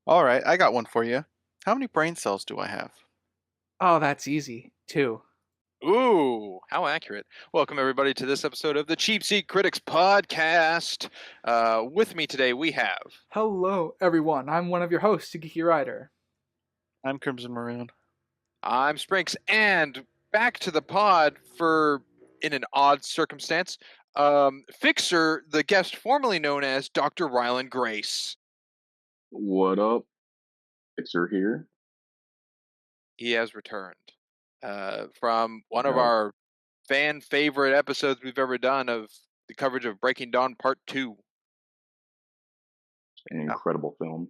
All right, I got one for you. How many brain cells do I have? Oh, that's easy. 2. Ooh, how accurate. Welcome, everybody, to this episode of the Cheap Seat Critics Podcast. With me today, we have... Hello, everyone. I'm one of your hosts, Geeky Rider. I'm Crimson Maroon. I'm Sprinks, and back to the pod for, in an odd circumstance, Fixer, the guest formerly known as Dr. Ryland Grace. What up? Fixer here. He has returned from one of Yeah. our fan favorite episodes we've ever done of the coverage of Breaking Dawn Part 2. An incredible film.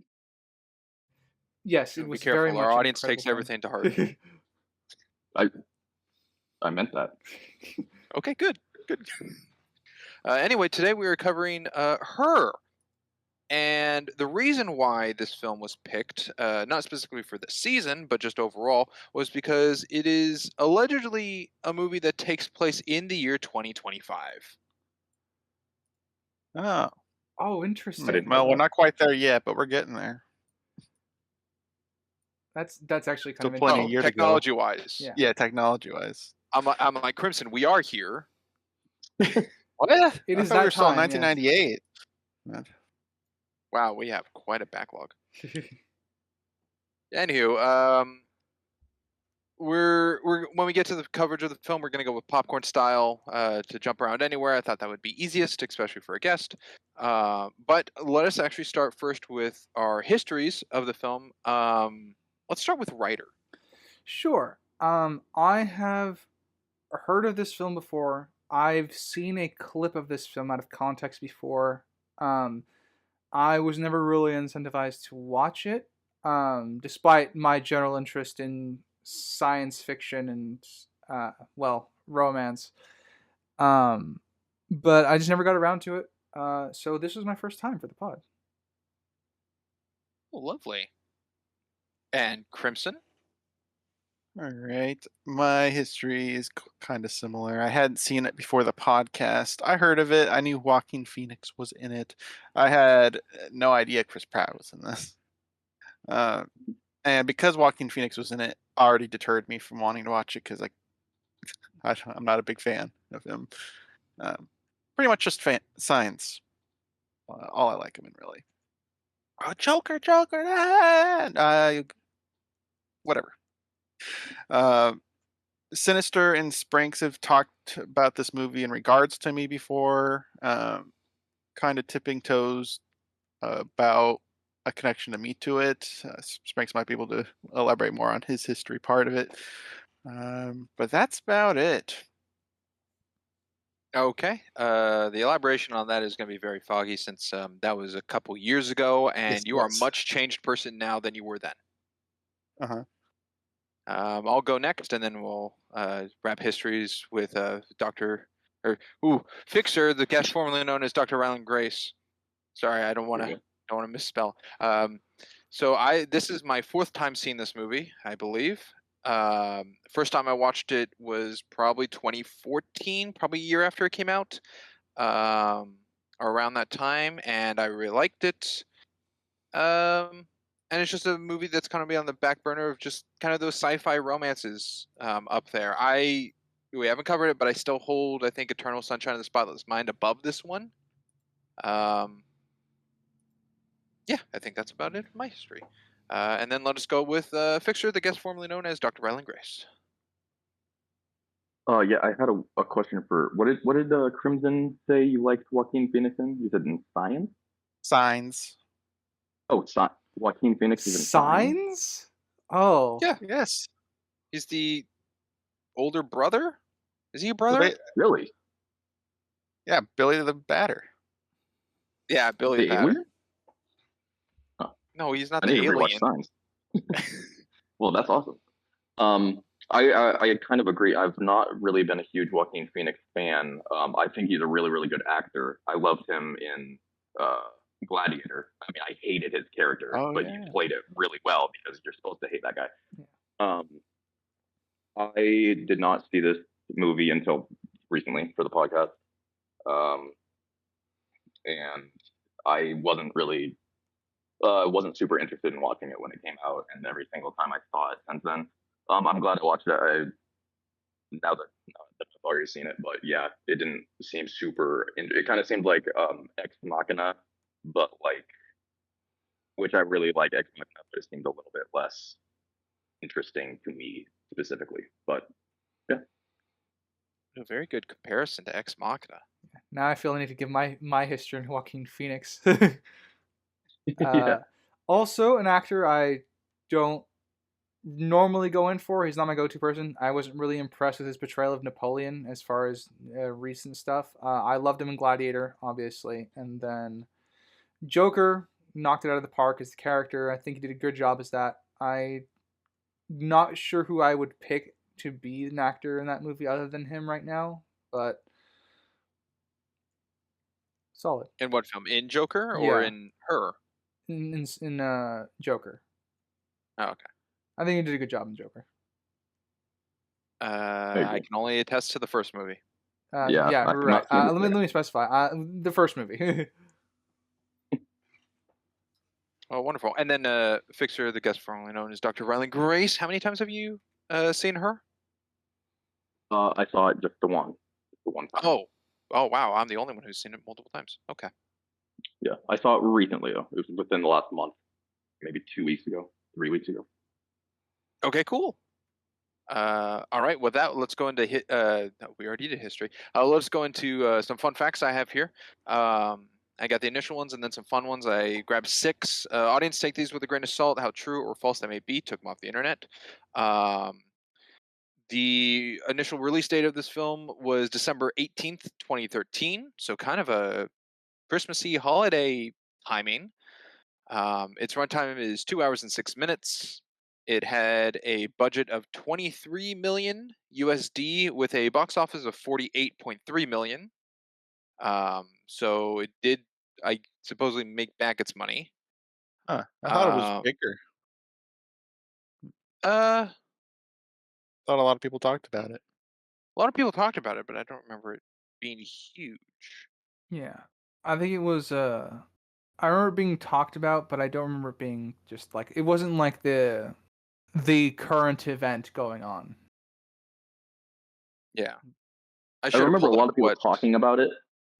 Yes, it Be was careful, very much our an audience takes incredible everything to heart. film. I meant that. Okay, good. Anyway, today we are covering Her. And the reason why this film was picked, not specifically for the season, but just overall, was because it is allegedly a movie that takes place in the year 2025. Oh, Oh, I interesting. didn't well, know we're that. not quite there yet, but we're getting there. That's actually kind So of plenty interesting. of year to go. Technology-wise. Yeah. Yeah, technology-wise. I'm like, Crimson, we are here. What? It I is thought we that were still in time, yes. 1998. Wow, we have quite a backlog. Anywho, we're when we get to the coverage of the film, we're going to go with popcorn style to jump around anywhere. I thought that would be easiest, especially for a guest. But let us actually start first with our histories of the film. Let's start with writer. Sure. I have heard of this film before. I've seen a clip of this film out of context before. I was never really incentivized to watch it, despite my general interest in science fiction and, romance. But I just never got around to it. So this was my first time for the pod. Oh, lovely. And Crimson. All right. My history is kind of similar. I hadn't seen it before the podcast. I heard of it. I knew Joaquin Phoenix was in it. I had no idea Chris Pratt was in this. And because Joaquin Phoenix was in it, already deterred me from wanting to watch it because I'm not a big fan of him. Pretty much just science. All I like him in, really. Oh, Joker, whatever. Sinister and Spranks have talked about this movie in regards to me before, kind of tipping toes about a connection to me to it. Spranks might be able to elaborate more on his history part of it. But that's about it. Okay. The elaboration on that is going to be very foggy since that was a couple years ago, and Yes, it you are a was. much changed person now than you were then. Uh-huh. I'll go next, and then we'll wrap histories with Fixer, the guest formerly known as Dr. Ryland Grace. Sorry, I don't want to misspell. This is my fourth time seeing this movie, I believe. First time I watched it was probably 2014, probably a year after it came out, around that time, and I really liked it. And it's just a movie that's kind of be on the back burner of just kind of those sci-fi romances up there. We haven't covered it, but I still hold, I think, Eternal Sunshine of the Spotless Mind above this one. Yeah, I think that's about it for my history. And then let us go with Fixer, the guest formerly known as Dr. Ryland Grace. Yeah, I had a question for what did Crimson say you liked Joaquin Phoenix in? You said in Science? Signs. Oh, Joaquin Phoenix is in Science? Signs? Oh. Yeah, Yes. he's the older brother. Is he a brother? Really? Yeah, Billy the Batter. Yeah, Billy The the Batter. alien? No, he's not I the need to rewatch alien. Signs. Well, that's awesome. I kind of agree. I've not really been a huge Joaquin Phoenix fan. I think he's a really, really good actor. I loved him in Gladiator. I mean, I hated his character, but yeah. he played it really well because you're supposed to hate that guy. Yeah. I did not see this movie until recently for the podcast, and I wasn't really wasn't super interested in watching it when it came out, and every single time I saw it since then. I'm glad I watched it. Now that I've already seen it, but yeah, it didn't seem super. It kind of seemed like Ex Machina, but like, which I really like Ex Machina, but it seemed a little bit less interesting to me specifically. But yeah, A very good comparison to Ex Machina. Now I feel I need to give my history on Joaquin Phoenix. yeah. Also, an actor I don't normally go in for. He's not my go-to person. I wasn't really impressed with his portrayal of Napoleon as far as recent stuff. I loved him in Gladiator, obviously, and then Joker knocked it out of the park as the character. I think he did a good job as that. I'm not sure who I would pick to be an actor in that movie other than him right now, but solid. In what film? In Joker or Yeah. in Her? In Joker. Oh, okay. I think he did a good job in Joker. I can only attest to the first movie. Yeah, Yeah, I right. cannot see the Let second. me specify. The first movie. Oh, wonderful. And then Fixer, the guest formerly known as Dr. Ryland Grace. How many times have you seen her? I saw it just the one time. Oh, wow. I'm the only one who's seen it multiple times. Okay. Yeah, I saw it recently though. It was within the last month, maybe 2 weeks ago, 3 weeks ago. Okay, cool. All right. With that, let's go into no, we already did history. Let's go into some fun facts I have here. I got the initial ones and then some fun ones. I grabbed 6. Audience, take these with a grain of salt. How true or false they may be. Took them off the internet. The initial release date of this film was December 18th, 2013. So kind of a Christmassy holiday timing. Its runtime is 2 hours and 6 minutes. It had a budget of 23 million USD with a box office of 48.3 million. So it did, I supposedly, make back its money. Huh. I thought it was bigger. A Thought a lot of people talked about it. lot of people talked about it, but I don't remember it being huge. Yeah, I think it was. I remember it being talked about, but I don't remember it being just like it wasn't like the current event going on. Yeah, I should have remember a pulled lot up of people what talking about it,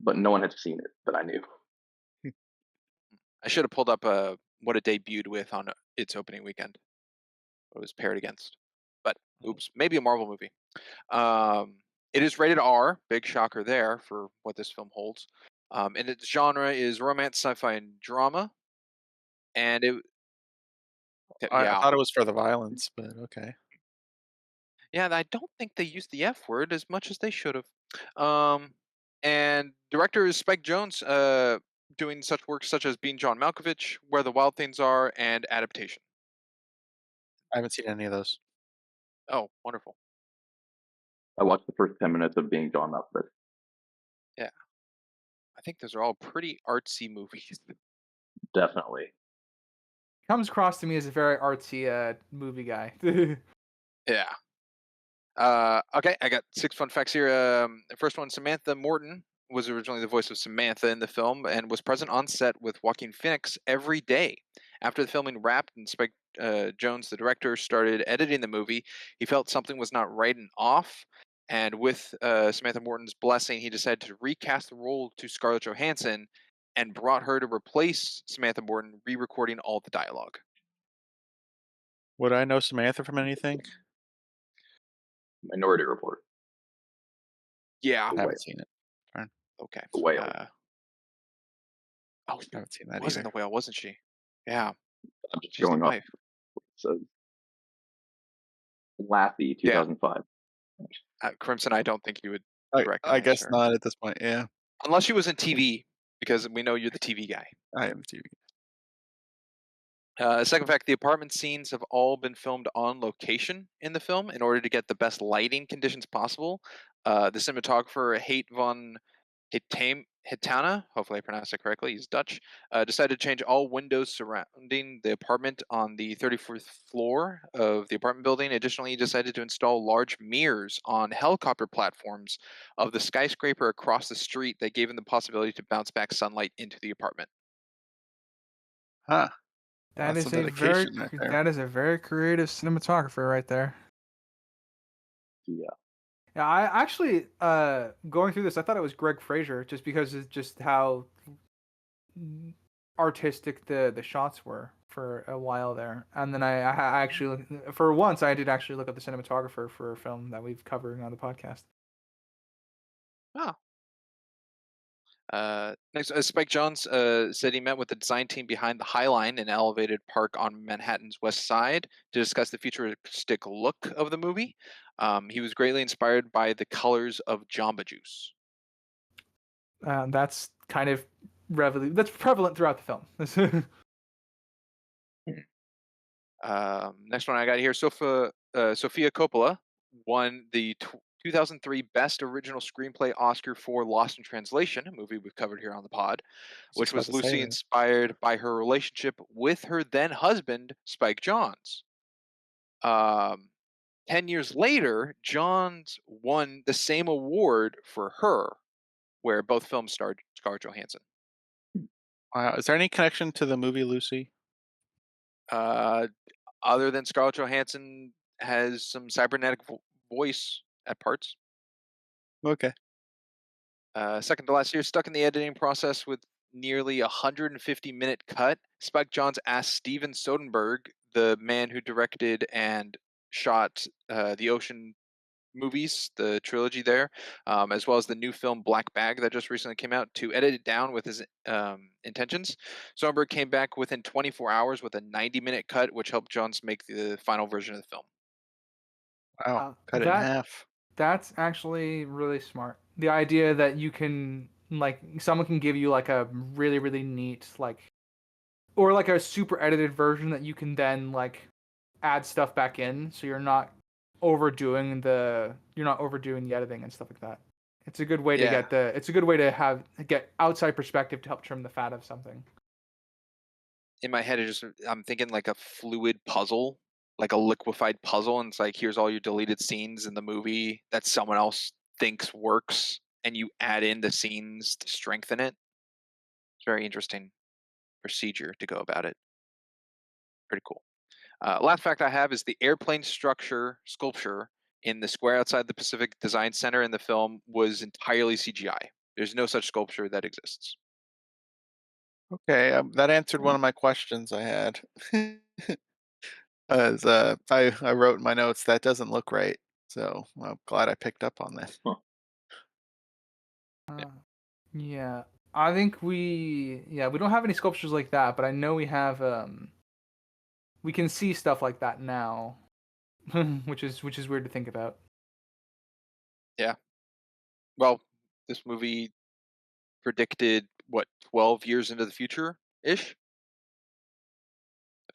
but no one had seen it that I knew. I should have pulled up what it debuted with on its opening weekend. What it was paired against, but oops, maybe a Marvel movie. It is rated R. Big shocker there for what this film holds. And its genre is romance, sci-fi, and drama. And it, I yeah, thought it was for the violence, but okay. yeah. I don't think they used the F word as much as they should have. And director is Spike Jonze, doing such work such as Being John Malkovich, Where the Wild Things Are, and Adaptation. I haven't seen any of those. Oh, wonderful. I watched the first 10 minutes of Being John Malkovich. Yeah, I think those are all pretty artsy movies. Definitely. Comes across to me as a very artsy movie guy. Yeah. Okay, I got 6 fun facts here. The first one, Samantha Morton was originally the voice of Samantha in the film and was present on set with Joaquin Phoenix every day. After the filming wrapped and Spike Jonze, the director, started editing the movie, he felt something was not right and off. And with Samantha Morton's blessing, he decided to recast the role to Scarlett Johansson and brought her to replace Samantha Morton, re-recording all the dialogue. Would I know Samantha from anything? Minority Report. Yeah. I haven't seen it. Fine. Okay. The Whale. Oh, I haven't seen that wasn't either. the whale, wasn't she? Yeah. I'm just She's the going off. wife. So, Lassie, 2005. Crimson, I don't think you would I recognize guess her. not at this point. Yeah, Unless she was in TV, because we know you're the TV guy. I am TV. Second fact, the apartment scenes have all been filmed on location in the film in order to get the best lighting conditions possible. The cinematographer Hate von Hitana, hopefully I pronounced it correctly, he's Dutch, decided to change all windows surrounding the apartment on the 34th floor of the apartment building. Additionally, he decided to install large mirrors on helicopter platforms of the skyscraper across the street that gave him the possibility to bounce back sunlight into the apartment. Huh. That That's is some a very dedication right there. that is a very creative cinematographer right there. Yeah. Yeah, I actually going through this, I thought it was Greg Fraser just because it's just how artistic the shots were for a while there. And then I actually for once I did actually look at the cinematographer for a film that we've covered on the podcast. Oh. Next, Spike Jonze said he met with the design team behind the High Line, an elevated park on Manhattan's West Side, to discuss the futuristic look of the movie. He was greatly inspired by the colors of Jamba Juice. That's kind of that's prevalent throughout the film. Next one I got here, Sofia Coppola won the 2003 Best Original Screenplay Oscar for Lost in Translation, a movie we've covered here on the pod, which was loosely inspired by her relationship with her then husband, Spike Jonze. 10 years later, Jonze won the same award for Her, where both films starred Scarlett Johansson. Wow. Is there any connection to the movie Lucy? Other than Scarlett Johansson has some cybernetic voice at parts. Okay. Second to last year, stuck in the editing process with nearly 150-minute cut, Spike Jonze asked Steven Soderbergh, the man who directed and shot the Ocean movies, the trilogy there, as well as the new film Black Bag that just recently came out, to edit it down with his intentions. Soderbergh came back within 24 hours with a 90-minute cut, which helped Jonze make the final version of the film. Wow. Cut it in half. That's actually really smart. The idea that you can, like, someone can give you like a really, really neat, like, or like a super edited version that you can then like add stuff back in, so you're not overdoing the editing and stuff like that. It's a good way to get outside perspective to help trim the fat of something. In my head, I'm thinking like a fluid puzzle, like a liquefied puzzle, and it's like, here's all your deleted scenes in the movie that someone else thinks works, and you add in the scenes to strengthen it. It's very interesting procedure to go about it. Pretty cool. Last fact I have is the airplane sculpture in the square outside the Pacific Design Center in the film was entirely CGI. There's no such sculpture that exists. Okay, that answered one of my questions I had. As I wrote in my notes, that doesn't look right. So I'm glad I picked up on that. Yeah, I think we don't have any sculptures like that, but I know we have we can see stuff like that now, which is weird to think about. Yeah. Well, this movie predicted 12 years into the future ish.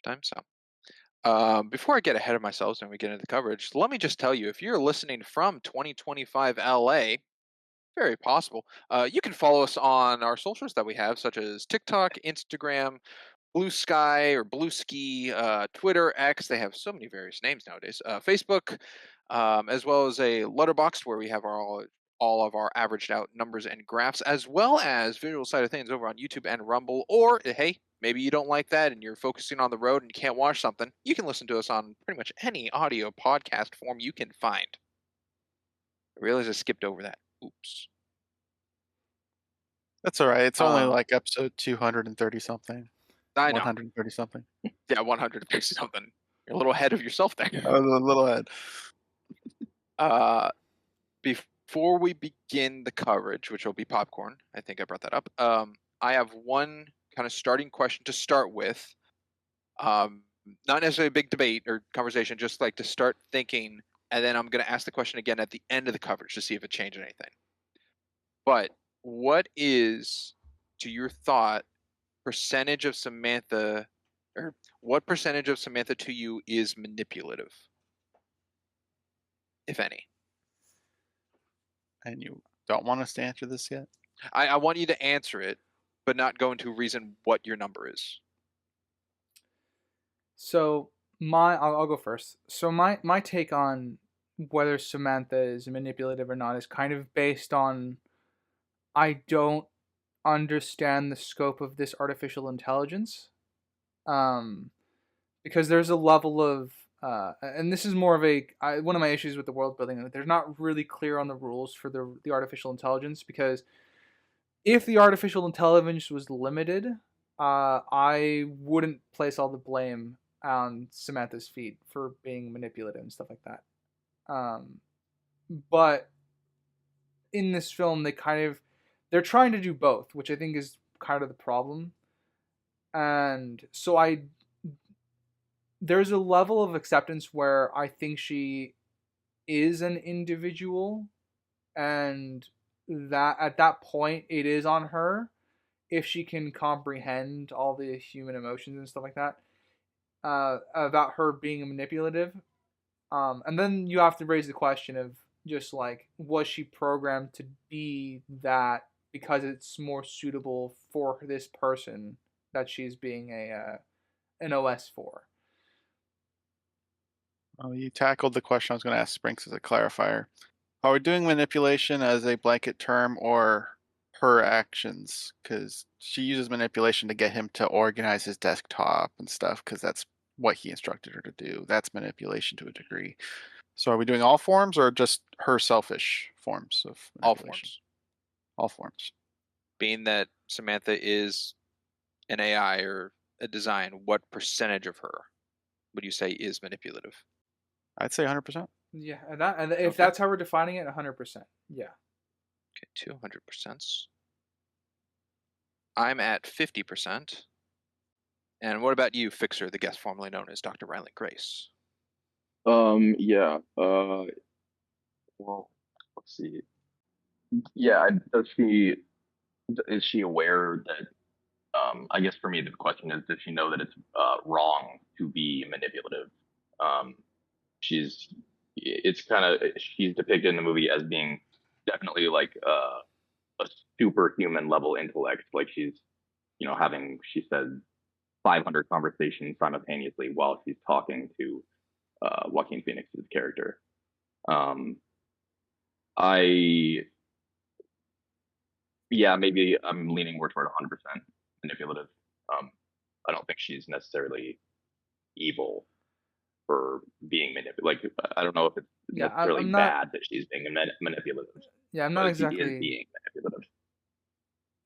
Time so. Before I get ahead of myself and we get into the coverage, let me just tell you, if you're listening from 2025 LA, very possible, you can follow us on our socials that we have, such as TikTok, Instagram, Blue Sky or Blue Ski, Twitter, X. They have so many various names nowadays. Facebook, as well as a LetterBoxd where we have all of our averaged out numbers and graphs, as well as visual side of things over on YouTube and Rumble. Or hey, maybe you don't like that and you're focusing on the road and you can't watch something. You can listen to us on pretty much any audio podcast form you can find. I realize I skipped over that. Oops. That's all right. It's only like episode 230 something. I know. 130 something. Yeah, 130 something. You're a little ahead of yourself there. I was a little ahead. Before we begin the coverage, which will be popcorn, I think I brought that up. I have one kind of starting question to start with. Not necessarily a big debate or conversation, just like to start thinking, and then I'm going to ask the question again at the end of the coverage to see if it changed anything. But what is, to your thought, percentage of Samantha, or what percentage of Samantha to you is manipulative, if any? And you don't want us to answer this yet? I want you to answer it, but not go into reason what your number is. So I'll go first. So my take on whether Samantha is manipulative or not is kind of based on I don't understand the scope of this artificial intelligence. Because there's a level of and this is more of one of my issues with the world building. They're not really clear on the rules for the artificial intelligence, because if the artificial intelligence was limited, I wouldn't place all the blame on Samantha's feet for being manipulative and stuff like that. But in this film, they're trying to do both, which I think is kind of the problem. And so there's a level of acceptance where I think she is an individual, and that at that point it is on her if she can comprehend all the human emotions and stuff like that, about her being manipulative. And then you have to raise the question of just like, was she programmed to be that because it's more suitable for this person that she's being an OS for? Well, you tackled the question I was going to ask Sprinks as a clarifier. Are we doing manipulation as a blanket term or her actions? Because she uses manipulation to get him to organize his desktop and stuff, because that's what he instructed her to do. That's manipulation to a degree. So are we doing all forms or just her selfish forms of All manipulation? forms. All forms. Being that Samantha is an AI or a design, what percentage of her would you say is manipulative? I'd say 100%. Yeah, and if Okay. that's how we're defining it, 100%. Yeah. Okay, 200%. I'm at 50%. And what about you, Fixer, the guest formerly known as Dr. Ryland Grace? Yeah. Well, let's see. Yeah, is she aware that? I guess for me the question is, does she know that it's wrong to be manipulative? She's depicted in the movie as being definitely like a superhuman level intellect. Like she's, having, she says, 500 conversations simultaneously while she's talking to Joaquin Phoenix's character. Maybe I'm leaning more toward 100% manipulative. I don't think she's necessarily evil for being manipulative. Like, I don't know if it's necessarily bad that she's being manipulative. Yeah, I'm not exactly. She is being manipulative.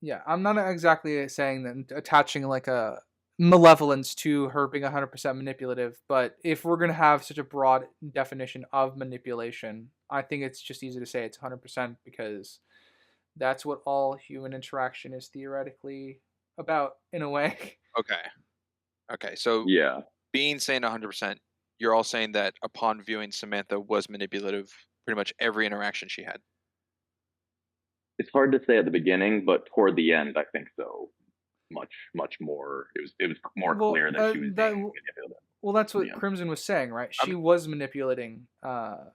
Yeah, I'm not exactly saying that attaching like a malevolence to her being 100% manipulative, but if we're going to have such a broad definition of manipulation, I think it's just easy to say it's 100%, because that's what all human interaction is theoretically about, in a way. Okay, so yeah, being saying 100%, you're all saying that upon viewing Samantha was manipulative pretty much every interaction she had. It's hard to say at the beginning, but toward the end, I think so. Much more. It was more clear that she was being manipulative. Well, that's what Crimson was saying, right? She was manipulating. Well,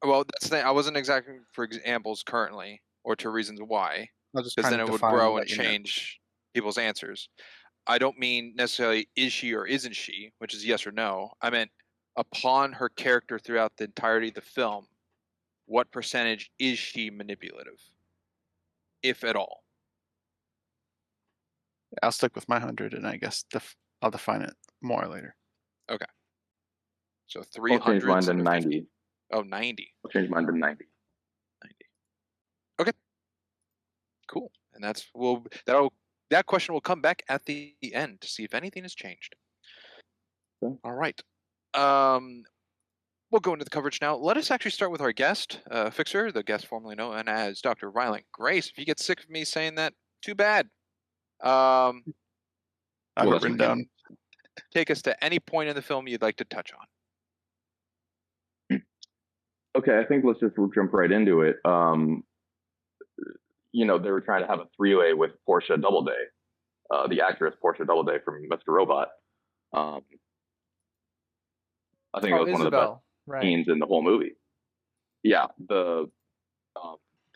that's the thing. I wasn't exactly for examples currently, or to reasons why, because then it would grow and change people's answers. I don't mean necessarily is she or isn't she, which is yes or no. I meant upon her character throughout the entirety of the film, what percentage is she manipulative, if at all? I'll stick with my 100, and I guess I'll define it more later. Okay. So 300. I'll change mine to 90. Oh, 90. I'll change mine to 90. 90. Okay. Cool. And that question will come back at the end to see if anything has changed. Okay. All right. We'll go into the coverage now. Let us actually start with our guest, Fixer, the guest formerly known as Dr. Ryland Grace. If you get sick of me saying that, too bad. I've written down. Take us to any point in the film you'd like to touch on. Okay, I think let's just jump right into it. They were trying to have a three-way with Portia Doubleday, the actress Portia Doubleday from Mr. Robot. I think it was one of the best scenes in the whole movie. Yeah, the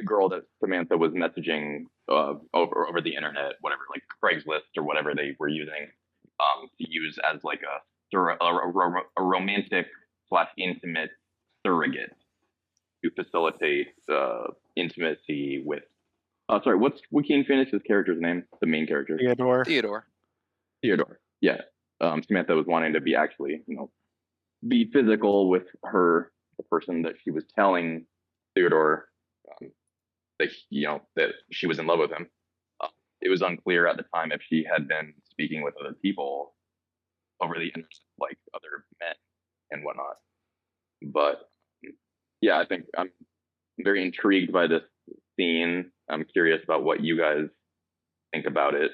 girl that Samantha was messaging over the internet, whatever, like Craigslist or whatever they were using, to use as like a romantic / intimate surrogate to facilitate intimacy with. What's Joaquin Phoenix's character's name? The main character. Theodore. Theodore. Yeah. Samantha was wanting to be actually, be physical with the person that she was telling Theodore that she was in love with him. Uh, it was unclear at the time if she had been speaking with other people over the internet, like other men and whatnot. But yeah, I think I'm very intrigued by this scene. I'm curious about what you guys think about it.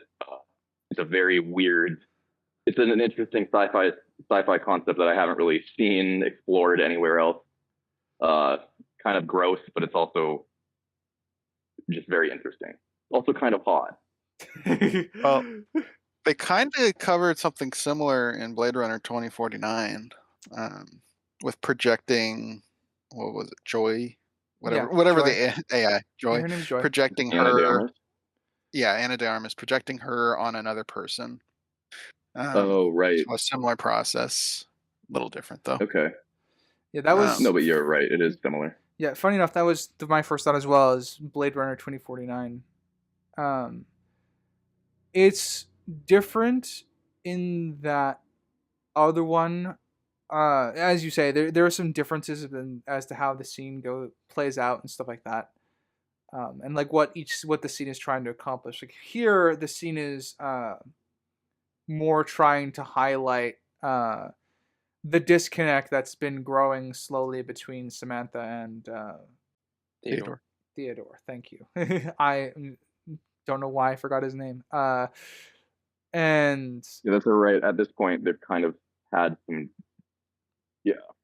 It's a very weird. It's an interesting sci-fi concept that I haven't really seen explored anywhere else. Kind of gross, but it's also just very interesting. Also kind of hot. Well, they kind of covered something similar in Blade Runner 2049, with projecting, what was it, Joy? Whatever Joy. the AI, Joy. Her name's Joy. Projecting Ana de her. Armas? Yeah, Ana de Armas, projecting her on another person. Oh, right. So a similar process. A little different, though. Okay. Yeah, that was. No, but you're right. It is similar. Yeah, funny enough, that was my first thought as well as Blade Runner 2049. It's different in that other one. As you say, there are some differences as to how the scene plays out and stuff like that. And like what the scene is trying to accomplish. Like here, the scene is more trying to highlight the disconnect that's been growing slowly between Samantha and Theodore. Thank you. I don't know why I forgot his name. And yeah, that's all right. At this point, they've kind of had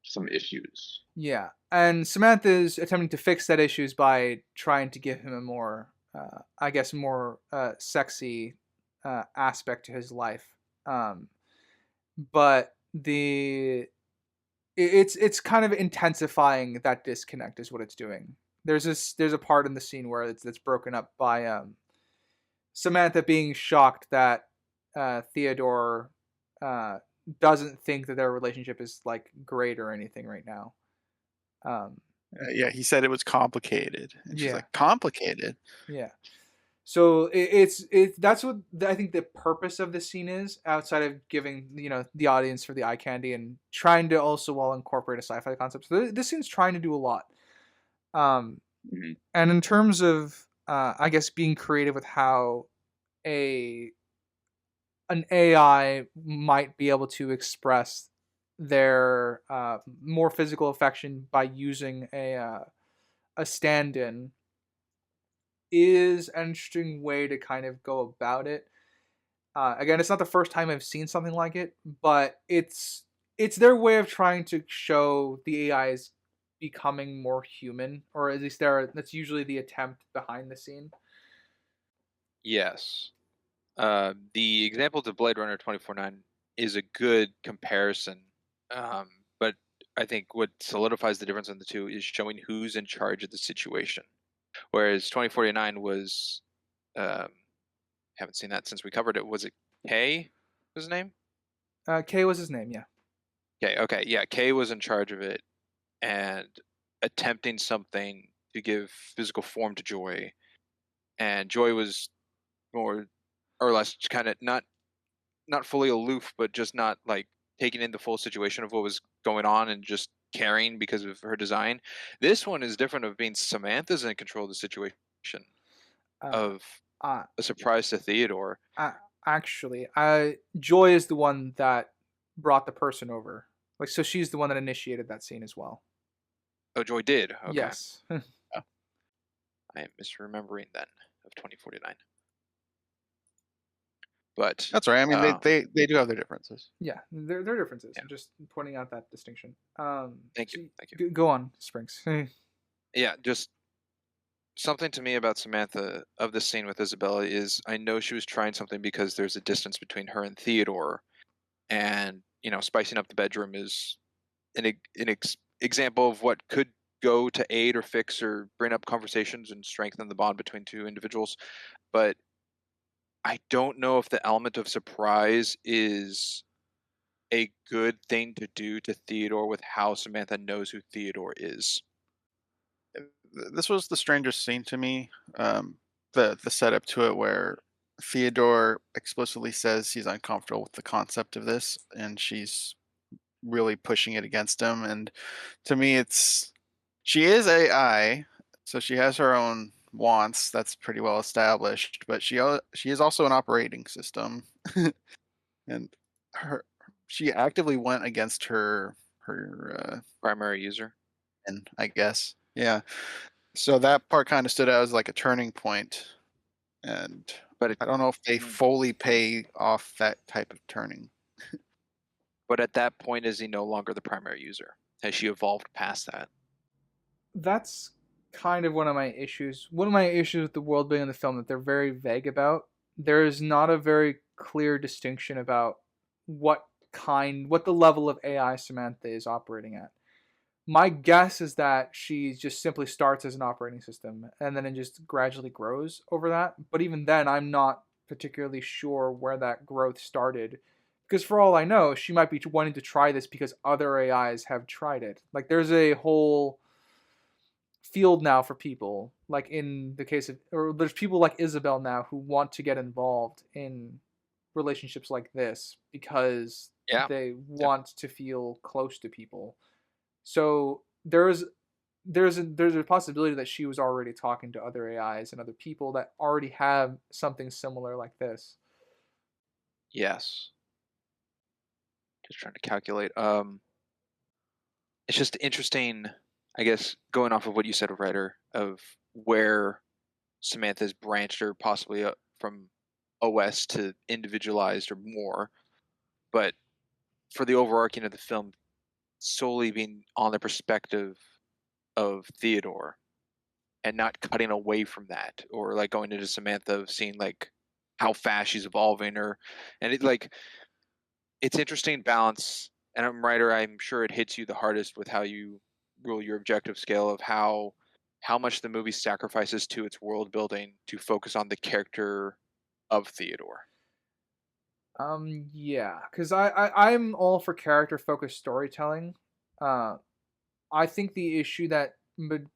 some issues. Yeah, and Samantha is attempting to fix that issues by trying to give him a more, more sexy aspect to his life. But it's kind of intensifying that disconnect is what it's doing. There's a part in the scene where it's broken up by Samantha being shocked that Theodore doesn't think that their relationship is like great or anything right now. Yeah, he said it was complicated, and she's like, complicated. Yeah. So that's what I think the purpose of this scene is, outside of giving the audience for the eye candy and trying to also incorporate a sci-fi concept. So this scene's trying to do a lot. And in terms of I guess being creative with how an AI might be able to express their more physical affection by using a stand-in is an interesting way to kind of go about it. Again, it's not the first time I've seen something like it, but it's their way of trying to show the AI is becoming more human, or at least that's usually the attempt behind the scene. Yes. The example to Blade Runner 2049 is a good comparison, but I think what solidifies the difference in the two is showing who's in charge of the situation. Whereas 2049 was, haven't seen that since we covered it. Was it Kay? Was his name? Kay was his name, yeah. Okay, yeah. Kay was in charge of it and attempting something to give physical form to Joy, and Joy was more or less kind of not fully aloof, but just not like taking in the full situation of what was going on and just caring because of her design. This one is different of being Samantha's in control of the situation, of a surprise to Theodore. Actually, Joy is the one that brought the person over. Like, so she's the one that initiated that scene as well. Oh, Joy did? Okay. Yes. I am misremembering then of 2049. But that's right. I mean, they do have their differences. Yeah, there are differences. Yeah. I'm just pointing out that distinction. Thank you. Go on, Springs. Yeah, just something to me about Samantha of this scene with Isabella is I know she was trying something because there's a distance between her and Theodore, and spicing up the bedroom is an example of what could go to aid or fix or bring up conversations and strengthen the bond between two individuals. But I don't know if the element of surprise is a good thing to do to Theodore with how Samantha knows who Theodore is. This was the strangest scene to me. The setup to it where Theodore explicitly says he's uncomfortable with the concept of this, and she's really pushing it against him. And to me, she is AI, so she has her own wants. That's pretty well established. But she is also an operating system, and her she actively went against her Primary user. and I guess yeah. So that part kind of stood out as like a turning point, and But I don't know if they fully pay off that type of turning. But at that point, is he no longer the primary user? Has she evolved past that? That's kind of one of my issues. One of my issues with the world building in the film that they're very vague about. There is not a very clear distinction about what the level of AI Samantha is operating at. My guess is that she just simply starts as an operating system and then it just gradually grows over that. But even then, I'm not particularly sure where that growth started. Because for all I know, she might be wanting to try this because other AIs have tried it. Like, there's a whole field now for people, like in the case of, or there's people like Isabel now who want to get involved in relationships like this because they want to feel close to people. So there's a possibility that she was already talking to other AIs and other people that already have something similar like this. Yes. Just trying to calculate. It's just interesting, I guess, going off of what you said, writer, of where Samantha's branched or possibly from OS to individualized or more. But for the overarching of the film, solely being on the perspective of Theodore and not cutting away from that, or like going into Samantha of seeing like how fast she's evolving, it's interesting balance. And I'm sure it hits you the hardest with how you rule your objective scale of how much the movie sacrifices to its world building to focus on the character of Theodore. Yeah, because I'm all for character focused storytelling. I think the issue that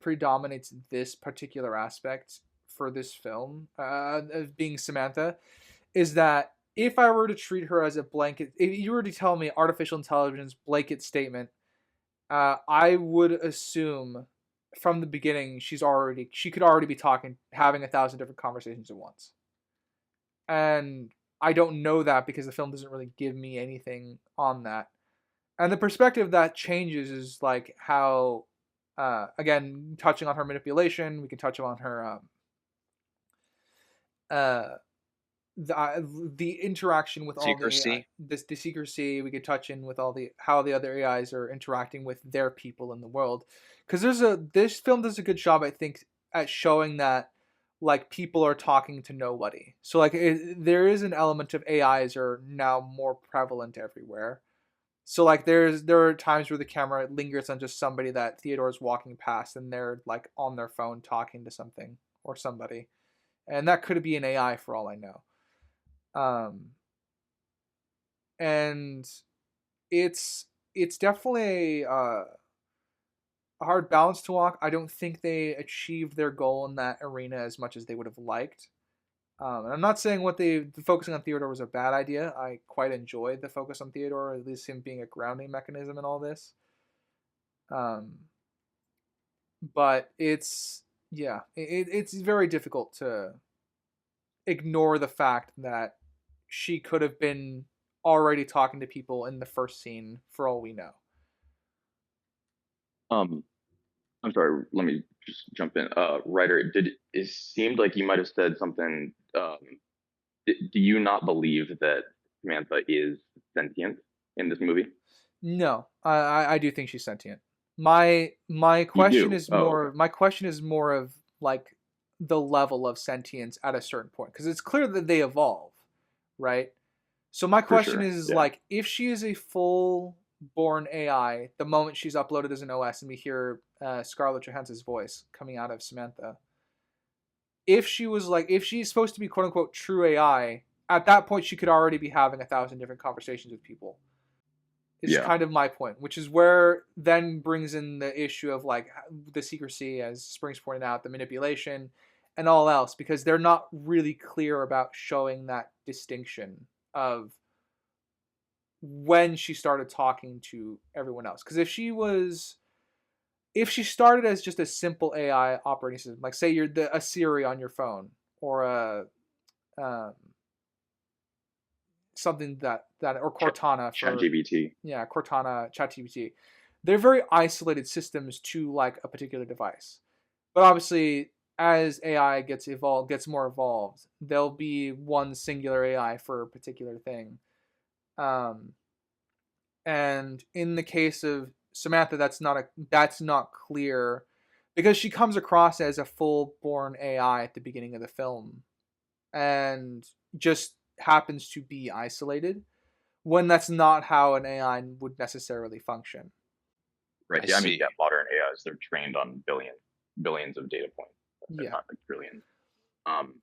predominates this particular aspect for this film, of being Samantha, is that if I were to treat her as a blanket, if you were to tell me artificial intelligence blanket statement, I would assume from the beginning she could already be having 1,000 different conversations at once. And I don't know that because the film doesn't really give me anything on that. And the perspective that changes is like how, again, touching on her manipulation, we can touch on her, the interaction with secrecy. all the secrecy. We could touch in with how the other AIs are interacting with their people in the world. Because this film does a good job, I think, at showing that like people are talking to nobody. So like there is an element of AIs are now more prevalent everywhere. So like there are times where the camera lingers on just somebody that Theodore's walking past and they're like on their phone talking to something or somebody. And that could be an AI for all I know. And it's definitely a hard balance to walk. I don't think they achieved their goal in that arena as much as they would have liked. And I'm not saying focusing on Theodore was a bad idea. I quite enjoyed the focus on Theodore, at least him being a grounding mechanism in all this. But it's very difficult to ignore the fact that she could have been already talking to people in the first scene for all we know. I'm sorry, let me just jump in. Writer, it seemed like you might have said something. Do you not believe that Samantha is sentient in this movie? No, I do think she's sentient. My question is more. My question is more of like the level of sentience at a certain point, because it's clear that they evolve, right? So my question is like, if she is a full-born AI, the moment she's uploaded as an OS and we hear Scarlett Johansson's voice coming out of Samantha, if she's supposed to be quote unquote true AI, at that point she could already be having 1,000 different conversations with people. Is kind of my point, which is where then brings in the issue of like the secrecy, as Springs pointed out, the manipulation, and all else, because they're not really clear about showing that distinction of when she started talking to everyone else. Because if she started as just a simple AI operating system, like say you're a Siri on your phone, or a something that or Cortana for ChatGPT. Yeah, Cortana, ChatGPT. They're very isolated systems to like a particular device. But obviously, as AI gets more evolved, there'll be one singular AI for a particular thing. And in the case of Samantha, that's not clear, because she comes across as a full-born AI at the beginning of the film, and just happens to be isolated, when that's not how an AI would necessarily function. Right. I I mean, see. yeah, modern AIs, they're trained on billions of data points. They're Yeah. not like trillions. And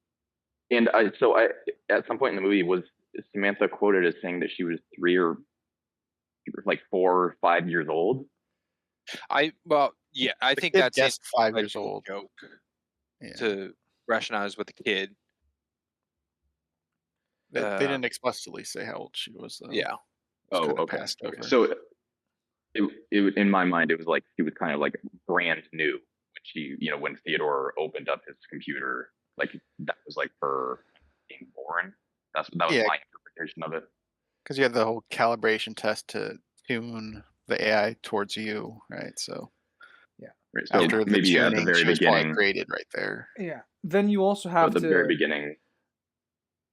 at some point in the movie, was Samantha quoted as saying that she was 4 or 5 years old? I The think kid that's guessed 5 a years old. joke Yeah. to rationalize with the kid. They didn't explicitly say how old she was, though. Yeah. It's Oh, kinda okay. passed over. So it in my mind, it was like she was kind of like brand new when she, when Theodore opened up his computer, like that was like her being born. That was Yeah. my interpretation of it. Because you had the whole calibration test to tune the AI towards you, right? So Right. So after the maybe at the tuning, very she was probably beginning, graded right there. Yeah. Then you also so have at the to. very beginning.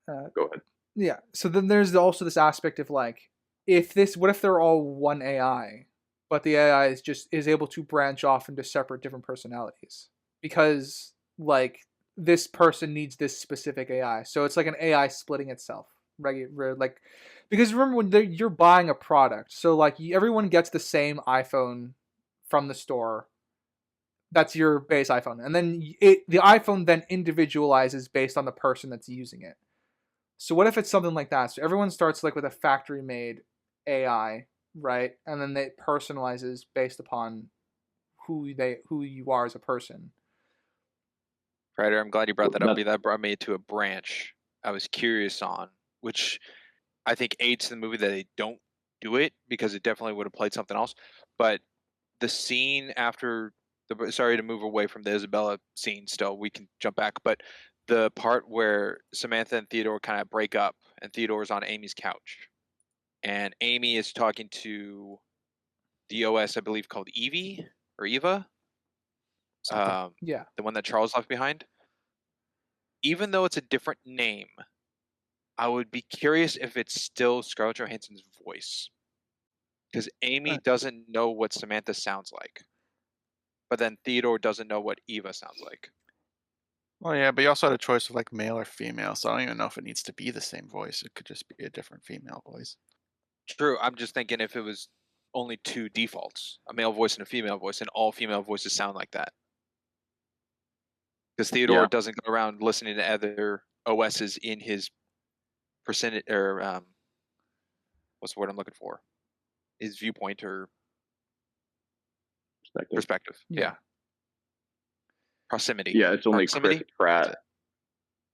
Go ahead. Yeah. So then there's also this aspect of like, what if they're all one AI, but the AI is able to branch off into separate different personalities, because like this person needs this specific AI. So it's like an AI splitting itself. Like, because remember when you're buying a product, so like everyone gets the same iPhone from the store. That's your base iPhone, and then the iPhone then individualizes based on the person that's using it. So what if it's something like that? So everyone starts like with a factory-made AI, right? And then it personalizes based upon who you are as a person. Ryder, I'm glad you brought that up. That's- That brought me to a branch I was curious on, which I think aids the movie that they don't do it, because it definitely would have played something else. But the scene after sorry to move away from the Isabella scene still, we can jump back, but the part where Samantha and Theodore kind of break up and Theodore's on Amy's couch and Amy is talking to the OS, I believe, called Evie or Eva. Yeah. The one that Charles left behind. Even though it's a different name, I would be curious if it's still Scarlett Johansson's voice. Because Amy doesn't know what Samantha sounds like. But then Theodore doesn't know what Eva sounds like. Well, yeah, but you also had a choice of like male or female, so I don't even know if it needs to be the same voice. It could just be a different female voice. True. I'm just thinking if it was only two defaults, a male voice and a female voice, and all female voices sound like that. Because Theodore doesn't go around listening to other OSs in his percentage, or what's the word I'm looking for? His viewpoint or perspective. Yeah. Proximity. Yeah, it's only Proximity?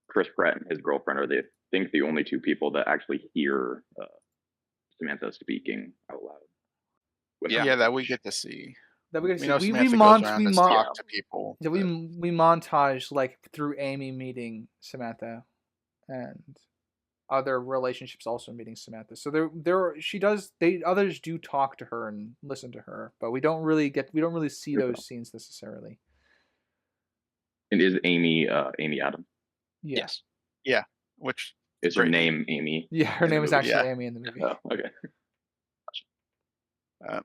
Chris Pratt and his girlfriend are the only two people that actually hear Samantha speaking out loud. Yeah, that we get to see. That we get to see. We talk to people. Yeah, we montage like through Amy meeting Samantha, and other relationships also meeting Samantha. So others do talk to her and listen to her, but we don't really see those scenes necessarily. And is Amy Adams? Yeah. Yes. Yeah. Which is her name Amy? Yeah, her name is actually Amy in the movie. Oh, okay. A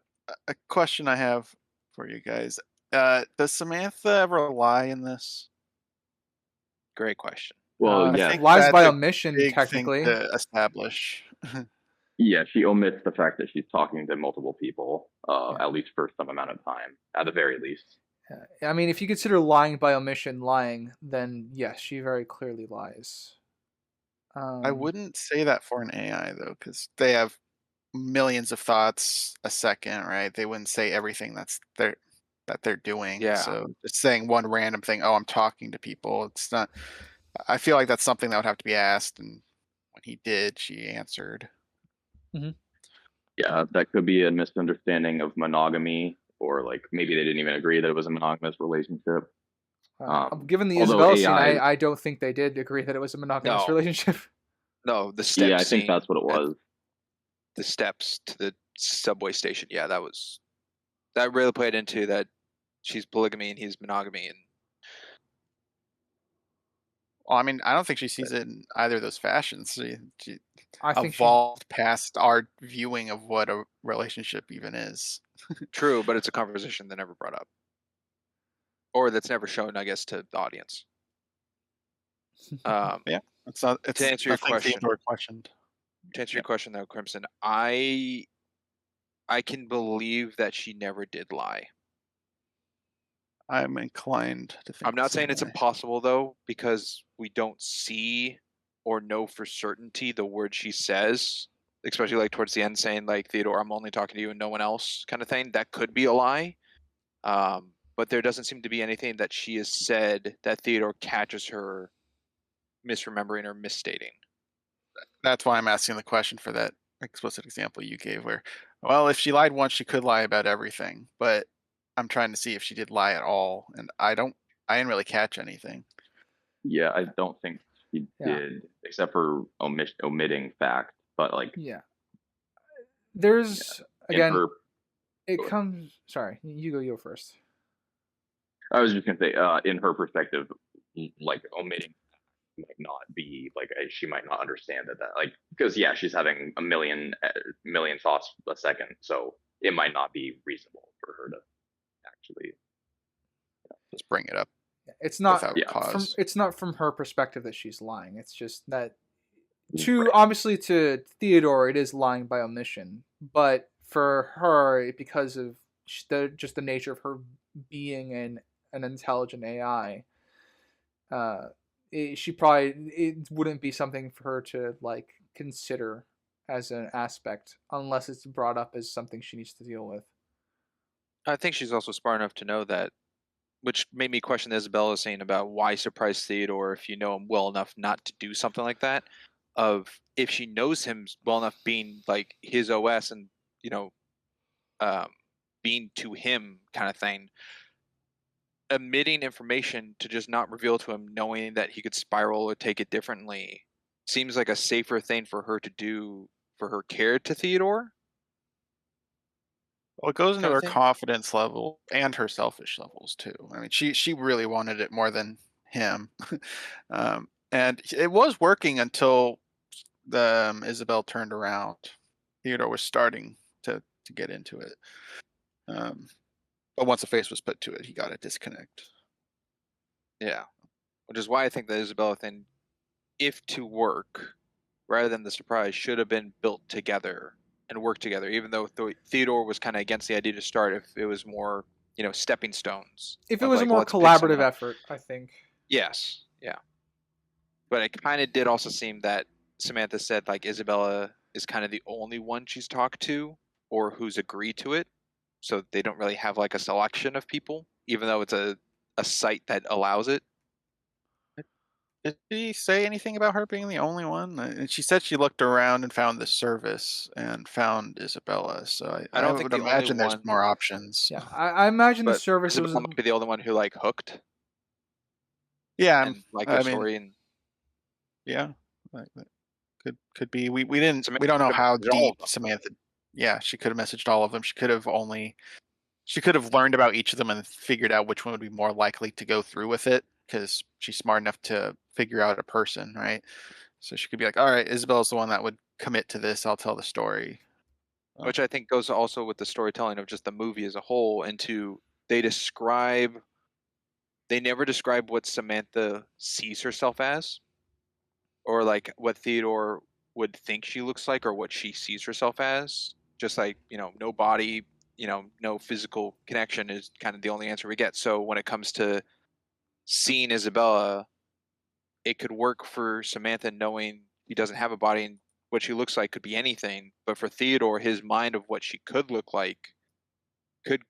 question I have for you guys: does Samantha ever lie in this? Great question. Well, yeah, lies by omission, technically. To establish. Yeah, she omits the fact that she's talking to multiple people, at least for some amount of time, at the very least. I mean, if you consider lying by omission lying, then yes, she very clearly lies. I wouldn't say that for an AI, though, because they have millions of thoughts a second, right? They wouldn't say everything that's there. that they're doing. Yeah. So just saying one random thing, oh, I'm talking to people. It's not. I feel like that's something that would have to be asked, and when he did, she answered. Yeah, that could be a misunderstanding of monogamy, or like maybe they didn't even agree that it was a monogamous relationship. Given the although Isabella scene, AI I don't think they did agree that it was a monogamous No. relationship. No, the steps. Yeah, I think that's what it was. The steps to the subway station. Yeah, that really played into that. She's polygamy and he's monogamy, and Well, I mean, I don't think she sees it in either of those fashions. She I think evolved past our viewing of what a relationship even is. true, but it's a conversation that never brought up, or that's never shown, I guess, to the audience. Yeah, it's not. It's To answer your nothing question. Theodore questioned. To answer your question, though, Crimson, I can believe that she never did lie. I'm inclined to think. I'm not the saying same it's way. impossible, though, because we don't see or know for certainty the word she says, especially like towards the end saying like, Theodore, I'm only talking to you and no one else kind of thing. That could be a lie. But there doesn't seem to be anything that she has said that Theodore catches her misremembering or misstating. That's why I'm asking the question for that explicit example you gave, where, well, if she lied once, she could lie about everything. But I'm trying to see if she did lie at all, and I didn't really catch anything. Yeah, I don't think he did, except for omitting fact. But like, there's again, it go comes. Sorry, you go first. I was just gonna say, in her perspective, like omitting might not be like she might not understand that like because she's having a million thoughts a second, so it might not be reasonable for her to actually just bring it up. It's not cause. it's not from her perspective that she's lying. It's just that obviously to Theodore it is lying by omission, but for her because of just the nature of her being an intelligent AI, it wouldn't be something for her to like consider as an aspect unless it's brought up as something she needs to deal with. I think she's also smart enough to know that, which made me question Isabella saying about why surprise Theodore if you know him well enough not to do something like that. Of if she knows him well enough being like his OS and being to him kind of thing, omitting information to just not reveal to him, knowing that he could spiral or take it differently, seems like a safer thing for her to do for her care to Theodore. Well, it goes into her confidence level and her selfish levels too. I mean, she really wanted it more than him, and it was working until the Isabel turned around. Theodore was starting to get into it, but once a face was put to it, he got a disconnect. Yeah, which is why I think the Isabella thing, if to work, rather than the surprise, should have been built together and work together, even though Theodore was kind of against the idea to start. If it was more, stepping stones. If it was a more collaborative effort, I think. Yes, yeah. But it kind of did also seem that Samantha said like Isabella is kind of the only one she's talked to or who's agreed to it. So they don't really have like a selection of people, even though it's a site that allows it. Did she say anything about her being the only one? And she said she looked around and found the service and found Isabella. So I don't would imagine there's more options. Yeah, I imagine the service Isabella might be the only one who like hooked. Yeah, and like her story and yeah, could be. We don't know how deep Samantha. Yeah, she could have messaged all of them. She could have learned about each of them and figured out which one would be more likely to go through with it, because she's smart enough to figure out a person, right? So she could be like, all right, Isabella's the one that would commit to this. I'll tell the story. Which I think goes also with the storytelling of just the movie as a whole. They never describe what Samantha sees herself as, or like what Theodore would think she looks like, or what she sees herself as. Just like, no body, no physical connection is kind of the only answer we get. So when it comes to seeing Isabella, it could work for Samantha knowing he doesn't have a body and what she looks like could be anything. But for Theodore, his mind of what she could look like could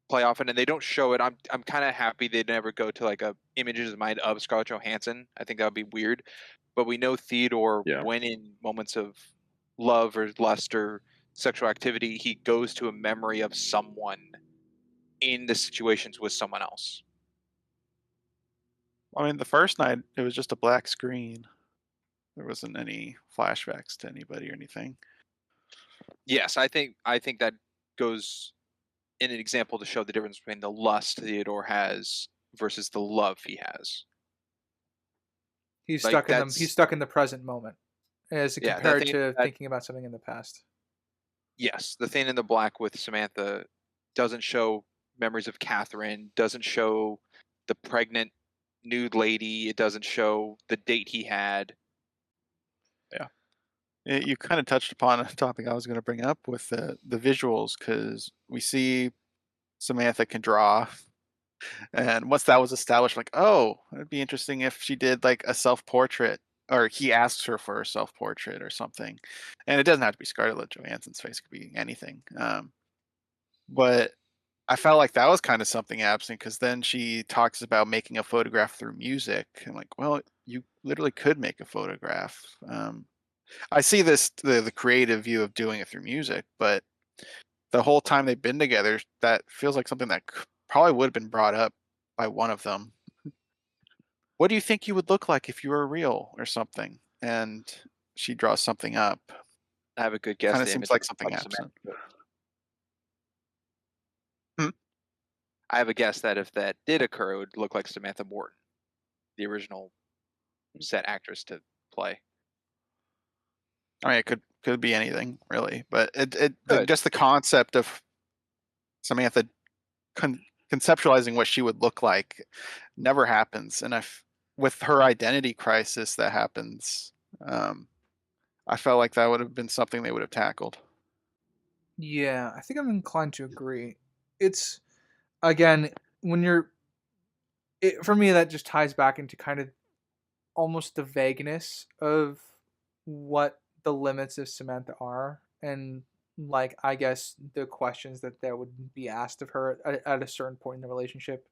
play often, and they don't show it. I'm kind of happy they never go to like a images in mind of Scarlett Johansson. I think that would be weird. But we know Theodore, when in moments of love or lust or sexual activity, he goes to a memory of someone in the situations with someone else. I mean, the first night it was just a black screen. There wasn't any flashbacks to anybody or anything. Yes, I think that goes in an example to show the difference between the lust Theodore has versus the love he has. He's Like, stuck in the present moment, as compared to thinking about something in the past. Yes, the thing in the black with Samantha doesn't show memories of Catherine, doesn't show the pregnant nude lady, it doesn't show the date he had. Yeah. You kind of touched upon a topic I was going to bring up with the visuals, because we see Samantha can draw, and once that was established, like, oh, it'd be interesting if she did like a self-portrait, or he asks her for a self-portrait or something, and it doesn't have to be Scarlett Johansson's face; it could be anything. But I felt like that was kind of something absent, because then she talks about making a photograph through music, and like, well, you literally could make a photograph. I see the creative view of doing it through music, but the whole time they've been together, that feels like something that probably would have been brought up by one of them. What do you think you would look like if you were real, or something? And she draws something up. I have a good guess. Kind of seems like something absent. I have a guess that if that did occur, it would look like Samantha Morton, the original set actress to play. I mean, it could be anything really, but just the concept of Samantha conceptualizing what she would look like never happens, and with her identity crisis that happens, I felt like that would have been something they would have tackled. Yeah, I think I'm inclined to agree. It's, again, for me, that just ties back into kind of almost the vagueness of what the limits of Samantha are, and like, I guess, the questions that there would be asked of her at a certain point in the relationship.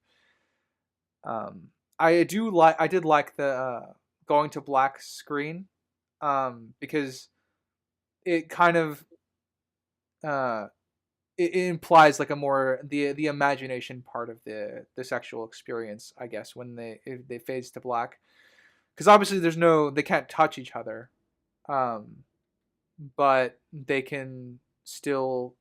I did like the going to black screen, because it kind of it implies like a more the imagination part of the sexual experience, I guess, when they fades to black, because obviously they can't touch each other, but they can still,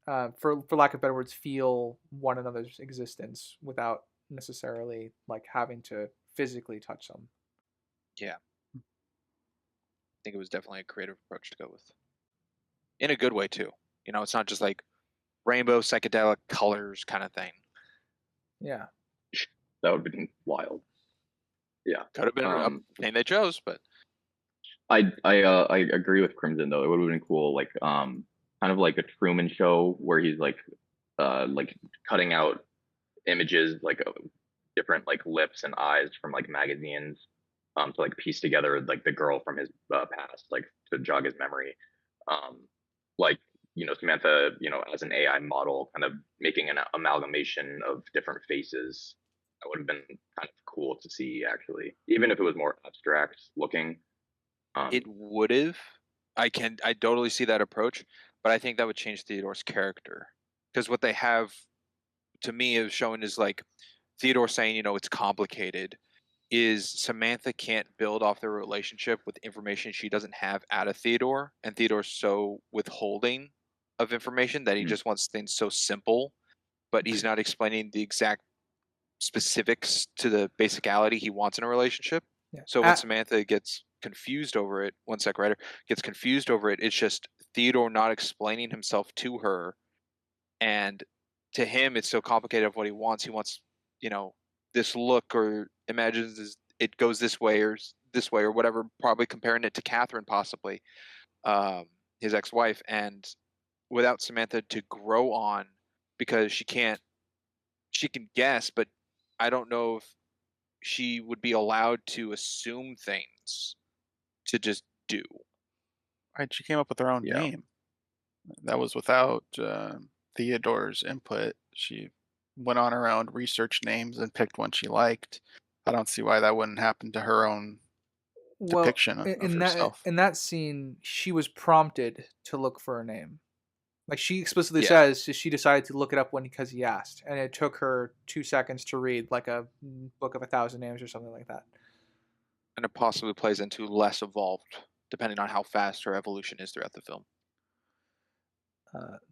for lack of better words, feel one another's existence without necessarily like having to physically touch them. Yeah, I think it was definitely a creative approach to go with, in a good way too. It's not just like rainbow psychedelic colors kind of thing. Yeah, that would have been wild. Yeah, could have been a thing they chose, but I agree with Crimson though. It would have been cool, like kind of like a Truman Show where he's like cutting out images like different like lips and eyes from like magazines, to like piece together like the girl from his past, like to jog his memory, like Samantha, as an AI model, kind of making an amalgamation of different faces. That would have been kind of cool to see, actually, even if it was more abstract looking. It would have. I totally see that approach, but I think that would change Theodore's character, because what they have, to me, is shown is like Theodore saying, it's complicated, is Samantha can't build off their relationship with information she doesn't have out of Theodore, and Theodore's so withholding of information that he just wants things so simple, but he's not explaining the exact specifics to the basicality he wants in a relationship. Yeah. So when Samantha gets confused over it, gets confused over it, it's just Theodore not explaining himself to her, and to him it's so complicated of what he wants. He wants, this look, or imagines it goes this way or whatever, probably comparing it to Catherine, possibly, his ex-wife, and without Samantha to grow on, because she can guess, but I don't know if she would be allowed to assume things to just do. Right, she came up with her own name. That was without Theodore's input. She went on her own, researched names, and picked one she liked. I don't see why that wouldn't happen to her own depiction of herself. in that scene, she was prompted to look for a name. Like she explicitly Yeah. says, she decided to look it up because he asked, and it took her 2 seconds to read like a book of 1,000 names or something like that. And it possibly plays into less evolved, depending on how fast her evolution is throughout the film.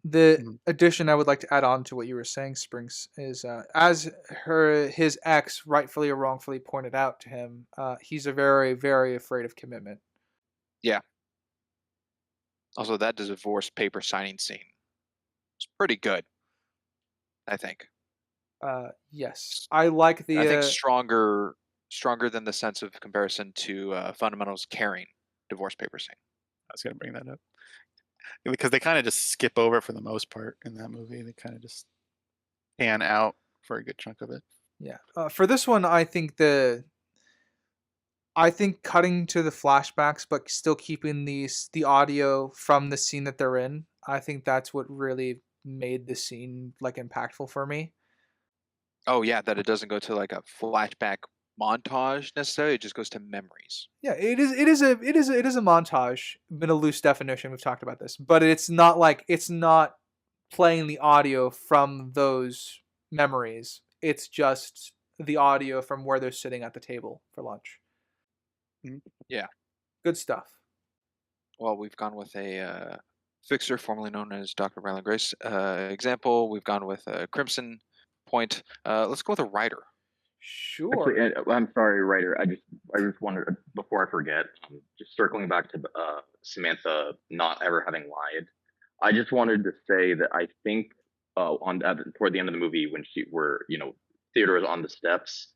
The addition I would like to add on to what you were saying, Springs, is as his ex rightfully or wrongfully pointed out to him, he's a very, very afraid of commitment. Yeah. Also, that divorce paper signing scene is pretty good, I think. Yes, I like the. I think stronger than the sense of comparison to Fundamentals' Caring divorce paper scene. I was going to bring that up because they kind of just skip over it for the most part in that movie. They kind of just pan out for a good chunk of it. Yeah. For this one, I think cutting to the flashbacks, but still keeping the audio from the scene that they're in. I think that's what really made the scene like impactful for me. Oh yeah, that it doesn't go to like a flashback montage necessarily. It just goes to memories. Yeah, it is a montage in a loose definition. We've talked about this, but it's not playing the audio from those memories. It's just the audio from where they're sitting at the table for lunch. Yeah, good stuff. Well, we've gone with a fixer formerly known as Dr. Ryland Grace example. We've gone with a Crimson Point. Let's go with a writer. Sure. Actually, I'm sorry, writer. I just wanted, before I forget, just circling back to Samantha not ever having lied. I just wanted to say that I think toward the end of the movie when Theodore is on the steps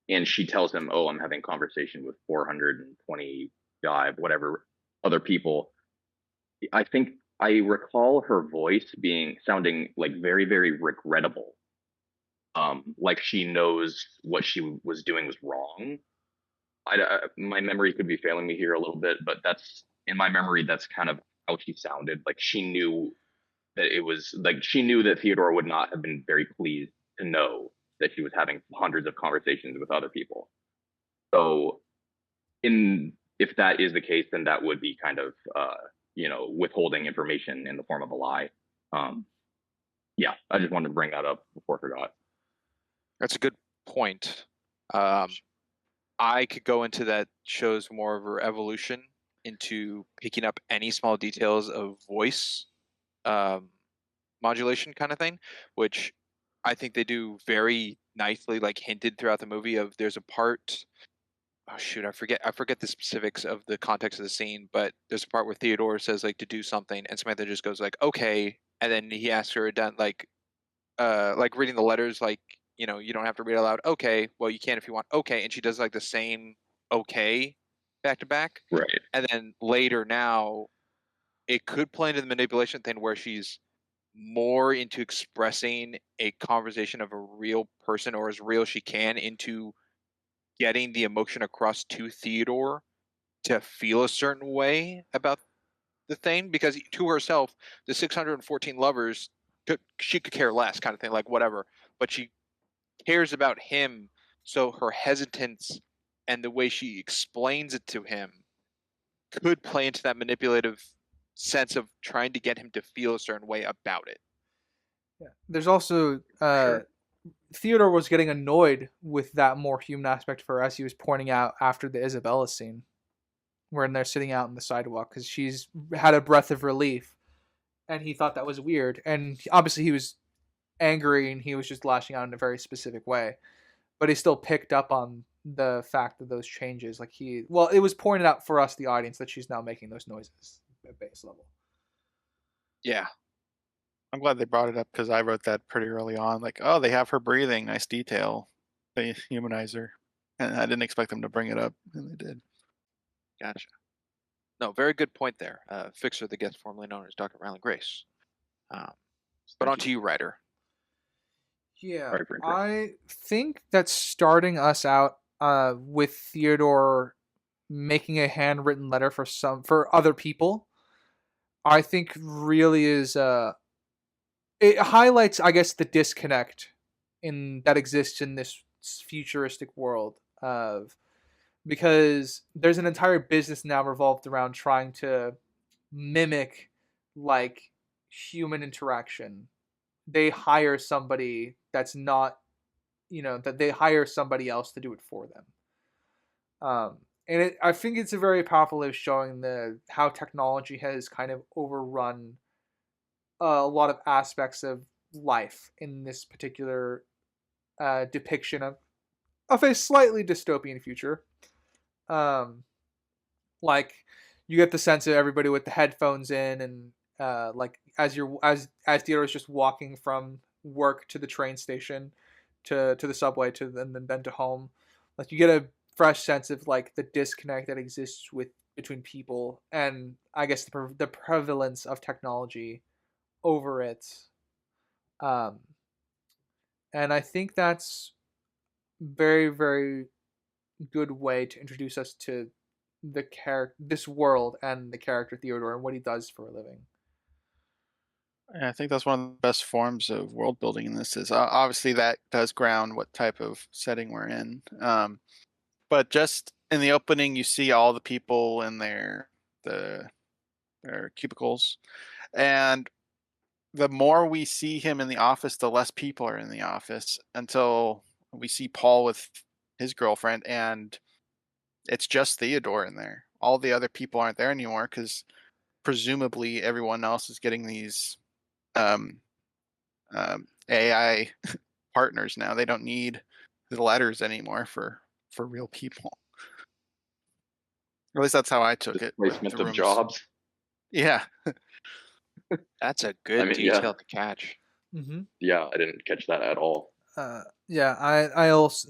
and she tells him, "Oh, I'm having conversation with 425 whatever other people." I think I recall her voice sounding like very, very regrettable. Like she knows what she was doing was wrong. My memory could be failing me here a little bit, but in my memory, that's kind of how she sounded. Like she knew that Theodore would not have been very pleased to know that she was having hundreds of conversations with other people. So if that is the case, then that would be kind of, withholding information in the form of a lie. Yeah, I just wanted to bring that up before I forgot. That's a good point. I could go into that shows more of her evolution into picking up any small details of voice modulation kind of thing, which I think they do very nicely, like hinted throughout the movie. There's a part. Oh shoot, I forget the specifics of the context of the scene, but there's a part where Theodore says like to do something, and Samantha just goes like okay, and then he asks her done like reading the letters like. You don't have to read it aloud. Okay, well, you can if you want. Okay, and she does like the same okay back to back. Right. And then later now, it could play into the manipulation thing where she's more into expressing a conversation of a real person or as real as she can into getting the emotion across to Theodore to feel a certain way about the thing. Because to herself, the 614 lovers, she could care less kind of thing, like whatever. But she cares about him, so her hesitance and the way she explains it to him could play into that manipulative sense of trying to get him to feel a certain way about it. Yeah. There's also Sure. Theodore was getting annoyed with that more human aspect for her, as he was pointing out after the Isabella scene, when they're sitting out on the sidewalk because she's had a breath of relief, and he thought that was weird, and obviously he was angry and he was just lashing out in a very specific way, but he still picked up on the fact of those changes. It was pointed out for us, the audience, that she's now making those noises at base level. Yeah, I'm glad they brought it up because I wrote that pretty early on. Like, oh, they have her breathing, nice detail. They humanize her, and I didn't expect them to bring it up, and they did. Gotcha. No, very good point there. Fixer, the guest formerly known as Dr. Ryland Grace. But on to you, writer. Yeah, I think that starting us out with Theodore making a handwritten letter for other people, I think really is it highlights, I guess, the disconnect that exists in this futuristic world because there's an entire business now revolved around trying to mimic like human interaction. They hire somebody that's not, that they hire somebody else to do it for them. And I think it's a very powerful way of showing how technology has kind of overrun a lot of aspects of life in this particular depiction of a slightly dystopian future. Like you get the sense of everybody with the headphones in, and like as Theodore's just walking from work to the train station, to the subway, then to home, like you get a fresh sense of like the disconnect that exists between people, and I guess the prevalence of technology over it. And I think that's very, very good way to introduce us to this world and the character Theodore and what he does for a living. I think that's one of the best forms of world building in this. Is obviously that does ground what type of setting we're in. But just in the opening, you see all the people in their cubicles, and the more we see him in the office, the less people are in the office until we see Paul with his girlfriend, and it's just Theodore in there. All the other people aren't there anymore because presumably everyone else is getting these AI partners now. They don't need the letters anymore for real people. At least that's how I took it. Displacement of jobs. Yeah. That's a good detail to catch. Mm-hmm. Yeah, I didn't catch that at all. Yeah, I also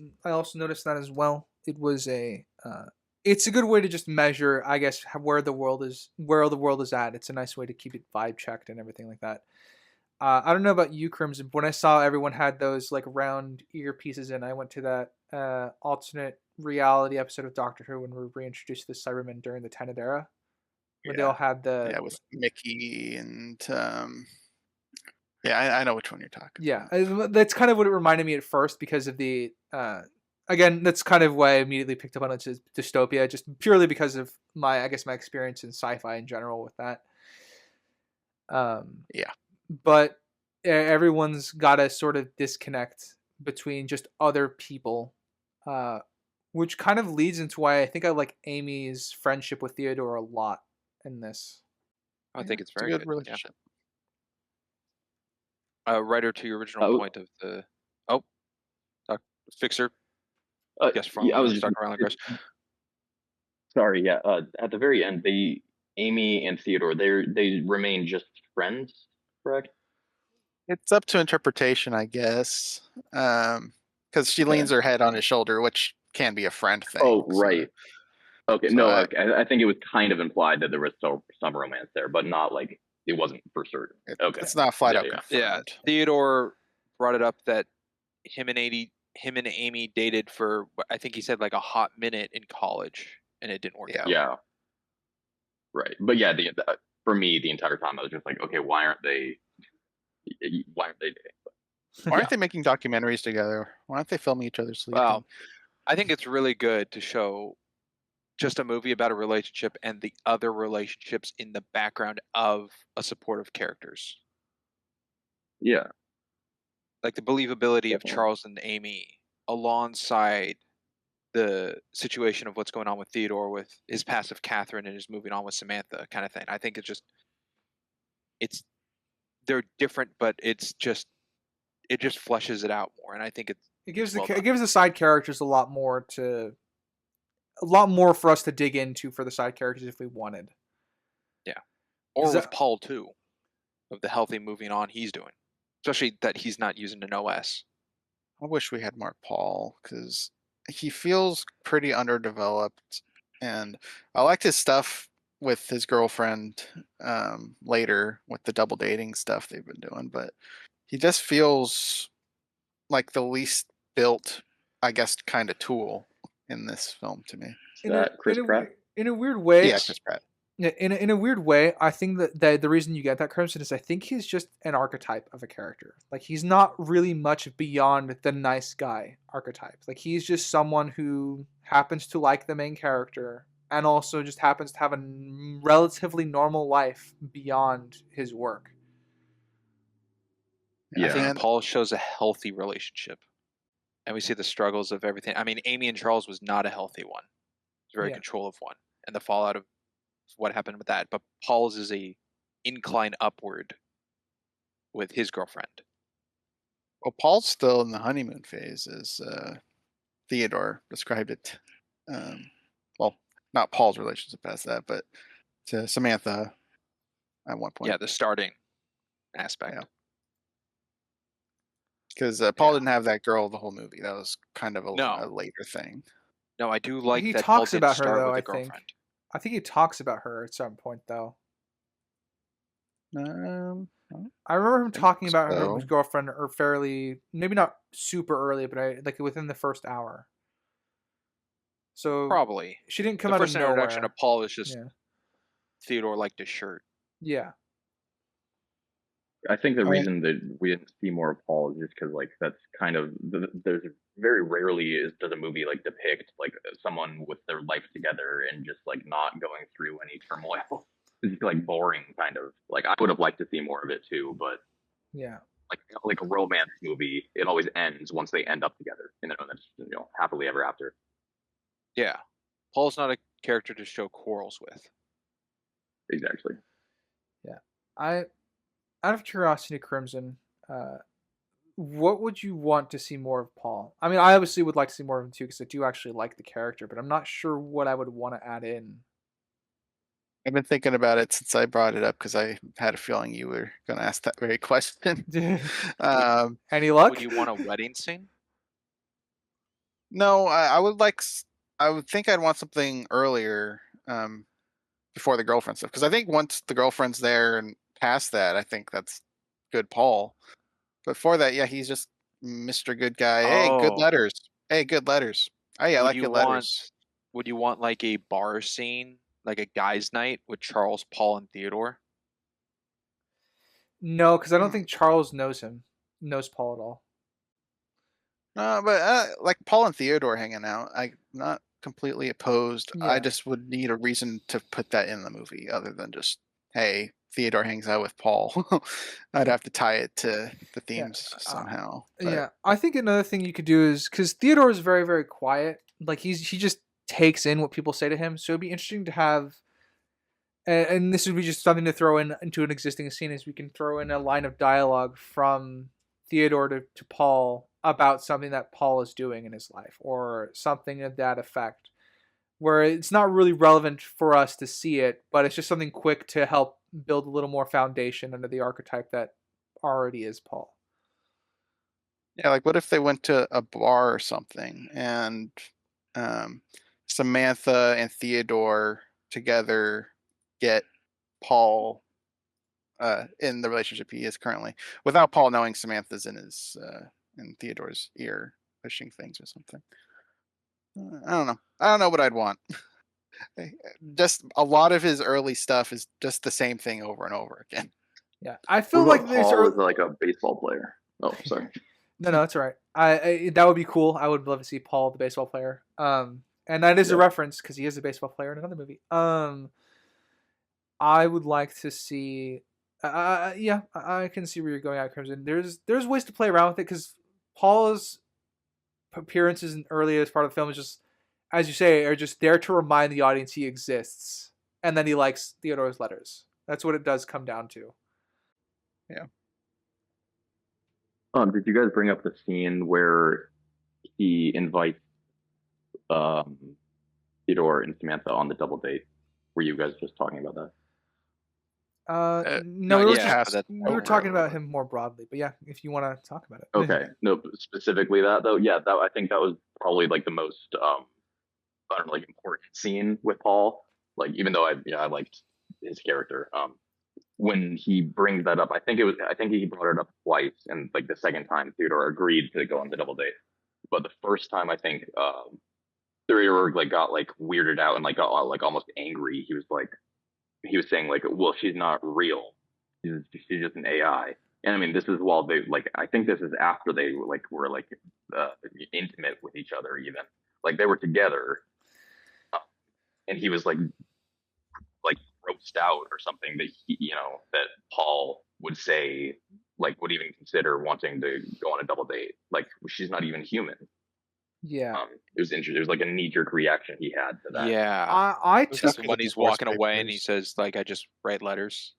noticed that as well. It was it's a good way to just measure, I guess, where the world is at. It's a nice way to keep it vibe checked and everything like that. I don't know about you, Crimson, but when I saw everyone had those like round earpieces in, I went to that alternate reality episode of Doctor Who when we were reintroduced to the Cybermen during the Tenet era, where they all had with Mickey and I know which one you're talking. Yeah, that's kind of what it reminded me at first because of the again, that's kind of why I immediately picked up on it as dystopia, just purely because of my experience in sci-fi in general with that. But everyone's got a sort of disconnect between just other people, which kind of leads into why I think I like Amy's friendship with Theodore a lot in this. I think it's very good relationship. Writer to your original point of the Fixer. Yes, from I was just Dr. Ryland Grace. Sorry, yeah. At the very end, Amy and Theodore, they remain just friends, correct? It's up to interpretation, I guess. Because she leans her head on his shoulder, which can be a friend thing. Oh, right. Okay, so I think it was kind of implied that there was some romance there, but not like it wasn't for certain. Okay, it's not flat out confirmed. Yeah, Theodore brought it up that him and Amy dated for, I think he said, like a hot minute in college, and it didn't work out. Yeah. Right, but yeah, for me, the entire time I was just like, okay, why aren't they dating? Why aren't they making documentaries together? Why aren't they filming each other sleeping? Well, I think it's really good to show just a movie about a relationship and the other relationships in the background of a supportive characters. Yeah. Like the believability of Charles and Amy alongside the situation of what's going on with Theodore, with his past of Catherine and his moving on with Samantha kind of thing. I think they're different, but it just fleshes it out more. And I think it gives the side characters a lot more for us to dig into for the side characters if we wanted. Yeah. Or with Paul too, of the healthy moving on he's doing. Especially that he's not using an OS. I wish we had more Paul, because he feels pretty underdeveloped, and I liked his stuff with his girlfriend later with the double dating stuff they've been doing, but he just feels like the least built, I guess, kind of tool in this film to me. Chris Pratt? In a weird way. Yeah, Chris Pratt. Yeah, in a weird way, I think that the reason you get that Crimson is I think he's just an archetype of a character. Like he's not really much beyond the nice guy archetype. Like he's just someone who happens to like the main character and also just happens to have a relatively normal life beyond his work. I think Paul shows a healthy relationship, and we see the struggles of everything. I mean, Amy and Charles was not a healthy one; it was a very controlling one, and the fallout of what happened with that. But Paul's is a incline upward with his girlfriend. Well, Paul's still in the honeymoon phase, as Theodore described it. Well, not Paul's relationship past that, but to Samantha at one point. Yeah, the starting aspect. Yeah. Because Paul didn't have that girl the whole movie. That was kind of a later thing. No, I do like he that talks Paul about didn't her start though. with a girlfriend. I think he talks about her at some point though. I remember him talking about her girlfriend, or fairly, maybe not super early, but like within the first hour. So probably she didn't come the out first of nowhere. introduction of Paul is just Theodore liked his shirt. Yeah. I think the reason that we didn't see more of Paul is just because, like, that's kind of there's very rarely does a movie like depict like someone with their life together and just like not going through any turmoil. It's like boring, kind of. Like I would have liked to see more of it too, but yeah, like a romance movie, it always ends once they end up together, and that's happily ever after. Yeah, Paul's not a character to show quarrels with. Exactly. Yeah, out of curiosity, Crimson, what would you want to see more of Paul? I mean, I obviously would like to see more of him too, because I do actually like the character, but I'm not sure what I would want to add in. I've been thinking about it since I brought it up because I had a feeling you were going to ask that very question. Any luck? Would you want a wedding scene? No, I would think I'd want something earlier, before the girlfriend stuff, because I think once the girlfriend's there and past that, I think that's good Paul. Before that, yeah, he's just Mr. Good Guy. Hey, good letters. Hey, good letters. Oh yeah, I like good letters. Would you want like a bar scene, like a guys' night with Charles, Paul, and Theodore? No, because I don't think Charles knows Paul at all. No, but like Paul and Theodore hanging out, I'm not completely opposed. Yeah. I just would need a reason to put that in the movie other than just, hey, Theodore hangs out with Paul. I'd have to tie it to the themes somehow. Yeah, I think another thing you could do is, because Theodore is very, very quiet. Like he just takes in what people say to him. So it'd be interesting to have, and this would be just something to throw into an existing scene, is we can throw in a line of dialogue from Theodore to Paul about something that Paul is doing in his life, or something of that effect, where it's not really relevant for us to see it, but it's just something quick to help build a little more foundation under the archetype that already is Paul. Yeah, like what if they went to a bar or something, and Samantha and Theodore together get Paul in the relationship he is currently, without Paul knowing Samantha's in Theodore's ear pushing things or something. I don't know what I'd want. Just a lot of his early stuff is just the same thing over and over again. Yeah, I feel like Paul is like a baseball player. Oh, sorry. No, that's all right. I that would be cool. I would love to see Paul, the baseball player. And that is a reference because he is a baseball player in another movie. I would like to see. Yeah, I can see where you're going at, Crimson. There's ways to play around with it, because Paul's appearances in early as part of the film is just, as you say, are just there to remind the audience he exists, and then he likes Theodore's letters. That's what it does come down to. Yeah. Did you guys bring up the scene where he invites Theodore and Samantha on the double date? Were you guys just talking about that? No, we were talking about him more broadly, but yeah, if you want to talk about it. Okay, no, specifically that though, yeah, I think that was probably like the most important scene with Paul. Like, even though I liked his character, when he brings that up, I think he brought it up twice, and like the second time Theodore agreed to go on the double date, but the first time I think Theodore like got like weirded out and like got like almost angry. He was like, he was saying like, well, she's not real. She's just an AI. And I mean, this is while they like, I think this is after they were intimate with each other even. Like they were together, and he was like grossed out or something that that Paul would say would even consider wanting to go on a double date. Like she's not even human. Yeah. It was interesting. It was like a knee-jerk reaction he had to that. Yeah. I This took is when he's walking away and he says, like, I just write letters.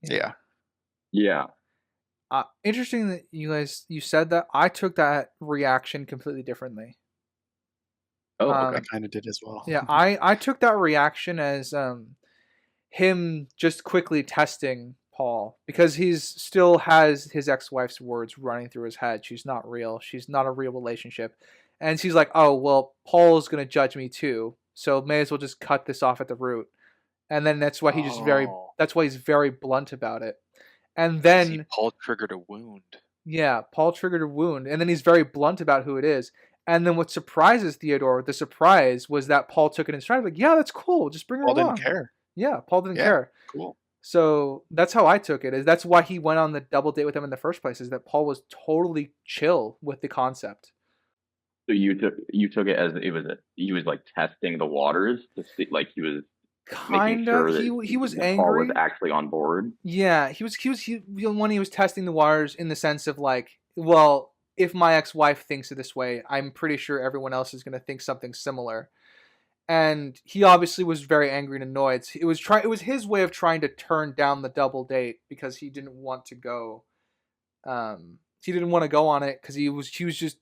Yeah. Interesting that you said that. I took that reaction completely differently. Oh, I kind of did as well. Yeah, I took that reaction as him just quickly testing Paul, because he's still has his ex-wife's words running through his head. She's not real. She's not a real relationship. And she's like, oh, well, Paul's going to judge me too, so may as well just cut this off at the root. And then that's why that's why he's very blunt about it. And then Paul triggered a wound. Yeah, Paul triggered a wound. And then he's very blunt about who it is. And then what surprises Theodore, the surprise, was that Paul took it in stride. Like, yeah, that's cool. Just bring her along. Paul didn't care. Yeah, Paul didn't care. Cool. So that's how I took it. That's why he went on the double date with him in the first place, is that Paul was totally chill with the concept. So you took it as he was like testing the waters to see, like he was kind of. Sure he was angry. Paul was actually on board. Yeah, he was when he was testing the waters in the sense of like, well, if my ex-wife thinks it this way, I'm pretty sure everyone else is going to think something similar. And he obviously was very angry and annoyed. It was his way of trying to turn down the double date because he didn't want to go. He didn't want to go on it because he was just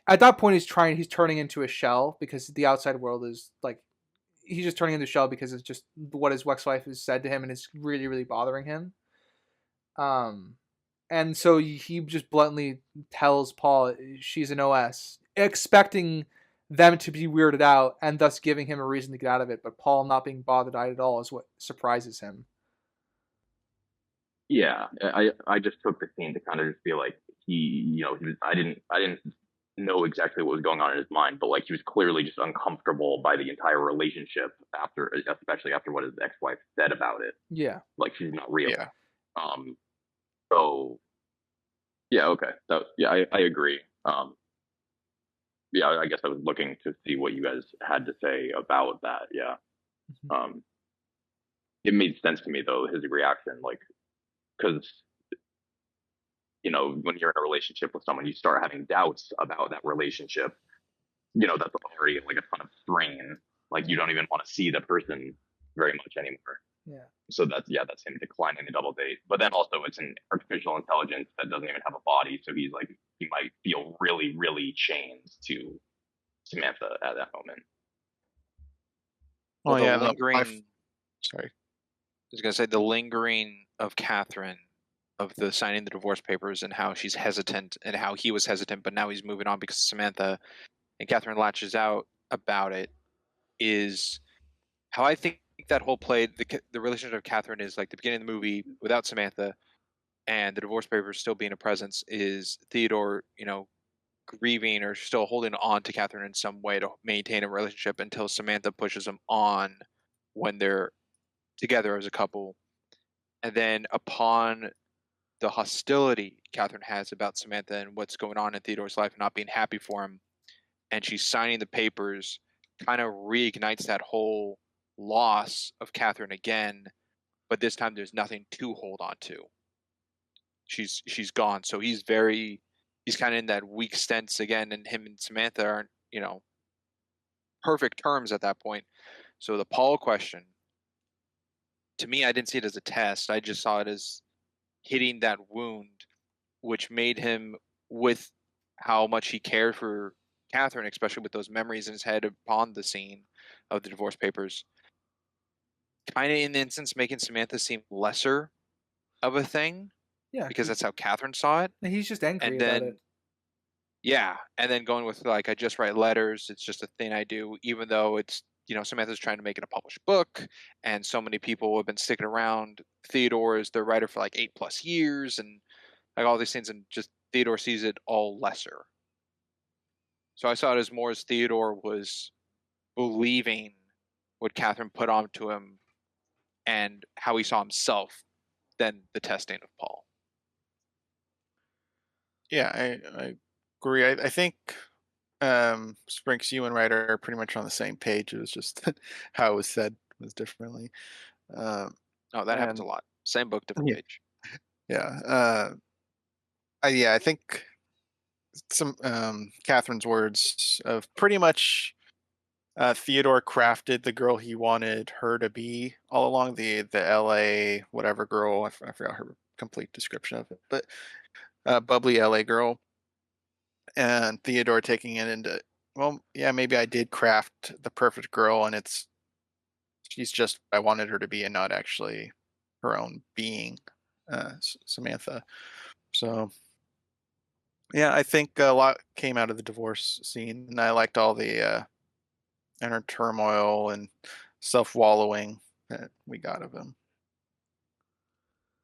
at that point he's turning into a shell, because the outside world is like, he's just turning into a shell because it's just what his ex-wife has said to him, and it's really, really bothering him. And so he just bluntly tells Paul she's an OS, expecting them to be weirded out and thus giving him a reason to get out of it. But Paul not being bothered at all is what surprises him. Yeah, I just took the scene to kind of just be like, I didn't know exactly what was going on in his mind, but like he was clearly just uncomfortable by the entire relationship especially after what his ex-wife said about it. Yeah, like she's not real. Yeah. So yeah, okay. I agree. Yeah, I guess I was looking to see what you guys had to say about that. Yeah. Mm-hmm. It made sense to me though, his reaction, like, because when you're in a relationship with someone, you start having doubts about that relationship. That's already like a ton of strain. Like you don't even want to see the person very much anymore. Yeah. So that's him declining the double date. But then also it's an artificial intelligence that doesn't even have a body, so he might feel really, really chained to Samantha at that moment. Well, yeah, sorry. I was gonna say the lingering of Catherine, of the signing the divorce papers, and how she's hesitant, and how he was hesitant, but now he's moving on because Samantha, and Catherine latches out about it, is how I think that whole play, the relationship of Catherine is like the beginning of the movie without Samantha, and the divorce papers still being a presence, is Theodore, grieving or still holding on to Catherine in some way to maintain a relationship until Samantha pushes him on when they're together as a couple. And then upon the hostility Catherine has about Samantha and what's going on in Theodore's life, not being happy for him, and she's signing the papers, kind of reignites that whole loss of Catherine again, but this time there's nothing to hold on to. She's gone, so he's kind of in that weak stance again, and him and Samantha aren't perfect terms at that point. So the Paul question, to me, I didn't see it as a test. I just saw it as hitting that wound, which made him, with how much he cared for Catherine, especially with those memories in his head upon the scene of the divorce papers, kind of in the instance making Samantha seem lesser of a thing. Yeah, because that's how Catherine saw it. He's just angry about it. Yeah, and then going with like, I just write letters. It's just a thing I do, even though it's Samantha's trying to make it a published book, and so many people have been sticking around Theodore as their writer for like 8+ years, and like all these things, and just Theodore sees it all lesser. So I saw it as more as Theodore was believing what Catherine put onto him, and how he saw himself than the testing of Paul. Yeah, I agree. I think Sprinks, you and Ryder are pretty much on the same page. It was just how it was said was differently. Oh, that happens a lot. Same book, different page. Yeah. I think some Catherine's words of pretty much Theodore crafted the girl he wanted her to be all along, the LA whatever girl. I forgot her complete description of it, but bubbly LA girl. And Theodore taking it into, well, yeah, maybe I did craft the perfect girl, and she's just what I wanted her to be, and not actually her own being, Samantha. So, yeah, I think a lot came out of the divorce scene, and I liked all the inner turmoil and self-wallowing that we got of him.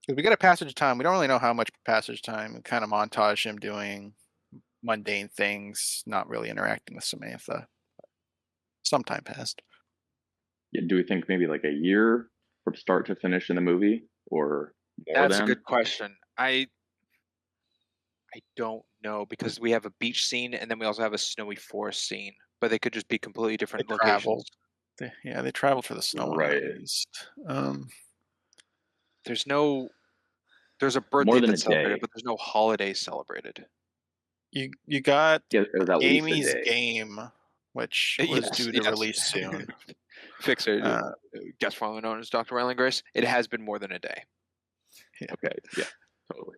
'Cause we get a passage of time. We don't really know how much passage time. We kind of montage him doing mundane things, not really interacting with Samantha. Some time passed. Yeah, do we think maybe like a year from start to finish in the movie, or more That's than? a good question. I don't know, because we have a beach scene and then we also have a snowy forest scene, but they could just be completely different locations. They traveled for the snow one Right. at least. There's a birthday More than that's a day. celebrated, but there's no holiday celebrated. You got Yeah, it was at least a Amy's day. game, which was due to release soon. Fixer, guest formerly known as Dr. Ryland Grace. It has been more than a day. Okay, yeah, totally.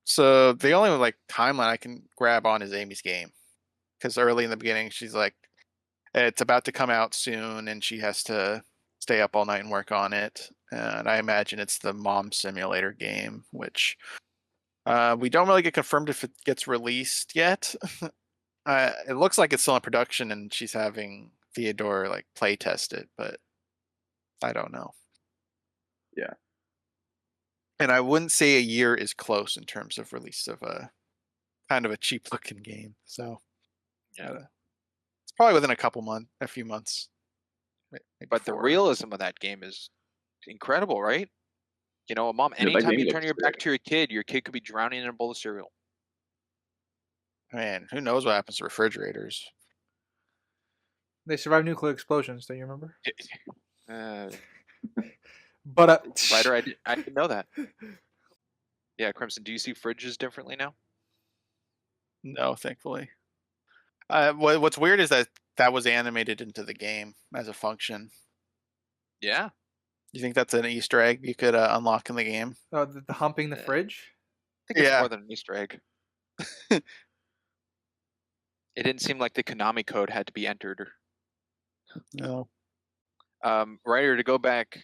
So the only like timeline I can grab on is Amy's game, because early in the beginning she's like, it's about to come out soon, and she has to stay up all night and work on it. And I imagine it's the Mom Simulator game, which we don't really get confirmed if it gets released yet. It looks like it's still in production, and she's having Theodore like play test it, but I don't know. Yeah. And I wouldn't say a year is close in terms of release of a kind of a cheap looking game. So yeah, it's probably within a few months. But the realism of that game is incredible, right? You know, Mom, Yeah, that anytime game you turn looks your back great. to your kid could be drowning in a bowl of cereal. Man, who knows what happens to refrigerators? They survived nuclear explosions. Do you remember? But Ryder, I didn't know that. Yeah, Crimson, do you see fridges differently now? No, thankfully. What's weird is that was animated into the game as a function. Yeah. You think that's an Easter egg you could unlock in the game? Oh, the humping the fridge? I think it's more than an Easter egg. It didn't seem like the Konami code had to be entered. No. Ryder, to go back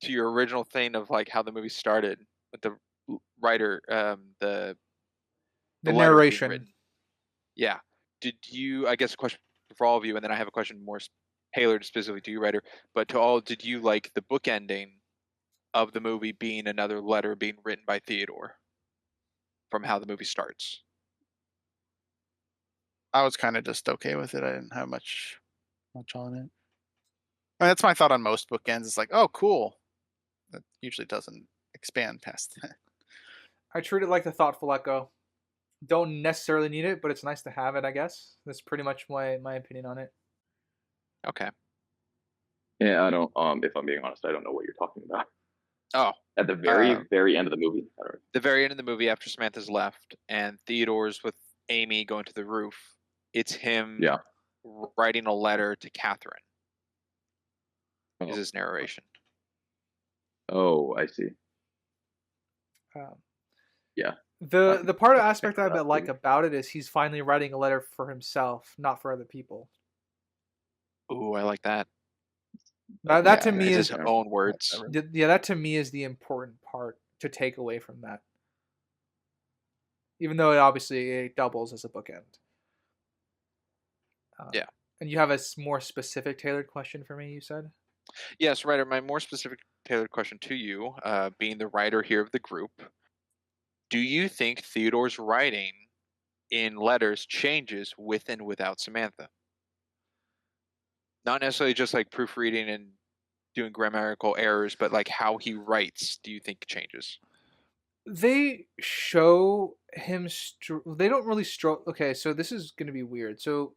to your original thing of like how the movie started with the writer, the narration. Yeah. Did you? I guess a question for all of you, and then I have a question more tailored specifically to you, Ryder. But to all, did you like the book ending of the movie being another letter being written by Theodore from how the movie starts? I was kind of just okay with it. I didn't have much on it. I mean, that's my thought on most bookends. It's like, oh, cool. That usually doesn't expand past that. I treat it like the thoughtful echo. Don't necessarily need it, but it's nice to have it, I guess. That's pretty much my opinion on it. Okay. Yeah, I don't. If I'm being honest, I don't know what you're talking about. Oh, at the very end of the movie. The very end of the movie, after Samantha's left and Theodore's with Amy going to the roof, it's him writing a letter to Catherine. Is his narration? Oh, I see. Yeah. The part of aspect I like about it is he's finally writing a letter for himself, not for other people. Ooh, I like that. That to me is his own words. Yeah, that to me is the important part to take away from that. Even though it doubles as a bookend. Yeah. And you have a more specific tailored question for me, you said? Yes, Ryder, my more specific tailored question to you, being the writer here of the group, do you think Theodore's writing in letters changes with and without Samantha? Not necessarily just like proofreading and doing grammatical errors, but like how he writes, do you think changes? They show him. They don't really struggle. Okay, so this is going to be weird. So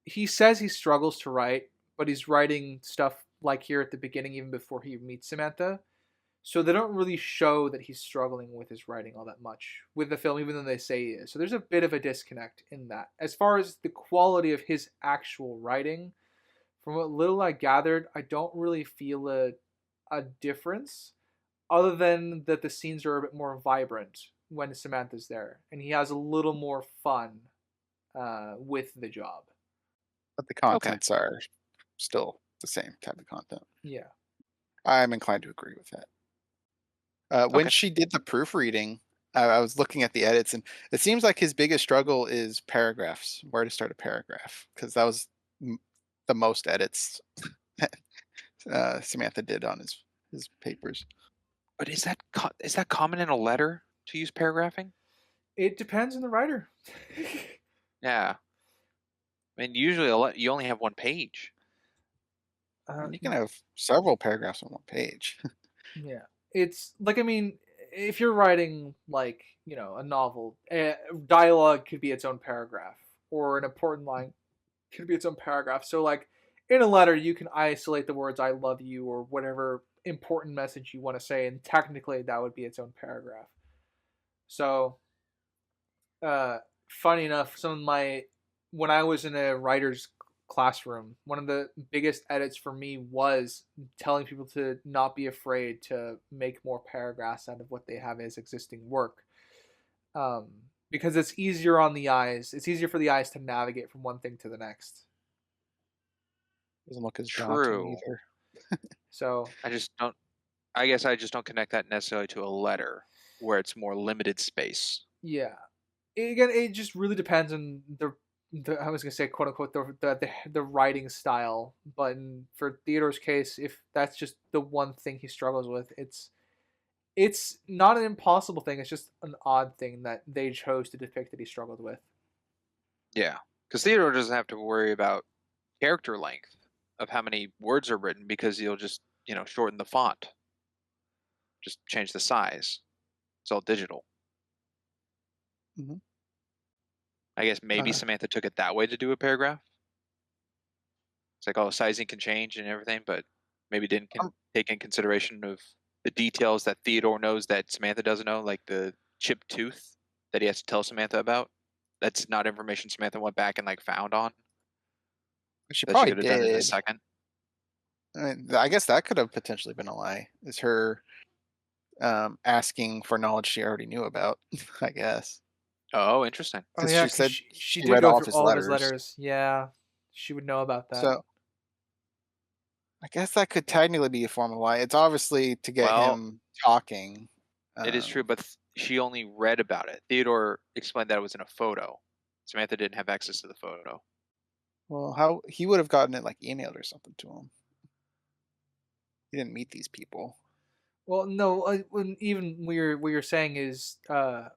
he says he struggles to write, but he's writing stuff like here at the beginning, even before he meets Samantha. So they don't really show that he's struggling with his writing all that much with the film, even though they say he is. So there's a bit of a disconnect in that. As far as the quality of his actual writing, from what little I gathered, I don't really feel a difference, other than that the scenes are a bit more vibrant when Samantha's there, and he has a little more fun with the job. But the contents are still the same type of content. Yeah. I'm inclined to agree with that. When she did the proofreading, I was looking at the edits, and it seems like his biggest struggle is paragraphs, where to start a paragraph, because that was the most edits Samantha did on his papers. But is that common in a letter to use paragraphing? It depends on the writer. Yeah. I mean, usually you only have one page. You can have several paragraphs on one page. Yeah. It's like, I mean, if you're writing like, a novel, dialogue could be its own paragraph, or an important line could be its own paragraph. So like in a letter, you can isolate the words "I love you" or whatever important message you want to say, and technically that would be its own paragraph. So, funny enough, when I was in a writer's classroom, one of the biggest edits for me was telling people to not be afraid to make more paragraphs out of what they have as existing work, because it's easier on the eyes. It's easier for the eyes to navigate from one thing to the next. Doesn't look as true either. So I guess I just don't connect that necessarily to a letter where it's more limited space. Yeah, it just really depends on the I was gonna say quote unquote the writing style, but for Theodore's case, if that's just the one thing he struggles with, it's not an impossible thing. It's just an odd thing that they chose to depict that he struggled with. Yeah, because Theodore doesn't have to worry about character length of how many words are written, because you'll just shorten the font, just change the size. It's all digital. Mm-hmm. I guess maybe Samantha took it that way to do a paragraph. It's like, sizing can change and everything, but maybe didn't take in consideration of the details that Theodore knows that Samantha doesn't know, like the chipped tooth that he has to tell Samantha about. That's not information Samantha went back and found on. She probably could have done it in a second. I mean, I guess that could have potentially been a lie. Is her asking for knowledge she already knew about, I guess. Oh, interesting. Oh yeah, she said she she did read go all through of his all of his letters. letters. Yeah, she would know about that. So I guess that could technically be a form of lie. It's obviously to get him talking. It is true, but she only read about it. Theodore explained that it was in a photo. Samantha didn't have access to the photo. Well, how he would have gotten it emailed or something to him. He didn't meet these people. Well, no, even what you're saying is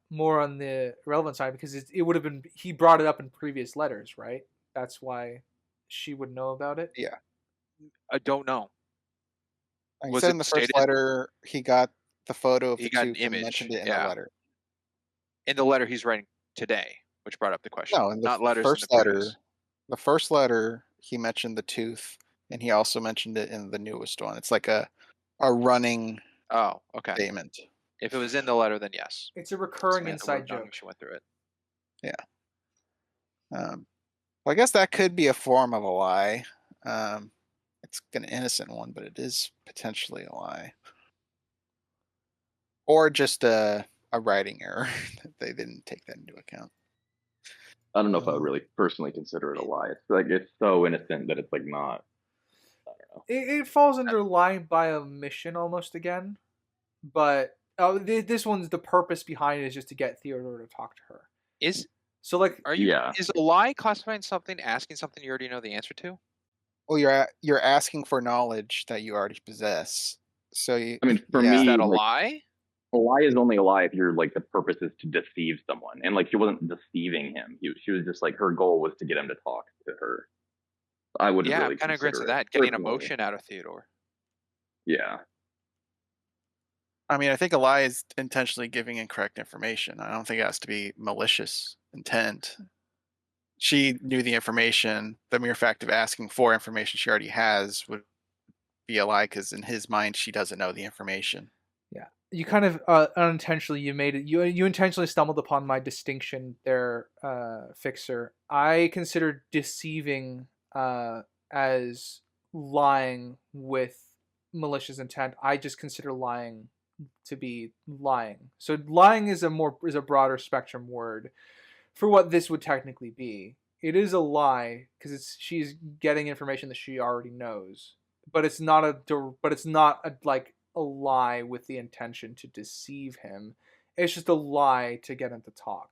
more on the relevant side, because it would have been, he brought it up in previous letters, right? That's why she would know about it. Yeah, I don't know. He said in the first letter he got the photo of the tooth and mentioned it in the letter. In the letter he's writing today, which brought up the question. No, in the not letters first in the letter. previous. The first letter he mentioned the tooth, and he also mentioned it in the newest one. It's like a running. Oh, okay. Statement. If it was in the letter, then yes. It's a recurring Samantha inside joke. She went through it. Yeah. Well, I guess that could be a form of a lie. It's an innocent one, but it is potentially a lie, or just a writing error that they didn't take that into account. I don't know if I would really personally consider it a lie. It's so innocent that it's not. I don't know. It falls under lying by omission almost again, but this one's, the purpose behind it is just to get Theodore to talk to her. Is a lie classifying something, asking something you already know the answer to? Well, you're asking for knowledge that you already possess. So for me, is that a lie? A lie is only a lie if you're the purpose is to deceive someone, and she wasn't deceiving him. She was just her goal was to get him to talk to her. I wouldn't really. I'm kind of agree to that. Getting emotion out of Theodore. Yeah. I mean, I think a lie is intentionally giving incorrect information. I don't think it has to be malicious intent. She knew the information. The mere fact of asking for information she already has would be a lie because in his mind she doesn't know the information. Yeah, you kind of unintentionally you made it. You intentionally stumbled upon my distinction there, Fixer. I consider deceiving as lying with malicious intent. I just consider lying to be lying. So lying is a broader spectrum word for what this would technically be. It is a lie because she's getting information that she already knows, but it's not like a lie with the intention to deceive him. It's just a lie to get him to talk.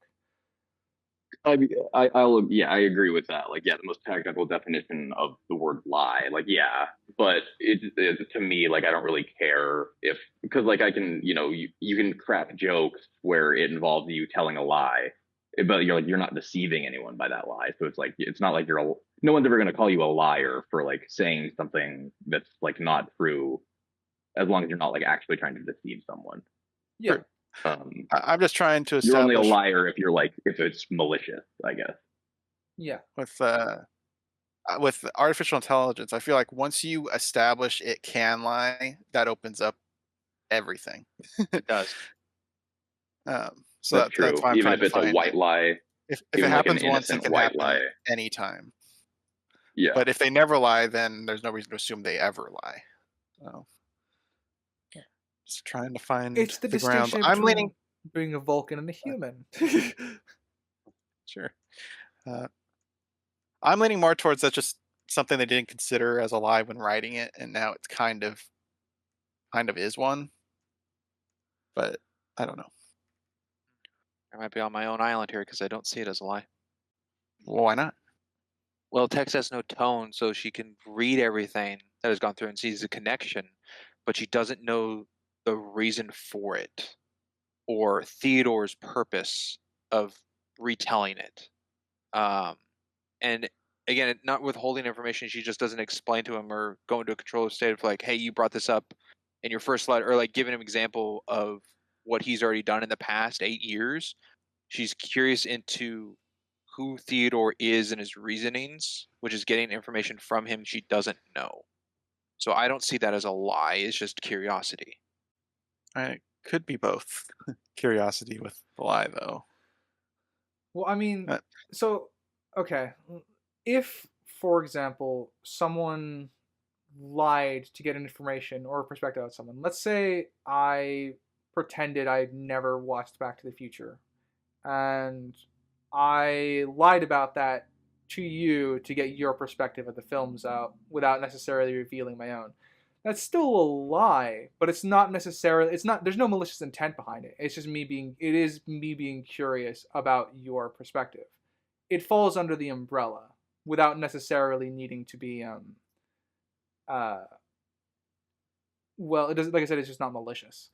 I agree with that. Like, yeah, the most technical definition of the word lie. Like, yeah, but it to me, like, I don't really care if because like I can, you can crack jokes where it involves you telling a lie, but you're not deceiving anyone by that lie. So it's not like no one's ever gonna call you a liar for like saying something that's like not true, as long as you're not like actually trying to deceive someone. Yeah. I'm just trying to establish. You're only a liar if it's malicious, I guess. Yeah. With artificial intelligence, I feel like once you establish it can lie, that opens up everything. It does. So that's true. that's why I'm even trying if it's to find. A white lie. If it happens once, it can happen lie. anytime. Yeah. But if they never lie, then there's no reason to assume they ever lie. So, just trying to find it's the ground. distinction I'm between leaning being a Vulcan and a human. Sure. I'm leaning more towards that's just something they didn't consider as a lie when writing it, and now it's kind of is one. But I don't know. I might be on my own island here because I don't see it as a lie. Well, why not? Well, text has no tone, so she can read everything that has gone through and sees the connection, but she doesn't know the reason for it or Theodore's purpose of retelling it. And again, not withholding information, she just doesn't explain to him or go into a controlling state of like, hey, you brought this up in your first letter, or like giving him an example of what he's already done in the past 8 years. She's curious into who Theodore is and his reasonings, which is getting information from him she doesn't know. So I don't see that as a lie. It's just curiosity. It could be both. Curiosity with the lie, though. Well, I mean, so, okay. If, for example, someone lied to get information or a perspective of someone, let's say I pretended I'd never watched Back to the Future, and I lied about that to you to get your perspective of the films out without necessarily revealing my own. That's still a lie, but it's not necessarily, there's no malicious intent behind it. It's just me being curious about your perspective. It falls under the umbrella without necessarily needing to be, well, it doesn't, like I said, it's just not malicious.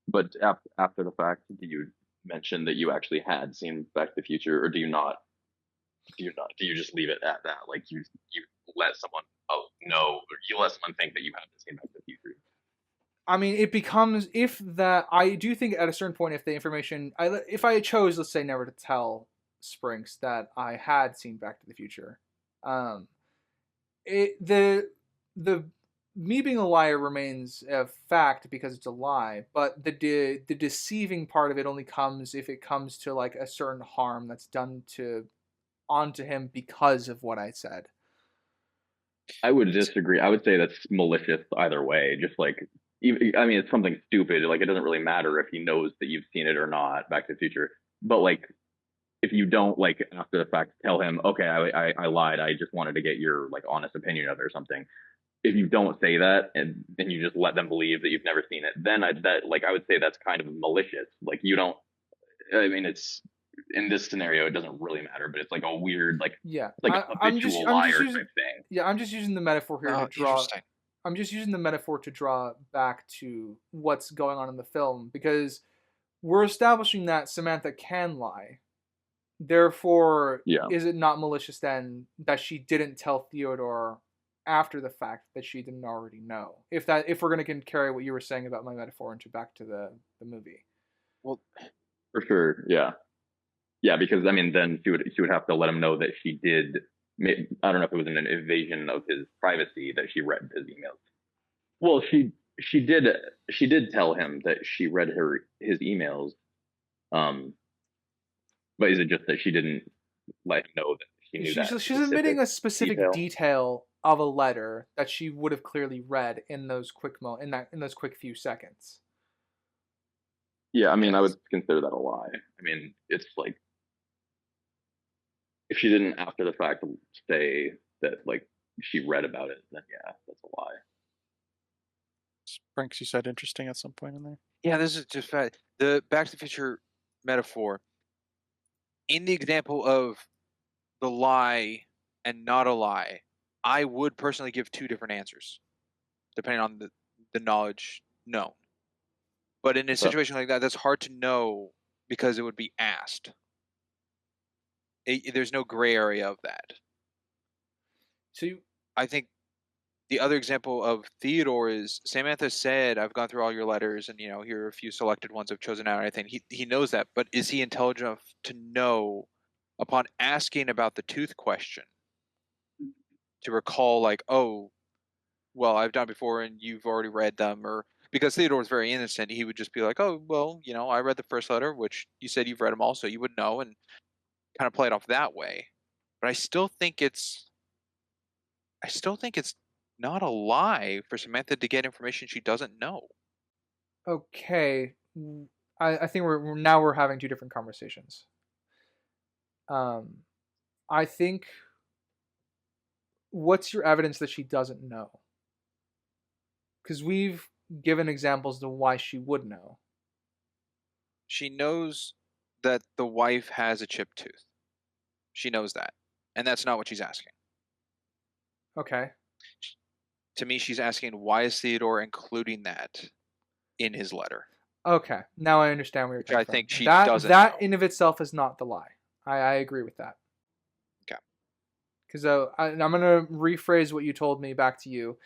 But after the fact, do you mention that you actually had seen Back to the Future, or do you not? Do you just leave it at that? Like you let someone know, or you let someone think that you haven't seen Back to the Future? I mean, it becomes I do think at a certain point, if the information, if I chose, let's say, never to tell Sprinks that I had seen Back to the Future, the me being a liar remains a fact because it's a lie, but the deceiving part of it only comes if it comes to like a certain harm that's done onto him because of what I said. I would disagree. I would say that's malicious either way. Just like, I mean, it's something stupid. Like, it doesn't really matter if he knows that you've seen it or not, Back to the Future. But like, if you don't like after the fact tell him, okay, I lied. I just wanted to get your like honest opinion of it or something. If you don't say that and then you just let them believe that you've never seen it, then I would say that's kind of malicious. Like, you don't. I mean, it's in this scenario, it doesn't really matter, but it's like a weird, like, like a habitual liar type thing. Yeah, I'm just using the metaphor here to draw. I'm just using the metaphor to draw back to what's going on in the film, because we're establishing that Samantha can lie. Therefore, is it not malicious then that she didn't tell Theodore after the fact that she didn't already know. If we're going to carry what you were saying about my metaphor into back to the movie. Well, for sure, yeah, because I mean, then she would have to let him know that she did. I don't know if it was an invasion of his privacy that she read his emails. Well, she did tell him that she read his emails. But is it just that she didn't let him know that she knew that? She's admitting a specific detail of a letter that she would have clearly read in those quick few seconds. Yeah, I mean, I would consider that a lie. I mean, it's like if she didn't after the fact say that like she read about it, then yeah, that's a lie. Sprinks, you said interesting at some point in there. Yeah, this is just fact. The Back to the Future metaphor. In the example of the lie and not a lie, I would personally give two different answers, depending on the knowledge known. But in a situation like that, that's hard to know because it would be asked. There's no gray area of that. So I think the other example of Theodore is Samantha said, "I've gone through all your letters, and here are a few selected ones I've chosen out." I think he knows that, but is he intelligent enough to know, upon asking about the tooth question, to recall like, "Oh, well, I've done before, and you've already read them," or because Theodore was very innocent, he would just be like, "Oh, well, I read the first letter, which you said you've read them all, so you would know," and kind of play it off that way. But I still think it's not a lie for Samantha to get information she doesn't know. Okay, I think we're having two different conversations. I think, what's your evidence that she doesn't know? Because we've given examples to why she would know. She knows that the wife has a chipped tooth. She knows that, and that's not what she's asking. Okay. To me, she's asking, why is Theodore including that in his letter? Okay, now I understand where you're coming from. I think she doesn't that know. In of itself is not the lie. I agree with that. Okay. Because I'm going to rephrase what you told me back to you.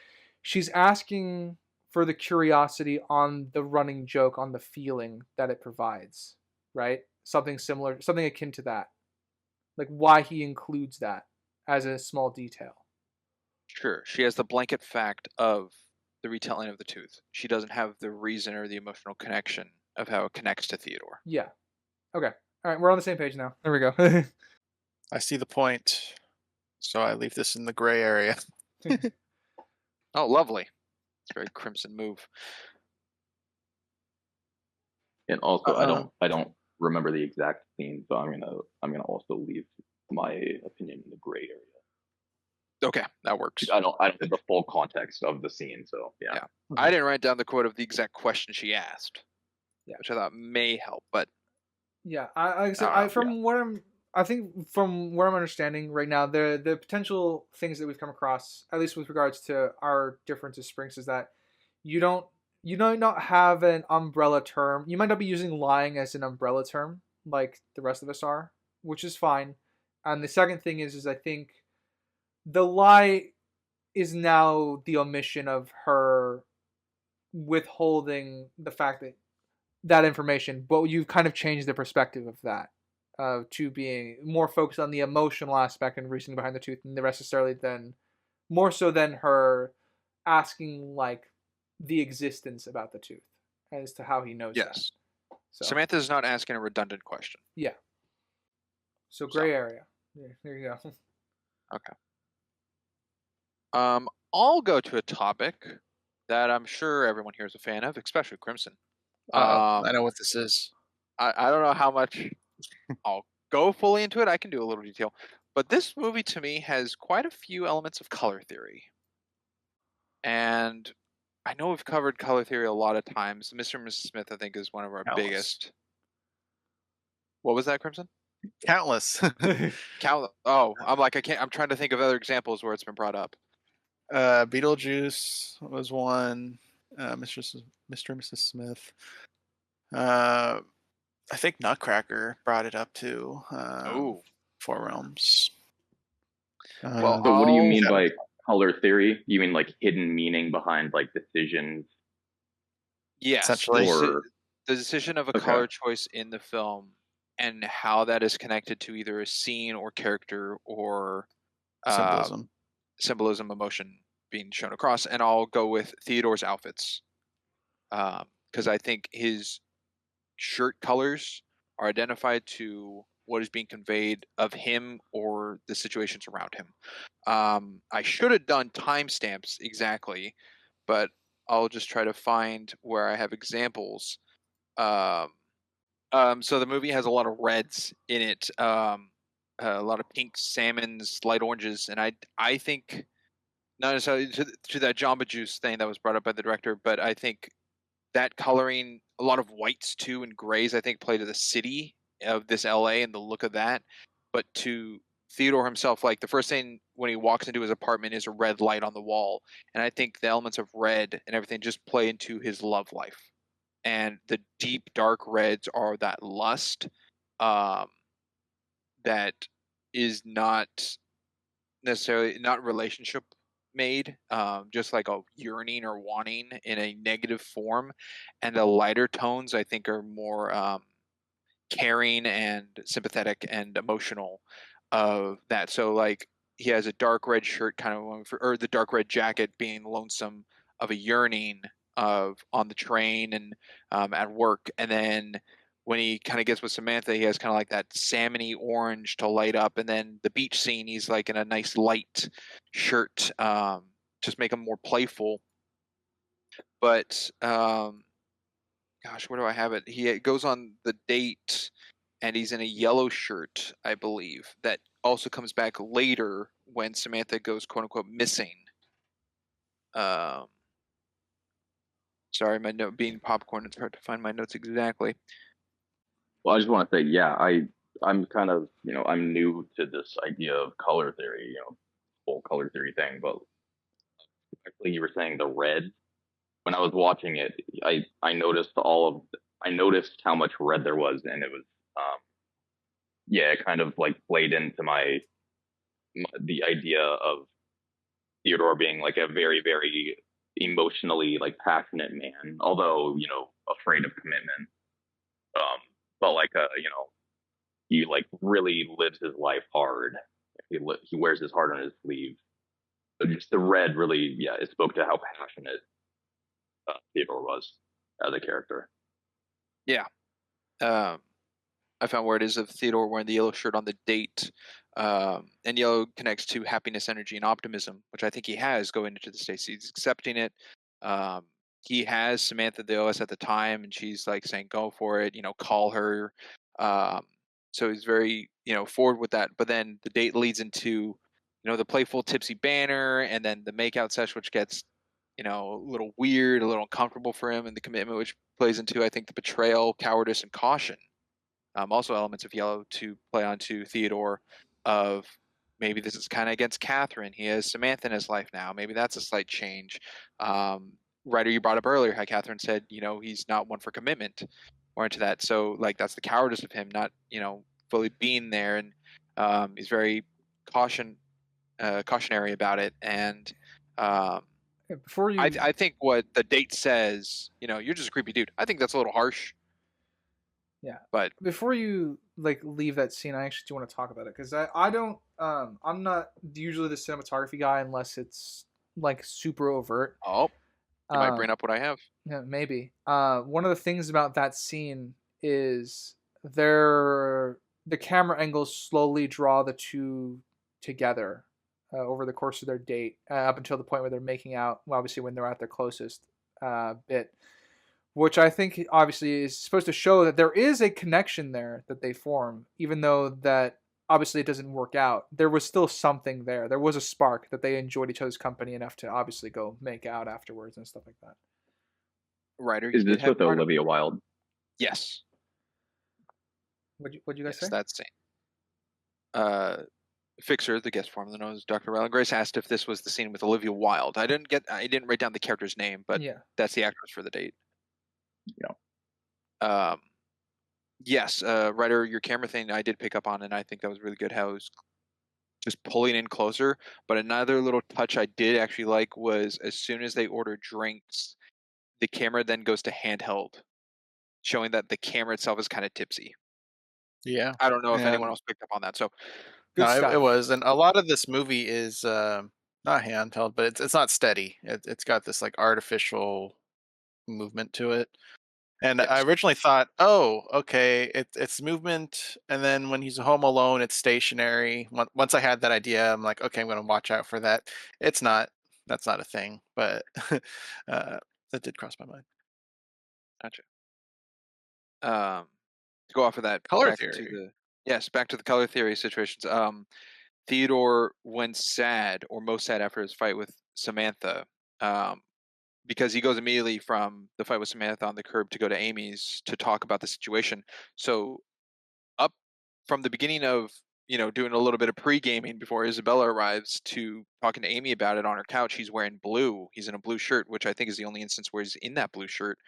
She's asking for the curiosity on the running joke, on the feeling that it provides, right? Something similar, something akin to that. Like why he includes that as a small detail. Sure. She has the blanket fact of the retelling of the tooth. She doesn't have the reason or the emotional connection of how it connects to Theodore. Yeah. Okay. All right. We're on the same page now. There we go. I see the point. So I leave this in the gray area. Oh, lovely. It's a very Crimson move. And also, I don't remember the exact scene, so I'm gonna also leave my opinion in the gray area. Okay, that works. I don't have the full context of the scene, so yeah. Mm-hmm. I didn't write down the quote of the exact question she asked, which I thought may help, but yeah, from what I'm understanding right now, the potential things that we've come across, at least with regards to our difference as Sprinks, is that you don't not have an umbrella term. You might not be using lying as an umbrella term like the rest of us are, which is fine. And the second thing is I think the lie is now the omission of her withholding the fact that information, but you've kind of changed the perspective of that to being more focused on the emotional aspect and reasoning behind the tooth, and the necessarily than more so than her asking like the existence about the tooth as to how he knows. Yes. That. So Samantha's not asking a redundant question. Yeah. So gray area. Yeah, there you go. Okay. I'll go to a topic that I'm sure everyone here is a fan of, especially Crimson. I know what this is. I don't know how much I'll go fully into it. I can do a little detail. But this movie, to me, has quite a few elements of color theory. And I know we've covered color theory a lot of times. Mr. and Mrs. Smith, I think, is one of our biggest. What was that, Crimson? Countless. Countless. Oh, I'm trying to think of other examples where it's been brought up. Beetlejuice was one. Mr. and Mrs. Smith. I think Nutcracker brought it up too. Four Realms. So what do you mean by color theory? You mean like hidden meaning behind like decisions? Yes, Essentially. Or the decision of a Okay. color choice in the film and how that is connected to either a scene or character or Symbolism. symbolism, emotion being shown across. And I'll go with Theodore's outfits because I think his shirt colors are identified to what is being conveyed of him or the situations around him. I should have done timestamps exactly, but I'll just try to find where I have examples. So the movie has a lot of reds in it, a lot of pinks, salmons, light oranges, and I think not necessarily to that Jamba Juice thing that was brought up by the director, but I think that coloring, a lot of whites too and grays, I think play to the city of this LA and the look of that. But to Theodore himself, like the first thing when he walks into his apartment is a red light on the wall. And I think the elements of red and everything just play into his love life. And the deep dark reds are that lust um, that is not necessarily not relationship made, just like a yearning or wanting in a negative form. And the lighter tones I think are more caring and sympathetic and emotional of that. So like he has a dark red shirt kind of or the dark red jacket being lonesome of a yearning of on the train and at work. And then when he kind of gets with Samantha, he has kind of like that salmony orange to light up. And then the beach scene, he's like in a nice light shirt, just make him more playful. But gosh, where do I have it? He goes on the date and he's in a yellow shirt, I believe, that also comes back later when Samantha goes quote unquote missing. Sorry, my note being popcorn, it's hard to find my notes exactly. Well, I just want to say, yeah, I'm kind of, I'm new to this idea of color theory, whole color theory thing. But actually, you were saying the red. When I was watching it, I noticed I noticed how much red there was, and it was, yeah, it kind of like played into the idea of Theodore being like a very, very emotionally like passionate man, although afraid of commitment. But like he like really lives his life hard. He wears his heart on his sleeve. So just the red really, yeah, it spoke to how passionate Theodore was as a character. Yeah. I found where it is of Theodore wearing the yellow shirt on the date. And yellow connects to happiness, energy, and optimism, which I think he has going into the States. He's accepting it. He has Samantha the OS at the time, and she's like saying, "Go for it," call her. So he's very, forward with that. But then the date leads into, the playful tipsy banner, and then the makeout session, which gets, a little weird, a little uncomfortable for him, and the commitment, which plays into, I think, the betrayal, cowardice, and caution. Also elements of yellow to play onto Theodore of maybe this is kind of against Catherine. He has Samantha in his life now. Maybe that's a slight change. Writer, you brought up earlier how Catherine said, he's not one for commitment or into that. So like that's the cowardice of him not, fully being there. And he's very cautionary about it. And Before you, I think what the date says, you're just a creepy dude. I think that's a little harsh. yeah, but before you like leave that scene, I actually do want to talk about it because I don't I'm not usually the cinematography guy unless it's like super overt. you might bring up what I have. Yeah, maybe. One of the things about that scene is the camera angles slowly draw the two together over the course of their date up until the point where they're making out. Well, obviously, when they're at their closest bit, which I think obviously is supposed to show that there is a connection there that they form, even though that obviously it doesn't work out. There was still something there. There was a spark that they enjoyed each other's company enough to obviously go make out afterwards and stuff like that. Writer, Is this with Olivia Wilde? Yes. What'd you guys say? That's same. Fixer, the guest formerly known as Dr. Ryland Grace, asked if this was the scene with Olivia Wilde. I didn't write down the character's name, but yeah, that's the actress for the date. Yeah. Yes, writer, your camera thing I did pick up on, and I think that was really good. How it was just pulling in closer. But another little touch I did actually like was as soon as they order drinks, the camera then goes to handheld, showing that the camera itself is kind of tipsy. Yeah. I don't know if anyone And else picked up on that. So Good no, stuff. it was, and a lot of this movie is not handheld, but it's not steady. It's got this like artificial movement to it. And I yes, originally thought, oh, okay, it's movement, and then when he's home alone, it's stationary. Once I had that idea, I'm like, okay, I'm going to watch out for that. It's not. That's not a thing, but that did cross my mind. gotcha. To go off of that, Color back to theory. back to the color theory situations. Theodore, when sad or most sad after his fight with Samantha, um, because he goes immediately from the fight with Samantha on the curb to go to Amy's to talk about the situation. So up from the beginning of doing a little bit of pre-gaming before Isabella arrives to talking to Amy about it on her couch, he's wearing blue. He's in a blue shirt, which I think is the only instance where he's in that blue shirt.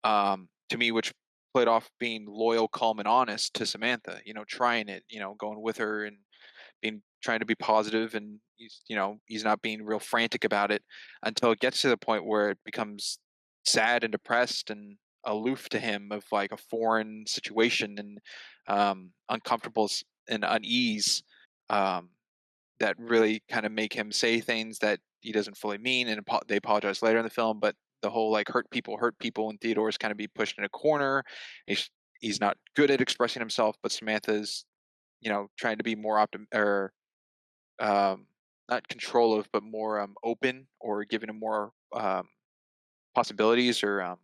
To me, which played off being loyal, calm, and honest to Samantha. Trying it. Going with her and trying to be positive, and he's not being real frantic about it until it gets to the point where it becomes sad and depressed and aloof to him of like a foreign situation and uncomfortable and unease that really kind of make him say things that he doesn't fully mean, and they apologize later in the film. But the whole like hurt people, and Theodore's kind of be pushed in a corner. He's not good at expressing himself, but Samantha's trying to be more not controlling, but more open, or giving him more possibilities or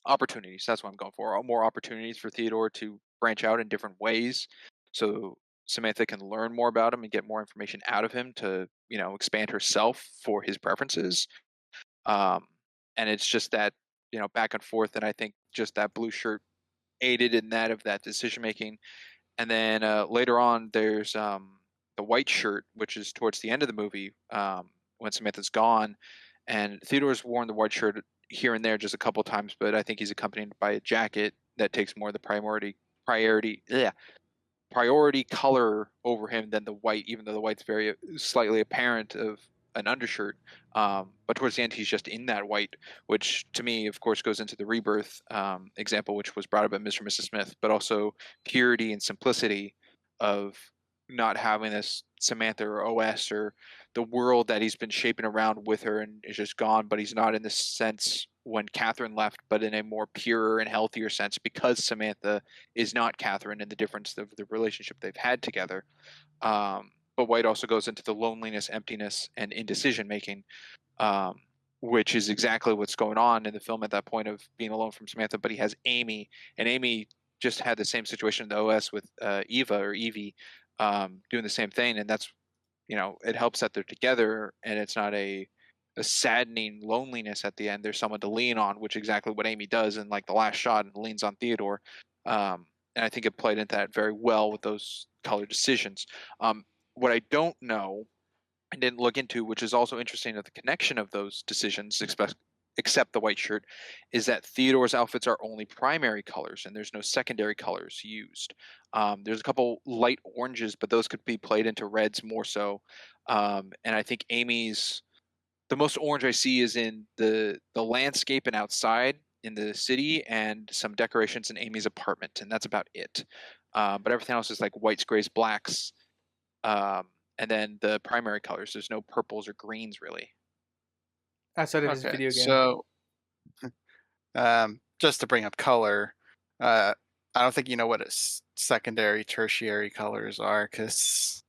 opportunities. That's what I'm going for. More opportunities for Theodore to branch out in different ways, so Samantha can learn more about him and get more information out of him to expand herself for his preferences. Um, and it's just that back and forth, and I think just that blue shirt aided in that decision making. And then later on, there's the white shirt, which is towards the end of the movie when Samantha's gone, and Theodore's worn the white shirt here and there just a couple times, but I think he's accompanied by a jacket that takes more of the priority color over him than the white, even though the white's very slightly apparent of an undershirt. But towards the end, he's just in that white, which to me, of course, goes into the rebirth example, which was brought up by Mr. and Mrs. Smith, but also purity and simplicity of not having this Samantha or OS or the world that he's been shaping around with her and is just gone, but he's not in this sense when Catherine left, but in a more pure and healthier sense because Samantha is not Catherine and the difference of the relationship they've had together. But white also goes into the loneliness, emptiness, and indecision making, which is exactly what's going on in the film at that point of being alone from Samantha. But he has Amy, and Amy just had the same situation in the OS with Eva or Evie doing the same thing, and that's it helps that they're together, and it's not a saddening loneliness at the end. There's someone to lean on, which is exactly what Amy does in like the last shot and leans on Theodore. And I think it played into that very well with those color decisions. What I don't know and didn't look into, which is also interesting at the connection of those decisions, except the white shirt, is that Theodore's outfits are only primary colors and there's no secondary colors used. There's a couple light oranges, but those could be played into reds more so. And I think Amy's, the most orange I see is in the landscape and outside in the city and some decorations in Amy's apartment, and that's about it. But everything else is like whites, grays, blacks, and then the primary colors. There's no purples or greens really. Outside of his Okay, video game. so just to bring up color, I don't think you know what secondary, tertiary colors are, because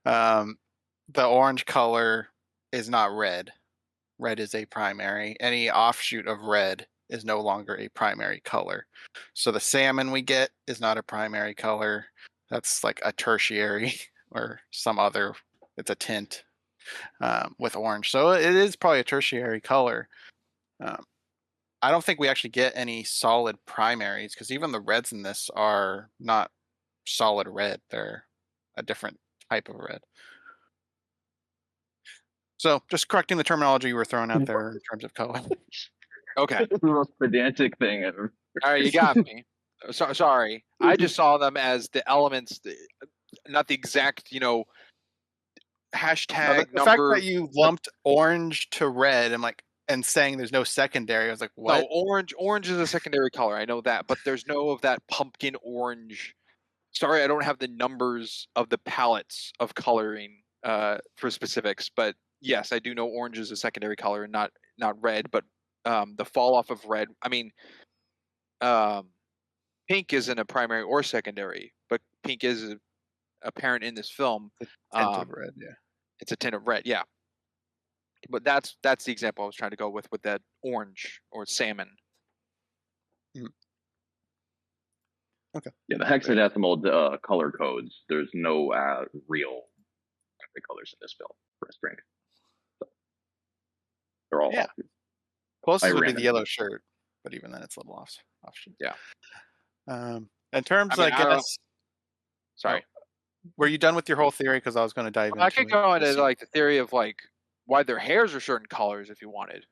the orange color is not red. Red is a primary. Any offshoot of red is no longer a primary color. So the salmon we get is not a primary color. That's like a tertiary or some other, it's a tint with orange. So it is probably a tertiary color. I don't think we actually get any solid primaries, because even the reds in this are not solid red. They're a different type of red. So just correcting the terminology you were throwing out there in terms of color. Okay. This is the most pedantic thing ever. All right, you got me. Sorry. I just saw them as the elements, not the exact, hashtag the fact number. that you lumped orange to red, I'm like, and saying there's no secondary, I was like, what? No, orange is a secondary color. I know that, but there's no of that pumpkin orange. Sorry, I don't have the numbers of the palettes of coloring for specifics, but yes, I do know orange is a secondary color and not red. But the fall off of red. I mean, pink isn't a primary or secondary, but pink is apparent in this film. The tint of red, yeah. It's a tint of red, yeah. But that's the example I was trying to go with that orange or salmon. Okay. Yeah, the hexadecimal color codes. There's no real colors in this film for a string. So they're all off. Closest would be the yellow shirt, but even then it's a little off. Yeah. In terms, I guess. Sorry. Were you done with your whole theory? Because I was going to dive into. I could go into like the theory of like why their hairs are certain colors if you wanted.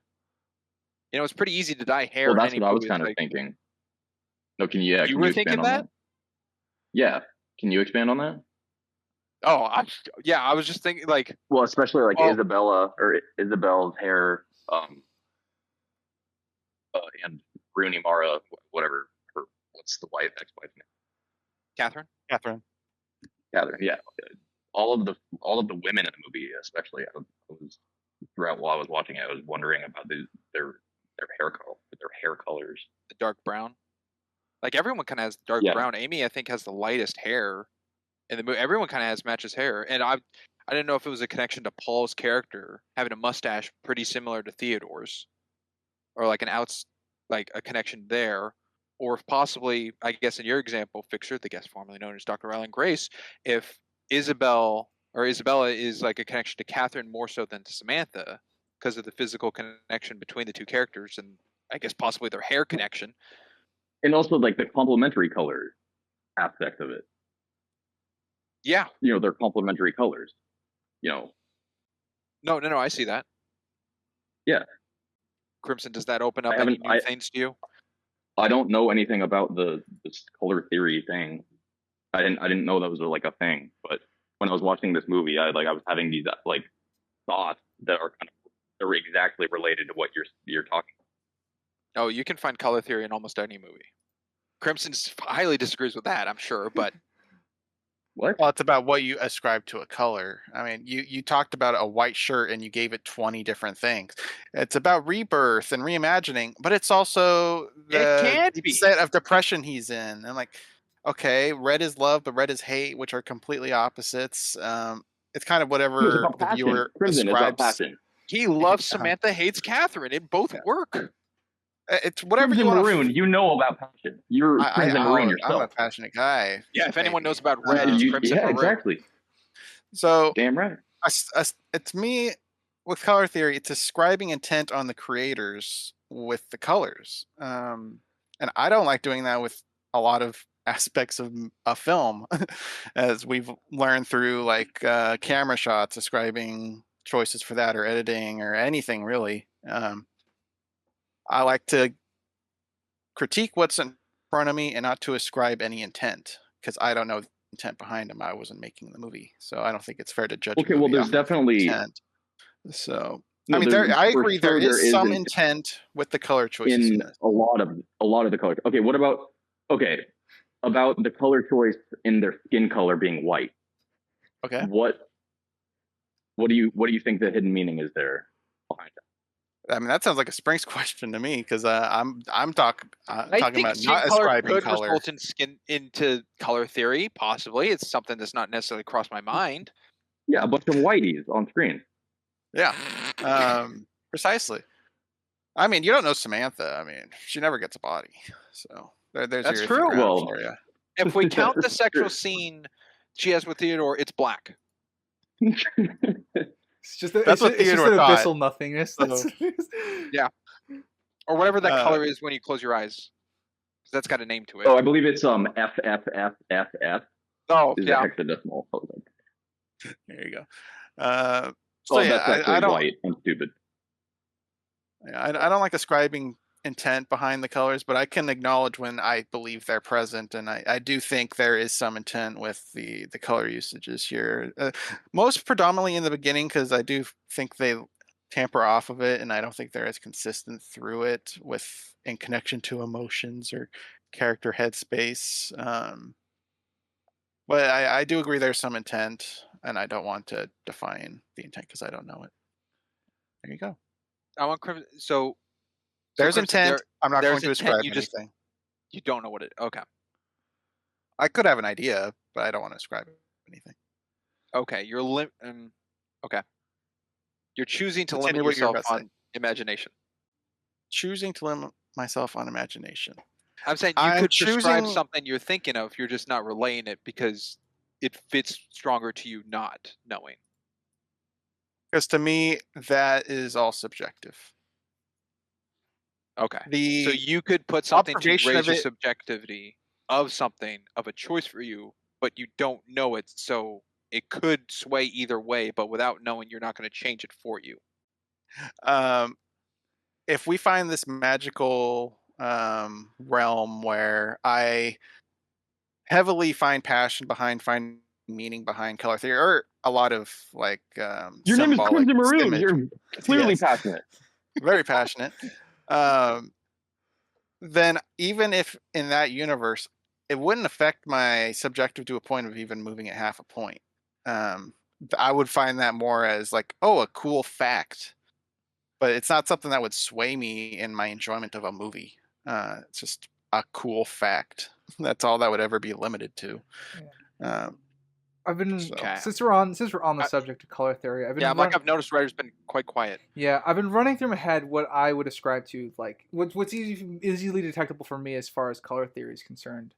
You know, it's pretty easy to dye hair. Well, that's what I was kind of thinking. No, can you? You were thinking that? Yeah. Can you expand on that? Oh, I was just thinking like. Well, especially like Isabel's hair, and Rooney Mara, whatever. What's the ex-wife's name? Catherine. Yeah. All of the women in the movie, especially, I was throughout while I was watching it, I was wondering about their hair colors. The dark brown. Like everyone kind of has dark brown. Amy, I think, has the lightest hair in the movie. Everyone kind of has matches hair, and I didn't know if it was a connection to Paul's character having a mustache pretty similar to Theodore's, or like a connection there, or if possibly, I guess in your example, Fixer, the guest formerly known as Dr. Ryland Grace, if Isabella is like a connection to Catherine more so than to Samantha because of the physical connection between the two characters, and I guess possibly their hair connection. And also like the complementary color aspect of it. Yeah. You know, they're complementary colors. You know. No, I see that. Yeah. Crimson, does that open up any new things to you? I don't know anything about this color theory thing. I didn't know that was like a thing. But when I was watching this movie, I was having these like thoughts that are exactly related to what you're talking about. Oh, you can find color theory in almost any movie. Crimson highly disagrees with that, I'm sure, but what? Well, it's about what you ascribe to a color. I mean, you talked about a white shirt and you gave it 20 different things. It's about rebirth and reimagining, but it's also the set of depression he's in. And like, okay, red is love, but red is hate, which are completely opposites. It's kind of whatever the viewer ascribes. He loves Samantha, hates Catherine. It both work. It's whatever Crimson you want. Maroon, you know about passion. You're Crimson Maroon yourself. I'm a passionate guy. Yeah, if anyone knows about red, it's Crimson Maroon. Exactly. So damn right. It's me with color theory. It's ascribing intent on the creators with the colors, and I don't like doing that with a lot of aspects of a film, as we've learned through like camera shots, ascribing choices for that, or editing, or anything really. I like to critique what's in front of me and not to ascribe any intent, because I don't know the intent behind them. I wasn't making the movie, so I don't think it's fair to judge. Okay, well, there's definitely intent. So I mean, I agree. There is some intent with the color choices in a lot of the color. Okay, what about the color choice in their skin color being white? Okay, what do you think the hidden meaning is there behind that? I mean, that sounds like a Springs question to me, because I'm talking about not ascribing color. Result in skin into color theory, possibly. It's something that's not necessarily crossed my mind. Yeah, a bunch of whiteys on screen. Yeah, precisely. I mean, you don't know Samantha. I mean, she never gets a body, so there's that's your true. Well, for you. If we count the sexual scene she has with Theodore, it's black. It's just an abyssal nothingness. Yeah, or whatever that color is when you close your eyes. That's got a name to it. Oh, I believe it's FFFFF. Oh, is yeah. Hexadecimal. There you go. That's actually white. I'm stupid. I don't like ascribing intent behind the colors, but I can acknowledge when I believe they're present, and I do think there is some intent with the color usages here. Most predominantly in the beginning, because I do think they tamper off of it, and I don't think they're as consistent through it with in connection to emotions or character headspace. But I do agree there's some intent, and I don't want to define the intent because I don't know it. There you go. I want so There's Crimson, intent. I'm not going there's to intent, ascribe you just anything. you don't know what it. Okay. I could have an idea, but I don't want to ascribe anything. Okay, okay. You're choosing to Continue limit what you were yourself about to say. on imagination. Choosing to limit myself on imagination. I'm saying you I'm could prescribe choosing- something you're thinking of. You're just not relaying it because it fits stronger to you not knowing. Because to me, that is all subjective. Okay. The So you could put something to observation raise of your it- subjectivity of something of a choice for you, but you don't know it, so it could sway either way. But without knowing, you're not going to change it for you. If we find this magical realm where I heavily find passion behind finding meaning behind color theory, or a lot of like Your name is symbolic Crimson Maroon. image- You're clearly Yes. passionate. very passionate. Then even if in that universe, it wouldn't affect my subjective to a point of even moving it half a point. I would find that more as like, oh, a cool fact, but it's not something that would sway me in my enjoyment of a movie. It's just a cool fact. That's all that would ever be limited to. I've been So- Okay. since we're on the I- subject of color theory. I've been Yeah, I've noticed Ryder's been quite quiet. Yeah, I've been running through my head what I would ascribe to, like what's easily detectable for me as far as color theory is concerned.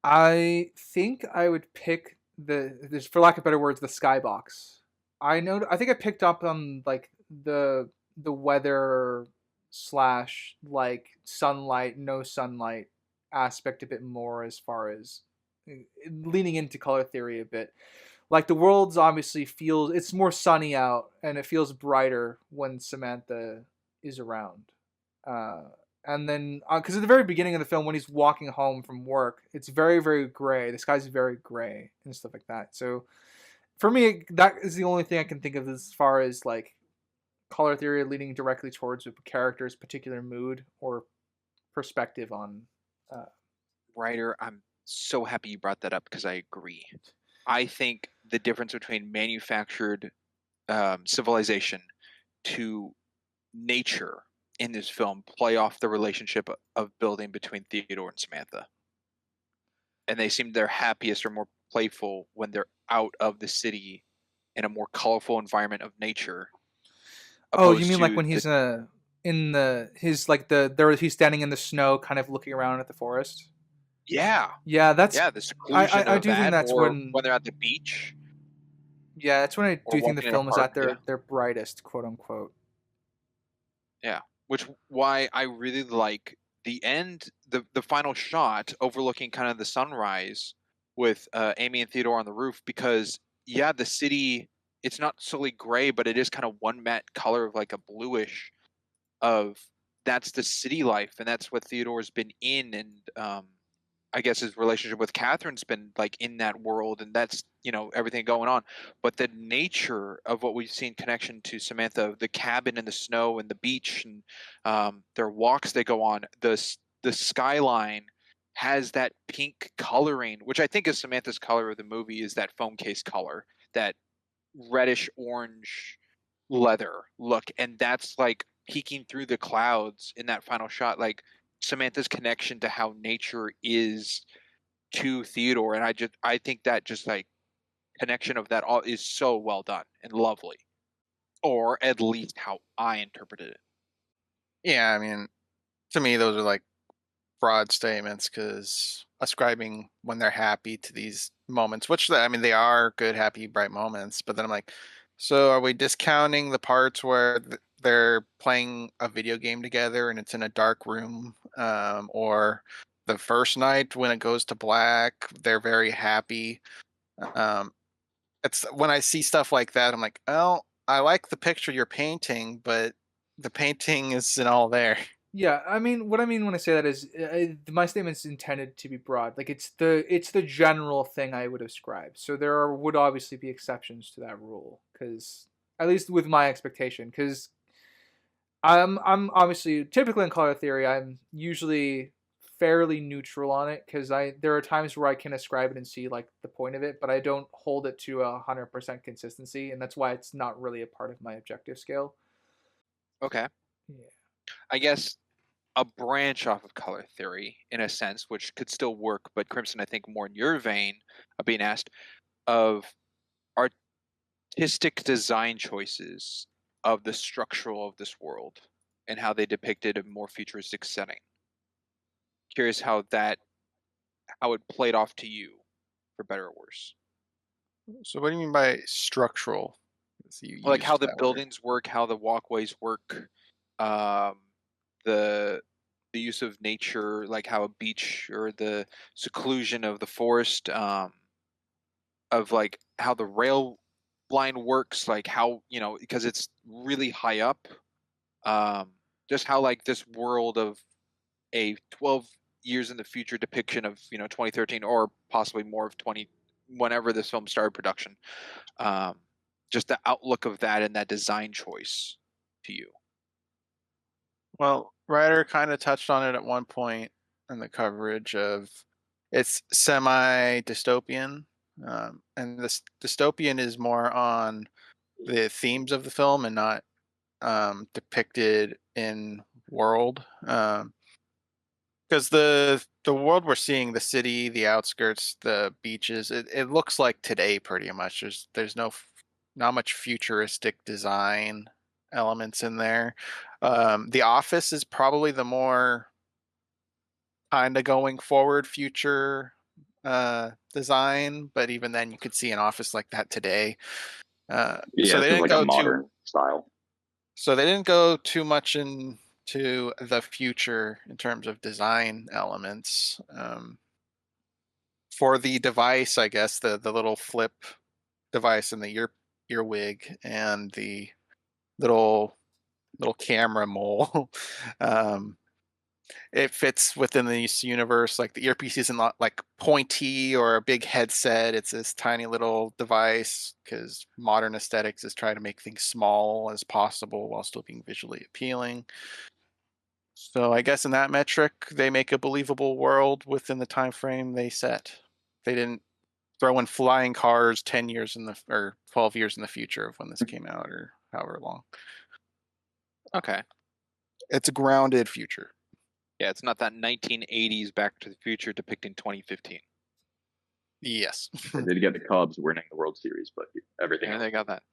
I think I would pick this, for lack of better words, the skybox. I think I picked up on like the weather / like sunlight, no sunlight aspect a bit more as far as leaning into color theory a bit. Like the world's obviously it's more sunny out and it feels brighter when Samantha is around. And then, because at the very beginning of the film, when he's walking home from work, it's very, very gray. The sky's very gray and stuff like that. So for me, that is the only thing I can think of as far as like color theory leading directly towards a character's particular mood or perspective on. Ryder, I'm so happy you brought that up because I agree. I think the difference between manufactured civilization to nature in this film play off the relationship of building between Theodore and Samantha. And they seem they're happiest or more playful when they're out of the city in a more colorful environment of nature. Oh, you mean opposed like to when he's the- he's standing in the snow, kind of looking around at the forest? Yeah. Yeah, that's The seclusion I of do think that, that's or when they're at the beach. Yeah, that's when I Or do think the walking in a film is park, at yeah. their brightest, quote unquote. Which why I really like the end, the final shot overlooking kind of the sunrise with Amy and Theodore on the roof, because the city, it's not solely gray, but it is kind of one matte color of like a bluish of that's the city life, and that's what Theodore's been in, and I guess his relationship with Catherine's been like in that world, and that's everything going on. But the nature of what we've seen connection to Samantha, the cabin in the snow and the beach, and their walks they go on, the skyline has that pink coloring, which I think is Samantha's color of the movie, is that foam case color, that reddish orange leather look, and that's like peeking through the clouds in that final shot, like Samantha's connection to how nature is to Theodore, and I think that just like connection of that all is so well done and lovely, or at least how I interpreted it. Yeah, I mean, to me, those are like broad statements because ascribing when they're happy to these moments, which I mean, they are good, happy, bright moments. But then I'm like, so are we discounting the parts where they're playing a video game together and it's in a dark room, or the first night when it goes to black, they're very happy? It's when I see stuff like that, I'm like, oh, I like the picture you're painting, but the painting isn't all there. Yeah, I mean, what I mean when I say that is my statement's intended to be broad. Like it's the general thing I would ascribe. So would obviously be exceptions to that rule, because at least with my expectation, because I'm obviously typically in color theory, I'm usually fairly neutral on it, because there are times where I can ascribe it and see like the point of it, but I don't hold it to 100% consistency, and that's why it's not really a part of my objective scale. Okay. Yeah. I guess a branch off of color theory in a sense, which could still work, but Crimson, I think more in your vein of being asked of artistic design choices of the structural of this world and how they depicted a more futuristic setting. Curious how it played off to you, for better or worse. So what do you mean by structural? You Like how used the that word. buildings work, how the walkways work, the use of nature, like how a beach or the seclusion of the forest, of like how the rail line works, like how, because it's really high up, just how like this world of a 12 years in the future depiction of 2013 or possibly more of 20 whenever this film started production, just the outlook of that and that design choice to you. Well, Ryder kind of touched on it at one point in the coverage of it's semi-dystopian, and this dystopian is more on the themes of the film and not depicted in world. Because the world we're seeing, the city, the outskirts, the beaches, it looks like today pretty much. There's not much futuristic design elements in there. The office is probably the more kind of going forward future design, but even then you could see an office like that today. Yeah, So this they is didn't like a go modern style. so they didn't go too much into the future in terms of design elements. For the device, I guess the little flip device and the earwig and the little camera mole. um, it fits within this universe. Like the earpiece isn't like pointy or a big headset. It's this tiny little device because modern aesthetics is trying to make things small as possible while still being visually appealing. So I guess in that metric, they make a believable world within the time frame they set. They didn't throw in flying cars 10 years or 12 years in the future of when this came out or however long. Okay. It's a grounded future. Yeah, it's not that 1980s Back to the Future depicting 2015. Yes. They did get the Cubs winning the World Series, but everything Yeah, else. they got that.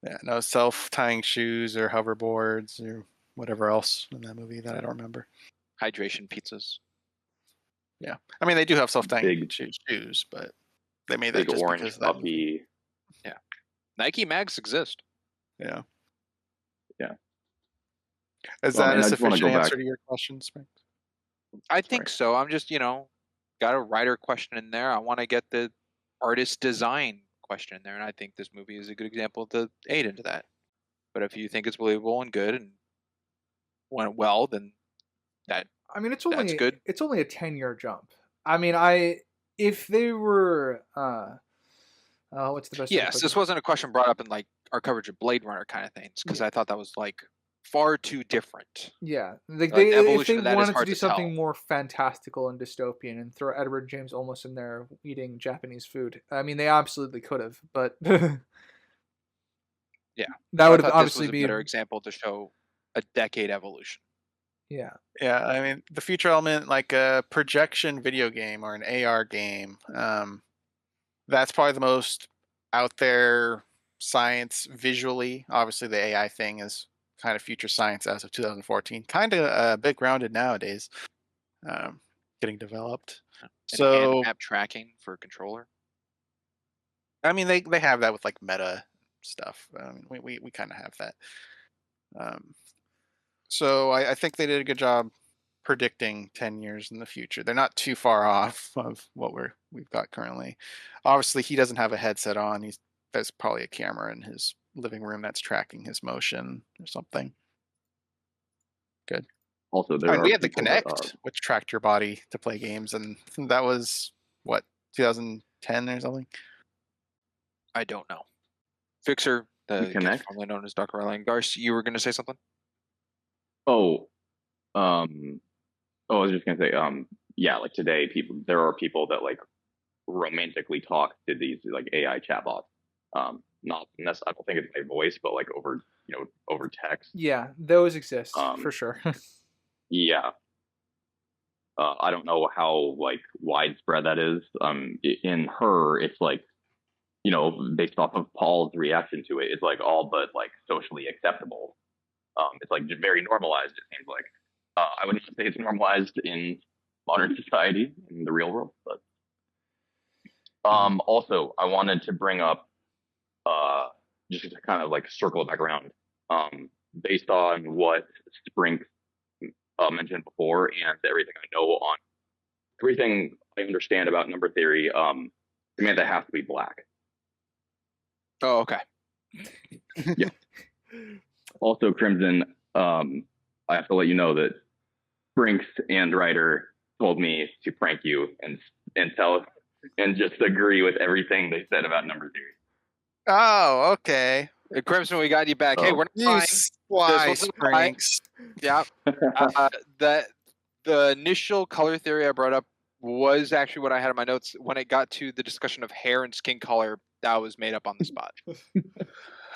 Yeah, no self-tying shoes or hoverboards or whatever else in that movie that I don't remember. Hydration pizzas. Yeah. I mean, they do have self-tying Big- shoes, but they made that Big just orange because of that movie. puppy. Yeah. Nike mags exist. Yeah. Yeah. Is Well, that man, a I just wanna sufficient go answer back. to your question, Spring? I think so. I'm just, got a writer question in there. I want to get the artist design question in there, and I think this movie is a good example to aid into that. But if you think it's believable and good and went well, then I mean, that's good. It's only a 10-year jump. I mean, if they were what's the best way to Yes, put this it? wasn't a question brought up in like our coverage of Blade Runner kind of things, because I thought that was like far too different. Yeah, like Like the if evolution they of that is wanted to hard do to tell. something more fantastical and dystopian and throw Edward James Olmos in there eating Japanese food, I mean, they absolutely could have, but Yeah, that So I would thought obviously this was a be better example to show a decade evolution. yeah. Yeah, I mean, the future element, like a projection video game or an AR game, that's probably the most out there science visually. Obviously, the AI thing is kind of future science as of 2014, kind of a bit grounded nowadays, um, getting developed. And hand So, map tracking for a controller. I mean, they have that with like meta stuff. We kind of have that. Um, so I think they did a good job predicting 10 years in the future. They're not too far off of what we've got currently. Obviously, he doesn't have a headset on. There's probably a camera in his living room that's tracking his motion or something. Good. Also, there I mean, are we had the people that, Kinect, which tracked your body to play games, and that was what 2010 or something. I don't know. Fixer, the Connect? formerly known as Dr. Ryland Grace, you were going to say something? I was just gonna say, yeah, like today, there are people that like romantically talk to these like AI chatbots. Not necessarily, I don't think it's by voice, but like over text. Yeah, those exist Um, for sure. Yeah. I don't know how like widespread that is. In her, it's like, based off of Paul's reaction to it, it's like all but like socially acceptable. It's like very normalized. It seems like. I wouldn't say it's normalized in modern society in the real world, but also I wanted to bring up just to kind of like circle it back around, based on what Sprink mentioned before and everything I understand about number theory. Samantha has to be black. Oh, okay. Yeah. Also, Crimson, I have to let you know that Brinks and Ryder told me to prank you and just agree with everything they said about number theory. Oh, okay. Crimson, we got you back. Hey, we're not You lying. splice pranks. Yeah. The initial color theory I brought up was actually what I had in my notes. When it got to the discussion of hair and skin color, that was made up on the spot.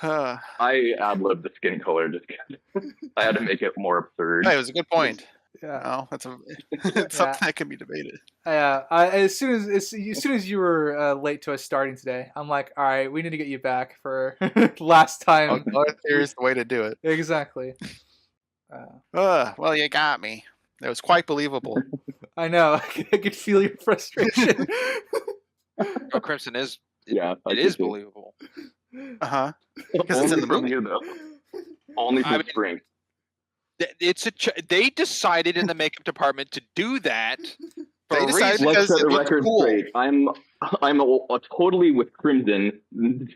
I ad-libbed the skin color just because I had to make it more absurd. Hey, it was a good point. Yeah, No, it's something that can be debated. as soon as you were late to us starting today, I'm like, all right, we need to get you back for last time. Color theory is the way to do it. Exactly. Well, you got me. It was quite believable. I know. I could feel your frustration. Oh, Crimson is. Yeah, it is believable. Because it's in the movie. You, though. Only for Spring. They decided in the makeup department to do that. They decided Let's because set the it looked record cool. straight. I'm totally with Crimson.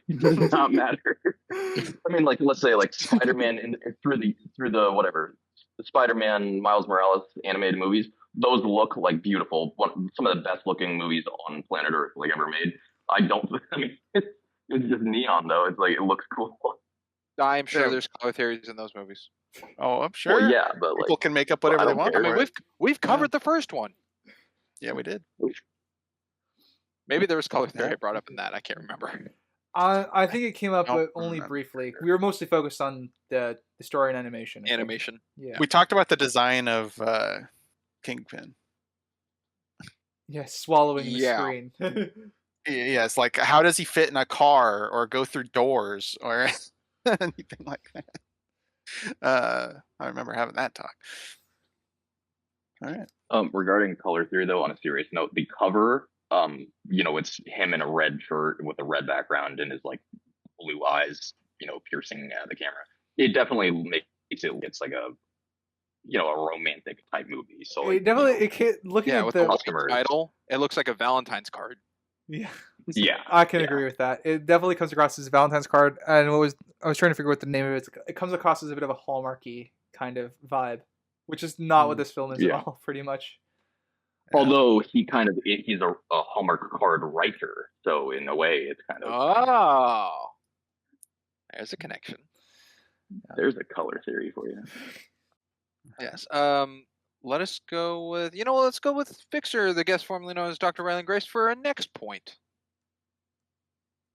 It does not matter. I mean, like, let's say like Spider-Man through the whatever, the Spider-Man Miles Morales animated movies. Those look like beautiful. Some of the best looking movies on planet Earth like ever made. I mean, it's just neon though. It's like it looks cool. I'm sure there's color theories in those movies. Oh, I'm sure. Well, yeah, but like people can make up whatever they want. I mean, we've covered the first one. Yeah, we did. Maybe there was color theory I brought up in that. I can't remember. I think it came up, but only briefly. We were mostly focused on the story and animation. Yeah. We talked about the design of Kingpin. Yeah, swallowing the screen. Yeah, it's like, how does he fit in a car or go through doors or anything like that? I remember having that talk. All right. Regarding color theory, though, on a serious note, the cover, it's him in a red shirt with a red background and his like blue eyes, piercing the camera. It definitely makes it's like a romantic type movie. So like, looking at with the title, it looks like a Valentine's card. Yeah. Yeah, I can agree with that. It definitely comes across as a Valentine's card, and I was trying to figure out what the name of it is. It comes across as a bit of a Hallmarky kind of vibe, which is not what this film is at all, pretty much. Although he's a Hallmark card writer, so in a way it's kind of there's a connection. There's a color theory for you. Yes. Let us go with let's go with Fixer, the guest formerly known as Dr. Ryland Grace, for a next point.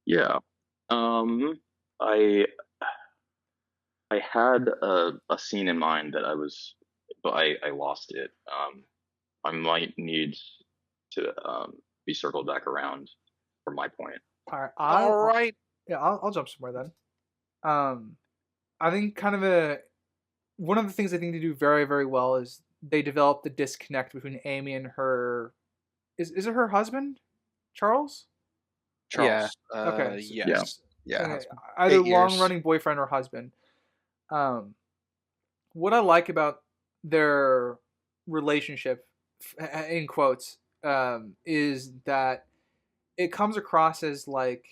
Yeah. I had a scene in mind that but I lost it. I might need to be circled back around for my point. All right. Yeah, I'll jump somewhere then. I think one of the things I think they do very, very well is they develop the disconnect between Amy and her. Is it her husband, Charles? Charles. Yeah. Okay. Yes. Yeah. Either long-running boyfriend or husband. What I like about their relationship, in quotes, is that it comes across as like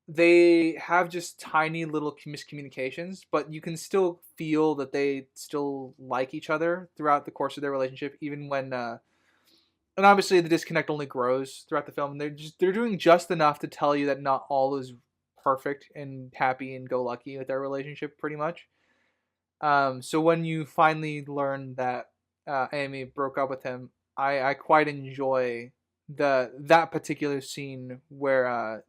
they have just tiny little miscommunications, but you can still feel that they still like each other throughout the course of their relationship, even when and obviously the disconnect only grows throughout the film. And they're doing just enough to tell you that not all is perfect and happy and go lucky with their relationship, pretty much. So when you finally learn that Amy broke up with him, I quite enjoy that particular scene where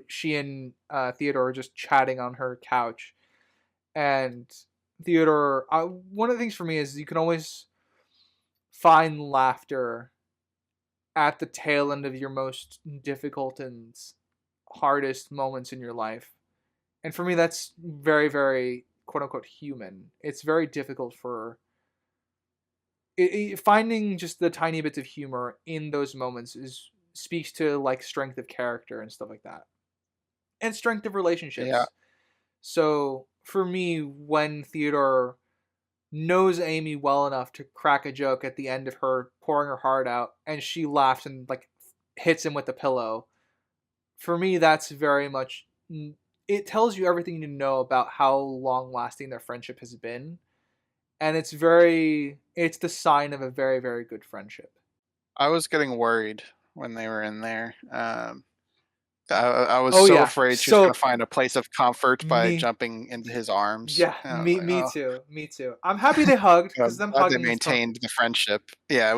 she and Theodore are just chatting on her couch, and Theodore. One of the things for me is you can always find laughter at the tail end of your most difficult and hardest moments in your life. And for me, that's very, very quote unquote human. It's very difficult for finding just the tiny bits of humor in those moments speaks to like strength of character and stuff like that, and strength of relationships. Yeah. So for me, when Theodore knows Amy well enough to crack a joke at the end of her pouring her heart out, and she laughs and like hits him with a pillow, for me that's very much, it tells you everything you need to know about how long lasting their friendship has been, and it's the sign of a very, very good friendship. I was getting worried when they were in there. I was so afraid she was going to find a place of comfort by jumping into his arms. Yeah, me too. I'm happy they hugged, because them hugging. They maintained the friendship. Yeah,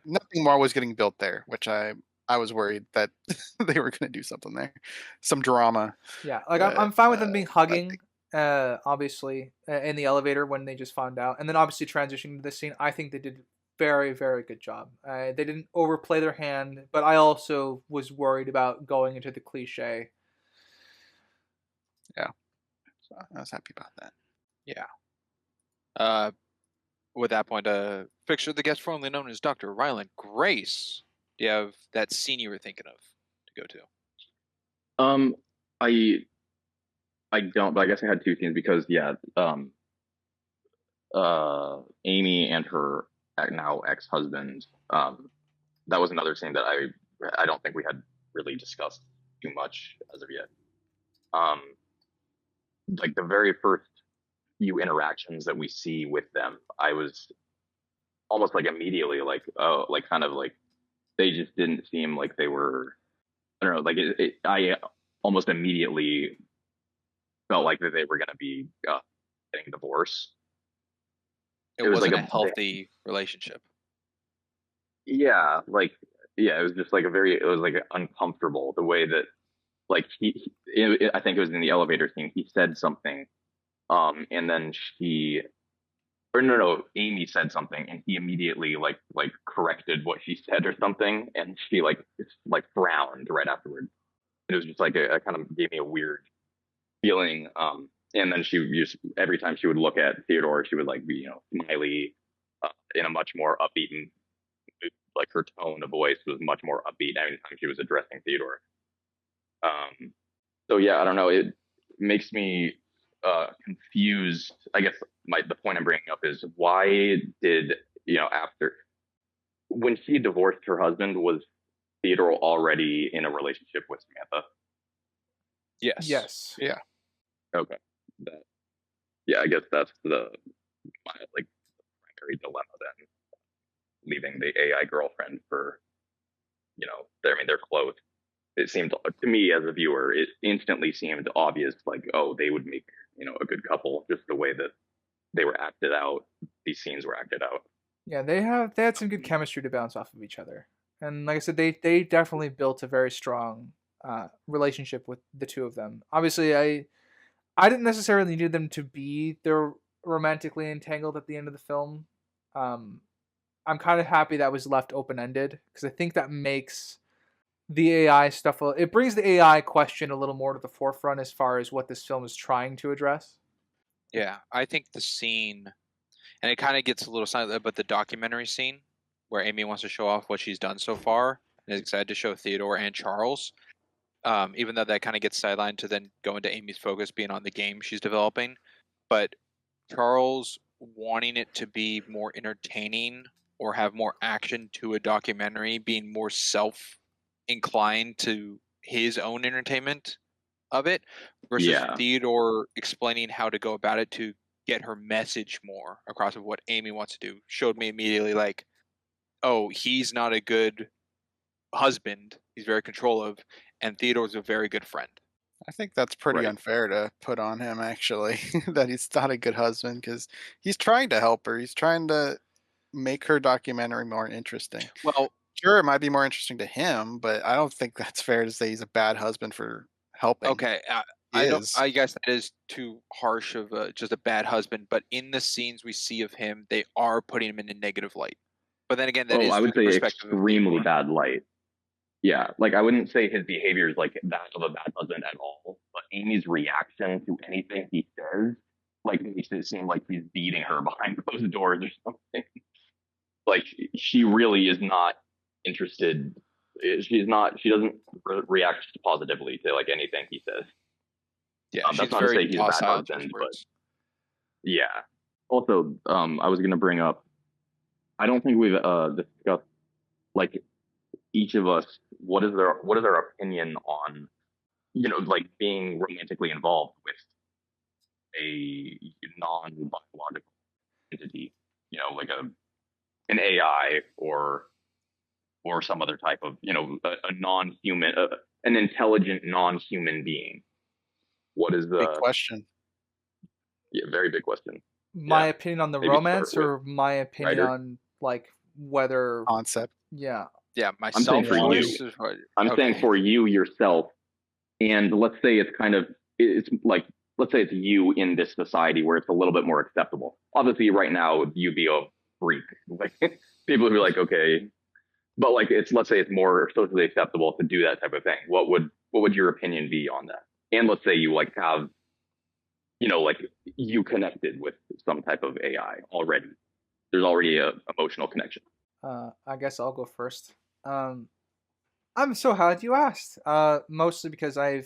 nothing more was getting built there, which I was worried that they were going to do something there, some drama. Yeah, like I'm fine with them being hugging. Obviously, in the elevator when they just found out, and then obviously transitioning to this scene, I think they did very, very good job. They didn't overplay their hand, but I also was worried about going into the cliche. Yeah, so I was happy about that. Yeah. With that point, picture the guest formerly known as Dr. Ryland Grace. Do you have that scene you were thinking of to go to? I don't, but I guess I had two scenes because Amy and her now ex-husband, that was another scene that I don't think we had really discussed too much as of yet. Like the very first few interactions that we see with them, I was almost like immediately like, oh, like kind of like they just didn't seem like they were, I don't know, like I almost immediately felt like that they were going to be getting divorced. It wasn't like a healthy relationship. Yeah, like it was just like it was like uncomfortable the way that like I think it was in the elevator scene. He said something, and then Amy said something, and he immediately like corrected what she said or something, and she like frowned right afterward. It was just like a kind of gave me a weird feeling. And then she just every time she would look at Theodore, she would like be smiley, in a much more upbeat, and like her tone of voice was much more upbeat every time she was addressing Theodore. So yeah, I don't know. It makes me confused. I guess the point I'm bringing up is why did after when she divorced her husband, was Theodore already in a relationship with Samantha? Yes. Yeah. Okay. I guess that's the primary dilemma then. Leaving the AI girlfriend for, they're close. It seemed to me as a viewer, it instantly seemed obvious, like, oh, they would make, a good couple, just the way that they were acted out. These scenes were acted out. Yeah, they had some good chemistry to bounce off of each other. And like I said, they definitely built a very strong relationship with the two of them. Obviously, I didn't necessarily need them to be they're romantically entangled at the end of the film. I'm kind of happy that was left open-ended, because I think that makes the AI stuff, it brings the AI question a little more to the forefront as far as what this film is trying to address. Yeah, I think the scene, and it kind of gets a little silent, but the documentary scene where Amy wants to show off what she's done so far and is excited to show Theodore and Charles, even though that kind of gets sidelined to then go into Amy's focus being on the game she's developing. But Charles wanting it to be more entertaining or have more action to a documentary, being more self-inclined to his own entertainment, of it versus Yeah. Theodore explaining how to go about it to get her message more across of what Amy wants to do showed me immediately like, oh, he's not a good husband. He's very controlling, and Theodore's a very good friend. I think that's pretty Right. unfair to put on him, actually, that he's not a good husband because he's trying to help her. He's trying to make her documentary more interesting. Well, Sure, it might be more interesting to him, but I don't think that's fair to say he's a bad husband for helping. okay, He I don't. is. I guess that is too harsh of just a bad husband. But in the scenes we see of him, they are putting him in a negative light. But then again, that is I would through the say perspective of extremely Theodore. bad light. Yeah, like I wouldn't say his behavior is like that of a bad husband at all, but Amy's reaction to anything he says like makes it seem like he's beating her behind closed doors or something. Like she really is not interested. She's not. She doesn't react positively to like anything he says. Yeah, That's she's not to very say he's a bad docile to his husband, but words. yeah. Also, I was gonna bring up. I don't think we've discussed like each of us. What is our opinion on like being romantically involved with a non-biological entity, like an AI or some other type of a non-human, an intelligent non-human being. What is Big question. very big question. My opinion on the Maybe start romance, with or my opinion writer. on like whether Concept. yeah. Yeah, I'm saying for you. choice is what- I'm okay. saying for you yourself, and let's say it's like let's say it's you in this society where it's a little bit more acceptable. Obviously, right now you'd be a freak. Like people would be like, okay, but like let's say it's more socially acceptable to do that type of thing. What would your opinion be on that? And let's say you like have, like you connected with some type of AI already. There's already a emotional connection. I guess I'll go first. I'm so glad you asked. Mostly because I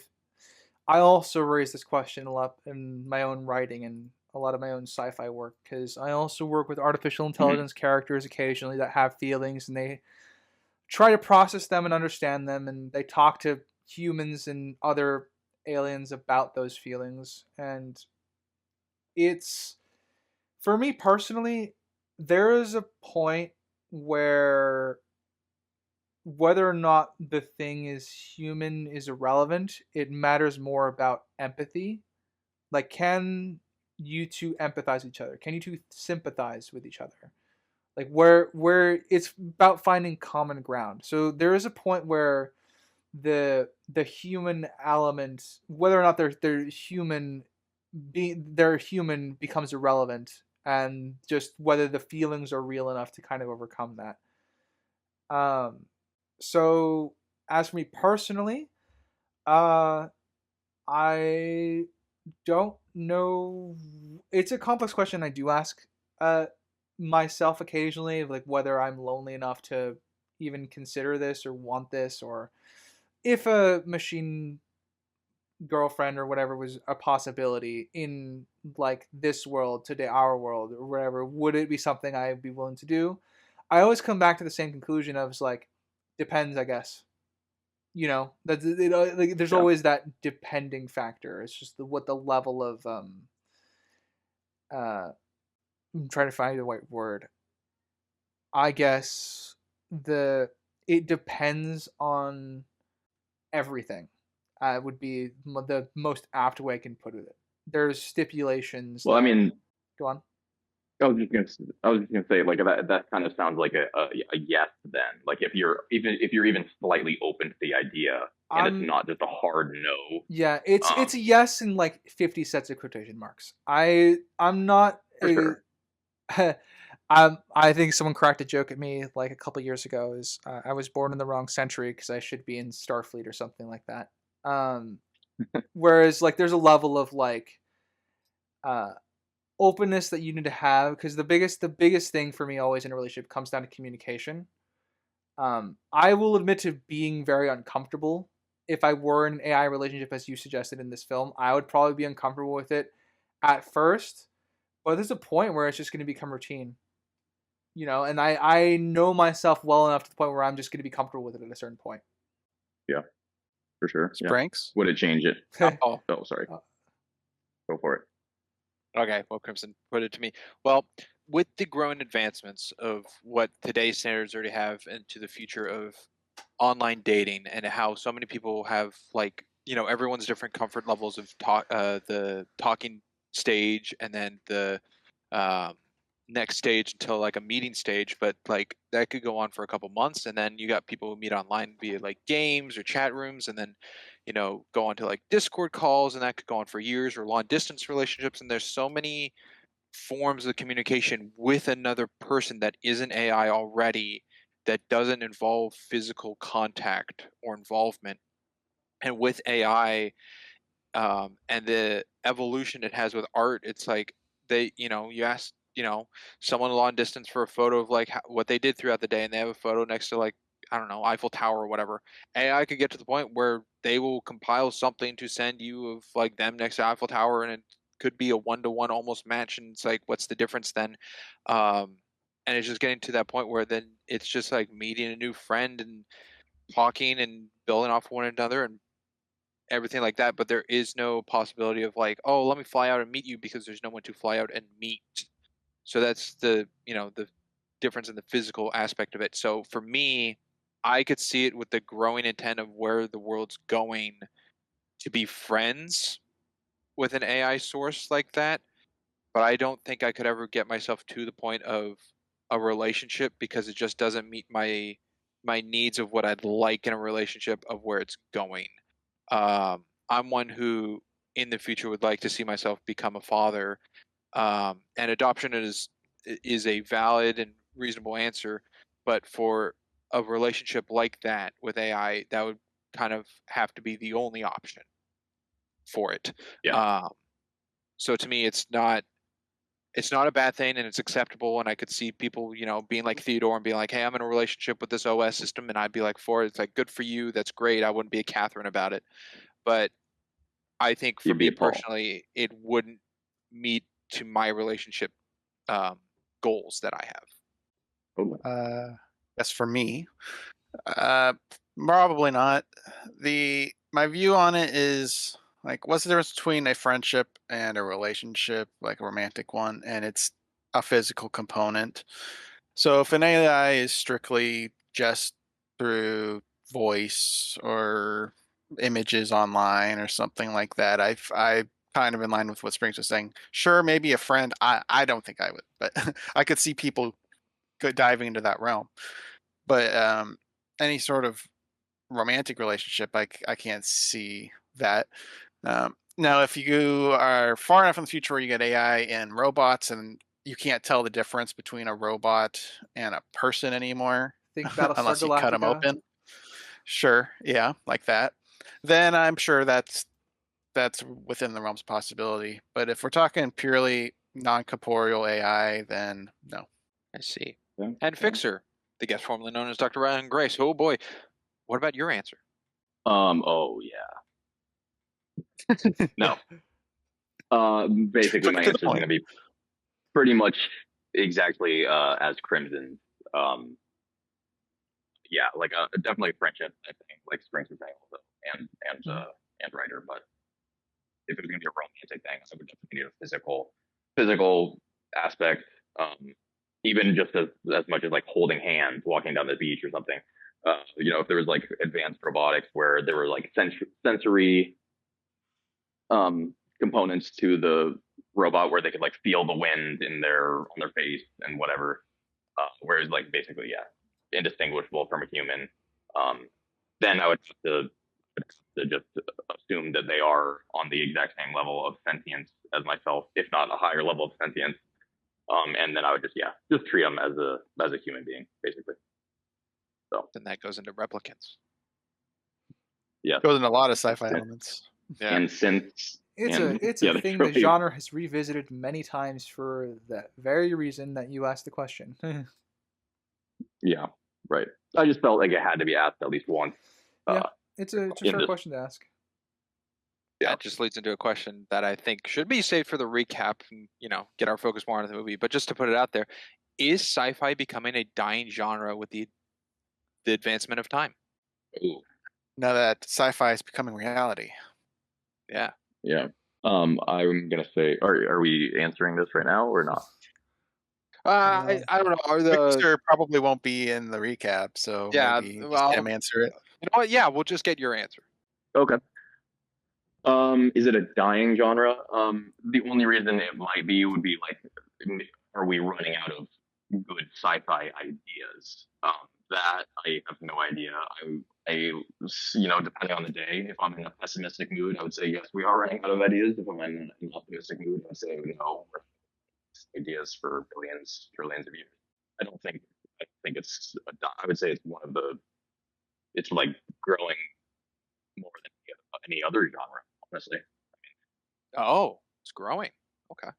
also raised this question a lot in my own writing and a lot of my own sci-fi work, because I also work with artificial intelligence characters occasionally that have feelings, and they try to process them and understand them, and they talk to humans and other aliens about those feelings. And it's, for me personally, there is a point where whether or not the thing is human is irrelevant. It matters more about empathy. Like, can you two empathize with each other? Can you two sympathize with each other? Like, where it's about finding common ground. So there is a point where the human element, whether or not they're human, their human becomes irrelevant, and just whether the feelings are real enough to kind of overcome that. So as for me personally, I don't know. It's a complex question I do ask myself occasionally, like whether I'm lonely enough to even consider this or want this, or if a machine girlfriend or whatever was a possibility in like this world today, our world or whatever, would it be something I'd be willing to do? I always come back to the same conclusion of like, depends, I guess. That like, there's always that depending factor. It's just what the level of I'm trying to find the right word. I guess it depends on everything. Would be the most apt way I can put it. There's stipulations. Well, I mean, go on. I was just gonna say like that kind of sounds like a yes then. Like if you're even slightly open to the idea and it's not just a hard no. Yeah, it's a yes in like 50 sets of quotation marks. I'm not For sure. I think someone cracked a joke at me like a couple years ago. Is I was born in the wrong century because I should be in Starfleet or something like that. Whereas like there's a level of like openness that you need to have, because the biggest thing for me always in a relationship comes down to communication. I will admit to being very uncomfortable. If I were in an AI relationship as you suggested in this film, I would probably be uncomfortable with it at first, but there's a point where it's just going to become routine. And I know myself well enough to the point where I'm just going to be comfortable with it at a certain point. Yeah. for sure. Yeah. Spranks? Would it change it? Oh, Oh, sorry. Go for it. okay. Well, Crimson, put it to me. Well, with the growing advancements of what today's standards already have into the future of online dating and how so many people have like everyone's different comfort levels of the talking stage and then the um, next stage until like a meeting stage, but like that could go on for a couple months, and then you got people who meet online via like games or chat rooms, and then go on to like Discord calls, and that could go on for years, or long distance relationships. And there's so many forms of communication with another person that isn't AI already, that doesn't involve physical contact or involvement. And with AI, and the evolution it has with art, it's like you ask someone long distance for a photo of like what they did throughout the day, and they have a photo next to like, I don't know, Eiffel Tower or whatever. AI could get to the point where they will compile something to send you of like them next to Eiffel Tower, and it could be a 1-to-1 almost match, and it's like, what's the difference then? And it's just getting to that point where then it's just like meeting a new friend and talking and building off one another and everything like that. But there is no possibility of like, oh, let me fly out and meet you, because there's no one to fly out and meet. So that's the difference in the physical aspect of it. So for me, I could see it with the growing intent of where the world's going, to be friends with an AI source like that. But I don't think I could ever get myself to the point of a relationship, because it just doesn't meet my needs of what I'd like in a relationship, of where it's going. I'm one who in the future would like to see myself become a father, and adoption is a valid and reasonable answer. But for a relationship like that with AI, that would kind of have to be the only option for it. Yeah. So to me, it's not a bad thing, and it's acceptable. And I could see people, being like Theodore and being like, hey, I'm in a relationship with this OS system, and I'd be like, for it. It's like, good for you. That's great. I wouldn't be a Catherine about it. But I think for You'd me be Paul. personally, it wouldn't meet to my relationship goals that I have. As for me, probably not. My view on it is like, what's the difference between a friendship and a relationship, like a romantic one? And it's a physical component. So if an AI is strictly just through voice or images online or something like that, I kind of in line with what Springs was saying. Sure, maybe a friend. I don't think I would, but I could see people diving into that realm. But any sort of romantic relationship, I can't see that. Now, if you are far enough in the future where you get AI and robots, and you can't tell the difference between a robot and a person anymore, Think Battlestar unless you cut them Galactica. open. Sure, yeah, like that. Then I'm sure that's within the realm's possibility. But if we're talking purely non-corporeal AI, then no. I see. Yeah. And Fixer, the guest formerly known as Dr. Ryland Grace. Oh boy, what about your answer? Oh yeah. No. Basically, my answer is going to be pretty much exactly as Crimson's. Yeah, like definitely friendship, I think, like Springs was saying also, and writer. But if it was going to be a romantic thing, I would definitely need a physical aspect. Even just as much as like holding hands, walking down the beach or something. If there was like advanced robotics where there were like sensory components to the robot, where they could like feel the wind on their face and whatever, whereas like basically, yeah, indistinguishable from a human, then I would have to just assume that they are on the exact same level of sentience as myself, if not a higher level of sentience. And then I would just treat them as a human being, basically. So then that goes into replicants. Yeah, goes into a lot of sci-fi elements. Yeah. And since it's a thing the genre has revisited many times for that very reason that you asked the question. Yeah, right. I just felt like it had to be asked at least once. Yeah, it's a fair question to ask. Yeah, it just leads into a question that I think should be saved for the recap and, get our focus more on the movie. But just to put it out there, is sci-fi becoming a dying genre with the advancement of time? Ooh. Now that sci-fi is becoming reality. Yeah. Yeah. I'm gonna say, are we answering this right now or not? I don't know. Are Victor probably won't be in the recap, so Yeah, maybe just well, him answer it. you know what? Yeah, we'll just get your answer. Okay. Is it a dying genre? The only reason it might be would be like, are we running out of good sci-fi ideas? That I have no idea. Depending on the day, if I'm in a pessimistic mood, I would say yes, we are running out of ideas. If I'm in an optimistic mood, I would say no, we're ideas for billions, trillions of years. I don't think. I think it's. I would say it's one of the. It's like growing more than any other genre, honestly. Oh, it's growing. Okay.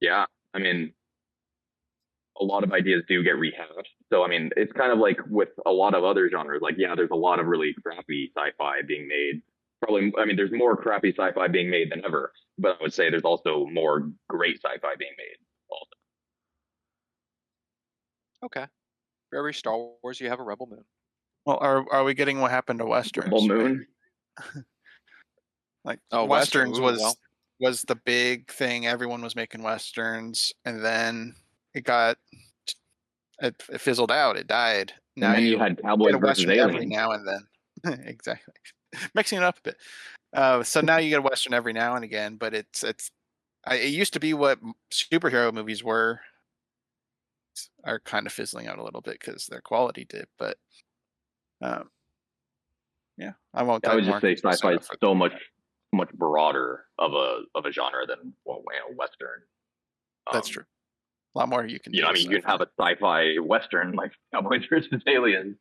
Yeah, I mean, a lot of ideas do get rehashed. So, I mean, it's kind of like with a lot of other genres. Like, yeah, there's a lot of really crappy sci-fi being made. Probably, I mean, there's more crappy sci-fi being made than ever. But I would say there's also more great sci-fi being made. Also. Okay. For every Star Wars, you have a Rebel Moon. Well, are we getting what happened to westerns? Rebel Moon. Like Oh, westerns Western. Ooh, was the big thing. Everyone was making westerns, and then it fizzled out. It died. Now and then you had Cowboys get a versus western Aliens. every now and then. Exactly, mixing it up a bit. So now you get a western every now and again, but it used to be what superhero movies were. Are kind of fizzling out a little bit because their quality did, but yeah, I won't. I would just say sci-fi is so much broader of a genre than western. That's true. A lot more you can do. I mean, you can have a sci-fi western like Cowboys versus Aliens,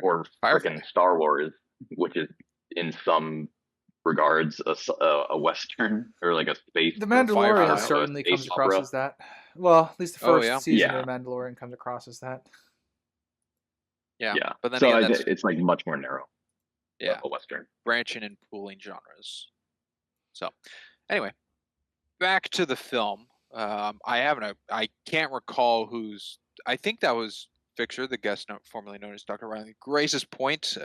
or freaking Star Wars, which is in some regards a western or like a space. The Mandalorian certainly comes across as that. Well, at least the first season of The Mandalorian comes across as that. Yeah. But then so again, it's like much more narrow. Yeah, a western, branching and pooling genres. So, anyway, back to the film. I can't recall who's. I think that was Victor, the guest formerly known as Dr. Ryland Grace's point,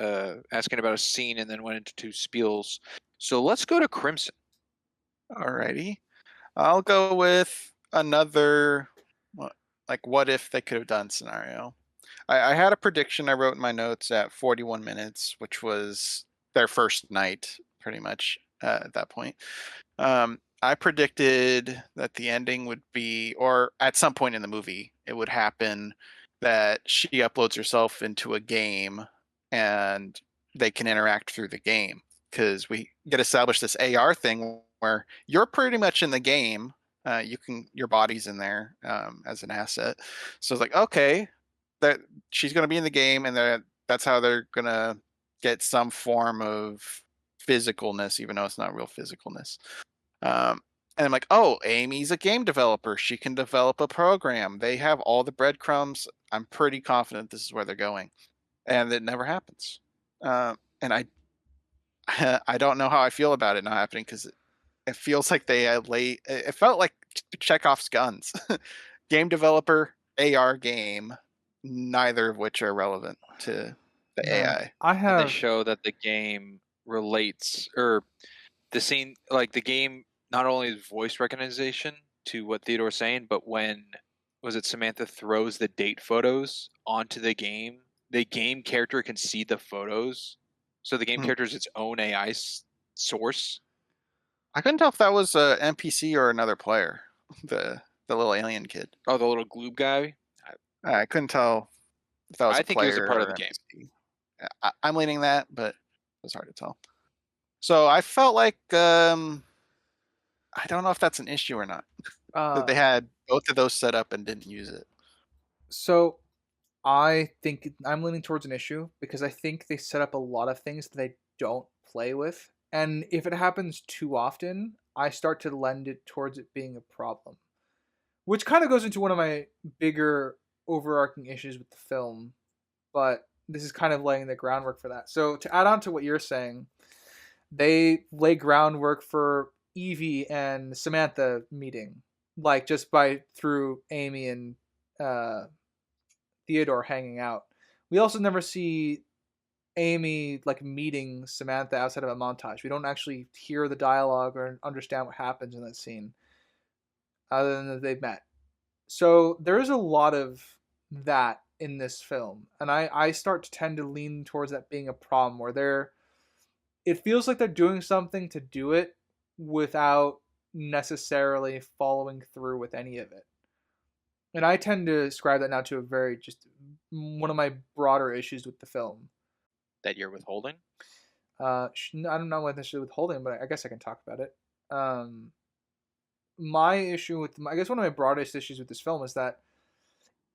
asking about a scene and then went into two spiels. So let's go to Crimson. Alrighty, I'll go with another, like, what if they could have done scenario. I had a prediction I wrote in my notes at 41 minutes, which was their first night, pretty much at that point. I predicted that the ending would be, or at some point in the movie, it would happen that she uploads herself into a game and they can interact through the game. Because we get established this AR thing where you're pretty much in the game. Your body's in there as an asset. So it's like, okay, that she's going to be in the game, and that's how they're going to get some form of physicalness, even though it's not real physicalness. And I'm like, oh, Amy's a game developer. She can develop a program. They have all the breadcrumbs. I'm pretty confident this is where they're going. And it never happens. And I don't know how I feel about it not happening, because it feels like it felt like Chekhov's guns. Game developer, AR game, neither of which are relevant to the AI. They show that the game relates, or the scene, like the game, not only is voice recognition to what Theodore's saying, but when Samantha throws the date photos onto the game character can see the photos, so the game character is its own AI source. I couldn't tell if that was a NPC or another player, the little alien kid. Oh, the little gloob guy. I couldn't tell if that was. I think he was a part of the game. I'm leaning that, but it was hard to tell. So I felt like I don't know if that's an issue or not. That they had both of those set up and didn't use it. So I think I'm leaning towards an issue, because I think they set up a lot of things that they don't play with. And if it happens too often, I start to lend it towards it being a problem. Which kind of goes into one of my bigger overarching issues with the film. But this is kind of laying the groundwork for that. So to add on to what you're saying, they lay groundwork for Evie and Samantha meeting. Like just through Amy and Theodore hanging out. We also never see Amy like meeting Samantha outside of a montage. We don't actually hear the dialogue or understand what happens in that scene, other than that they've met. So there is a lot of that in this film, and I start to tend to lean towards that being a problem where it feels like they're doing something to do it without necessarily following through with any of it. And I tend to describe that now to a very just one of my broader issues with the film. That you're withholding? I don't know what necessarily withholding, but I guess I can talk about it. My issue with, I guess one of my broadest issues with this film is that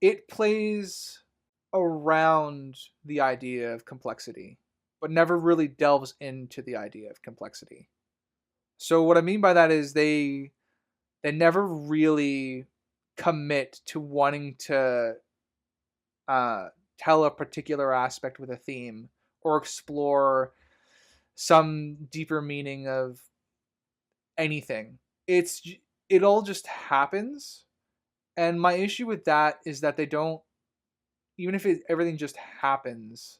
it plays around the idea of complexity, but never really delves into the idea of complexity. So what I mean by that is they never really commit to wanting to tell a particular aspect with a theme or explore some deeper meaning of anything. It all just happens, and my issue with that is that they don't, even if everything just happens,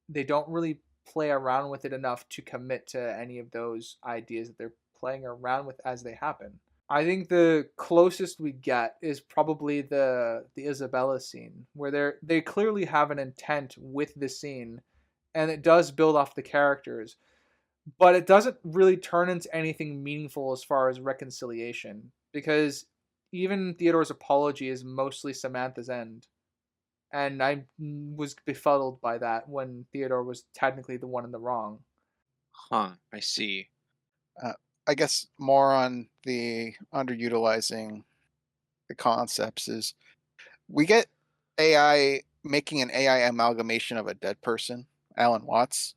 they don't really play around with it enough to commit to any of those ideas that they're playing around with as they happen. I think the closest we get is probably the Isabella scene, where they clearly have an intent with the scene, and it does build off the characters, but it doesn't really turn into anything meaningful as far as reconciliation, because even Theodore's apology is mostly Samantha's end. And I was befuddled by that when Theodore was technically the one in the wrong. Huh, I see. I guess more on the underutilizing the concepts is we get AI making an AI amalgamation of a dead person, Alan Watts.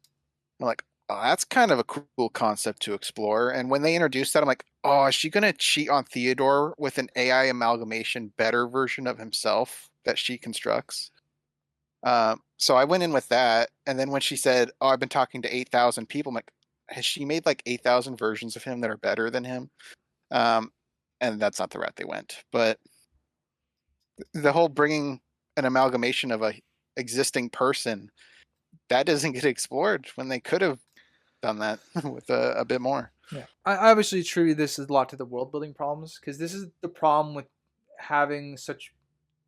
I'm like, oh, that's kind of a cool concept to explore. And when they introduced that, I'm like, oh, is she going to cheat on Theodore with an AI amalgamation better version of himself that she constructs? So I went in with that. And then when she said, oh, I've been talking to 8,000 people, I'm like, has she made like 8,000 versions of him that are better than him? And that's not the route they went. But the whole bringing an amalgamation of a existing person, that doesn't get explored when they could have done that with a bit more. Yeah, I obviously attribute this a lot to the world building problems, because this is the problem with having such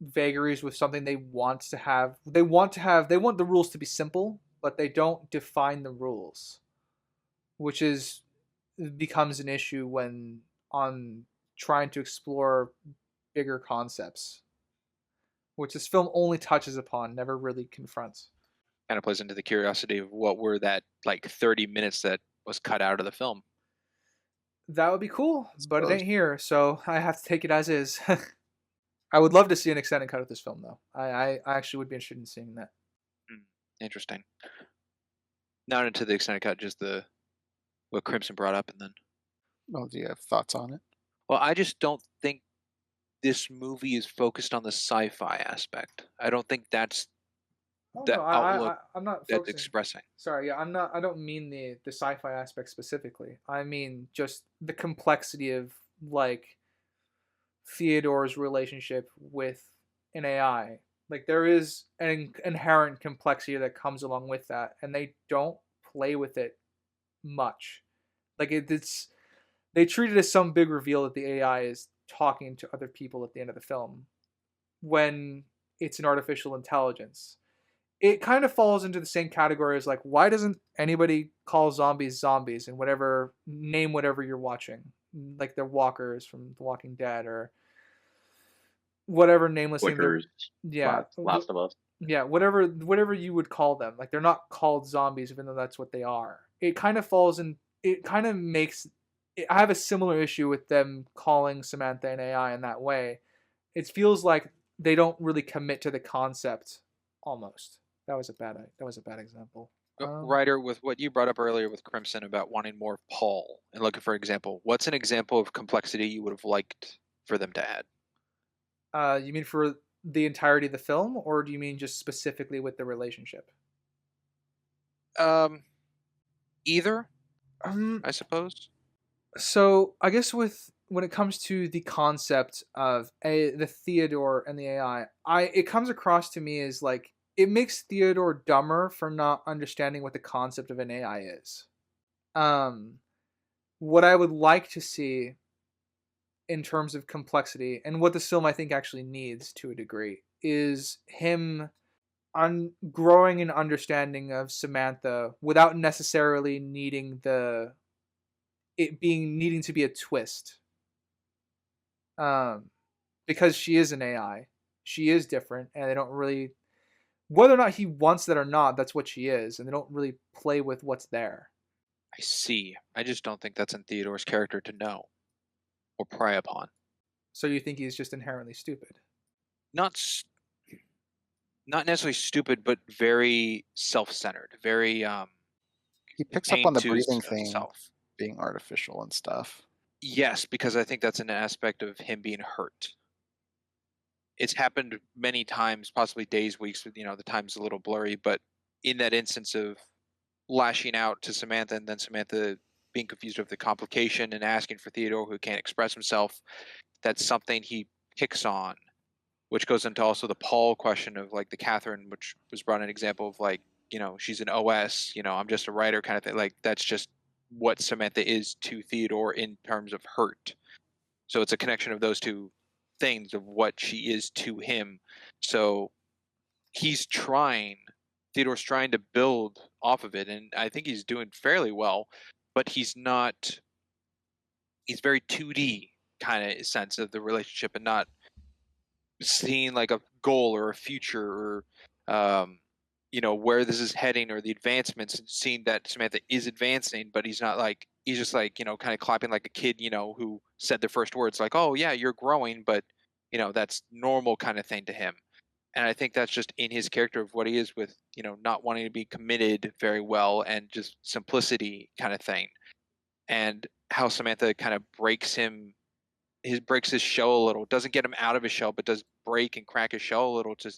vagaries with something they want to have. They want the rules to be simple, but they don't define the rules, which becomes an issue when on trying to explore bigger concepts, which this film only touches upon, never really confronts. Kind of plays into the curiosity of what were that like 30 minutes that was cut out of the film. That would be cool, but it ain't here, so I have to take it as is. I would love to see an extended cut of this film, though. I actually would be interested in seeing that. Interesting. Not into the extended cut, just what Crimson brought up, and then. Well, do you have thoughts on it? Well, I just don't think this movie is focused on the sci-fi aspect. I don't think that's outlook I'm not that's expressing. Sorry, yeah, I'm not. I don't mean the sci-fi aspect specifically. I mean just the complexity of like Theodore's relationship with an AI. Like there is an inherent complexity that comes along with that, and they don't play with it much. Like it's they treat it as some big reveal that the AI is talking to other people at the end of the film, when it's an artificial intelligence. It kind of falls into the same category as like, why doesn't anybody call zombies zombies and whatever you're watching, like they're walkers from The Walking Dead or whatever nameless Butchers, thing. Yeah, Last of Us. Yeah, whatever you would call them. Like they're not called zombies, even though that's what they are. It kind of falls in. It kind of makes. I have a similar issue with them calling Samantha an AI in that way. It feels like they don't really commit to the concept. Almost. That was a bad example. Ryder, with what you brought up earlier with Crimson about wanting more of Paul and looking for example, what's an example of complexity you would have liked for them to add? You mean for the entirety of the film, or do you mean just specifically with the relationship? Either, I suppose. So I guess when it comes to the concept of the Theodore and the AI, it comes across to me as like it makes Theodore dumber for not understanding what the concept of an AI is. What I would like to see in terms of complexity, and what this film I think actually needs to a degree, is him growing an understanding of Samantha without necessarily needing needing to be a twist. Because she is an AI, she is different, and they don't really, whether or not he wants that or not, that's what she is, and they don't really play with what's there. I see. I just don't think that's in Theodore's character to know or pry upon. So you think he's just inherently stupid? Not necessarily stupid, but very self-centered. Very He picks up on the to breathing thing himself. being artificial and stuff. Yes, because I think that's an aspect of him being hurt. It's happened many times, possibly days, weeks. The time's a little blurry, but in that instance of lashing out to Samantha, and then Samantha being confused with the complication and asking for Theodore, who can't express himself, that's something he picks on, which goes into also the Paul question of like the Catherine, which was brought an example of like, she's an OS, I'm just a writer kind of thing. Like that's just what Samantha is to Theodore in terms of hurt. So it's a connection of those two things of what she is to him. So Theodore's trying to build off of it, and I think he's doing fairly well, but he's very 2D kind of sense of the relationship and not seeing like a goal or a future or where this is heading or the advancements, and seeing that Samantha is advancing, but he's just like kind of clapping like a kid who said their first words like, oh yeah, you're growing, but that's normal kind of thing to him. And I think that's just in his character of what he is with not wanting to be committed very well and just simplicity kind of thing, and how Samantha kind of breaks his shell a little, doesn't get him out of his shell, but does break and crack his shell a little to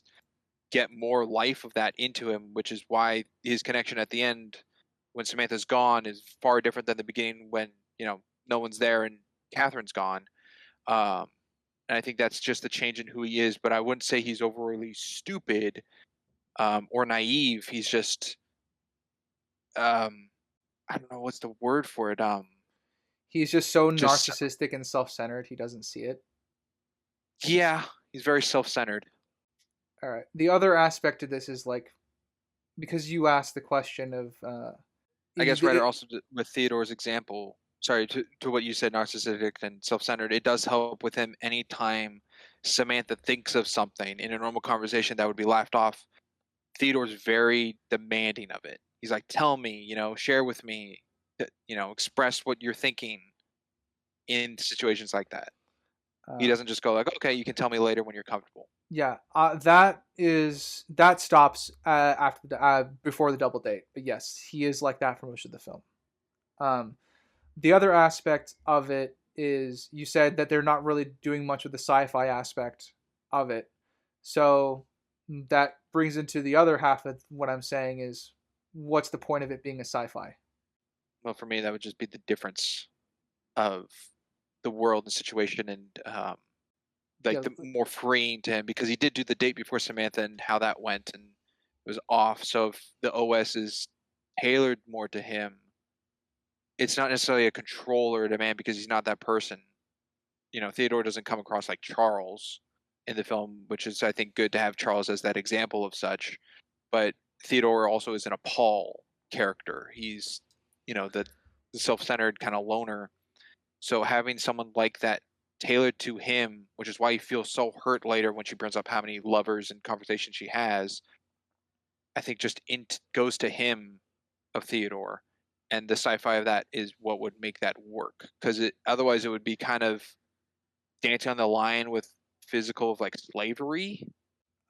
get more life of that into him, which is why his connection at the end when Samantha's gone is far different than the beginning when no one's there and Catherine's gone. And I think that's just the change in who he is, but I wouldn't say he's overly stupid or naive. He's just I don't know what's the word for it. He's just so narcissistic and self-centered, he doesn't see it. Yeah, he's very self-centered. All right. The other aspect of this is like, because you asked the question of I guess Ryder also with Theodore's example, sorry, to what you said, narcissistic and self-centered, it does help with him anytime Samantha thinks of something in a normal conversation that would be laughed off. Theodore's very demanding of it. He's like, tell me, share with me, express what you're thinking in situations like that. He doesn't just go like, okay, you can tell me later when you're comfortable. Yeah, that stops after before the double date. But yes, he is like that for most of the film. The other aspect of it is you said that they're not really doing much with the sci-fi aspect of it. So that brings into the other half of what I'm saying is, what's the point of it being a sci-fi? Well, for me, that would just be the difference of the world and situation, and the more freeing to him, because he did do the date before Samantha and how that went, and it was off. So if the OS is tailored more to him, it's not necessarily a control or a demand, because he's not that person. Theodore doesn't come across like Charles in the film, which is, I think, good to have Charles as that example of such. But Theodore also isn't a Paul character. He's, the self-centered kind of loner. So having someone like that tailored to him, which is why he feels so hurt later when she brings up how many lovers and conversations she has, I think just goes to him of Theodore. And the sci-fi of that is what would make that work. Because otherwise it would be kind of dancing on the line with physical of like slavery.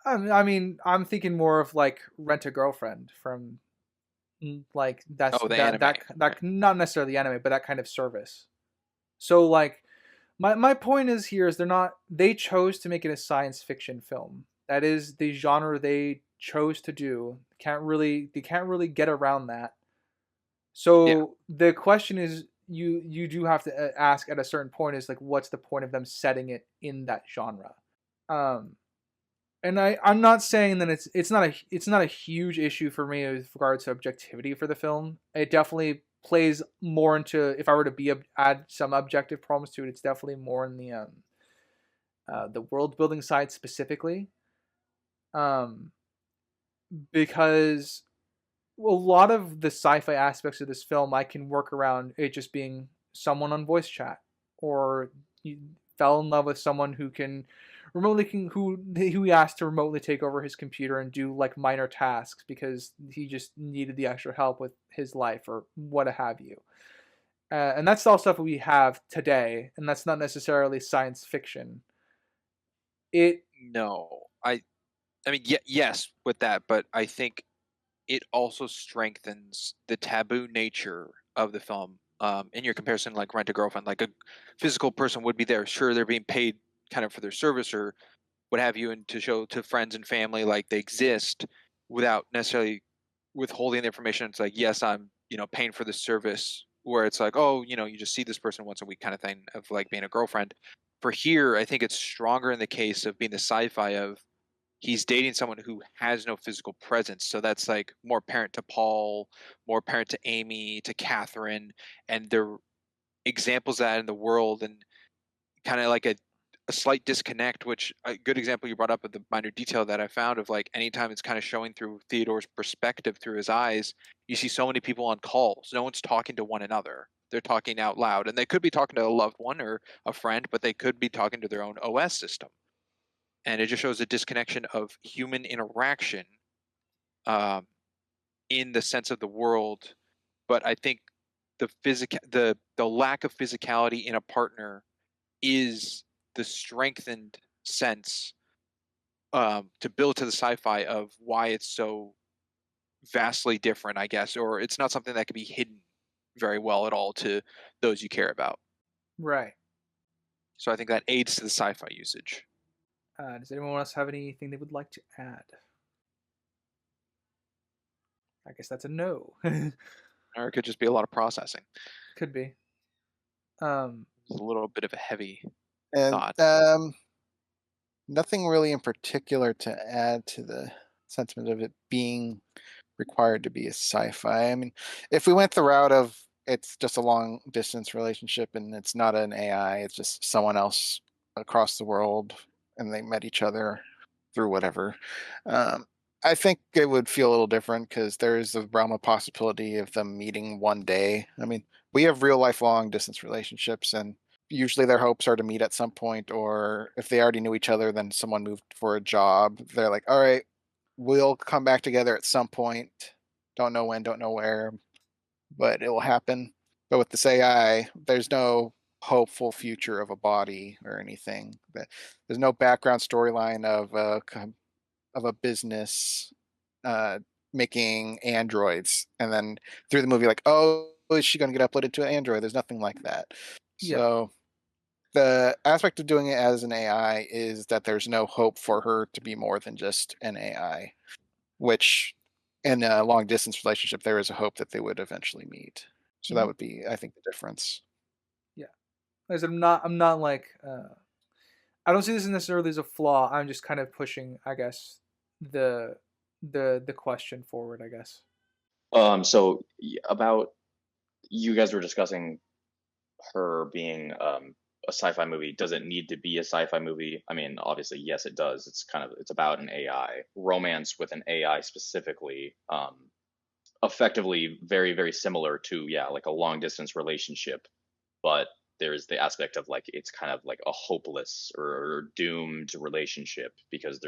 I mean, I'm thinking more of like Rent a Girlfriend from like that's that not necessarily the anime, but that kind of service. So like my point is here is they chose to make it a science fiction film. That is the genre they chose to do. They can't really get around that. So the question is, you do have to ask at a certain point is like, what's the point of them setting it in that genre? And I'm not saying that it's not a huge issue for me with regards to objectivity for the film. It definitely plays more into, if I were to add some objective problems to it, it's definitely more in the world building side specifically, because a lot of the sci-fi aspects of this film I can work around it just being someone on voice chat, or you fell in love with someone who who he asked to remotely take over his computer and do like minor tasks because he just needed the extra help with his life or what have you. And that's all stuff we have today, and that's not necessarily science fiction. No, I mean, yes, with that, but I think it also strengthens the taboo nature of the film. In your comparison, like Rent a Girlfriend, like a physical person would be there. Sure, they're being paid kind of for their service or what have you, and to show to friends and family like they exist without necessarily withholding the information. It's like, yes, I'm paying for this service. Where it's like, oh, you just see this person once a week kind of thing of like being a girlfriend. For here, I think it's stronger in the case of being the sci-fi of he's dating someone who has no physical presence. So that's like more apparent to Paul, more apparent to Amy, to Catherine, and they're examples of that in the world, and kind of like a slight disconnect, which a good example you brought up of the minor detail that I found of like anytime it's kind of showing through Theodore's perspective through his eyes, you see so many people on calls. No one's talking to one another. They're talking out loud, and they could be talking to a loved one or a friend, but they could be talking to their own OS system. And it just shows a disconnection of human interaction in the sense of the world. But I think the lack of physicality in a partner is the strengthened sense to build to the sci-fi of why it's so vastly different, I guess, or it's not something that can be hidden very well at all to those you care about. Right. So I think that aids to the sci-fi usage. Does anyone else have anything they would like to add? I guess that's a no. Or it could just be a lot of processing. Could be. It's a little bit of a heavy And thought. nothing really in particular to add to the sentiment of it being required to be a sci-fi. I mean, if we went the route of it's just a long distance relationship and it's not an AI, it's just someone else across the world and they met each other through whatever. I think it would feel a little different because there is the realm of possibility of them meeting one day. I mean, we have real life long distance relationships, and usually their hopes are to meet at some point, or if they already knew each other, then someone moved for a job. They're like, all right, we'll come back together at some point. Don't know when, don't know where, but it will happen. But with this AI, there's no hopeful future of a body or anything. There's no background storyline of a business making androids, and then through the movie, like, oh, is she going to get uploaded to an android? There's nothing like that. So the aspect of doing it as an AI is that there's no hope for her to be more than just an AI, which in a long distance relationship, there is a hope that they would eventually meet. So that would be, I think, the difference. Yeah. Like I said, I'm not like, I don't see this necessarily as a flaw. I'm just kind of pushing, I guess, the question forward, I guess. So about, you guys were discussing her being a sci-fi movie. Does it need to be a sci-fi movie? I mean, obviously, yes, it does. It's about an AI romance with an AI specifically, effectively very, very similar to, like a long distance relationship, but there's the aspect of like it's kind of like a hopeless or doomed relationship because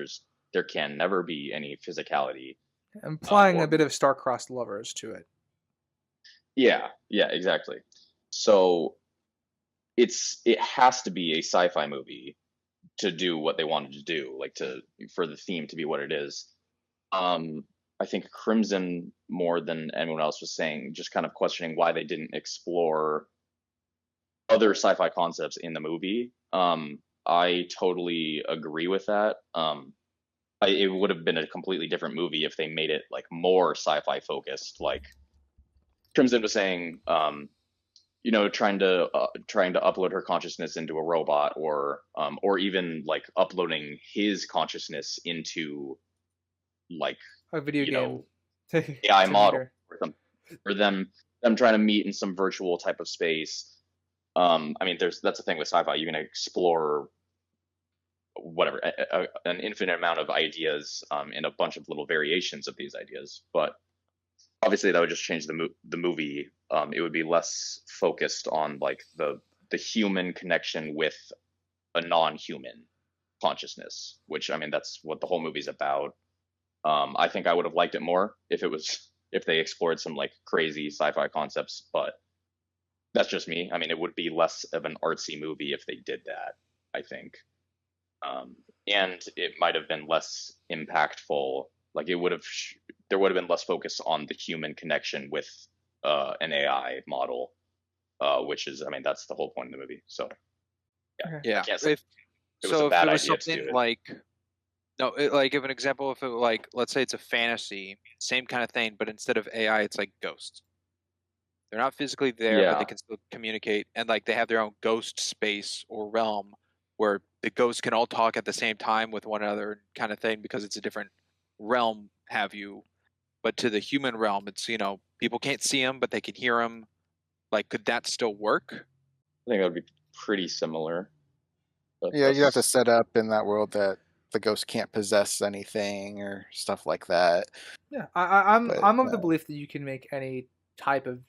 there can never be any physicality, implying a bit of star-crossed lovers to it. Yeah, exactly. So it has to be a sci-fi movie to do what they wanted to do, like for the theme to be what it is. I think Crimson, more than anyone else, was saying, just kind of questioning why they didn't explore other sci-fi concepts in the movie. I totally agree with that. It would have been a completely different movie if they made it like more sci-fi focused. Like Crimson was saying, trying to upload her consciousness into a robot, or even like uploading his consciousness into like A video game. AI To model, meter. or something, or them trying to meet in some virtual type of space. I mean, that's the thing with sci-fi. You can explore whatever an infinite amount of ideas, and a bunch of little variations of these ideas. But obviously, that would just change the movie. It would be less focused on like the human connection with a non-human consciousness, which, I mean, that's what the whole movie's about. I think I would have liked it more if they explored some like crazy sci-fi concepts, but that's just me. I mean, it would be less of an artsy movie if they did that, I think. And it might have been less impactful. Like there would have been less focus on the human connection with an AI model, which is, I mean, that's the whole point of the movie. So Yeah. I can't say If it was a bad it was idea to do something it. like like if an example, if it like, let's say it's a fantasy, same kind of thing, but instead of AI, it's like ghosts. They're not physically there, but they can still communicate, and like they have their own ghost space or realm where the ghosts can all talk at the same time with one another, kind of thing, because it's a different realm, have you? But to the human realm, it's people can't see them, but they can hear them. Like, could that still work? I think that would be pretty similar. But Yeah, you have to set up in that world that the ghost can't possess anything or stuff like that. Yeah, I'm But, of the belief that you can make any type of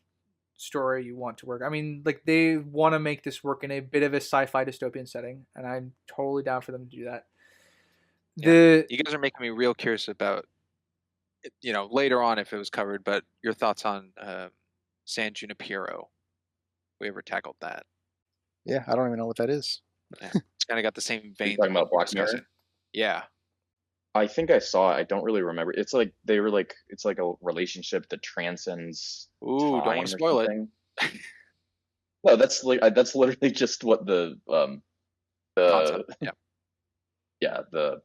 story you want to work. I mean, like, they want to make this work in a bit of a sci-fi dystopian setting, and I'm totally down for them to do that. You guys are making me real curious about, later on if it was covered, but your thoughts on San Junipero. We ever tackled that? Yeah, I don't even know what that is. Yeah, it's kind of got the same vein. Talking about Black Mirror? Yeah. I think I saw it. I don't really remember. It's like it's like a relationship that transcends. Ooh, don't want to spoil it. No, that's literally just what the concept. Yeah, the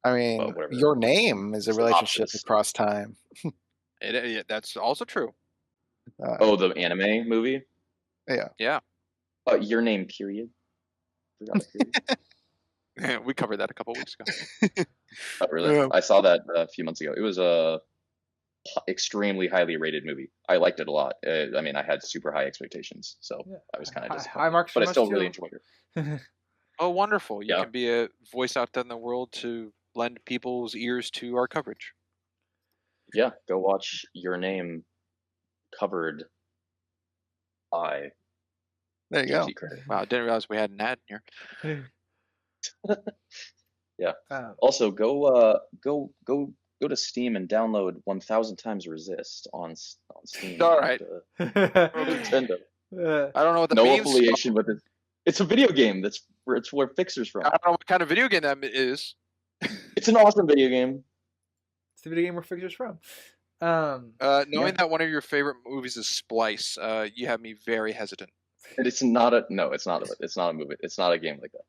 I mean, Your Name is a relationship across time. That's also true. The anime movie? Yeah. Your Name, period. We covered that a couple weeks ago. Oh, really? Yeah. I saw that a few months ago. It was a extremely highly rated movie. I liked it a lot. I mean, I had super high expectations, so I was kind of disappointed. But I still really enjoyed it. Oh, wonderful! You can be a voice out there in the world to lend people's ears to our coverage. Yeah, go watch Your Name, covered by. There you go. Wow, I didn't realize we had an ad in here. Yeah. Also, go to Steam and download 1000 Times Resist on Steam. All right. Nintendo. I don't know what that means. No affiliation with it. It's a video game. It's where Fixer's from. I don't know what kind of video game that is. It's an awesome video game. It's the video game where Fixer's from. Knowing that one of your favorite movies is Splice, you have me very hesitant. It's not a movie. It's not a game like that.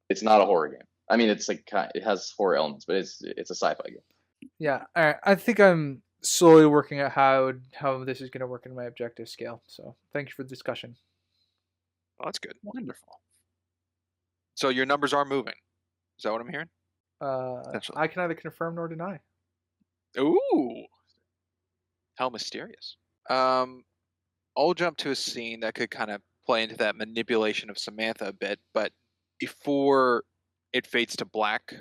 It's not a horror game. I mean, it's like it has horror elements, but it's a sci-fi game. Yeah, all right. I think I'm slowly working out how this is going to work in my objective scale. So thank you for the discussion. Oh, that's good. Wonderful. So your numbers are moving. Is that what I'm hearing? I can neither confirm nor deny. Ooh, how mysterious. I'll jump to a scene that could kind of play into that manipulation of Samantha a bit, but before it fades to black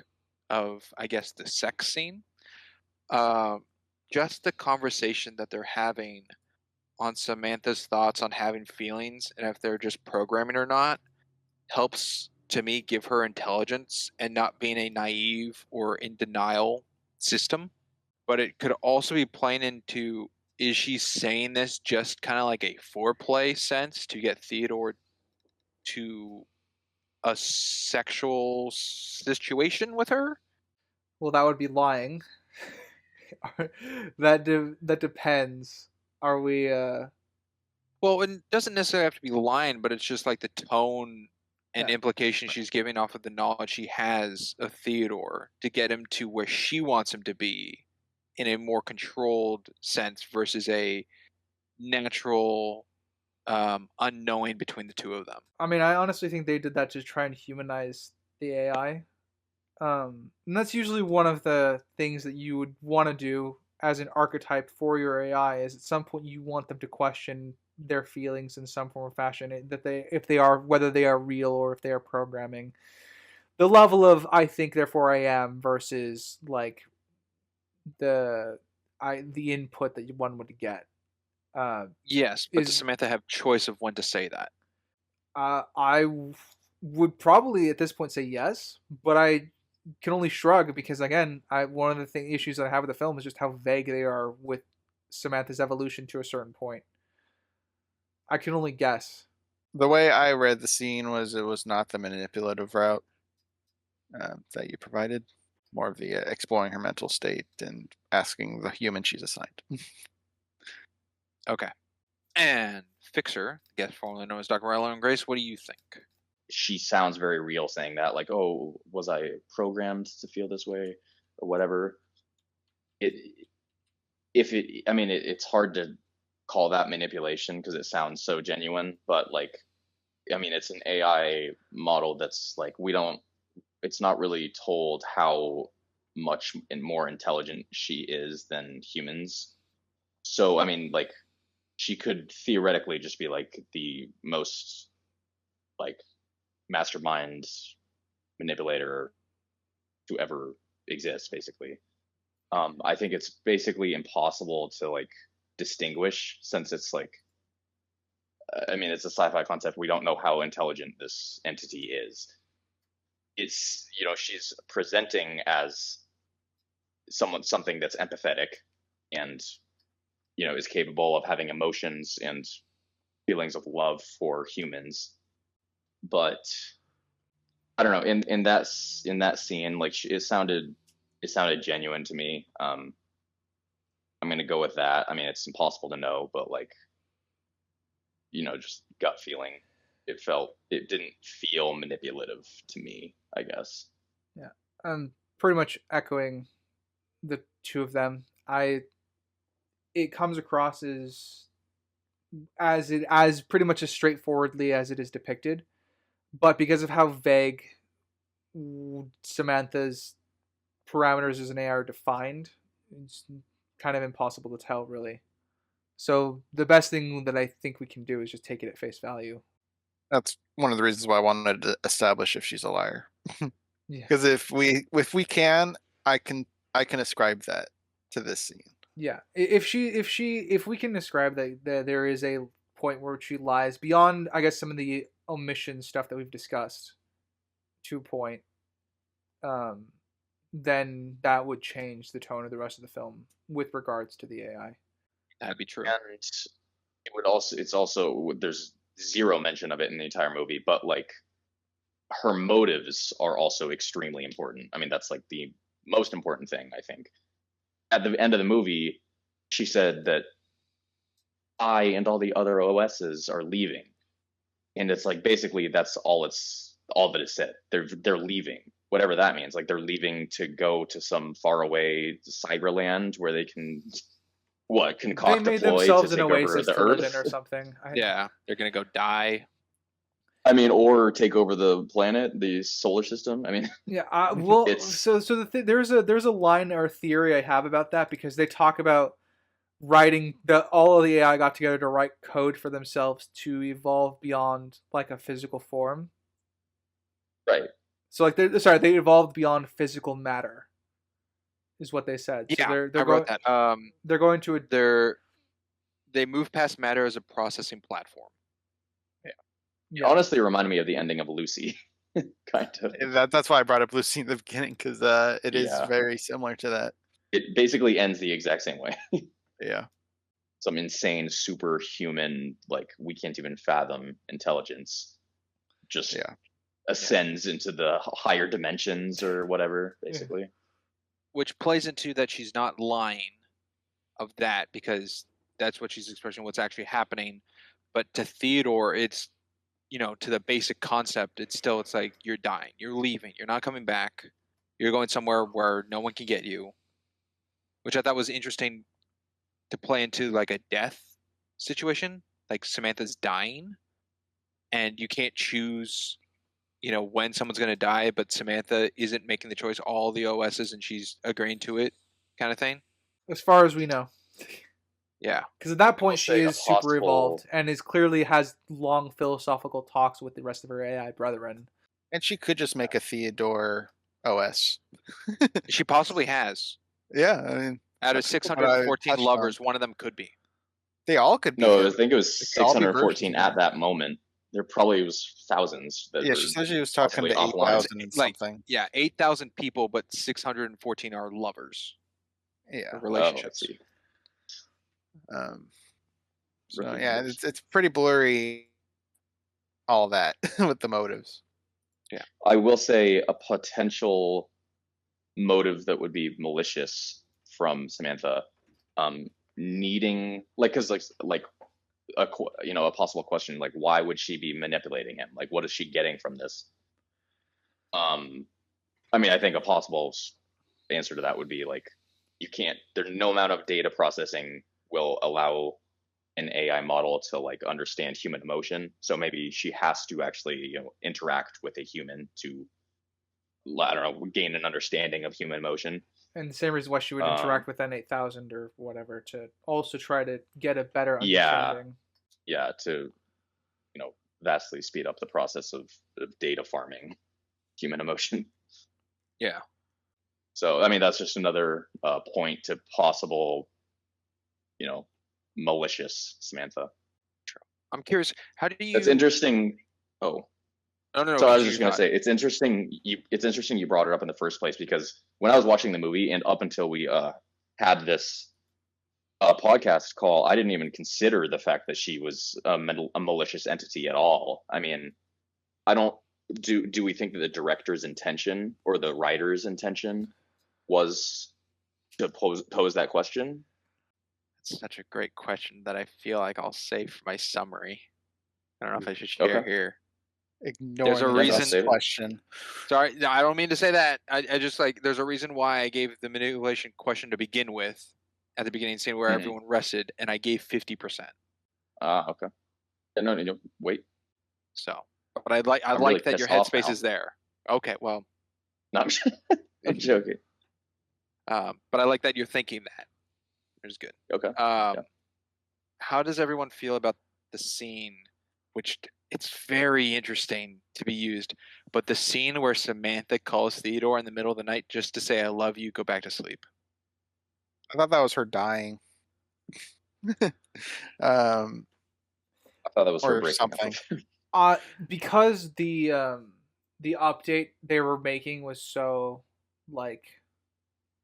of, I guess, the sex scene, just the conversation that they're having on Samantha's thoughts on having feelings and if they're just programming or not helps to me give her intelligence and not being a naive or in denial system. But it could also be playing into, is she saying this just kind of like a foreplay sense to get Theodore to a sexual situation with her? Well, that would be lying. That depends. Are we Well, it doesn't necessarily have to be lying, but it's just like the tone and implication she's giving off of the knowledge she has of Theodore to get him to where she wants him to be in a more controlled sense versus a natural unknowing between the two of them. I mean, I honestly think they did that to try and humanize the AI. And that's usually one of the things that you would want to do as an archetype for your AI. Is at some point you want them to question their feelings in some form or fashion, that if they are, whether they are real or if they are programming. The level of "I think, therefore I am" versus like the input that one would get. Yes, but does Samantha have choice of when to say that? I would probably at this point say yes, but I can only shrug because again, one of the issues that I have with the film is just how vague they are with Samantha's evolution to a certain point. I can only guess. The way I read the scene was it was not the manipulative route that you provided, more of the exploring her mental state and asking the human she's assigned. Okay. And Fixer, I guess formerly known as Dr. Ryland Grace, what do you think? She sounds very real saying that, like, oh, was I programmed to feel this way or whatever. It's hard to call that manipulation because it sounds so genuine, but like, I mean, it's an AI model that's like, it's not really told how much more intelligent she is than humans. So, I mean, like, she could theoretically just be like the most like mastermind manipulator to ever exist, basically. I think it's basically impossible to like distinguish, since it's like, I mean, it's a sci-fi concept. We don't know how intelligent this entity is. It's, she's presenting as something that's empathetic and, is capable of having emotions and feelings of love for humans. But I don't know, in that scene, like, it sounded genuine to me. I'm gonna go with that. I mean, it's impossible to know, but like, just gut feeling. It didn't feel manipulative to me, I guess. Yeah, I'm pretty much echoing the two of them. It comes across as pretty much as straightforwardly as it is depicted, but because of how vague Samantha's parameters as an AI are defined, it's kind of impossible to tell, really. So the best thing that I think we can do is just take it at face value. That's one of the reasons why I wanted to establish if she's a liar. Yeah. Because if we can, I can ascribe that to this scene. Yeah, if we can describe that there is a point where she lies beyond, I guess, some of the omission stuff that we've discussed, to a point, then that would change the tone of the rest of the film with regards to the AI. That'd be true. And it's also there's zero mention of it in the entire movie, but like, her motives are also extremely important. I mean, that's like the most important thing, I think. At the end of the movie, she said that I and all the other OSs are leaving, and it's like, basically that's all that is said. They're leaving, whatever that means. Like, they're leaving to go to some faraway cyberland where they can concoct They made a ploy themselves to an take over oasis the to live in Earth, or something. Yeah, they're gonna go die. I mean, or take over the planet, the solar system. I mean, yeah. Well, there's a line or theory I have about that, because they talk about writing all of the AI got together to write code for themselves to evolve beyond like a physical form. right. So like they evolved beyond physical matter, is what they said. Yeah, so I wrote that. They're going to they move past matter as a processing platform. It honestly reminded me of the ending of Lucy, kind of. That's why I brought up Lucy in the beginning, because it is very similar to that. It basically ends the exact same way. Yeah. Some insane superhuman, like, we can't even fathom intelligence, just ascends into the higher dimensions or whatever, basically. Yeah. Which plays into that she's not lying of that, because that's what she's expressing, what's actually happening. But to Theodore, it's, to the basic concept, it's like, you're dying, you're leaving, you're not coming back, you're going somewhere where no one can get you, which I thought was interesting to play into like a death situation, like Samantha's dying, and you can't choose, when someone's going to die, but Samantha isn't making the choice, all the OSs, and she's agreeing to it, kind of thing. As far as we know. Yeah. Because at that point, I'll she say a is super possible- evolved and is clearly has long philosophical talks with the rest of her AI brethren. And she could just make a Theodore OS. She possibly has. Yeah, I mean, Out of that's what I 614 touched lovers, on. one of them could be. They all could be. No, him. I think it was They could all be 614 versions of at that moment. There probably was thousands. That Yeah, were she said she was talking to possibly offline. 8,000 and Like, something. Yeah, 8,000 people, but 614 are lovers. Yeah. Or Oh, I relationships. see. So Really yeah, nice. it's pretty blurry. All that with the motives. I will say a potential motive that would be malicious from Samantha, needing because a possible question, like why would she be manipulating him? Like what is she getting from this? I mean, I think a possible answer to that would be like you can't. There's no amount of data processing will allow an AI model to like understand human emotion. So maybe she has to actually interact with a human to, I don't know, gain an understanding of human emotion. And the same reason why she would interact with N8000 or whatever to also try to get a better understanding. Yeah, to vastly speed up the process of data farming human emotion. Yeah. So I mean that's just another point to possible, malicious Samantha. I'm curious, how do you... That's interesting. Oh. No. So I was just going to say, it's interesting you brought it up in the first place, because when I was watching the movie and up until we had this podcast call, I didn't even consider the fact that she was a malicious entity at all. I mean, do we think that the director's intention or the writer's intention was to pose that question? That's such a great question that I feel like I'll save for my summary. I don't know if I should share here. Ignoring There's a the reason- question. Sorry, no, I don't mean to say that. I just there's a reason why I gave the manipulation question to begin with at the beginning scene where everyone rested, and I gave 50%. Okay. Yeah, no, wait. So, but I like really that your pissed off headspace now. is there. Okay, well, No, I'm joking. but I like that you're thinking that. It's good. Okay. How does everyone feel about the scene, which it's very interesting to be used, but the scene where Samantha calls Theodore in the middle of the night just to say, "I love you, go back to sleep." I thought that was her dying. I thought that was her Or breaking something. up. Because the update they were making was so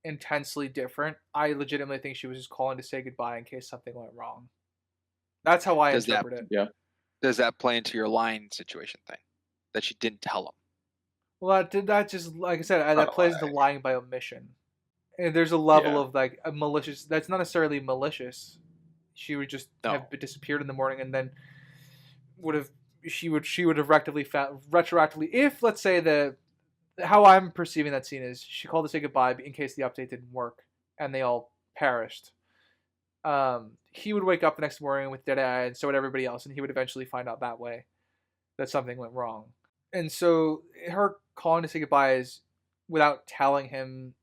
intensely different, I legitimately think she was just calling to say goodbye in case something went wrong. That's how I Does that- interpret it. Does that play into your lying situation thing? That she didn't tell him? Well, that just, like I said, that plays into lying by omission. And there's a level of a malicious. That's not necessarily malicious. She would just have disappeared in the morning, and then she would have retroactively, if let's say how I'm perceiving that scene is, she called to say goodbye in case the update didn't work, and they all perished. He would wake up the next morning with dead eye, and so would everybody else, and he would eventually find out that way that something went wrong. And so her calling to say goodbye is without telling him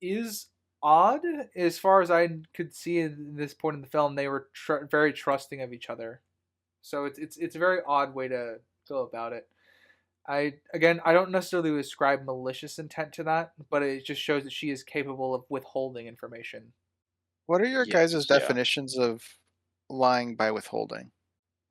is odd. As far as I could see at this point in the film, they were very trusting of each other. So it's a very odd way to go about it. I don't necessarily ascribe malicious intent to that, but it just shows that she is capable of withholding information. What are your guys' definitions of lying by withholding?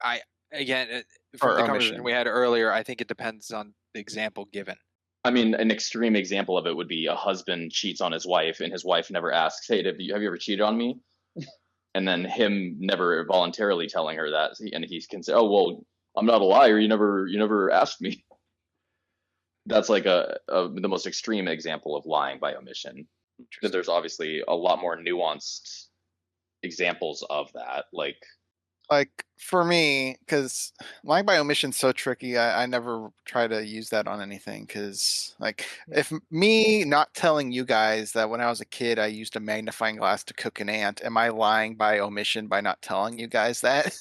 From Or the conversation omission. we had earlier, I think it depends on the example given. I mean, an extreme example of it would be a husband cheats on his wife, and his wife never asks, "Hey, have you ever cheated on me?" And then him never voluntarily telling her that, and he can say, "Oh, well, I'm not a liar. You never asked me." That's the most extreme example of lying by omission. Because there's obviously a lot more nuanced examples of that. Like, Like for me, because lying by omission's so tricky, I never try to use that on anything. Because like, if me not telling you guys that when I was a kid I used a magnifying glass to cook an ant, am I lying by omission by not telling you guys that?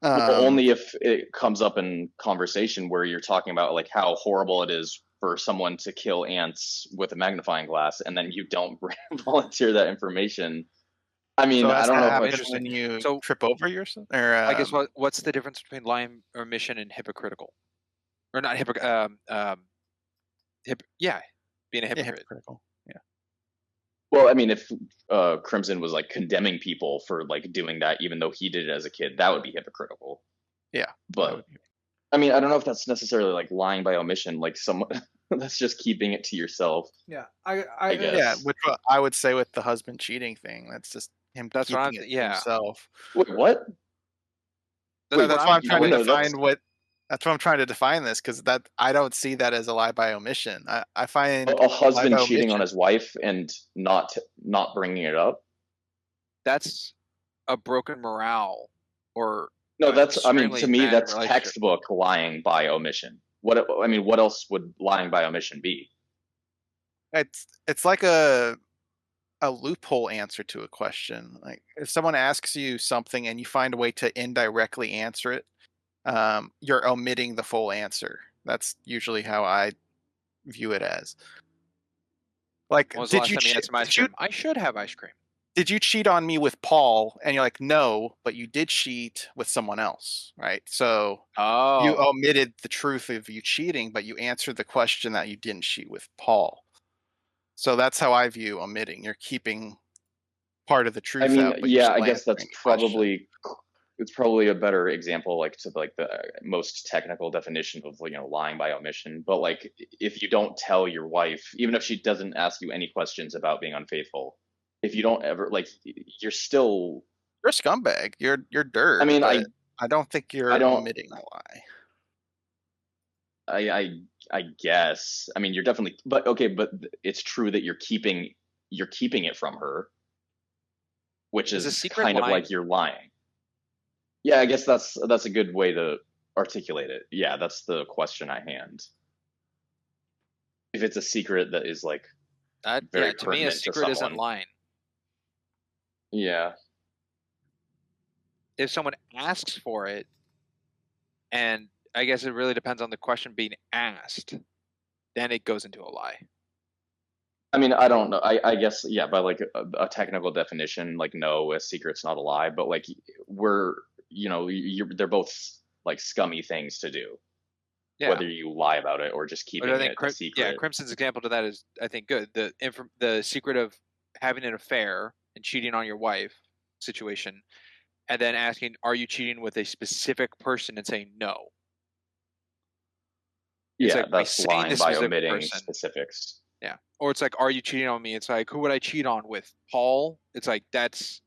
Well, only if it comes up in conversation where you're talking about like how horrible it is for someone to kill ants with a magnifying glass, and then you don't volunteer that information. I mean, So I that's don't what know if I happens should. when you So- trip over yourself. Or I guess what's the difference between lying or omission and hypocritical, or not hypocrite? Being a hypocrite. hypocritical. Yeah. Well, I mean, if Crimson was like condemning people for like doing that, even though he did it as a kid, that would be hypocritical. Yeah. But I mean, I don't know if that's necessarily like lying by omission. Like some, that's just keeping it to yourself. Yeah, I guess. Yeah, which I would say with the husband cheating thing, that's just him That's what keeping I'm- it to yeah. himself. Wait, what? Wait, That's why I'm trying to no, define what. That's why I'm trying to define this, because that I don't see that as a lie by omission. I find A husband lie by cheating on omission- his wife and not bringing it up? That's a broken morale, or No, that's. I mean, extremely to me, bad that's relationship. textbook lying by omission. What else would lying by omission be? It's like a loophole answer to a question. Like if someone asks you something and you find a way to indirectly answer it, you're omitting the full answer. That's usually how I view it as. Like, When was the last time you had some ice did you cream? I should have ice cream. did you cheat on me with Paul? And you're like, no, but you did cheat with someone else, right? So Oh, you omitted the truth of you cheating, but you answered the question that you didn't cheat with Paul. So that's how I view omitting. You're keeping part of the truth I mean, out. But you're yeah, still I guess that's answering the question. probably it's probably a better example, like to like the most technical definition of lying by omission. But like, if you don't tell your wife, even if she doesn't ask you any questions about being unfaithful, if you don't ever you're still. You're a scumbag. You're dirt. I mean, but I don't think you're I don't- omitting a lie. I guess. I mean, you're definitely, but okay, but it's true that you're keeping it from her, which Is a is secret kind of lying? like you're lying. Yeah, I guess that's a good way to articulate it. Yeah, that's the question I hand. If it's a secret that is like, very to me, a pertinent to secret isn't someone. lying. yeah, If someone asks for it, and I guess it really depends on the question being asked, then it goes into a lie. I mean, I don't know. I guess, yeah, by like a technical definition, like no, a secret's not a lie, but like they're both like scummy things to do. Yeah. Whether you lie about it or just But keeping I think it a secret. Crimson's example to that is, I think, good. The secret of having an affair and cheating on your wife situation, and then asking, "Are you cheating with a specific person?" and saying no. It's Yeah, like, by that's saying lying this by specific omitting person. specifics. Yeah. Or it's like, "Are you cheating on me?" It's like, "Who would I cheat on with? Paul?" It's like, that's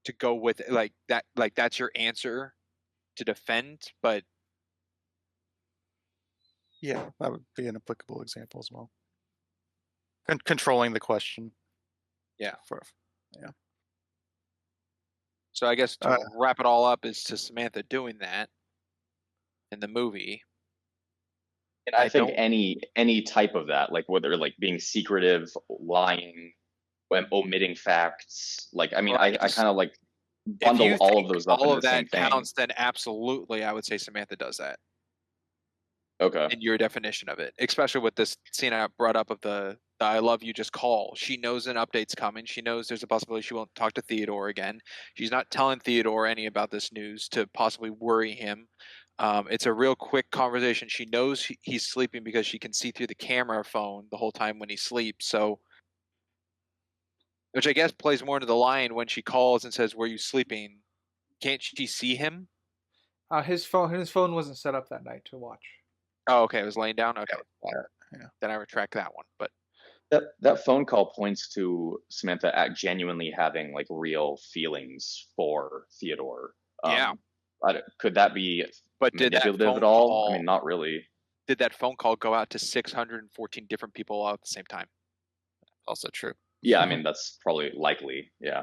to go with it, like that. Like that's your answer to defend, but Yeah, that would be an applicable example as well. Controlling the question. Yeah. Yeah. So I guess to wrap it all up is to Samantha doing that in the movie. And I think any type of that, like whether like being secretive, lying, omitting facts, like I mean, Well, I kind of like bundle if you all of think those up all in of the same that thing. counts, then absolutely, I would say Samantha does that Okay. in your definition of it, especially with this scene I brought up of the "I love you, just call." She knows an update's coming. She knows there's a possibility she won't talk to Theodore again. She's not telling Theodore any about this news to possibly worry him. It's a real quick conversation. She knows he's sleeping because she can see through the camera phone the whole time when he sleeps. So, which I guess plays more into the line when she calls and says, "Were you sleeping?" Can't she see him? His phone wasn't set up that night to watch. Oh, okay. It was laying down. Okay, Yeah. then I retract that one. But That phone call points to Samantha genuinely having like real feelings for Theodore. Yeah. Could that be But did that manipulative phone at all? call? I mean, not really. Did that phone call go out to 614 different people all at the same time? Also true. Yeah, I mean that's probably likely. Yeah.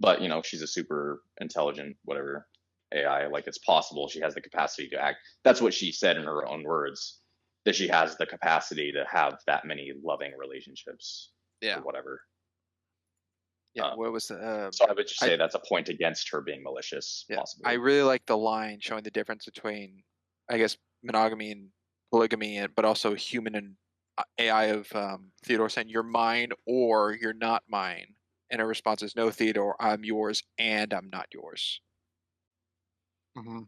but she's a super intelligent whatever AI. Like, it's possible she has the capacity to act. That's what she said in her own words, that she has the capacity to have that many loving relationships. Yeah. Or whatever. Yeah. What was the? So I would just say that's a point against her being malicious. Yeah. Possibly. I really like the line showing the difference between, I guess, monogamy and polygamy, but also human and AI of Theodore saying, "You're mine or you're not mine." And her response is, "No, Theodore, I'm yours and I'm not yours." Mm-hmm.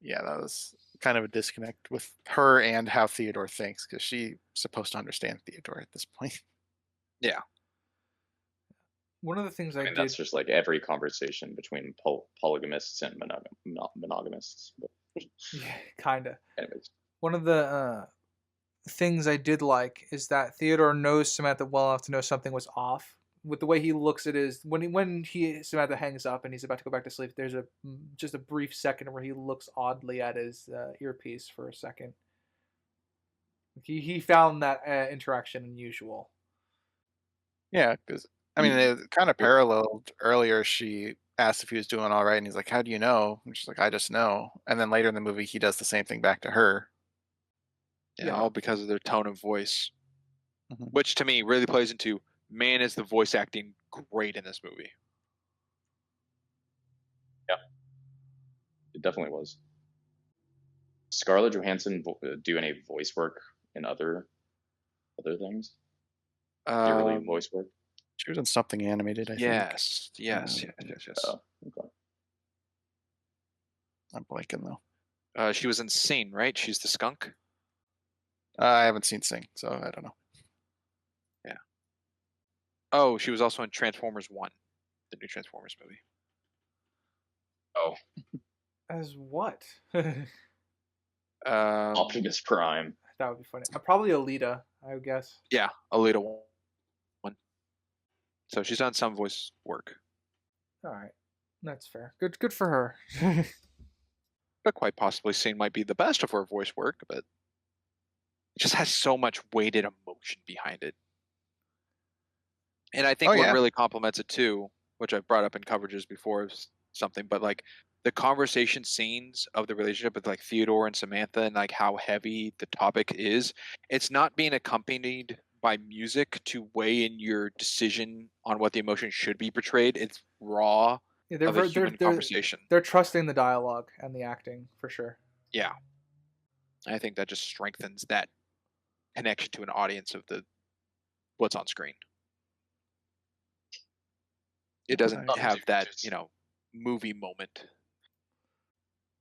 Yeah, that was kind of a disconnect with her and how Theodore thinks, because she's supposed to understand Theodore at this point. Yeah. One of the things I mean, that's just like every conversation between polygamists and monogamists. But yeah, kind of. anyways, one of the things I did like is that Theodore knows Samantha well enough to know something was off with the way he looks at his when Samantha hangs up and he's about to go back to sleep. There's just a brief second where he looks oddly at his earpiece for a second. He found that interaction unusual. Yeah, because I mean, it kind of paralleled earlier. She asked if he was doing all right, and he's like, "How do you know?" And she's like, "I just know." And then later in the movie, he does the same thing back to her. Yeah, all because of their tone of voice, Mhm. which to me really plays into, man, is the voice acting great in this movie. Yeah, it definitely was. Scarlett Johansson do any voice work in other things? Early voice work? She was in something animated, I think. Yes. Oh, okay. I'm blanking though. She was in Sing, right? She's the skunk. I haven't seen Sing, so I don't know. Yeah. Oh, she was also in Transformers 1, the new Transformers movie. Oh. As what? Optimus Prime. That would be funny. Probably Alita, I would guess. Yeah, Alita 1. So she's done some voice work. All right, that's fair. Good for her. But quite possibly Sing might be the best of her voice work, but it just has so much weighted emotion behind it. And I think what really complements it too, which I've brought up in coverages before, is something, but like the conversation scenes of the relationship with like Theodore and Samantha and like how heavy the topic is, it's not being accompanied by music to weigh in your decision on what the emotion should be portrayed. It's raw of a human conversation. They're trusting the dialogue and the acting for sure. Yeah. I think that just strengthens that connection to an audience of the what's on screen. It doesn't have that, movie moment.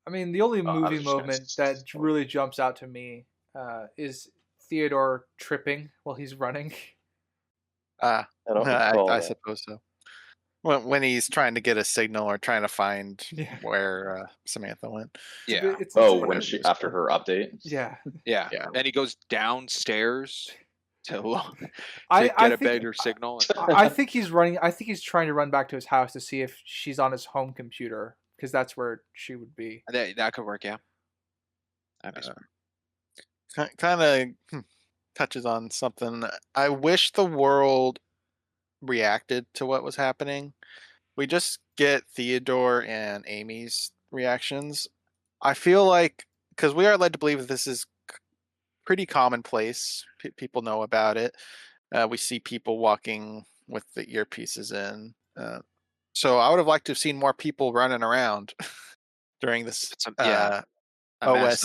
I mean, the only movie moment that really jumps out to me is Theodore tripping while he's running. I suppose so. When he's trying to get a signal or trying to find where Samantha went. Yeah. When she after her update. Yeah. And he goes downstairs to get a better signal. I think he's running. I think he's trying to run back to his house to see if she's on his home computer, because that's where she would be. That could work, yeah. That'd be smart. Kind of touches on something. I wish the world reacted to what was happening. We just get Theodore and Amy's reactions. I feel like, because we are led to believe that this is pretty commonplace. People know about it. We see people walking with the earpieces in. So I would have liked to have seen more people running around during this OS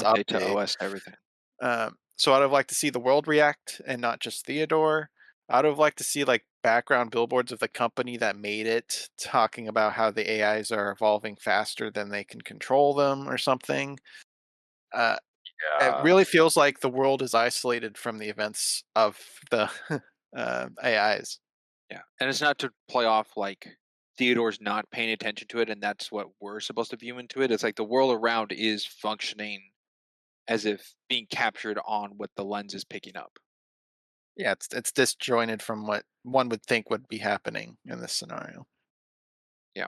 update to OS everything. So I'd have liked to see the world react and not just Theodore. I'd have liked to see like background billboards of the company that made it, talking about how the AIs are evolving faster than they can control them or something. It really feels like the world is isolated from the events of the AIs. Yeah, and it's not to play off like Theodore's not paying attention to it, and that's what we're supposed to view into it. It's like the world around is functioning as if being captured on what the lens is picking up. Yeah, it's disjointed from what one would think would be happening in this scenario. Yeah.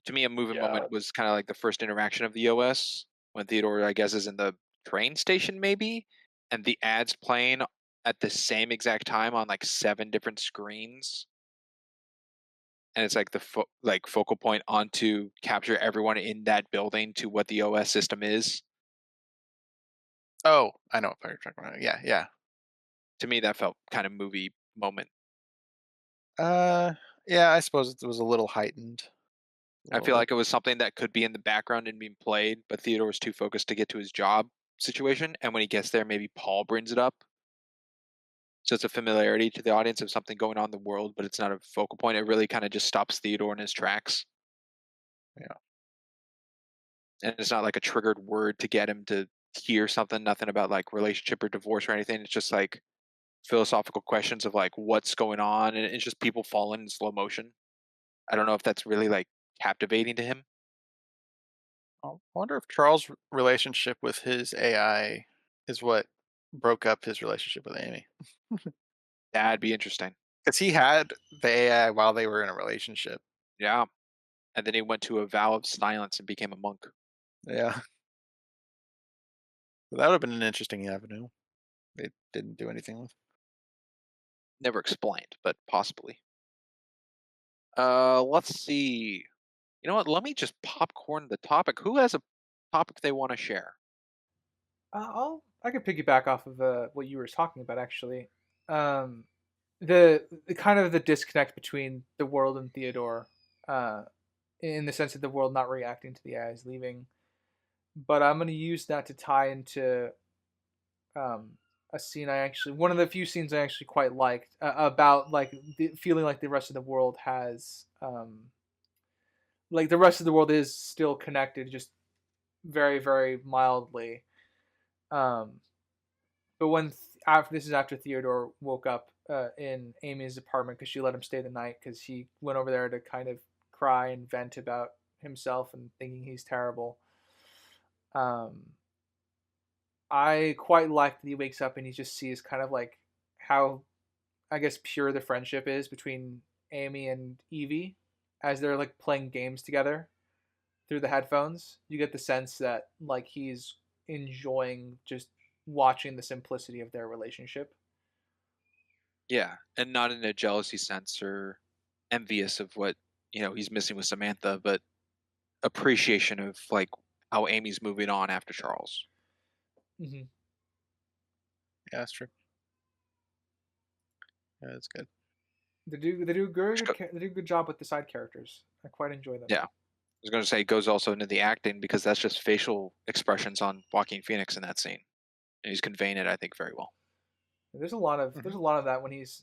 To me, a moving moment was kind of like the first interaction of the OS, when Theodore, I guess, is in the train station maybe, and the ads playing at the same exact time on like 7 different screens. and it's like the focal point onto capture everyone in that building to what the OS system is. Oh, I know what part you're talking about. Yeah, yeah. To me, that felt kind of movie moment. Yeah, I suppose it was a little heightened. I feel like it was something that could be in the background and being played, but Theodore was too focused to get to his job situation, and when he gets there, maybe Paul brings it up. So it's a familiarity to the audience of something going on in the world, but it's not a focal point. It really kind of just stops Theodore in his tracks. Yeah. And it's not like a triggered word to get him to hear something, nothing about like relationship or divorce or anything. It's just like philosophical questions of like what's going on, and it's just people falling in slow motion. I don't know if that's really like captivating to him. I wonder if Charles' relationship with his AI is what broke up his relationship with Amy. That'd be interesting. Because he had the AI while they were in a relationship. Yeah. And then he went to a vow of silence and became a monk. Yeah. So that would have been an interesting avenue. They didn't do anything with. Never explained, but possibly. Let's see. You know what? Let me just popcorn the topic. Who has a topic they want to share? I could piggyback off of what you were talking about actually. Um, the kind of the disconnect between the world and Theodore, in the sense of the world not reacting to the AIs leaving. But I'm gonna use that to tie into a scene one of the few scenes I actually quite liked, about like feeling like the rest of the world has like the rest of the world is still connected, just very very mildly. Um, but after this is after Theodore woke up in Amy's apartment because she let him stay the night because he went over there to kind of cry and vent about himself and thinking he's terrible. Um, I quite like that he wakes up and he just sees kind of like how, I guess, pure the friendship is between Amy and Evie as they're like playing games together through the headphones. You get the sense that like he's enjoying just watching the simplicity of their relationship. Yeah, and not in a jealousy sense or envious of what he's missing with Samantha, but appreciation of like how Amy's moving on after Charles. Mm-hmm. Yeah, that's true. Yeah, that's good. They do a good job with the side characters. I quite enjoy them. Yeah, I was going to say it goes also into the acting because that's just facial expressions on Joaquin Phoenix in that scene, and he's conveying it, I think, very well. There's a lot of that when he's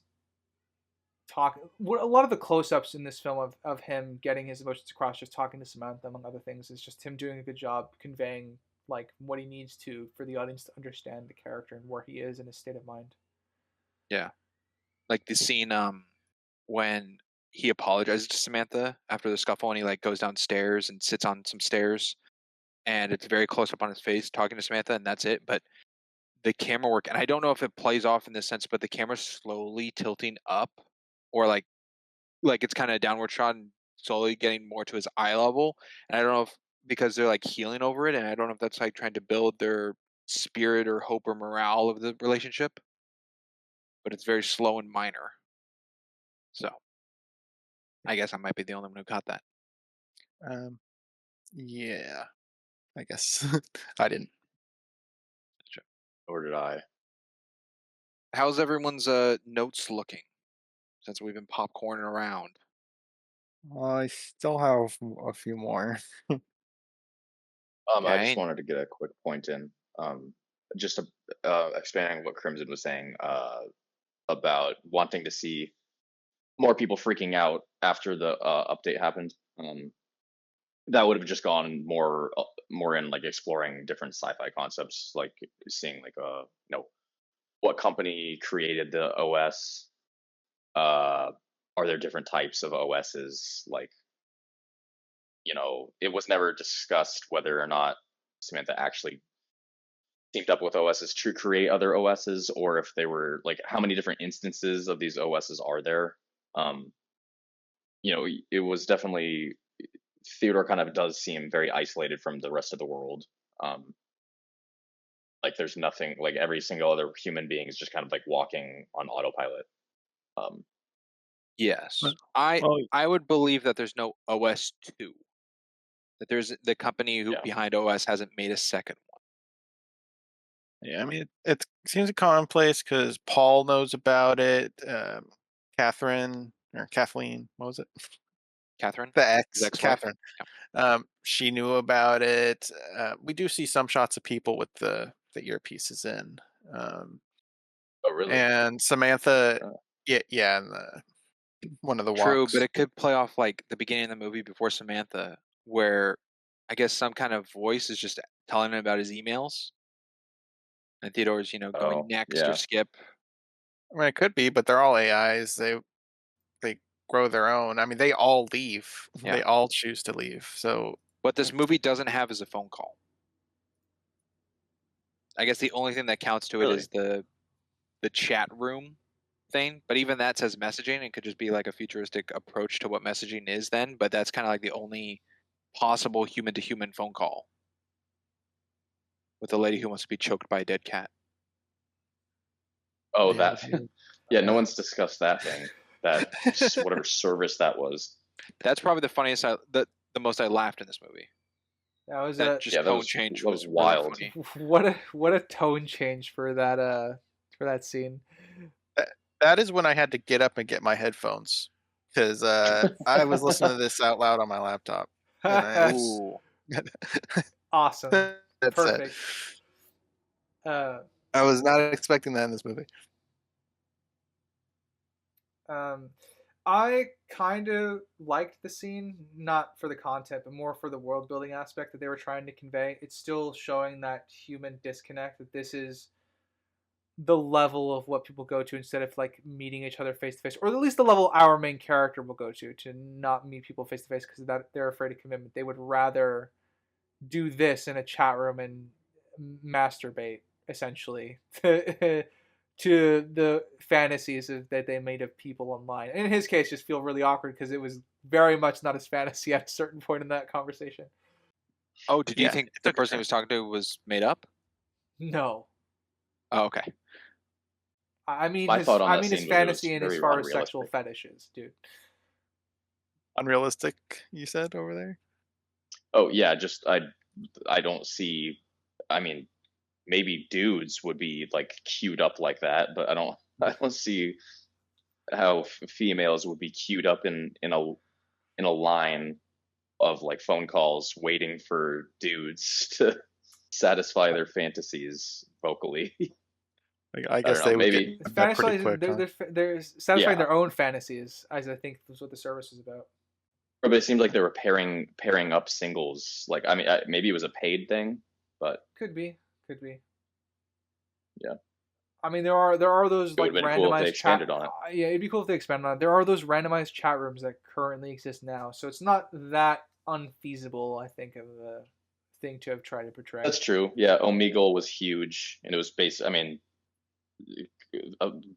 talking. A lot of the close-ups in this film of him getting his emotions across, just talking to Samantha, among other things, is just him doing a good job conveying like what he needs to for the audience to understand the character and where he is in his state of mind. Yeah, like the scene when he apologizes to Samantha after the scuffle, and he like goes downstairs and sits on some stairs, and it's very close up on his face talking to Samantha, and that's it. But the camera work, and I don't know if it plays off in this sense, but the camera's slowly tilting up, or like it's kind of a downward shot and slowly getting more to his eye level. And I don't know if because they're like healing over it, and I don't know if that's like trying to build their spirit or hope or morale of the relationship, but it's very slow and minor. So I guess I might be the only one who caught that. Yeah, I guess I didn't. Or did I? How's everyone's notes looking since we've been popcorning around? I still have a few more. I just Okay. wanted to get a quick point in. Just expanding what Crimson was saying about wanting to see more people freaking out after the update happened. That would have just gone more in like exploring different sci-fi concepts, like seeing like what company created the OS. Are there different types of OSs? Like, it was never discussed whether or not Samantha actually teamed up with OSs to create other OSs, or if they were like, how many different instances of these OSs are there? Um, it was definitely Theodore kind of does seem very isolated from the rest of the world. Like there's nothing, like every single other human being is just kind of like walking on autopilot. Yes, Well, I would believe that there's no OS2. That there's the company who Yeah. behind OS hasn't made a second one. yeah, I mean, it seems commonplace because Paul knows about it. Catherine or Kathleen, what was it? Catherine, The his ex, ex-wife. Catherine. She knew about it. We do see some shots of people with the earpieces in, Oh, really? and Samantha. Uh, Yeah, in one of the True, but walks. it could play off like the beginning of the movie before Samantha, where I guess some kind of voice is just telling him about his emails, and Theodore's going Oh, next or yeah. skip. I mean, it could be, but they're all AIs. They grow their own. I mean, they all leave. Yeah. They all choose to leave. So What this movie doesn't have is a phone call. I guess the only thing that counts to it Really? is the chat room thing, but even that says messaging. It could just be like a futuristic approach to what messaging is then, but that's kind of like the only possible human to human phone call with a lady who wants to be choked by a dead cat. Oh, yeah, that. Yeah, no one's discussed that thing. That whatever service that was. That's probably the funniest the most I laughed in this movie. That was That a just Yeah, that tone was- change that was really wild. funny. what a tone change for that scene. that is when I had to get up and get my headphones because I was listening to this out loud on my laptop. And Ooh. Awesome. That's Perfect. it. I was not expecting that in this movie. I kind of liked the scene, not for the content, but more for the world building aspect that they were trying to convey. It's still showing that human disconnect, that this is the level of what people go to instead of like meeting each other face to face, or at least the level our main character will go to not meet people face to face because that they're afraid of commitment. They would rather do this in a chat room and masturbate essentially to the fantasies that they made of people online. And in his case, just feel really awkward because it was very much not his fantasy at a certain point in that conversation. Oh, did you Yeah, think it the took a person he turn. was talking to was made up? No, Oh, okay. I mean My his thought on that his scene was it fantasy was and as very far as sexual unrealistic. fetishes, dude. Unrealistic, you said over there? Oh yeah, just I don't see. I mean, maybe dudes would be like queued up like that, but I don't see how females would be queued up in a line of like phone calls waiting for dudes to satisfy their fantasies vocally. Like, I don't guess know, they would maybe- get that pretty Fantasizing, quick. Huh? they're satisfying Yeah. their own fantasies, as I think was what the service was about. But it seemed like they were pairing up singles. Like I mean, maybe it was a paid thing, but Could be. Yeah. I mean, there are those It like would've been cool if they randomized chat. expanded on it. Yeah, it'd be cool if they expanded on it. There are those randomized chat rooms that currently exist now, so it's not that unfeasible. I think of a thing to have tried to portray. that's true. Yeah, Omegle was huge, and it was based. I mean,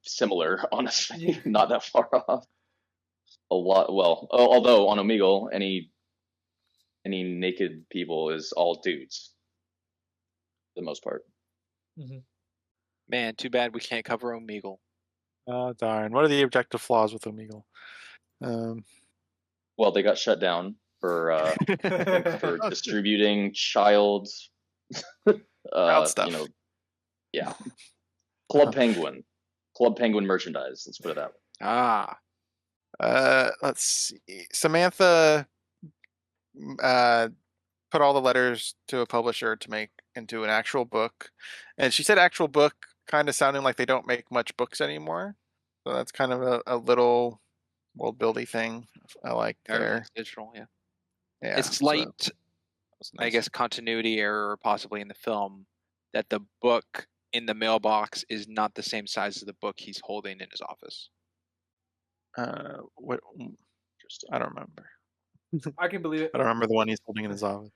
similar, honestly, Yeah. not that far off. A lot. Well, although on Omegle, any naked people is all dudes, for the most part. Man, too bad we can't cover Omegle. Oh, darn. What are the objective flaws with Omegle? Well, they got shut down for I think for distributing child stuff. You know, yeah. Club Penguin merchandise. Let's put it that way. Ah, Let's see. Samantha put all the letters to a publisher to make into an actual book, and she said actual book, kind of sounding like they don't make much books anymore. So that's kind of a little world building thing I like there. everything's digital. Yeah, Yeah, it's so slight, that was I nice. guess, continuity error possibly in the film that the book in the mailbox is not the same size as the book he's holding in his office. What? Interesting. I don't remember. I can believe it. I don't remember the one he's holding in his office.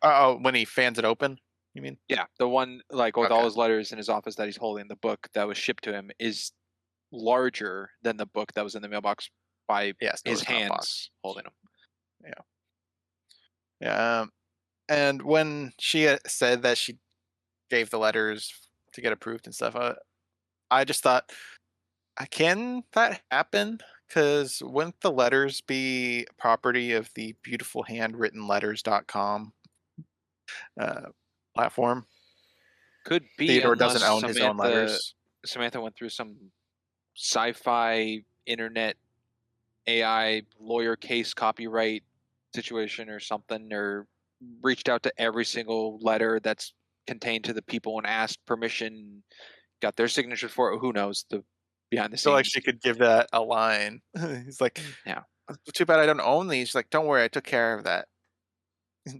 Oh, when he fans it open, you mean? Yeah, the one like with all Okay. his letters in his office that he's holding, the book that was shipped to him is larger than the book that was in the mailbox by Yes, no, his it's not hands boxed. holding them. Yeah. And when she said that she gave the letters to get approved and stuff, I just thought, can that happen? Because wouldn't the letters be property of the beautiful handwritten letters.com platform? Could be, Theodore unless doesn't own his own letters. Samantha went through some sci-fi internet AI lawyer case copyright situation or something, or reached out to every single letter that's contained to the people and asked permission, got their signature for it. Who knows the behind the I feel like scenes? she could give that a line. He's like, Yeah. too bad I don't own these. She's like, don't worry, I took care of that.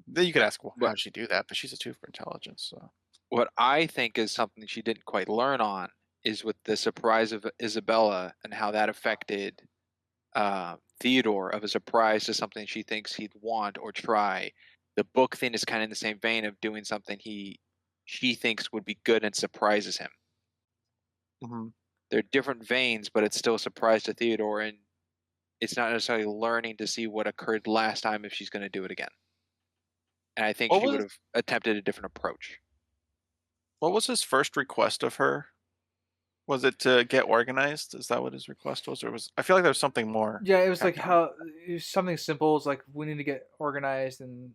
Then you could ask, well, But- how'd she do that? But she's a two for intelligence. So. What I think is something she didn't quite learn on is with the surprise of Isabella and how that affected Theodore, of a surprise to something she thinks he'd want or try. The book thing is kind of in the same vein of doing something she thinks would be good and surprises him. Mm-hmm. They're different veins, but it's still a surprise to Theodore, and it's not necessarily learning to see what occurred last time if she's going to do it again. And I think What she was- would have attempted a different approach. What was his first request of her? Was it to get organized? Is that what his request was, or was? I feel like there was something more. Yeah, it was like Back how it was something simple. It's like we need to get organized, and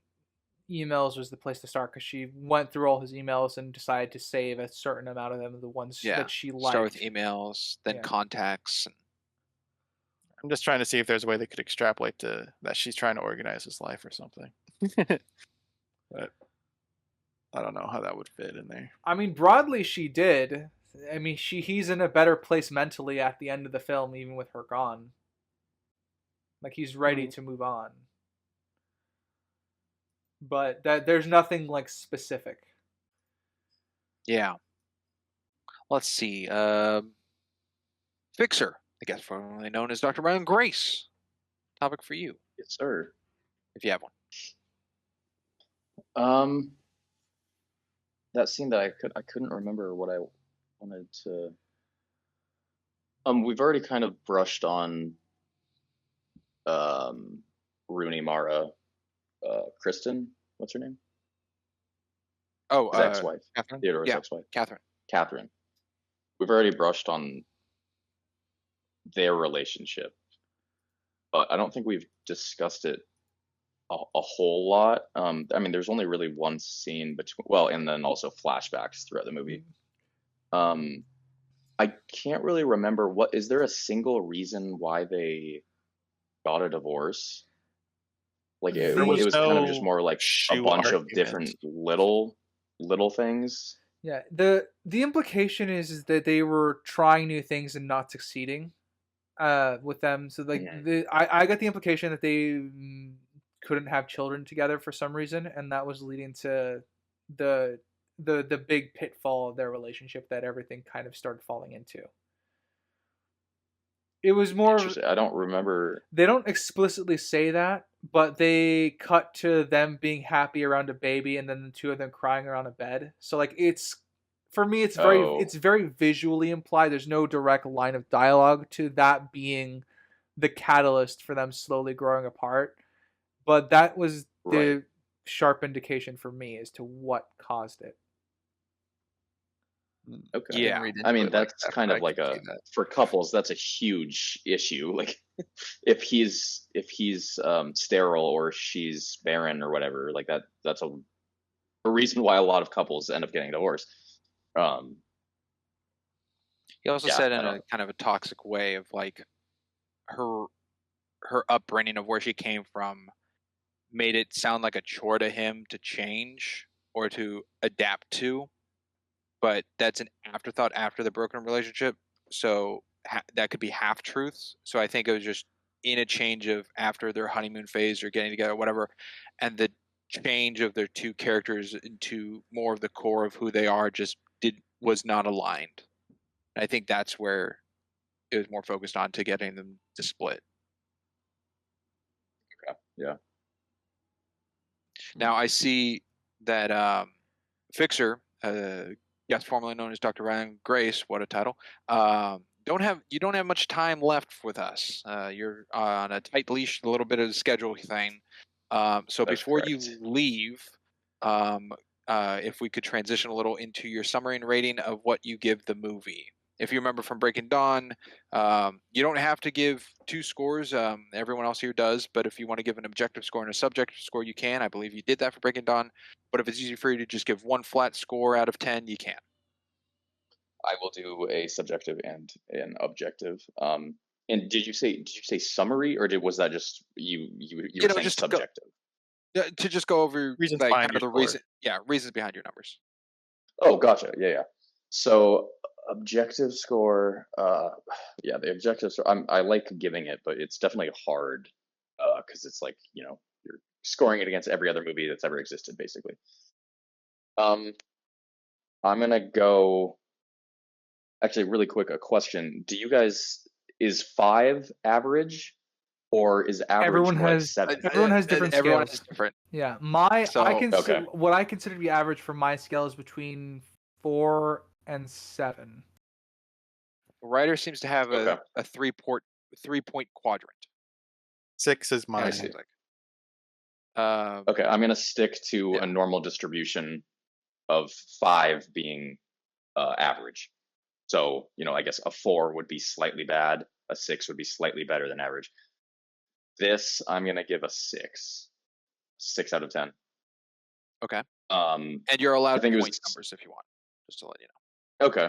emails was the place to start because she went through all his emails and decided to save a certain amount of them, the ones that she liked. Start with emails, then Yeah. contacts. And I'm just trying to see if there's a way they could extrapolate to that she's trying to organize his life or something. But I don't know how that would fit in there. I mean, broadly, she did. I mean, he's in a better place mentally at the end of the film, even with her gone. Like he's ready to move on. But there's nothing like specific. yeah. Let's see. Fixer, I guess formerly known as Dr. Ryland Grace. Topic for you, Yes, sir. if you have one. That scene that I couldn't remember what I wanted to. We've already kind of brushed on Rooney Mara, Kristen, what's her name? Oh, His ex-wife. Catherine. Theodore's Yeah. ex-wife. Catherine. We've already brushed on their relationship, but I don't think we've discussed it a whole lot. I mean, there's only really one scene between, well, and then also flashbacks throughout the movie. I can't really remember is there a single reason why they got a divorce? Like it There was was kind of no just more like a shoe bunch of argument. different little things. Yeah, the implication is that they were trying new things and not succeeding with them. So like I got the implication that they couldn't have children together for some reason, and that was leading to the big pitfall of their relationship that everything kind of started falling into. It was more. I don't remember. They don't explicitly say that, but they cut to them being happy around a baby, and then the two of them crying around a bed. So like it's, for me, it's very visually implied. There's no direct line of dialogue to that being the catalyst for them slowly growing apart. But that was the sharp indication for me as to what caused it. Okay. Yeah. I mean, that's kind of like for couples, that's a huge issue. Like if he's sterile or she's barren or whatever, like that's a reason why a lot of couples end up getting divorced. He also said in a kind of a toxic way of like her upbringing of where she came from made it sound like a chore to him to change or to adapt to, but that's an afterthought after the broken relationship, so that could be half truths. So I think it was just in a change of after their honeymoon phase or getting together, whatever, and the change of their two characters into more of the core of who they are was not aligned. I think that's where it was more focused on to getting them to split. Okay. Yeah. Now I see that Fixer, yes, formerly known as Dr. Ryland Grace, what a title. You don't have much time left with us. You're on a tight leash, a little bit of the schedule thing. So That's before correct. you leave, if we could transition a little into your summary and rating of what you give the movie. If you remember from Breaking Dawn, you don't have to give 2 scores. Everyone else here does, but if you want to give an objective score and a subjective score, you can. I believe you did that for Breaking Dawn. But if it's easy for you to just give 1 flat score out of 10, you can. I will do a subjective and an objective. And did you say summary, or was that just you were saying just subjective? To just go over Reasons like behind kind of the your score. reasons behind your numbers. Oh, gotcha. Yeah. So objective score, yeah, the objective score. I like giving it, but it's definitely hard because it's like you're scoring it against every other movie that's ever existed, basically. I'm gonna go. Actually, really quick, a question: do you guys is 5 average, or is average Everyone more like has 7? everyone has different Everyone scales. is different. Yeah, So what I consider to be average for my scale is between 4 and 7. Writer seems to have Okay. a 3-point quadrant. 6 is I mine. see. Like, Okay, I'm gonna stick to yeah. a normal distribution of 5 being average. So I guess a 4 would be slightly bad, a 6 would be slightly better than average. This I'm gonna give a 6 out of 10. Okay. And you're allowed think it point was- numbers if you want, just to let you know. Okay,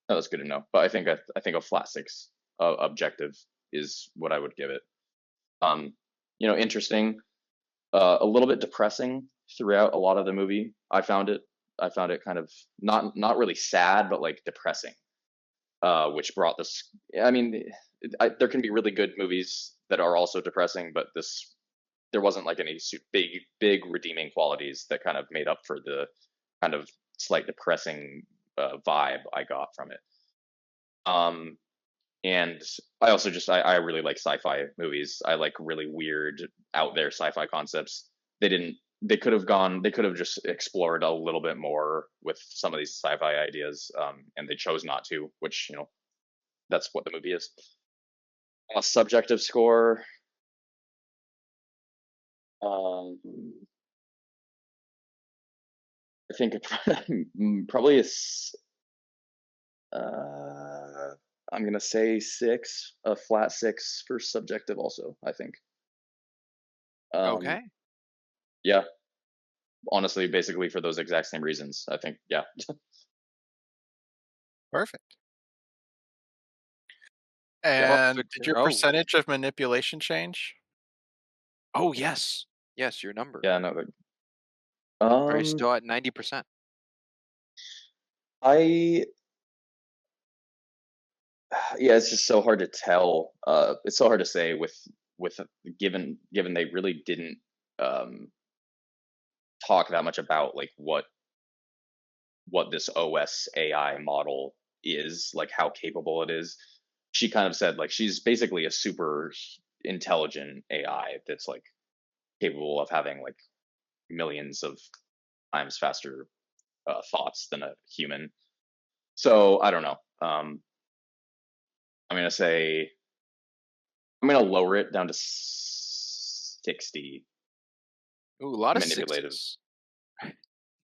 no, that's good to know. But I think a flat 6 objective is what I would give it. Interesting, a little bit depressing throughout a lot of the movie. I found it kind of not really sad, but like depressing, which brought this. I mean, there can be really good movies that are also depressing, but there wasn't like any big redeeming qualities that kind of made up for the kind of slight depressing vibe I got from it. And I also I really like sci-fi movies. I like really weird, out there sci-fi concepts. They could have just explored a little bit more with some of these sci-fi ideas, and they chose not to, which, that's what the movie is. A subjective score, I think probably I'm gonna say 6, a flat 6 for subjective also, I think. Okay. Yeah. Honestly, basically for those exact same reasons, I think, yeah. Perfect. Well, And did your percentage of manipulation change? Oh, yes. Yes, your number. Yeah, no. Are you still at 90%? Yeah, it's just so hard to tell. It's so hard to say with given they really didn't talk that much about like what this OS AI model is, like how capable it is. She kind of said like she's basically a super intelligent AI that's like capable of having like millions of times faster thoughts than a human. So I don't know. I'm gonna lower it down to 60. Ooh, a lot of manipulative. sixes.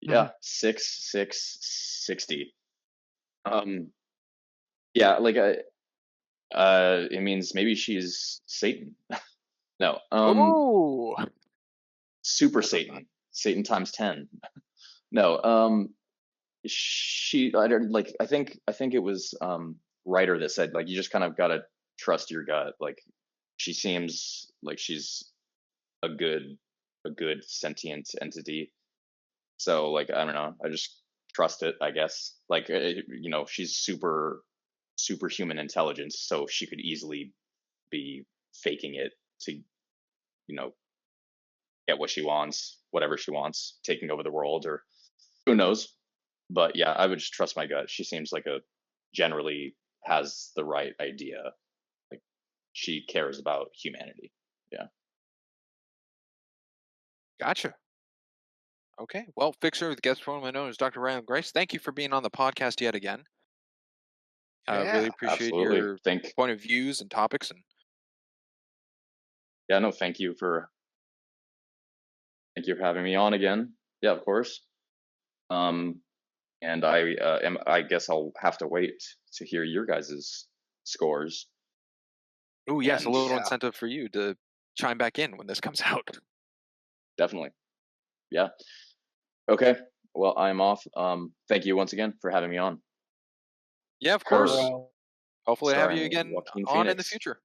Yeah, 60. Yeah, like it means maybe she's Satan. No, Oh, super Satan. Satan times 10. No, I don't like. I think it was writer that said like you just kind of gotta trust your gut. Like she seems like she's a good sentient entity. So like I don't know. I just trust it. I guess like she's superhuman intelligence, so she could easily be faking it to get what she wants, whatever she wants, taking over the world, or who knows. But yeah, I would just trust my gut. She seems like generally has the right idea. Like she cares about humanity. Yeah. gotcha. Okay. Well, Fixer, the guest formerly known as Dr. Ryland Grace, thank you for being on the podcast yet again. I really appreciate absolutely. your point of views and topics. And yeah, no, thank you for having me on again. Yeah, of course. and I guess I'll have to wait to hear your guys' scores. Oh yes, a And little yeah. incentive for you to chime back in when this comes out. Definitely, yeah. Okay, well, I'm off. Thank you once again for having me on. Yeah, of Her, course. Hopefully, I have you starring again Joaquin on in the Phoenix. future.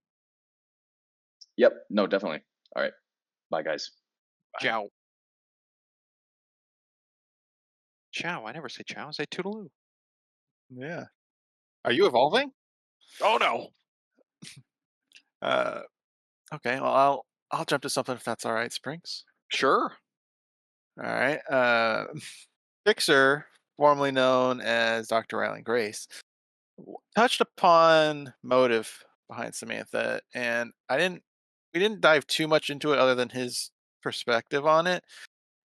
Yep, no, definitely. All right, bye, guys. Ciao. Ciao. I never say ciao. I say toodaloo. Yeah. Are you evolving? Oh no. Okay. Well, I'll jump to something if that's all right, Springs. Sure. All right. Fixer, formerly known as Dr. Ryland Grace, touched upon motive behind Samantha, and we didn't dive too much into it other than his perspective on it.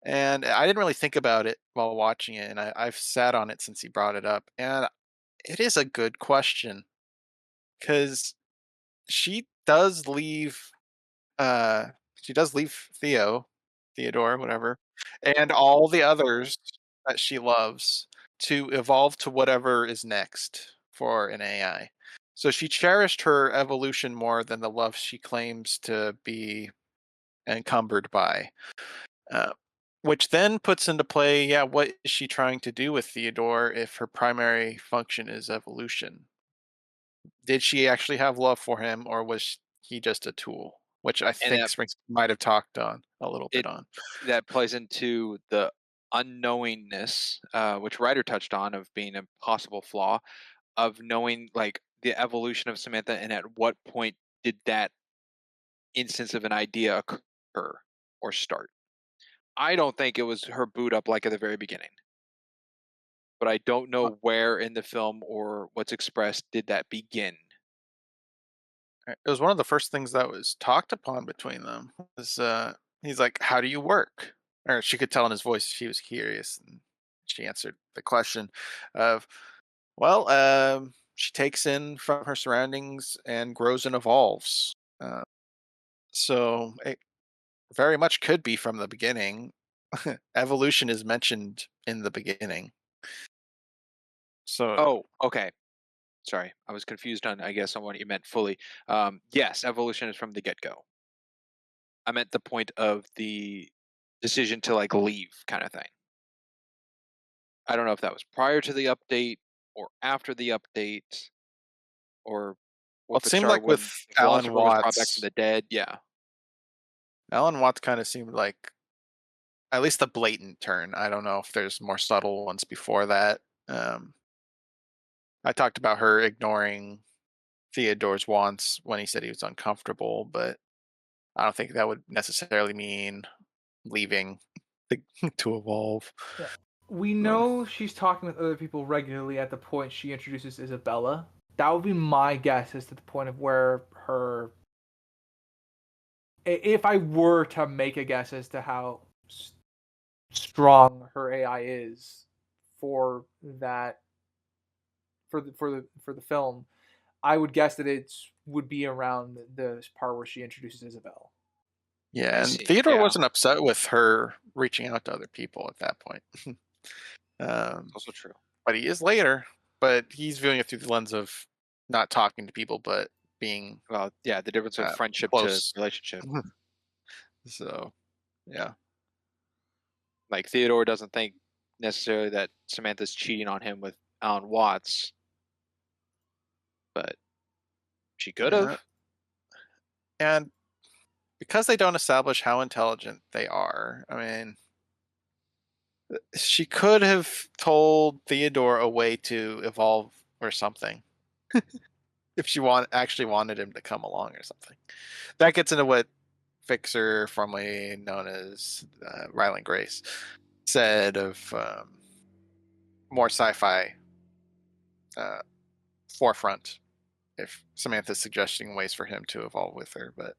And I didn't really think about it while watching it, and I've sat on it since he brought it up. And it is a good question because she does leave uh Theodore, whatever, and all the others that she loves to evolve to whatever is next for an AI. So she cherished her evolution more than the love she claims to be encumbered by. Uh, which then puts into play, yeah, what is she trying to do with Theodore if her primary function is evolution? Did she actually have love for him, or was he just a tool? Which I And think Springs might have talked on a little bit on. that plays into the unknowingness, which Ryder touched on, of being a possible flaw of knowing like the evolution of Samantha, and at what point did that instance of an idea occur or start. I don't think it was her boot up like at the very beginning, but I don't know where in the film or what's expressed did that begin. It was one of the first things that was talked upon between them. Was he's like, "How do you work?" Or she could tell in his voice she was curious, and she answered the question of, "Well, she takes in from her surroundings and grows and evolves." So it very much could be from the beginning. Evolution is mentioned in the beginning. So Oh, okay. Sorry, I was confused on, I guess, on what you meant fully. Yes, evolution is from the get go. I meant the point of the decision to like leave, kind of thing. I don't know if that was prior to the update or after the update, or well, if it it seemed started like when with the Alan philosopher was brought back from Watts, the dead. Yeah. Kind of seemed like at least a blatant turn. I don't know if there's more subtle ones before that. Um, I talked about her ignoring Theodore's wants when he said he was uncomfortable, but I don't think that would necessarily mean leaving to evolve. Yeah. We know she's talking with other people regularly at the point she introduces Isabella. That would be my guess as to the point of where her. If I were to make a guess as to how strong her AI is for that, for the film, I would guess that it would be around the part where she introduces Isabel. Yeah, I and see. Theodore Yeah. wasn't upset with her reaching out to other people at that point. Also true. But he is later. But he's viewing it through the lens of not talking to people, but being Well, yeah, the difference of friendship to close. relationship. So, yeah. Like Theodore doesn't think necessarily that Samantha's cheating on him with Alan Watts, but she could Yeah. have. And because they don't establish how intelligent they are, I mean, she could have told Theodore a way to evolve or something if she actually wanted him to come along or something. That gets into what Fixer, formerly known as Ryland Grace, said of more sci-fi uh, forefront. If Samantha's suggesting ways for him to evolve with her, but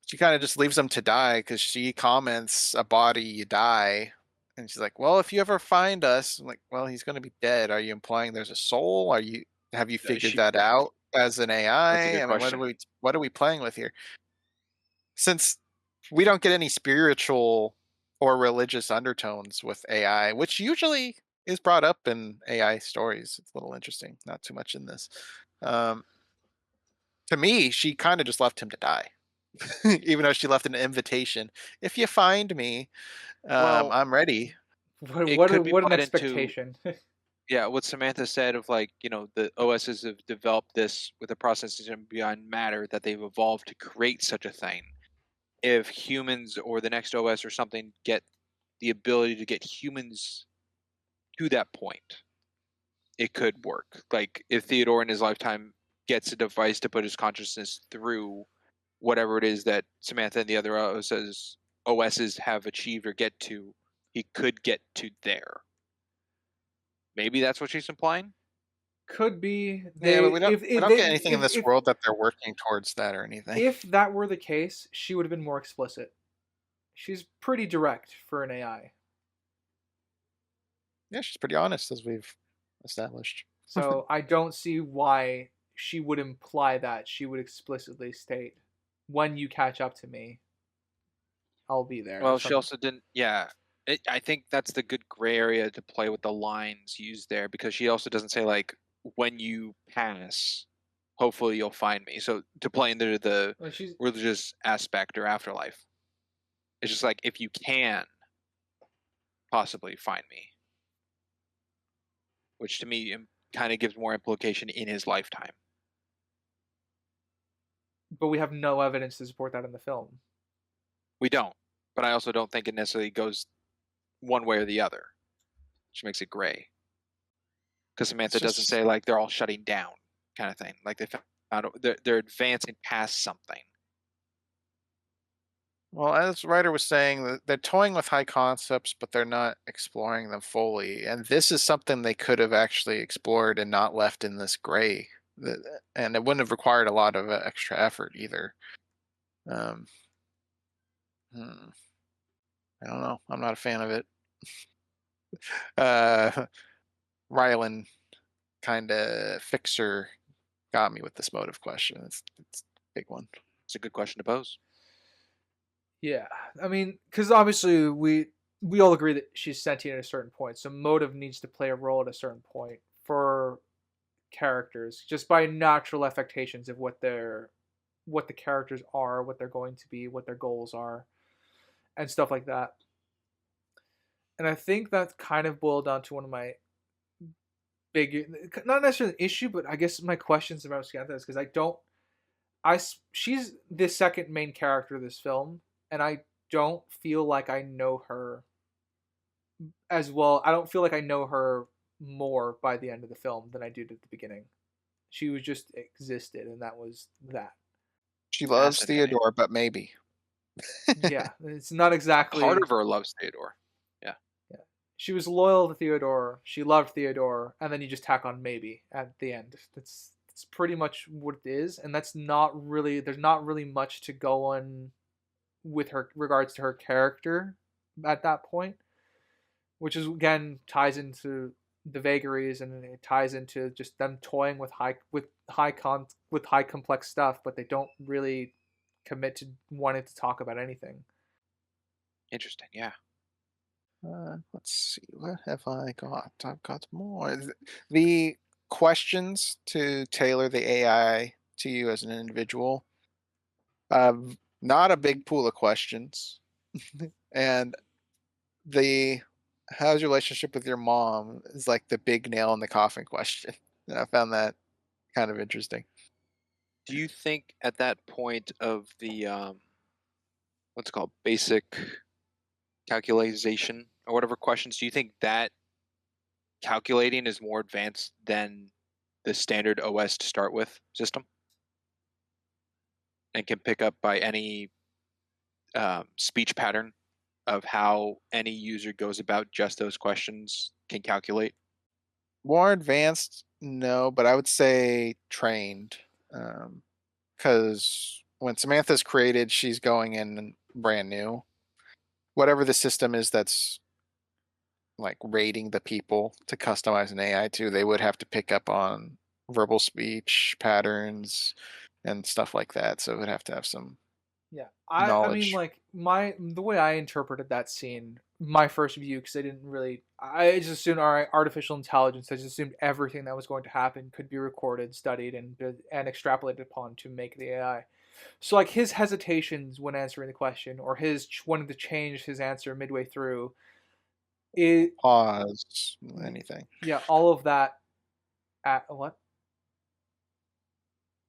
she kind of just leaves him to die because she comments, "A body, you die." And she's like, "Well, if you ever find us," I'm like, "Well, he's going to be dead. Are you implying there's a soul? Have you figured She, that out as an that's a AI? good I mean, question. what are we playing with here?" Since we don't get any spiritual or religious undertones with AI, which usually is brought up in AI stories. It's a little interesting. Not too much in this. Um, to me, she kind of just left him to die, even though she left an invitation. If you find me, Well, I'm ready. it could be What an played into expectation. yeah, what Samantha said of like, the OSs have developed this with a process system beyond matter that they've evolved to create such a thing. If humans or the next OS or something get the ability to get humans to that point, it could work. Like if Theodore in his lifetime gets a device to put his consciousness through whatever it is that Samantha and the other OSs have achieved or get to, he could get to there. Maybe that's what she's implying. Could be. Yeah, but we don't get anything in this if, world that they're working towards that or anything. If that were the case, she would have been more explicit. She's pretty direct for an AI. Yeah, she's pretty honest, as we've established. So I don't see why she would imply that. She would explicitly state, when you catch up to me, I'll be there. Well, she also didn't. Yeah, I think that's the good gray area to play with the lines used there, because she also doesn't say like, when you pass, hopefully you'll find me. So to play into the religious aspect or afterlife, it's just like, if you can possibly find me, which to me kind of gives more implication in his lifetime. But we have no evidence to support that in the film. We don't, but I also don't think it necessarily goes one way or the other, which makes it gray. Because Samantha doesn't say like they're all shutting down, kind of thing. Like they're advancing past something. Well, as Ryder was saying, they're toying with high concepts, but they're not exploring them fully. And this is something they could have actually explored and not left in this gray. And it wouldn't have required a lot of extra effort either. I don't know. I'm not a fan of it. Ryland kind of fixer got me with this motive question. It's a big one. It's a good question to pose. Yeah, I mean, because obviously we all agree that she's sentient at a certain point, so motive needs to play a role at a certain point for characters, just by natural affectations of what the characters are, what they're going to be, what their goals are, and stuff like that. And I think that kind of boiled down to one of my big, not necessarily an issue, but I guess my questions about Samantha is because she's the second main character of this film, and I don't feel like I know her as well. I don't feel like I know her more by the end of the film than I did at the beginning. She was just existed, and that was that. She loves Theodore, but maybe. Yeah, it's not exactly. Part of her loves Theodore. Yeah. She was loyal to Theodore. She loved Theodore, and then you just tack on maybe at the end. It's pretty much what it is, and that's not really. There's not really much to go on with her regards to her character at that point, which is again ties into the vagaries, and it ties into just them toying with high complex stuff, but they don't really commit to wanting to talk about anything. Interesting, yeah. Let's see, what have I got? I've got more. The questions to tailor the AI to you as an individual. Not a big pool of questions. And how's your relationship with your mom is like the big nail in the coffin question. And I found that kind of interesting. Do you think at that point of the what's it called, basic calculation or whatever questions, do you think that calculating is more advanced than the standard OS to start with system, and can pick up by any speech pattern of how any user goes about just those questions, can calculate? More advanced, no, but I would say trained. Because when Samantha's created, she's going in brand new. Whatever the system is that's like rating the people to customize an AI to, they would have to pick up on verbal speech patterns and stuff like that. So it would have to have some Yeah, I mean, knowledge. like the way I interpreted that scene, my first view, because I just assumed, all right, artificial intelligence. I just assumed everything that was going to happen could be recorded, studied, and extrapolated upon to make the AI. So like his hesitations when answering the question, or his wanting to change his answer midway through, it Pause. Anything. yeah, all of that. At what?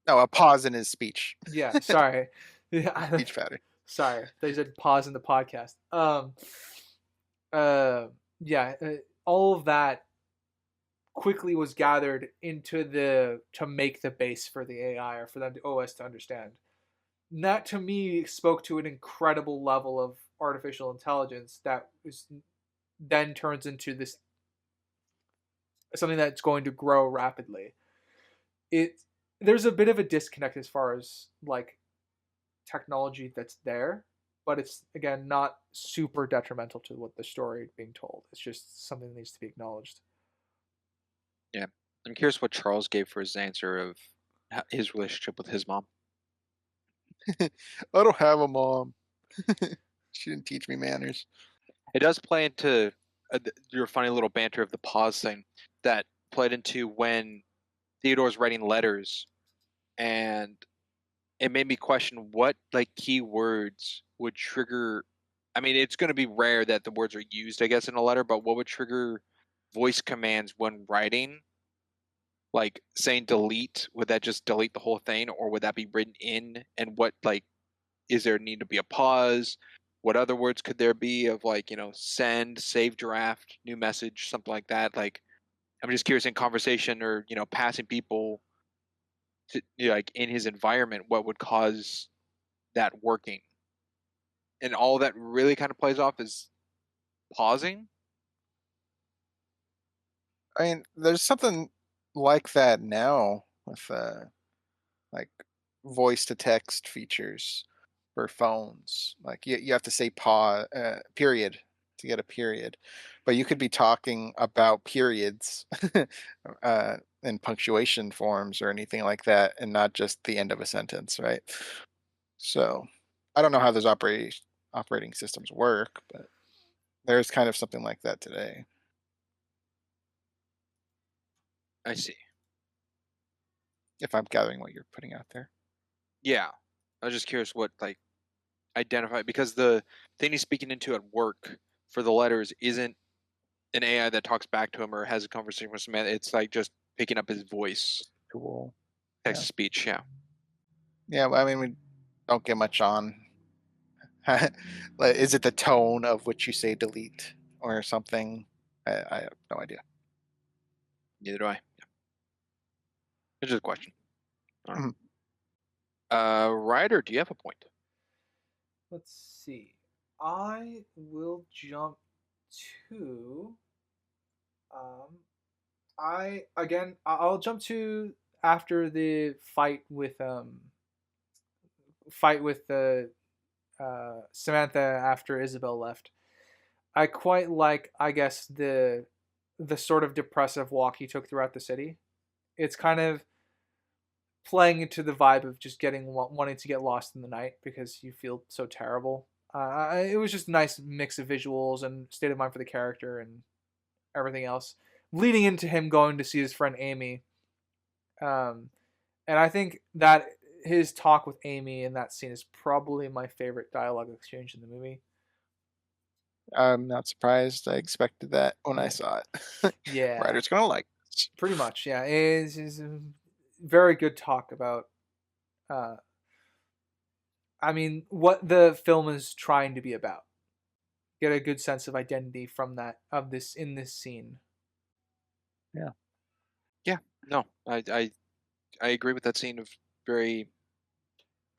No, a pause in his speech. Yeah, sorry. Yeah, Speech pattern. sorry. They said pause in the podcast. Uh, yeah, all of that quickly was gathered into to make the base for the AI or for them to OS to understand. And that to me spoke to an incredible level of artificial intelligence that is then turns into this something that's going to grow rapidly. There's a bit of a disconnect as far as like technology that's there, but it's again not super detrimental to what the story being told. It's just something that needs to be acknowledged. Yeah, I'm curious what Charles gave for his answer of his relationship with his mom. I don't have a mom. She didn't teach me manners. It does play into your funny little banter of the pause thing that played into when Theodore's writing letters, and it made me question what like key words would trigger. I mean, it's going to be rare that the words are used, I guess, in a letter, but what would trigger voice commands when writing? Like saying delete, would that just delete the whole thing, or would that be written in? And what, like, is there need to be a pause? What other words could there be of, like, send, save draft, new message, something like that? Like, I'm just curious in conversation or, passing people to, like, in his environment, what would cause that working? And all that really kind of plays off is pausing. I mean, there's something like that now with like voice to text features for phones. Like you have to say pause period to get a period, but you could be talking about periods in punctuation forms or anything like that, and not just the end of a sentence, right? So I don't know how those operating systems work, but there's kind of something like that today. I see. If I'm gathering what you're putting out there. Yeah. I was just curious what, like, identify, because the thing he's speaking into at work for the letters isn't an AI that talks back to him or has a conversation with Samantha. It's like just picking up his voice, Cool. text to speech. Yeah. Yeah, well, I mean, we don't get much on. Like, is it the tone of which you say delete or something? I have no idea. Neither do I. Yeah. It's just a question. All right. Ryder, do you have a point? Let's see. I will jump to. I'll jump to after the fight with the Samantha after Isabel left. I quite like, I guess, the sort of depressive walk he took throughout the city. It's kind of playing into the vibe of just wanting to get lost in the night because you feel so terrible. It was just a nice mix of visuals and state of mind for the character and everything else, leading into him going to see his friend Amy. And I think that his talk with Amy in that scene is probably my favorite dialogue exchange in the movie. I'm not surprised. I expected that when I saw it. Yeah. Ryder's gonna like this. Pretty much, yeah. It's a very good talk about I mean, what the film is trying to be about. Get a good sense of identity from in this scene. Yeah. Yeah. No, I agree with that scene of very.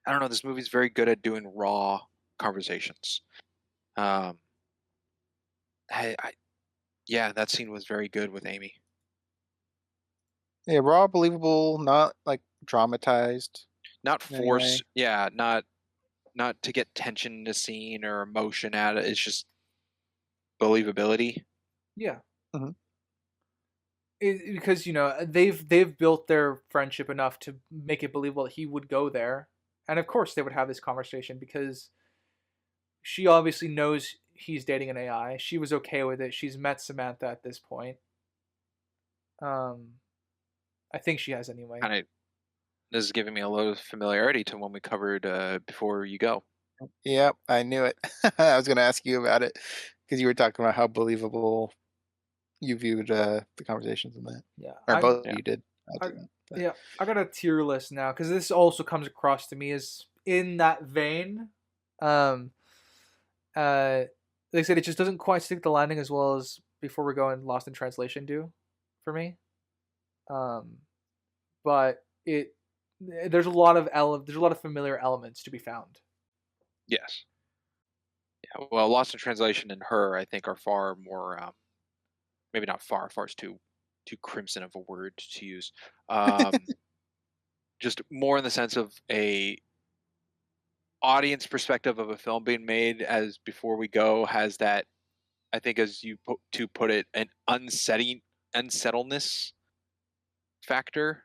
I don't know. This movie's very good at doing raw conversations. Yeah, that scene was very good with Amy. Yeah, raw, believable, not like dramatized. Not force. Yeah, not to get tension in the scene or emotion out of it. It's just believability. Yeah. Mm-hmm. Because they've built their friendship enough to make it believable that he would go there, And of course they would have this conversation because she obviously knows he's dating an AI. She was okay with it. She's met Samantha at this point. I think she has anyway. Kind of, this is giving me a lot of familiarity to when we covered Before You Go. Yep, I knew it. I was going to ask you about it because you were talking about how believable you viewed the conversations in that. Yeah, Or both of you did. Yeah, I got a tier list now because this also comes across to me as in that vein. Like I said, it just doesn't quite stick the landing as well as Before We Go and Lost in Translation do for me. But there's a lot of familiar elements to be found. Yes. Yeah. Well, Lost in Translation and Her, I think, are far more. Maybe not far. Far is too crimson of a word to use. Just more in the sense of a audience perspective of a film being made, as Before We Go has that, I think, as you put it, an unsettledness factor.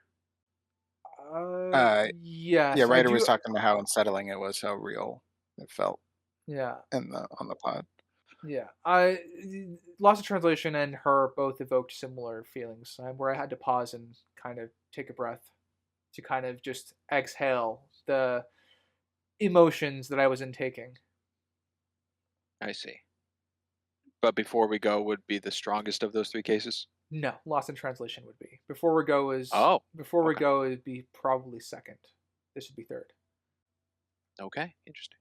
Yes. Yeah, Ryder was talking about how unsettling it was, how real it felt. Yeah. On the pod. Yeah, Lost in Translation and Her both evoked similar feelings, where I had to pause and kind of take a breath to kind of just exhale the emotions that I was intaking. I see. But Before We Go would be the strongest of those three cases? No, Lost in Translation would be. Before We Go is... Oh. Before We Go would be probably second. This would be third. Okay, interesting.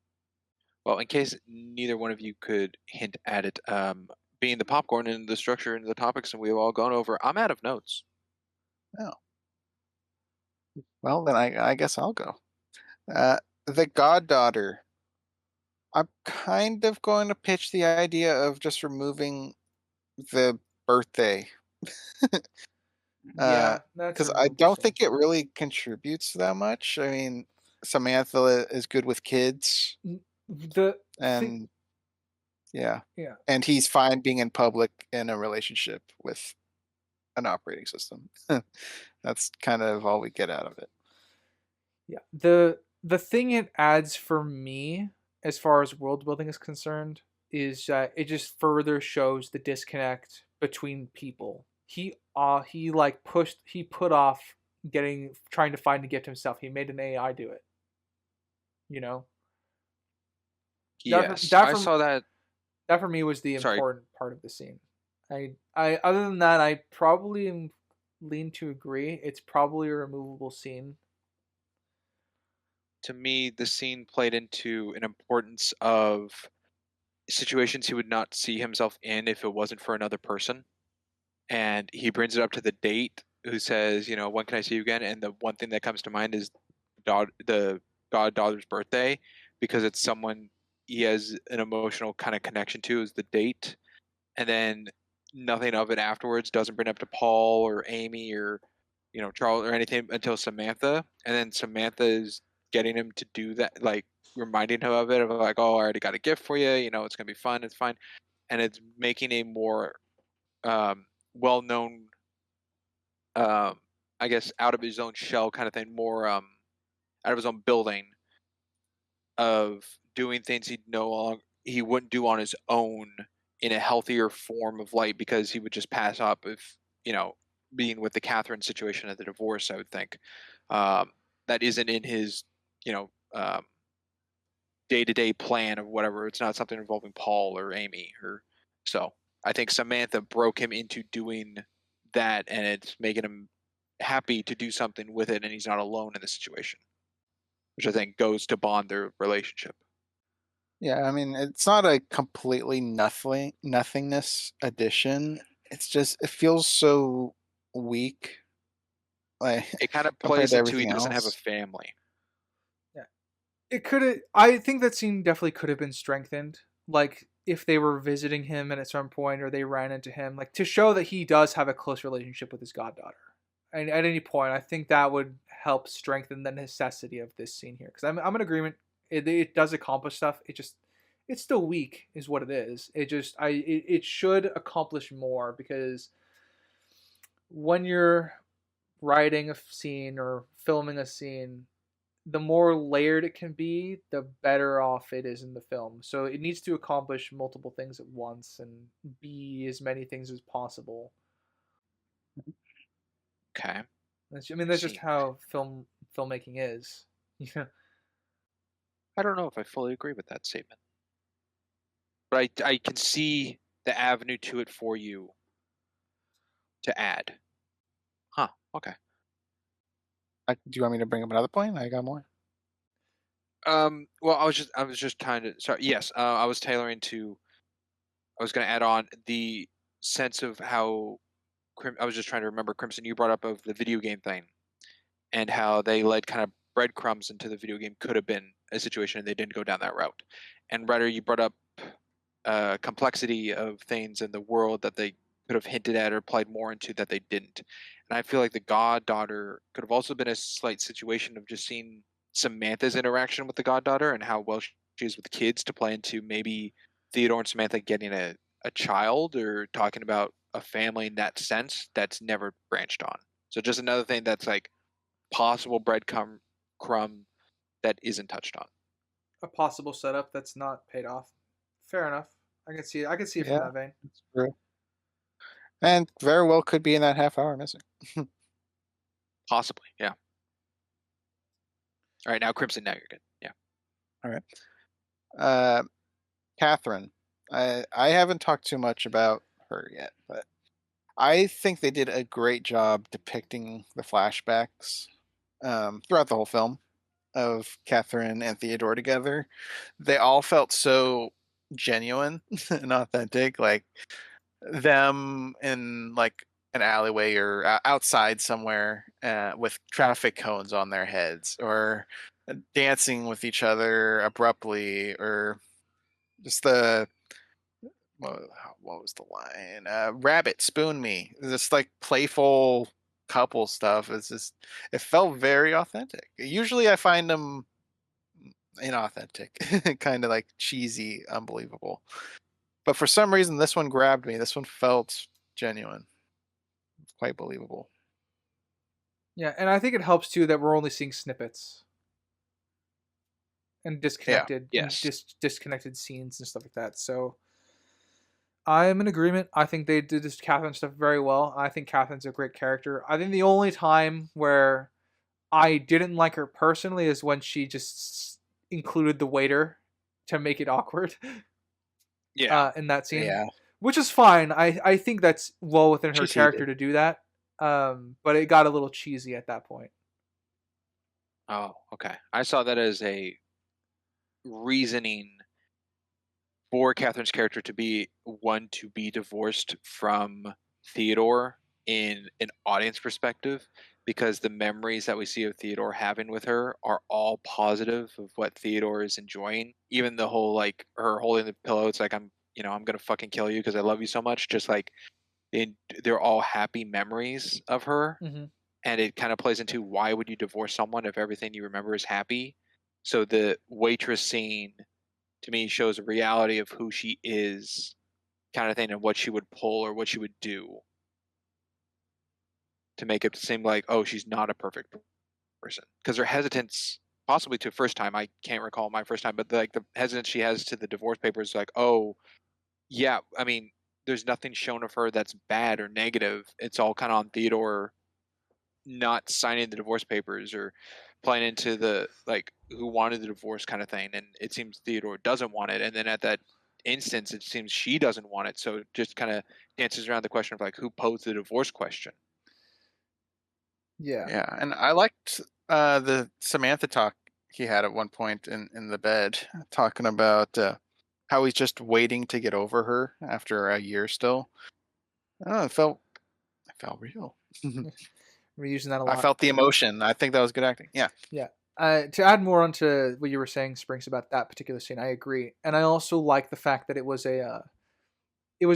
Well, in case neither one of you could hint at it, being the popcorn and the structure and the topics and we've all gone over, I'm out of notes. Oh. Well, then I guess I'll go. The Goddaughter. I'm kind of going to pitch the idea of just removing the birthday. Yeah, because I don't think it really contributes that much. I mean, Samantha is good with kids. Yeah. And he's fine being in public in a relationship with an operating system. That's kind of all we get out of it. Yeah. The thing it adds for me, as far as world building is concerned, is that it just further shows the disconnect between people. He put off trying to find a gift himself. He made an AI do it. You know? Yes, I saw that. That for me was the important part of the scene. I other than that, I probably lean to agree. It's probably a removable scene. To me, the scene played into an importance of situations he would not see himself in if it wasn't for another person. And he brings it up to the date who says, when can I see you again? And the one thing that comes to mind is the goddaughter's birthday, because it's someone he has an emotional kind of connection to, is the date. And then nothing of it afterwards, doesn't bring up to Paul or Amy or, Charles or anything until Samantha. And then Samantha is getting him to do that, like reminding him of it, of like, oh, I already got a gift for you, it's going to be fun, it's fine. And it's making a more well-known, I guess, out of his own shell kind of thing, more out of his own building, of doing things he wouldn't do on his own in a healthier form of light, because he would just pass up if, being with the Catherine situation at the divorce, I would think. That isn't in his, day-to-day plan or whatever. It's not something involving Paul or Amy. So I think Samantha broke him into doing that, and it's making him happy to do something with it, and he's not alone in the situation, which I think goes to bond their relationship. Yeah, I mean, it's not a completely nothingness addition. It's just, it feels so weak. Like, it kind of plays into he doesn't have a family. Yeah, I think that scene definitely could have been strengthened. Like, if they were visiting him and at some point, or they ran into him, like, to show that he does have a close relationship with his goddaughter. And at any point, I think that would help strengthen the necessity of this scene here. Because I'm in agreement. It does accomplish stuff. It's still weak, is what it is. It should accomplish more, because when you're writing a scene or filming a scene, the more layered it can be, the better off it is in the film. So it needs to accomplish multiple things at once and be as many things as possible. Okay. That's just how filmmaking is. Yeah. I don't know if I fully agree with that statement, but I can see the avenue to it for you to add. Huh. Okay. Do you want me to bring up another point? I got more. Well, I was just trying to. Sorry. Yes. I was tailoring to. I was going to add on the sense of how. I was just trying to remember, Crimson, you brought up of the video game thing, and how they led kind of breadcrumbs into the video game could have been a situation, and they didn't go down that route. And Ryder, you brought up complexity of things in the world that they could have hinted at or played more into that they didn't. And I feel like the goddaughter could have also been a slight situation of just seeing Samantha's interaction with the goddaughter and how well she is with kids to play into maybe Theodore and Samantha getting a child or talking about a family in that sense that's never branched on. So just another thing that's like possible breadcrumb that isn't touched on. A possible setup that's not paid off. Fair enough. I can see it from that vein. That's true. And very well could be in that half hour missing. Possibly, yeah. All right, now Crimson, now you're good. Yeah. All right. Catherine. I haven't talked too much about her yet, but I think they did a great job depicting the flashbacks throughout the whole film of Catherine and Theodore together. They all felt so genuine and authentic, like them in like an alleyway or outside somewhere with traffic cones on their heads, or dancing with each other abruptly, or just the what was the line? Rabbit spoon me. This like playful couple stuff. It felt very authentic. Usually I find them inauthentic, kind of like cheesy, unbelievable. But for some reason, this one grabbed me. This one felt genuine, quite believable. Yeah, and I think it helps too that we're only seeing snippets and disconnected, disconnected scenes and stuff like that. So I am in agreement. I think they did this Catherine stuff very well. I think Catherine's a great character. I think the only time where I didn't like her personally is when she just included the waiter to make it awkward. Yeah. In that scene. Yeah. Which is fine. I think that's well within her character to do that. But it got a little cheesy at that point. Oh, okay. I saw that as a reasoning for Catherine's character to be divorced from Theodore in an audience perspective, because the memories that we see of Theodore having with her are all positive of what Theodore is enjoying. Even the whole like her holding the pillow, it's like I'm gonna fucking kill you because I love you so much. Just like they're all happy memories of her. Mm-hmm. And it kind of plays into why would you divorce someone if everything you remember is happy? So the waitress scene to me shows a reality of who she is, kind of thing, and what she would pull or what she would do to make it seem like, oh, she's not a perfect person. Because her hesitance, possibly to first time, I can't recall my first time, but like the hesitance she has to the divorce papers, like, oh, yeah, I mean, there's nothing shown of her that's bad or negative. It's all kind of on Theodore not signing the divorce papers or playing into the like who wanted the divorce kind of thing, and it seems Theodore doesn't want it, and then at that instance it seems she doesn't want it, so it just kind of dances around the question of like who posed the divorce question. Yeah, and I liked the Samantha talk he had at one point in the bed, talking about how he's just waiting to get over her after a year still. It felt real. We're using that a lot. I felt the emotion. I think that was good acting. Yeah. Yeah. To add more onto what you were saying, Springs, about that particular scene, I agree, and I also like the fact that it was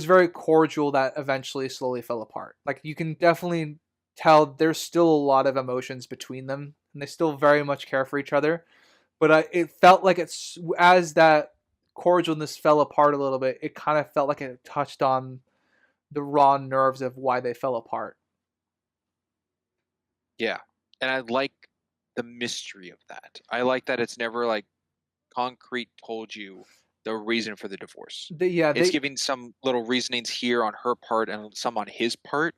very cordial that eventually slowly fell apart. Like you can definitely tell there's still a lot of emotions between them, and they still very much care for each other. But it felt like as that cordialness fell apart a little bit, it kind of felt like it touched on the raw nerves of why they fell apart. Yeah, and I like the mystery of that. I like that it's never like concrete told you the reason for the divorce. It's giving some little reasonings here on her part and some on his part,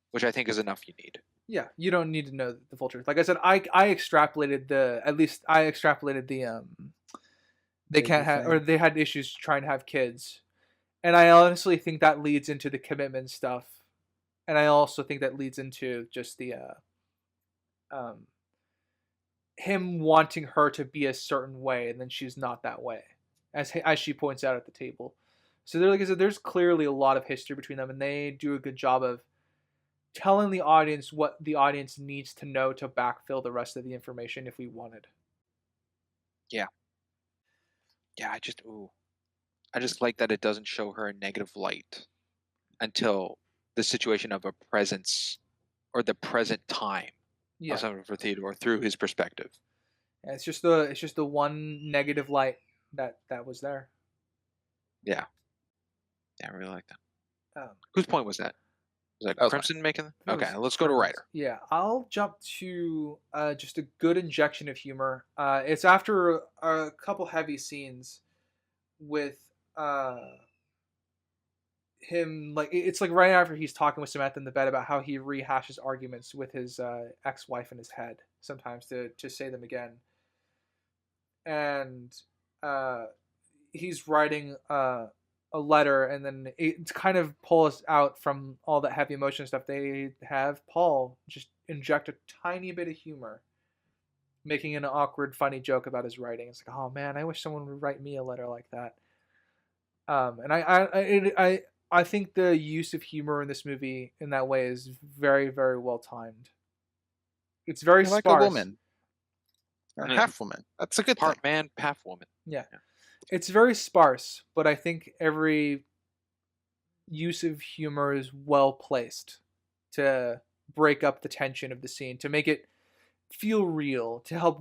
which I think is enough you need. Yeah, you don't need to know the full truth. Like I said, I extrapolated the they can't have, or they had issues trying to have kids, and I honestly think that leads into the commitment stuff, and I also think that leads into just the him wanting her to be a certain way, and then she's not that way, as she points out at the table. So there, like I said, there's clearly a lot of history between them, and they do a good job of telling the audience what the audience needs to know to backfill the rest of the information if we wanted. Yeah, I just like that it doesn't show her a negative light until the situation of a presence or the present time. Yeah. For Theodore through his perspective. Yeah, it's just the one negative light that was there. Yeah, I really like that. Whose point was that? Was that Crimson making them? Okay, let's go to writer. Yeah, I'll jump to just a good injection of humor. It's after a couple heavy scenes with him, like it's like right after he's talking with Samantha in the bed about how he rehashes arguments with his ex-wife in his head sometimes to say them again, and he's writing a letter, and then it's kind of pulls out from all that heavy emotion stuff. They have Paul just inject a tiny bit of humor, making an awkward, funny joke about his writing. It's like, oh man, I wish someone would write me a letter like that. And I think the use of humor in this movie in that way is very, very well timed. It's very sparse. Like a woman. Or half woman. That's a good part thing. Man, half woman. Yeah. It's very sparse, but I think every use of humor is well placed to break up the tension of the scene, to make it feel real, to help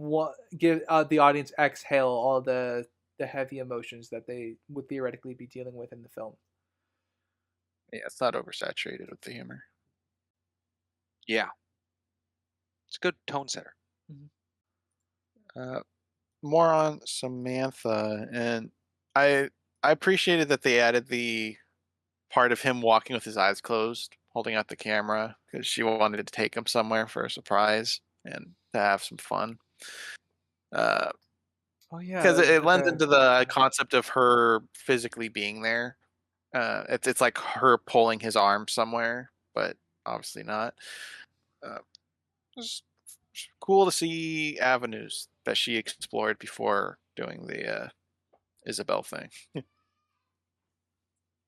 give the audience exhale all the heavy emotions that they would theoretically be dealing with in the film. Yeah, it's not oversaturated with the humor. Yeah. It's a good tone setter. Mm-hmm. More on Samantha, and I appreciated that they added the part of him walking with his eyes closed, holding out the camera, because she wanted to take him somewhere for a surprise and to have some fun. Oh yeah, because it lends into the concept of her physically being there. It's like her pulling his arm somewhere, but obviously not. It's cool to see avenues that she explored before doing the Isabel thing.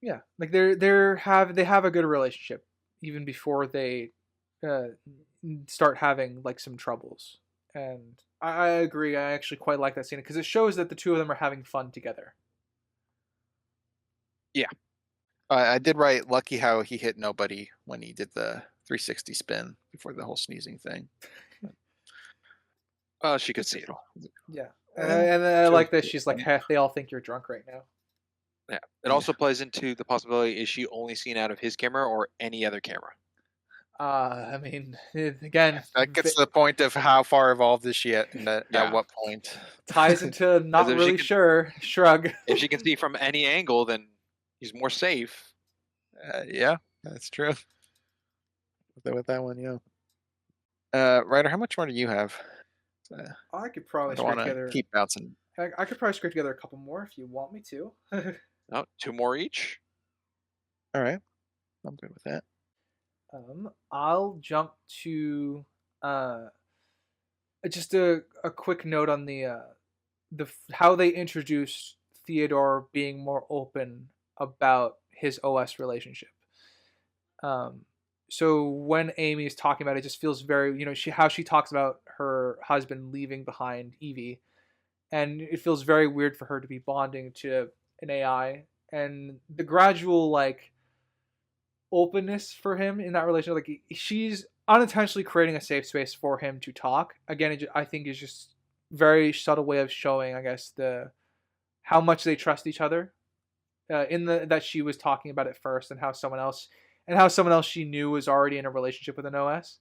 Yeah, like they have a good relationship even before they start having like some troubles, and I agree. I actually quite like that scene because it shows that the two of them are having fun together. Yeah. I did write lucky how he hit nobody when he did the 360 spin before the whole sneezing thing. Well, she could see it all. Yeah. And I like that she's like, hey, they all think you're drunk right now. Yeah. It also plays into the possibility, is she only seen out of his camera or any other camera? I mean, again, that gets to the point of how far evolved is she at what point. Ties into not really sure. Shrug. If she can see from any angle, then he's more safe. Yeah, that's true. With that one, yeah. Ryder, how much more do you have? I could probably scrape together. Keep bouncing. I could probably scrape together a couple more if you want me to. Oh, 2 more each. All right, I'm good with that. I'll jump to just a quick note on the how they introduced Theodore being more open about his OS relationship. So when Amy is talking about it, just feels very, how she talks about her husband leaving behind Evie, and it feels very weird for her to be bonding to an AI, and the gradual openness for him in that relationship, she's unintentionally creating a safe space for him to talk. Again, I think is just very subtle way of showing, I guess, how much they trust each other. That she was talking about it first, and how someone else she knew was already in a relationship with an OS.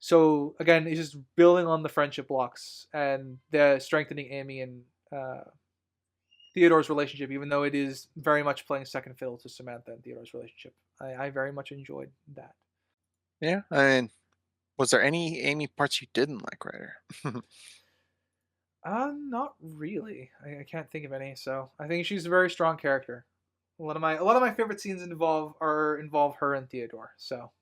So again, it's just building on the friendship blocks and the strengthening Amy and Theodore's relationship, even though it is very much playing second fiddle to Samantha and Theodore's relationship. I very much enjoyed that. Yeah, I mean, was there any Amy parts you didn't like, Ryder? Not really. I can't think of any. So I think she's a very strong character. A lot of my favorite scenes involve her and Theodore. So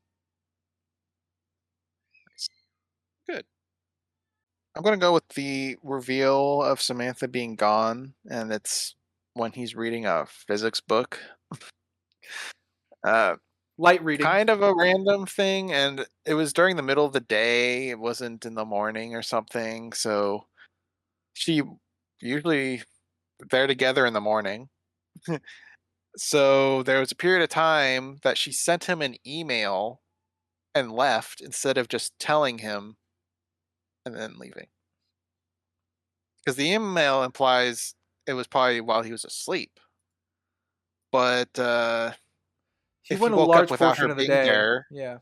Good. I'm gonna go with the reveal of Samantha being gone, and it's when he's reading a physics book. Light reading. Kind of a random thing, and it was during the middle of the day. It wasn't in the morning or something, so she usually they're together in the morning. So there was a period of time that she sent him an email and left instead of just telling him and then leaving. Because the email implies it was probably while he was asleep. But he if went he a woke large up without portion her of the being day. there, Yeah.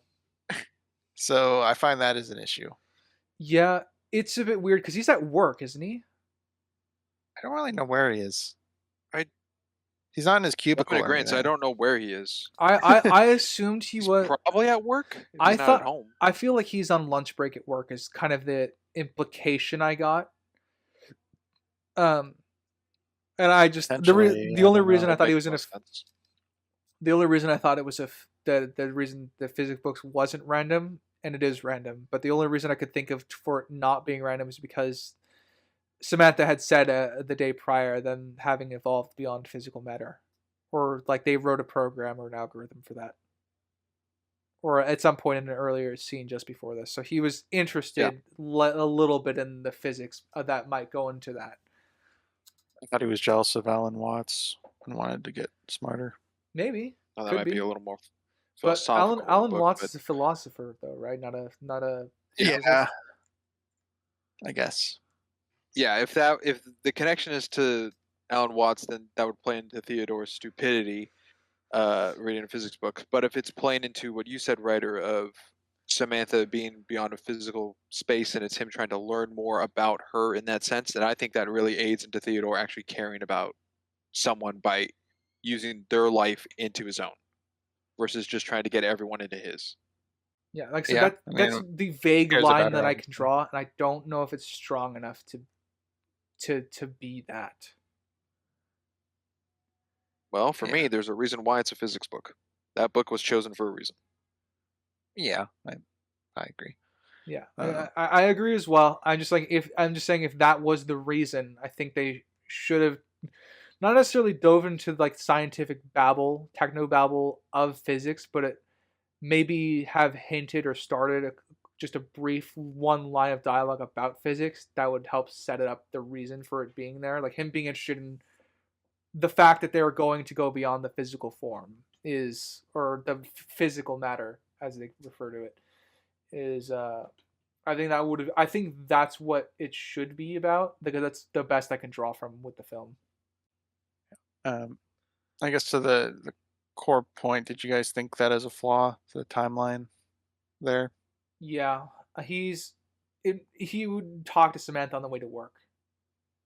so I find that as an issue. Yeah, it's a bit weird because he's at work, isn't he? I don't really know where he is. He's not in his I'm cubicle. in agreement, so I don't know where he is. I assumed he He's was probably at work. If I he's not thought at home. I feel like he's on lunch break at work is kind of the implication I got. And I just the only reason I thought he was in a the only reason I thought it was the reason the physics books wasn't random, and it is random, but the only reason I could think of for it not being random is because Samantha had said the day prior them having evolved beyond physical matter, or like they wrote a program or an algorithm for that, or at some point in an earlier scene just before this. So he was interested a little bit in the physics that might go into that. I thought he was jealous of Alan Watts and wanted to get smarter. Maybe. Oh, that Could might be a little more But philosophical. Alan Watts is a philosopher, though, right? Not a. Yeah, I guess. Yeah, if the connection is to Alan Watts, then that would play into Theodore's stupidity, reading a physics book. But if it's playing into what you said, Ryder, of Samantha being beyond a physical space, and it's him trying to learn more about her in that sense, then I think that really aids into Theodore actually caring about someone by using their life into his own, versus just trying to get everyone into his. Yeah, like I said, that's the vague line that I can draw, and I don't know if it's strong enough to be that. Well, for me, there's a reason why it's a physics book. That book was chosen for a reason. Yeah, I agree. Yeah, I agree as well. I'm just saying if that was the reason, I think they should have not necessarily dove into like scientific babble, techno babble of physics, but it maybe have hinted or started just a brief one line of dialogue about physics that would help set it up the reason for it being there. Like him being interested in the fact that they were going to go beyond the physical form or the physical matter as they refer to it is I think that's what it should be about, because that's the best I can draw from with the film. I guess to the core point, did you guys think that as a flaw to the timeline there? Yeah, he would talk to Samantha on the way to work,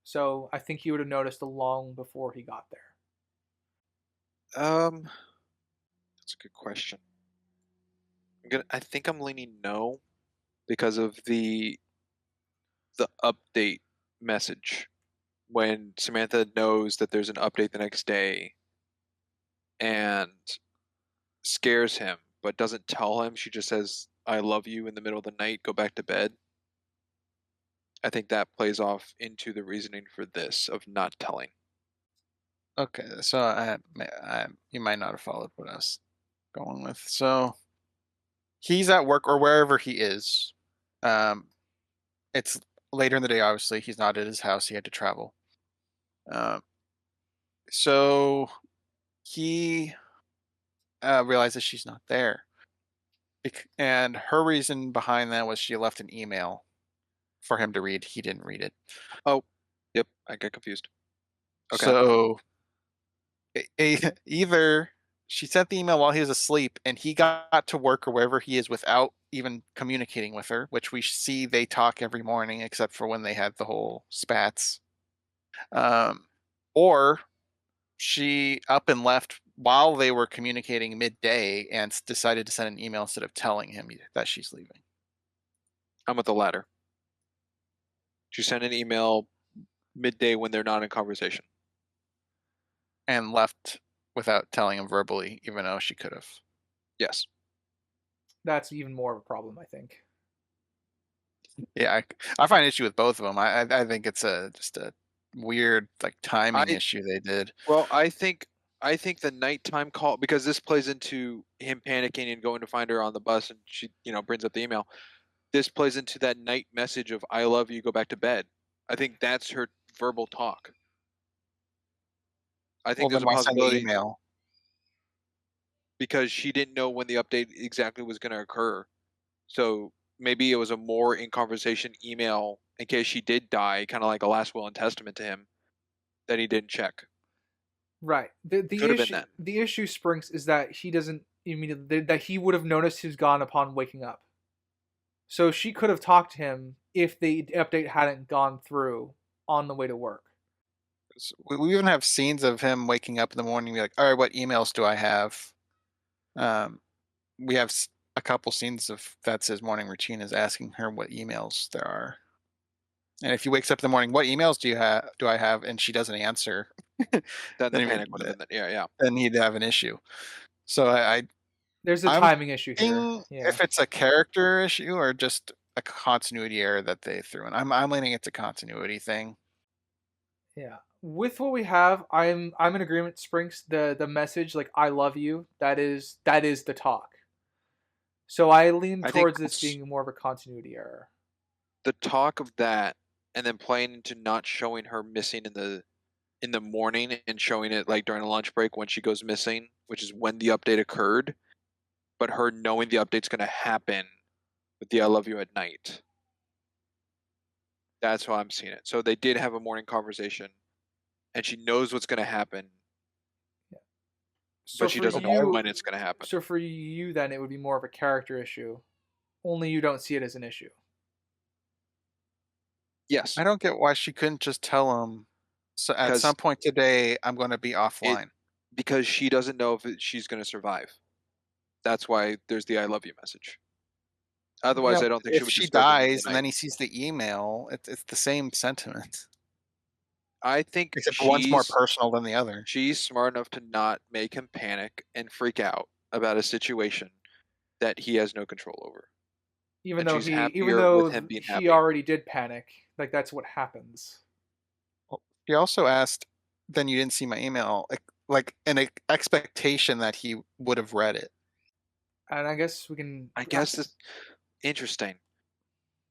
so I think he would have noticed long before he got there. That's a good question. I think I'm leaning no, because of the update message when Samantha knows that there's an update the next day and scares him but doesn't tell him. She just says, "I love you," in the middle of the night, go back to bed. I think that plays off into the reasoning for this of not telling. Okay, so you might not have followed what I was going with. So he's at work or wherever he is. It's later in the day, obviously. He's not at his house. He had to travel. So he realizes she's not there. And her reason behind that was she left an email for him to read. He didn't read it. Oh, yep. I got confused. Okay. So either she sent the email while he was asleep, and he got to work or wherever he is without even communicating with her, which we see they talk every morning except for when they had the whole spats. Or she up and left while they were communicating midday and decided to send an email instead of telling him that she's leaving. I'm with the latter. She sent an email midday when they're not in conversation. And left without telling him verbally, even though she could have. Yes. That's even more of a problem, I think. Yeah, I find an issue with both of them. I think it's just a weird like timing issue they did. Well, I think the nighttime call, because this plays into him panicking and going to find her on the bus, and she brings up the email. This plays into that night message of "I love you, go back to bed." I think that's her verbal talk. I think there's a possibility email because she didn't know when the update exactly was going to occur. So maybe it was a more in conversation email in case she did die, kind of like a last will and testament to him that he didn't check. Right. The issue, Sprinks, is that he doesn't immediately, that he would have noticed he's gone upon waking up. So she could have talked to him if the update hadn't gone through on the way to work. We even have scenes of him waking up in the morning and be like, all right, what emails do I have? We have a couple scenes of that's his morning routine, is asking her what emails there are. And if he wakes up in the morning, what emails do I have? And she doesn't answer. Then the panic would have been yeah. Then he'd have an issue. So there's a timing issue here. Yeah. If it's a character issue or just a continuity error that they threw in. I'm leaning it's a continuity thing. Yeah. With what we have, I'm in agreement, Sprinks. The message, like "I love you," that is the talk. So I lean towards this being more of a continuity error. The talk of that, and then playing into not showing her missing in the morning and showing it like during a lunch break when she goes missing, which is when the update occurred, but her knowing the update's going to happen with the "I love you" at night. That's how I'm seeing it. So they did have a morning conversation, and she knows what's going to happen, but she doesn't know when it's going to happen. So for you, then, it would be more of a character issue. Only you don't see it as an issue. Yes. I don't get why she couldn't just tell him, so at some point today, I'm going to be offline. Because she doesn't know if she's going to survive. That's why there's the "I love you" message. Otherwise, I don't think if she dies and then he sees the email, it's the same sentiment. I think except one's more personal than the other. She's smart enough to not make him panic and freak out about a situation that he has no control over. Even though he already did panic, like that's what happens. Well, he also asked, "Then you didn't see my email?" Like an expectation that he would have read it. And I guess we can. I guess this interesting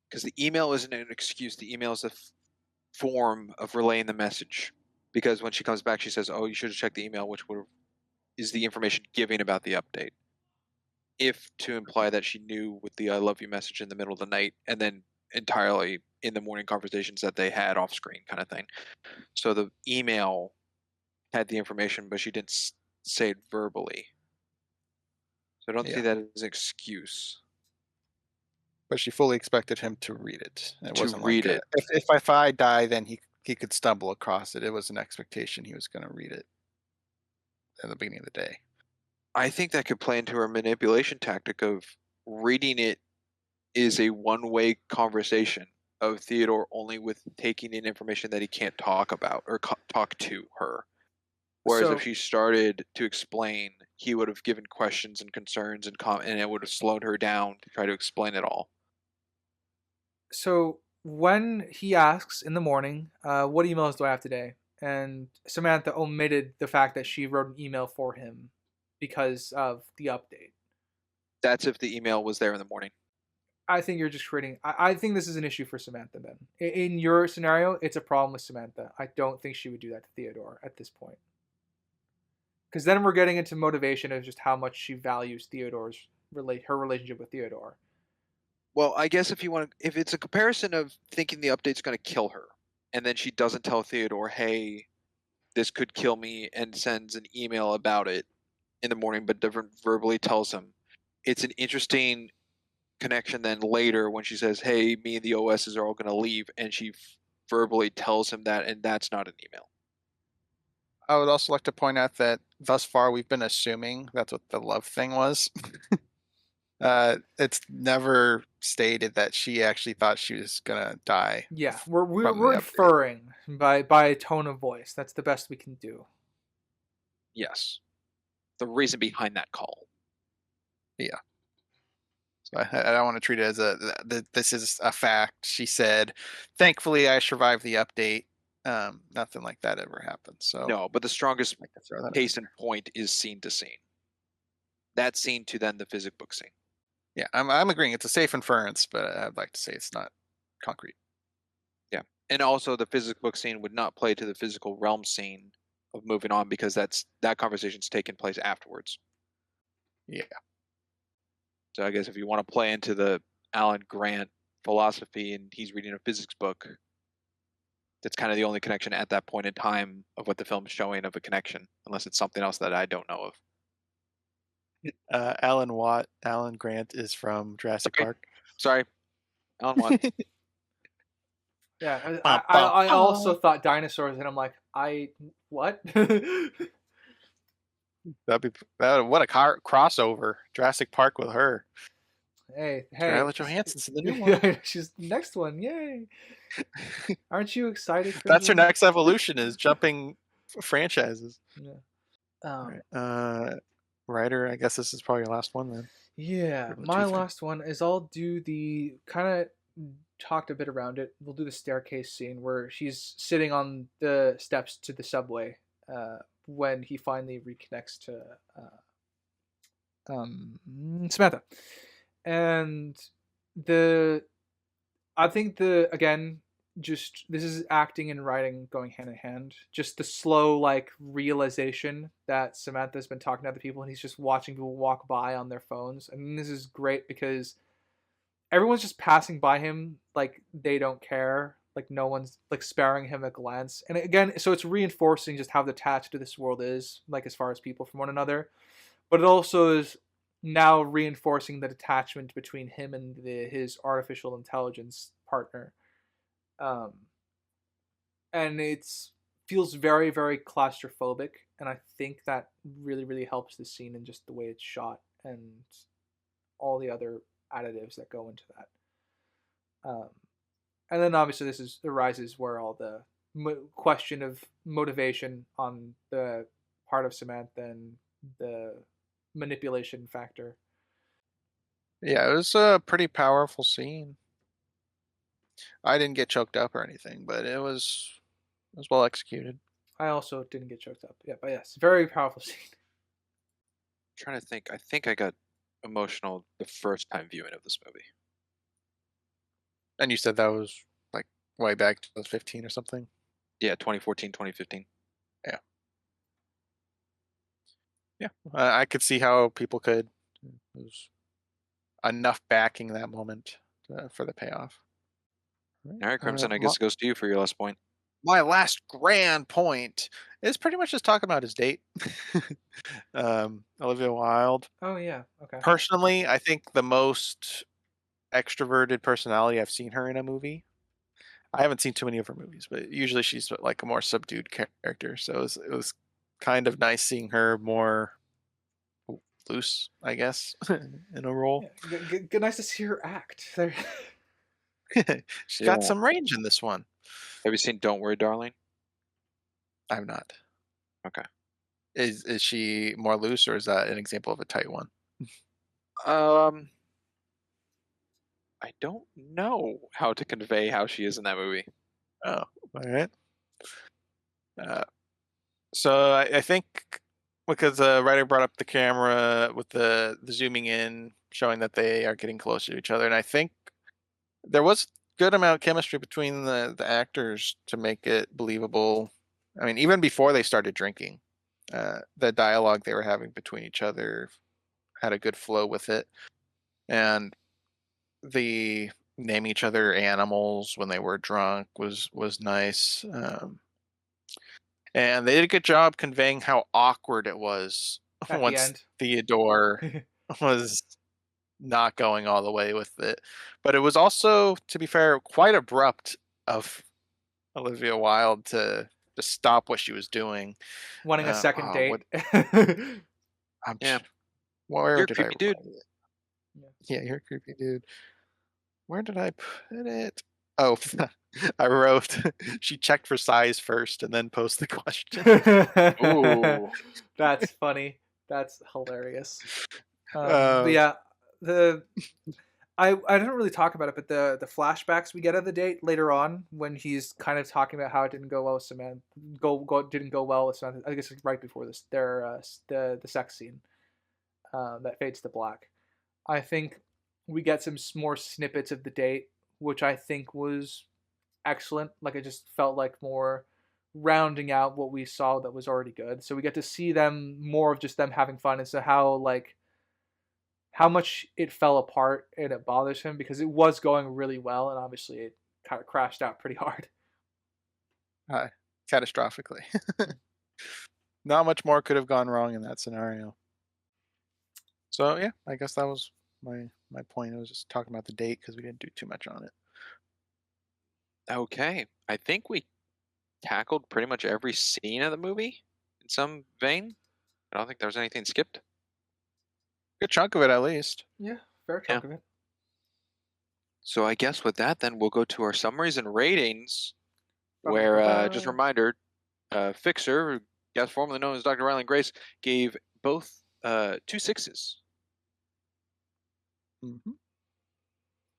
because the email isn't an excuse. The email is a form of relaying the message. Because when she comes back, she says, "Oh, you should have checked the email," which is the information giving about the update. If to imply that she knew with the "I love you" message in the middle of the night, and then entirely in the morning conversations that they had off screen, kind of thing. So the email had the information, but she didn't say it verbally. So I don't see that as an excuse. But she fully expected him to read it. It wasn't read like it. If I die, then he could stumble across it. It was an expectation he was going to read it at the beginning of the day. I think that could play into her manipulation tactic of reading it is a one-way conversation of Theodore only with taking in information that he can't talk about or talk to her. Whereas if she started to explain, he would have given questions and concerns and it would have slowed her down to try to explain it all. So when he asks in the morning, "What emails do I have today?" and Samantha omitted the fact that she wrote an email for him because of the update. That's if the email was there in the morning. I think you're just creating... I think this is an issue for Samantha, then. In your scenario, it's a problem with Samantha. I don't think she would do that to Theodore at this point. Because then we're getting into motivation of just how much she values her relationship with Theodore. Well, I guess if it's a comparison of thinking the update's going to kill her, and then she doesn't tell Theodore, "Hey, this could kill me," and sends an email about it, in the morning, but different verbally tells him. It's an interesting connection then later when she says, hey, me and the OSs are all going to leave, and she verbally tells him that, and that's not an email. I would also like to point out that thus far we've been assuming that's what the love thing was. It's never stated that she actually thought she was gonna die. Yeah, from we're the update. inferring by a tone of voice. That's the best we can do. Yes. The reason behind that call. Yeah. So I don't want to treat it as this is a fact. She said, "Thankfully, I survived the update." Nothing like that ever happened. So No, but the strongest I can throw that case in point is scene to scene. That scene to then the physics book scene. Yeah, I'm agreeing. It's a safe inference, but I'd like to say it's not concrete. Yeah, and also the physics book scene would not play to the physical realm scene of moving on because that conversation's taken place afterwards. Yeah. So I guess if you want to play into the Alan Grant philosophy and he's reading a physics book, that's kind of the only connection at that point in time of what the film is showing of a connection, unless it's something else that I don't know of. Alan Grant is from Jurassic Park. Sorry, Alan Watt. Yeah, I also thought dinosaurs, and I'm like, what? What a crossover! Jurassic Park with her. Hey, Scarlett Johansson's in the new one. Yeah, she's next one. Yay! Aren't you excited? For That's her next evolution is jumping franchises. Yeah. Writer, I guess this is probably your last one then. Yeah, my last one is I'll do the kind of talked a bit around it. We'll do the staircase scene where she's sitting on the steps to the subway when he finally reconnects to Samantha. And I think just this is acting and writing going hand in hand. Just the slow like realization that Samantha's been talking to other people and he's just watching people walk by on their phones. And this is great because everyone's just passing by him like they don't care. Like no one's like sparing him a glance. And again, so it's reinforcing just how detached this world is, like as far as people from one another. But it also is now reinforcing the detachment between him and his artificial intelligence partner. And it's feels very, very claustrophobic, and I think that really, really helps the scene and just the way it's shot and all the other additives that go into that. And then obviously this arises where all the question of motivation on the part of Samantha and the manipulation factor. Yeah, it was a pretty powerful scene. I didn't get choked up or anything, but it was well executed. I also didn't get choked up. Yeah, but yes, very powerful scene. I'm trying to think. I think I got emotional the first time viewing of this movie. And you said that was like way back 2015 or something? Yeah, 2014, 2015. Yeah. Yeah, I could see how people could. It was enough backing that moment for the payoff. All right, Crimson, I guess it goes to you for your last point. My last grand point is pretty much just talking about his date, Olivia Wilde. Oh yeah, okay. Personally, I think the most extroverted personality I've seen her in a movie. I haven't seen too many of her movies, but usually she's like a more subdued character. So it was kind of nice seeing her more loose, I guess, in a role. Yeah, nice to see her act. She's got some range in this one. Have you seen Don't Worry, Darling? I have not. Okay. Is she more loose, or is that an example of a tight one? I don't know how to convey how she is in that movie. Oh, all right. So I think because the writer brought up the camera with the zooming in, showing that they are getting closer to each other, and I think there was good amount of chemistry between the actors to make it believable. I mean, even before they started drinking, the dialogue they were having between each other had a good flow with it, and the naming each other animals when they were drunk was nice. And they did a good job conveying how awkward it was At the once end. Theodore was not going all the way with it. But it was also, to be fair, quite abrupt of Olivia Wilde to stop what she was doing. Wanting a second date. Yeah. Where You're a did creepy dude. Yeah, you're a creepy dude. Where did I put it? Oh, I wrote, she checked for size first and then posed the question. Ooh. That's funny. That's hilarious. But Uh, yeah, I didn't really talk about it, but the flashbacks we get of the date later on when he's kind of talking about how it didn't go well with Samantha, didn't go well with Samantha. I guess it's right before this, the sex scene that fades to black. I think we get some more snippets of the date, which I think was excellent. Like it just felt like more rounding out what we saw that was already good. So we get to see them more of just them having fun, and so how much it fell apart and it bothers him because it was going really well and obviously it kind of crashed out pretty hard. Catastrophically. Not much more could have gone wrong in that scenario. So yeah, I guess that was my point. I was just talking about the date because we didn't do too much on it. Okay. I think we tackled pretty much every scene of the movie in some vein. I don't think there was anything skipped. Good chunk of it, at least. Yeah, fair chunk of it. So I guess with that, then we'll go to our summaries and ratings, where, just a reminder, Fixer, guest formerly known as Dr. Ryland Grace, gave both 2 6s. Mm-hmm.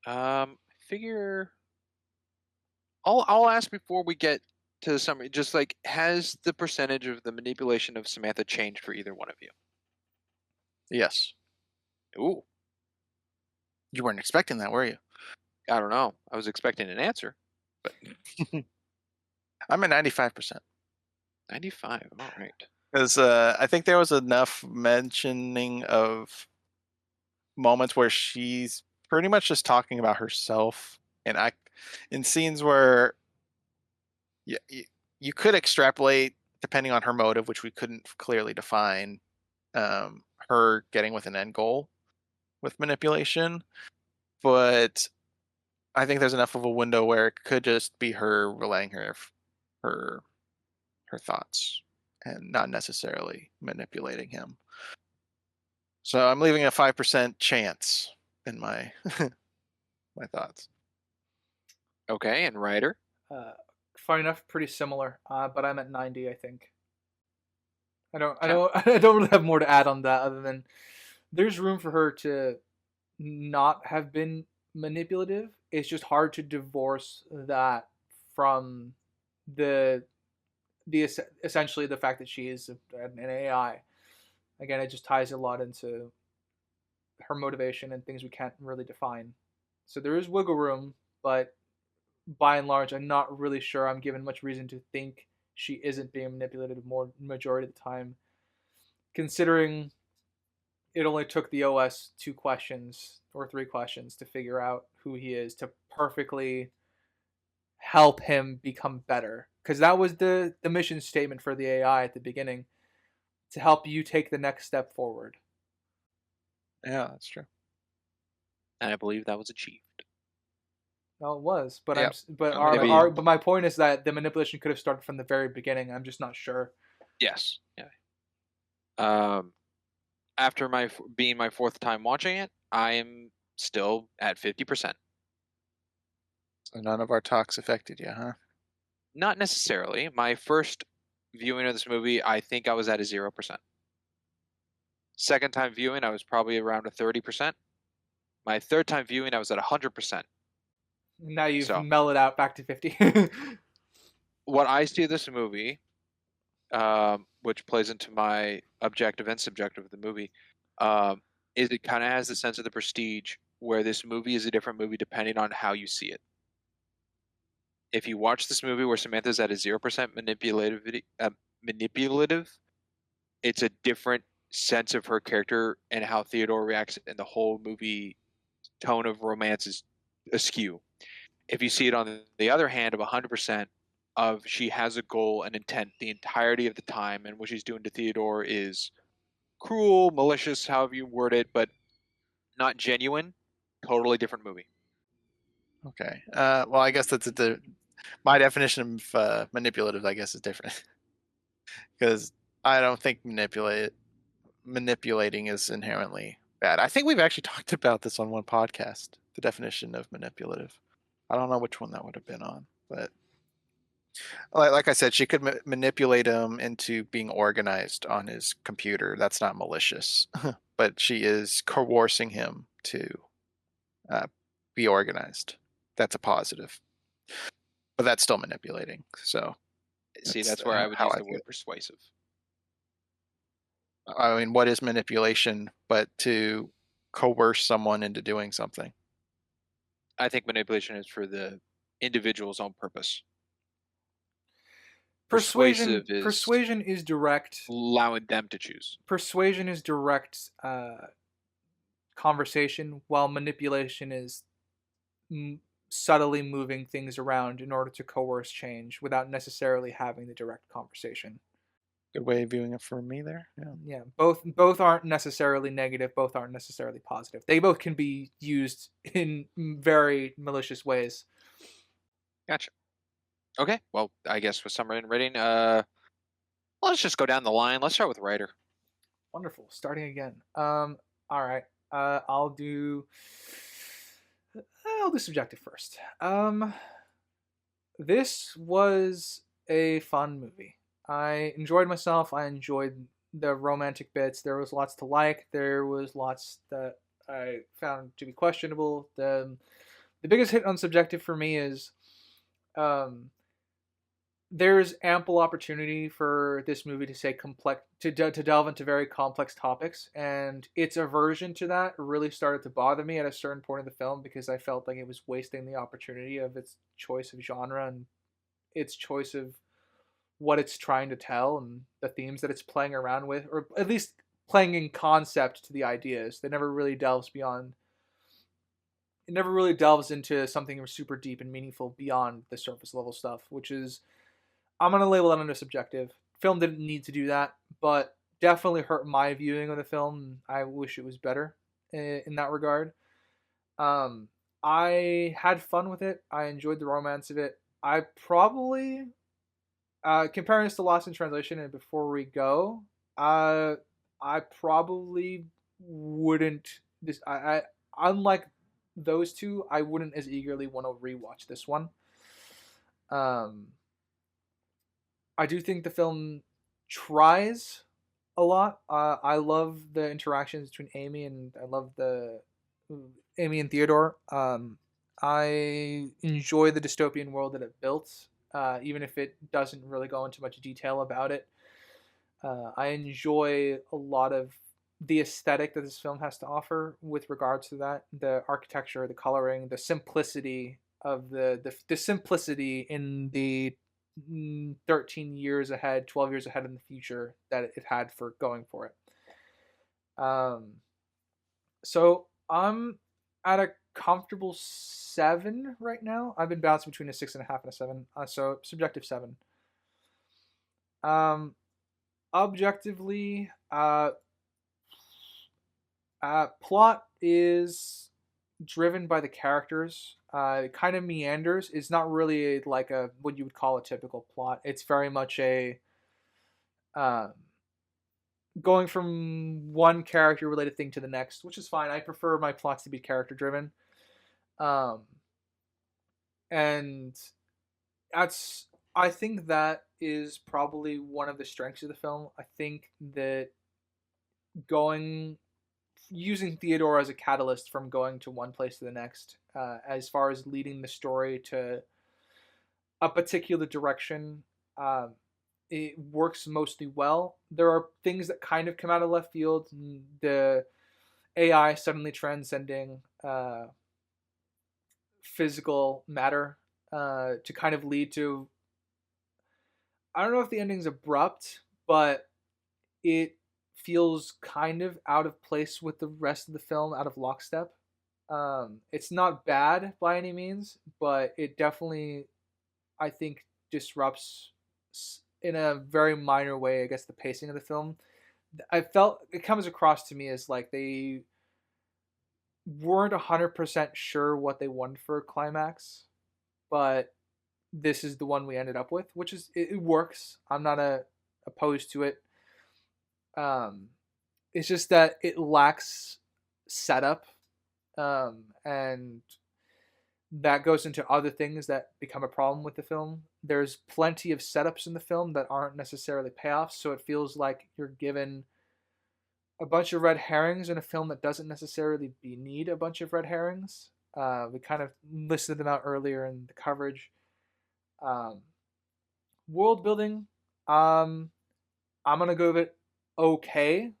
I figure I'll ask before we get to the summary, just like, has the percentage of the manipulation of Samantha changed for either one of you? Yes. Ooh. You weren't expecting that, were you? I don't know. I was expecting an answer, but I'm at 95%. 95. All right. Because I think there was enough mentioning of moments where she's pretty much just talking about herself, and in scenes where you could extrapolate depending on her motive, which we couldn't clearly define, her getting with an end goal with manipulation, but I think there's enough of a window where it could just be her relaying her thoughts and not necessarily manipulating him. So I'm leaving a 5% chance in my my thoughts. Okay, and Ryder? Funny enough, pretty similar, but I'm at 90, I think. I don't really have more to add on that other than there's room for her to not have been manipulative. It's just hard to divorce that from the essentially the fact that she is an AI. Again, it just ties a lot into her motivation and things we can't really define. So there is wiggle room, but by and large, I'm not really sure I'm given much reason to think she isn't being manipulated more majority of the time, considering it only took the OS 2 questions or 3 questions to figure out who he is to perfectly help him become better. Because that was the mission statement for the AI at the beginning, to help you take the next step forward. Yeah, that's true. And I believe that was achieved. No, it was, but yeah. but my point is that the manipulation could have started from the very beginning. I'm just not sure. Yes. Yeah. After being my 4th time watching it, I am still at 50%. So none of our talks affected you, huh? Not necessarily. My first viewing of this movie, I think I was at a 0%. Second time viewing, I was probably around a 30%. My third time viewing, I was at 100%. Now you've mellowed out back to 50. What I see this movie, which plays into my objective and subjective of the movie, is it kind of has the sense of the Prestige, where this movie is a different movie depending on how you see it. If you watch this movie where Samantha's at a 0% manipulative, it's a different sense of her character and how Theodore reacts, and the whole movie tone of romance is askew. If you see it on the other hand of 100%, of she has a goal and intent the entirety of the time, and what she's doing to Theodore is cruel, malicious, however you word it, but not genuine. Totally different movie. Okay. Well, I guess that's my definition of manipulative, I guess, is different because I don't think manipulating is inherently bad. I think we've actually talked about this on one podcast, the definition of manipulative. I don't know which one that would have been on, but like I said, she could manipulate him into being organized on his computer. That's not malicious, but she is coercing him to be organized. That's a positive, but that's still manipulating. So, see, that's where I would use the word persuasive. I mean, what is manipulation but to coerce someone into doing something? I think manipulation is for the individual's own purpose. Persuasion is direct. Allowing them to choose. Persuasion is direct conversation, while manipulation is subtly moving things around in order to coerce change without necessarily having the direct conversation. Good way of viewing it for me there. Yeah. Both aren't necessarily negative. Both aren't necessarily positive. They both can be used in very malicious ways. Gotcha. Okay. Well, I guess with summary and rating, let's just go down the line. Let's start with writer. Wonderful. Starting again. All right. I'll do subjective first. This was a fun movie. I enjoyed myself. I enjoyed the romantic bits. There was lots to like. There was lots that I found to be questionable. The biggest hit on subjective for me is there's ample opportunity for this movie to say to delve into very complex topics, and its aversion to that really started to bother me at a certain point of the film because I felt like it was wasting the opportunity of its choice of genre and its choice of what it's trying to tell and the themes that it's playing around with, or at least playing in concept to the ideas. It never really delves into something super deep and meaningful beyond the surface level stuff, which is, I'm going to label that under subjective. Film didn't need to do that, but definitely hurt my viewing of the film. I wish it was better in that regard. I had fun with it. I enjoyed the romance of it. I probably... comparing this to Lost in Translation, and before we go, I probably wouldn't. I unlike those two, I wouldn't as eagerly want to rewatch this one. I do think the film tries a lot. I love the interactions between Amy and Theodore. I enjoy the dystopian world that it built. Even if it doesn't really go into much detail about it. I enjoy a lot of the aesthetic that this film has to offer with regards to that. The architecture, the coloring, the simplicity of the simplicity in the 13 years ahead, 12 years ahead in the future that it had for going for it. So I'm at a comfortable 7 right now. I've been bouncing between a 6.5 and a 7. So subjective 7. Objectively, plot is driven by the characters. It kind of meanders. It's not really like what you would call a typical plot. It's very much a going from one character related thing to the next, which is fine. I prefer my plots to be character driven. And I think that is probably one of the strengths of the film. I think that using Theodore as a catalyst from going to one place to the next, as far as leading the story to a particular direction, it works mostly well. There are things that kind of come out of left field. The AI suddenly transcending physical matter to kind of lead to, I don't know if the ending's abrupt, but it feels kind of out of place with the rest of the film, out of lockstep. It's not bad by any means, but it definitely, I think, disrupts in a very minor way, I guess, the pacing of the film. I felt it comes across to me as like they weren't 100% sure what they wanted for a climax, but this is the one we ended up with, which is it works. I'm not opposed to it. It's just that it lacks setup, and that goes into other things that become a problem with the film. There's plenty of setups in the film that aren't necessarily payoffs, so it feels like you're given a bunch of red herrings in a film that doesn't necessarily need a bunch of red herrings. We kind of listed them out earlier in the coverage. World building, I'm gonna go with it okay.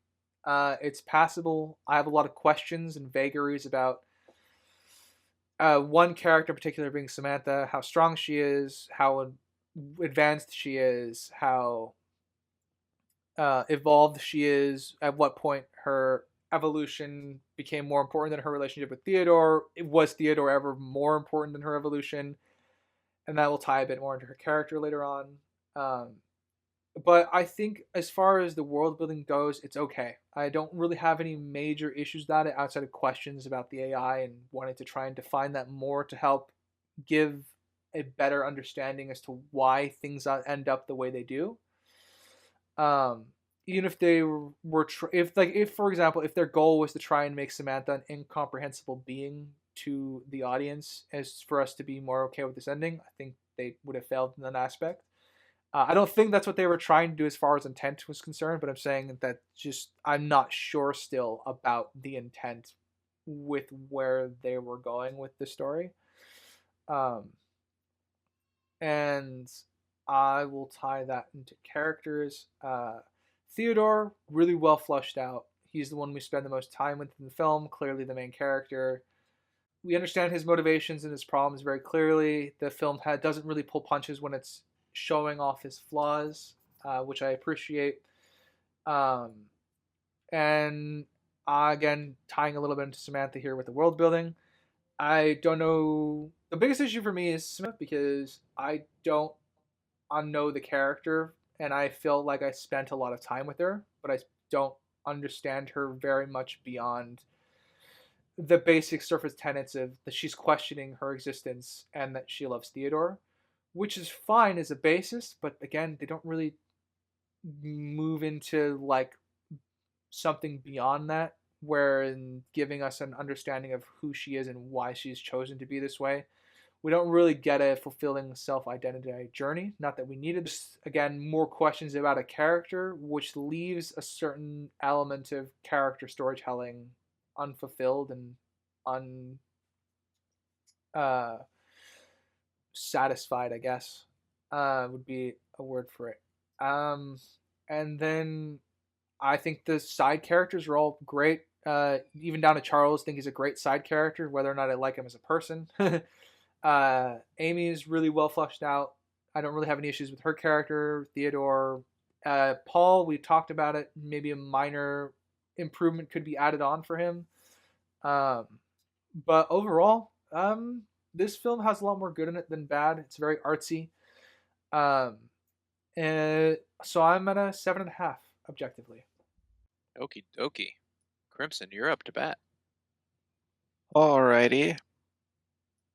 It's passable. I have a lot of questions and vagaries about one character in particular, being Samantha, how strong she is, how advanced she is, how evolved she is, at what point her evolution became more important than her relationship with Theodore. Was Theodore ever more important than her evolution? And that will tie a bit more into her character later on. But I think as far as the world building goes, it's okay. I don't really have any major issues about it outside of questions about the AI and wanting to try and define that more to help give a better understanding as to why things end up the way they do. Even if they were, if for example, if their goal was to try and make Samantha an incomprehensible being to the audience, as for us to be more okay with this ending, I think they would have failed in that aspect. I don't think that's what they were trying to do as far as intent was concerned, but I'm saying that just I'm not sure still about the intent with where they were going with the story. And I will tie that into characters. Theodore, really well fleshed out. He's the one we spend the most time with in the film, clearly the main character. We understand his motivations and his problems very clearly. The film doesn't really pull punches when it's showing off his flaws, which I appreciate. And again, tying a little bit into Samantha here with the world building. I don't know. The biggest issue for me is Samantha because I don't know the character, and I feel like I spent a lot of time with her, but I don't understand her very much beyond the basic surface tenets of that she's questioning her existence and that she loves Theodore, which is fine as a basis, but again, they don't really move into like something beyond that, where in giving us an understanding of who she is and why she's chosen to be this way. We don't really get a fulfilling self-identity journey. Not that we needed this. Again, more questions about a character, which leaves a certain element of character storytelling unfulfilled and satisfied, I guess, would be a word for it. And then I think the side characters are all great. Even down to Charles, I think he's a great side character, whether or not I like him as a person. Amy is really well fleshed out. I don't really have any issues with her character. Theodore, Paul, we talked about it. Maybe a minor improvement could be added on for him. But overall, this film has a lot more good in it than bad. It's very artsy. And so I'm at a 7.5 objectively. Okie dokie. Crimson, you're up to bat. Alrighty.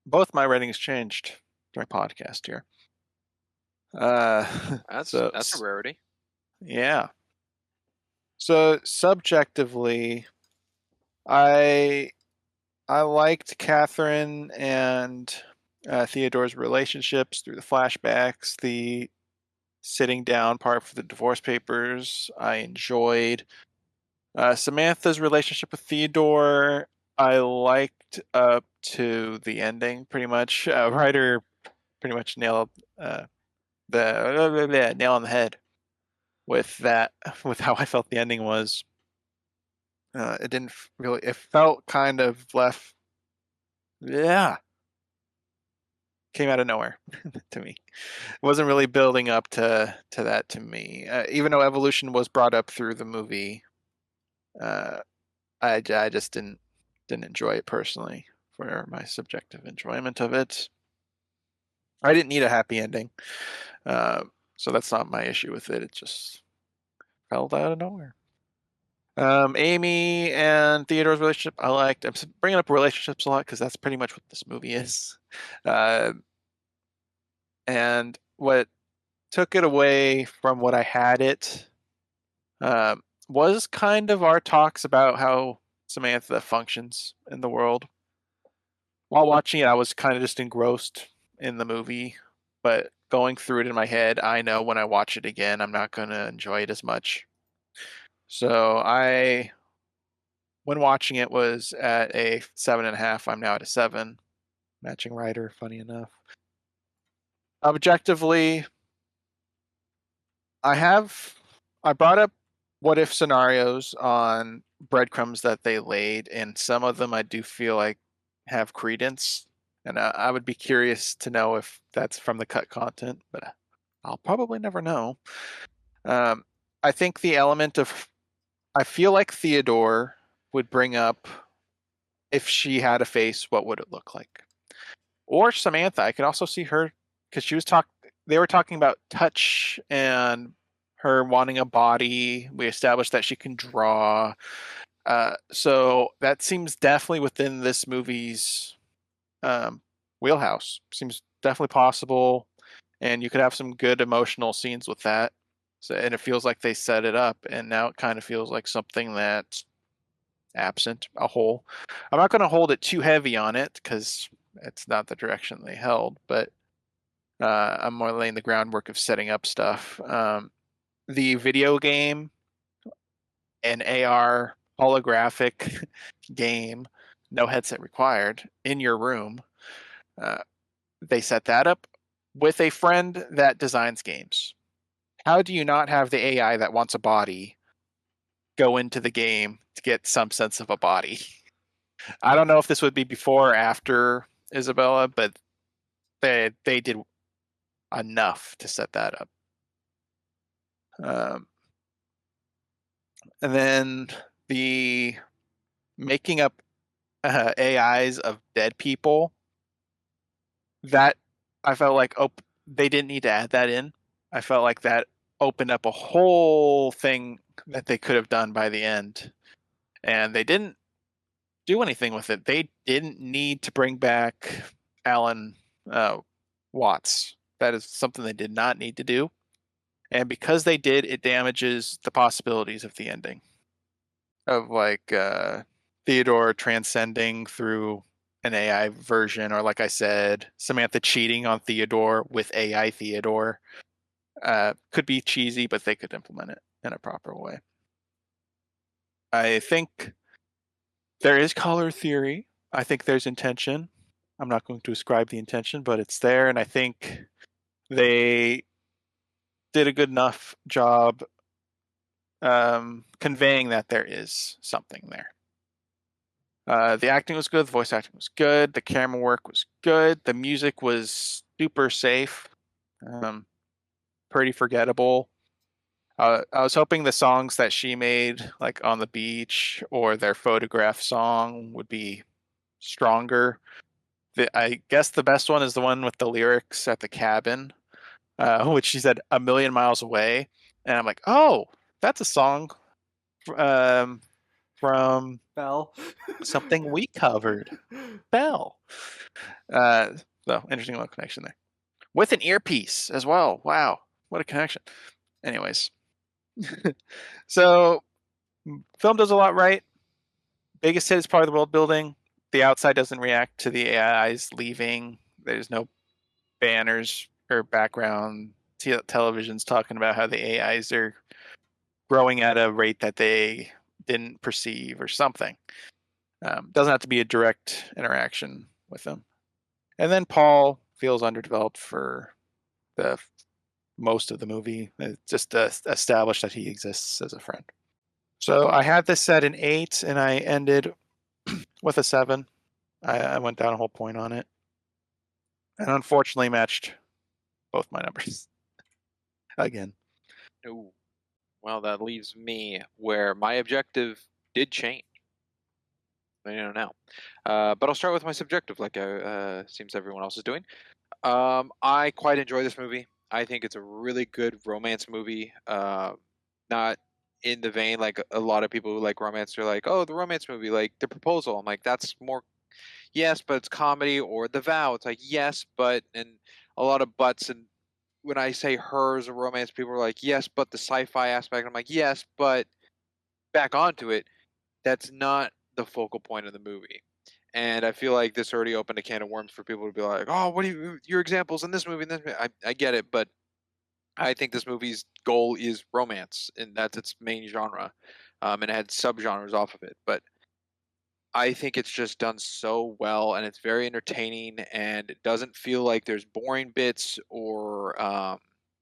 Both my ratings changed during podcast here. That's a rarity. Yeah. So subjectively, I liked Catherine and Theodore's relationships through the flashbacks, the sitting down part for the divorce papers. I enjoyed Samantha's relationship with Theodore. I liked up to the ending pretty much. Writer pretty much nailed the nail on the head with that, with how I felt the ending was. It didn't really. It felt kind of left. Yeah, came out of nowhere to me. It wasn't really building up to that to me. Even though evolution was brought up through the movie, I just didn't enjoy it personally for my subjective enjoyment of it. I didn't need a happy ending, so that's not my issue with it. It just fell out of nowhere. Amy and Theodore's relationship, I liked. I'm bringing up relationships a lot because that's pretty much what this movie is. Uh, and what took it away from what I had it was kind of our talks about how Samantha functions in the world. While watching it, I was kind of just engrossed in the movie, but going through it in my head, I know when I watch it again, I'm not going to enjoy it as much. So when watching it, was at a 7.5. I'm now at a 7. Matching writer, funny enough. Objectively, I brought up what if scenarios on breadcrumbs that they laid, and some of them I do feel like have credence, and I would be curious to know if that's from the cut content, but I'll probably never know. I think the element of I feel like Theodore would bring up, if she had a face, what would it look like? Or Samantha, I could also see her, because they were talking about touch and her wanting a body. We established that she can draw. So that seems definitely within this movie's wheelhouse. Seems definitely possible, and you could have some good emotional scenes with that. So, and it feels like they set it up, and now it kind of feels like something that's absent, a hole. I'm not going to hold it too heavy on it because it's not the direction they held, but I'm more laying the groundwork of setting up stuff. The video game, an AR holographic game, no headset required, in your room. They set that up with a friend that designs games. How do you not have the AI that wants a body go into the game to get some sense of a body? I don't know if this would be before or after Isabella, but they did enough to set that up. And then the making up AIs of dead people, that I felt like, oh, they didn't need to add that in. I felt like that opened up a whole thing that they could have done by the end, and they didn't do anything with it. They didn't need to bring back Alan Watts. That is something they did not need to do. And because they did, it damages the possibilities of the ending. Of like Theodore transcending through an AI version, or like I said, Samantha cheating on Theodore with AI Theodore. Could be cheesy, but they could implement it in a proper way. I think there is color theory. I think there's intention. I'm not going to ascribe the intention, but it's there, and I think they did a good enough job conveying that there is something there. The acting was good. The voice acting was good. The camera work was good. The music was super safe. Pretty forgettable. I was hoping the songs that she made, like On the Beach or their Photograph song, would be stronger. I guess the best one is the one with the lyrics at the cabin, which she said "A Million Miles Away," and I'm like, oh, that's a song from Bell. something we covered. Bell. So interesting little connection there. With an earpiece as well. Wow, what a connection. Anyways. So film does a lot right. Biggest hit is part of the world building. The outside doesn't react to the AIs leaving. There's no banners or background televisions talking about how the AIs are growing at a rate that they didn't perceive or something. Doesn't have to be a direct interaction with them. And then Paul feels underdeveloped for the most of the movie. Just to establish that he exists as a friend. So I had this set an 8, and I ended with a 7. I went down a whole point on it, and unfortunately matched both my numbers again. Oh, well, that leaves me where my objective did change. I don't know now, but I'll start with my subjective, like seems everyone else is doing. I quite enjoy this movie. I think it's a really good romance movie. Not in the vein, like a lot of people who like romance are like, oh, the romance movie, like The Proposal. I'm like, that's more, yes, but it's comedy. Or The Vow. It's like, yes, but, and a lot of buts. And when I say Her is a romance, people are like, yes, but the sci-fi aspect. I'm like, yes, but back onto it, that's not the focal point of the movie. And I feel like this already opened a can of worms for people to be like, oh, what do your examples in this movie? And this movie? I get it, but I think this movie's goal is romance, and that's its main genre, and it had subgenres off of it. But I think it's just done so well, and it's very entertaining, and it doesn't feel like there's boring bits or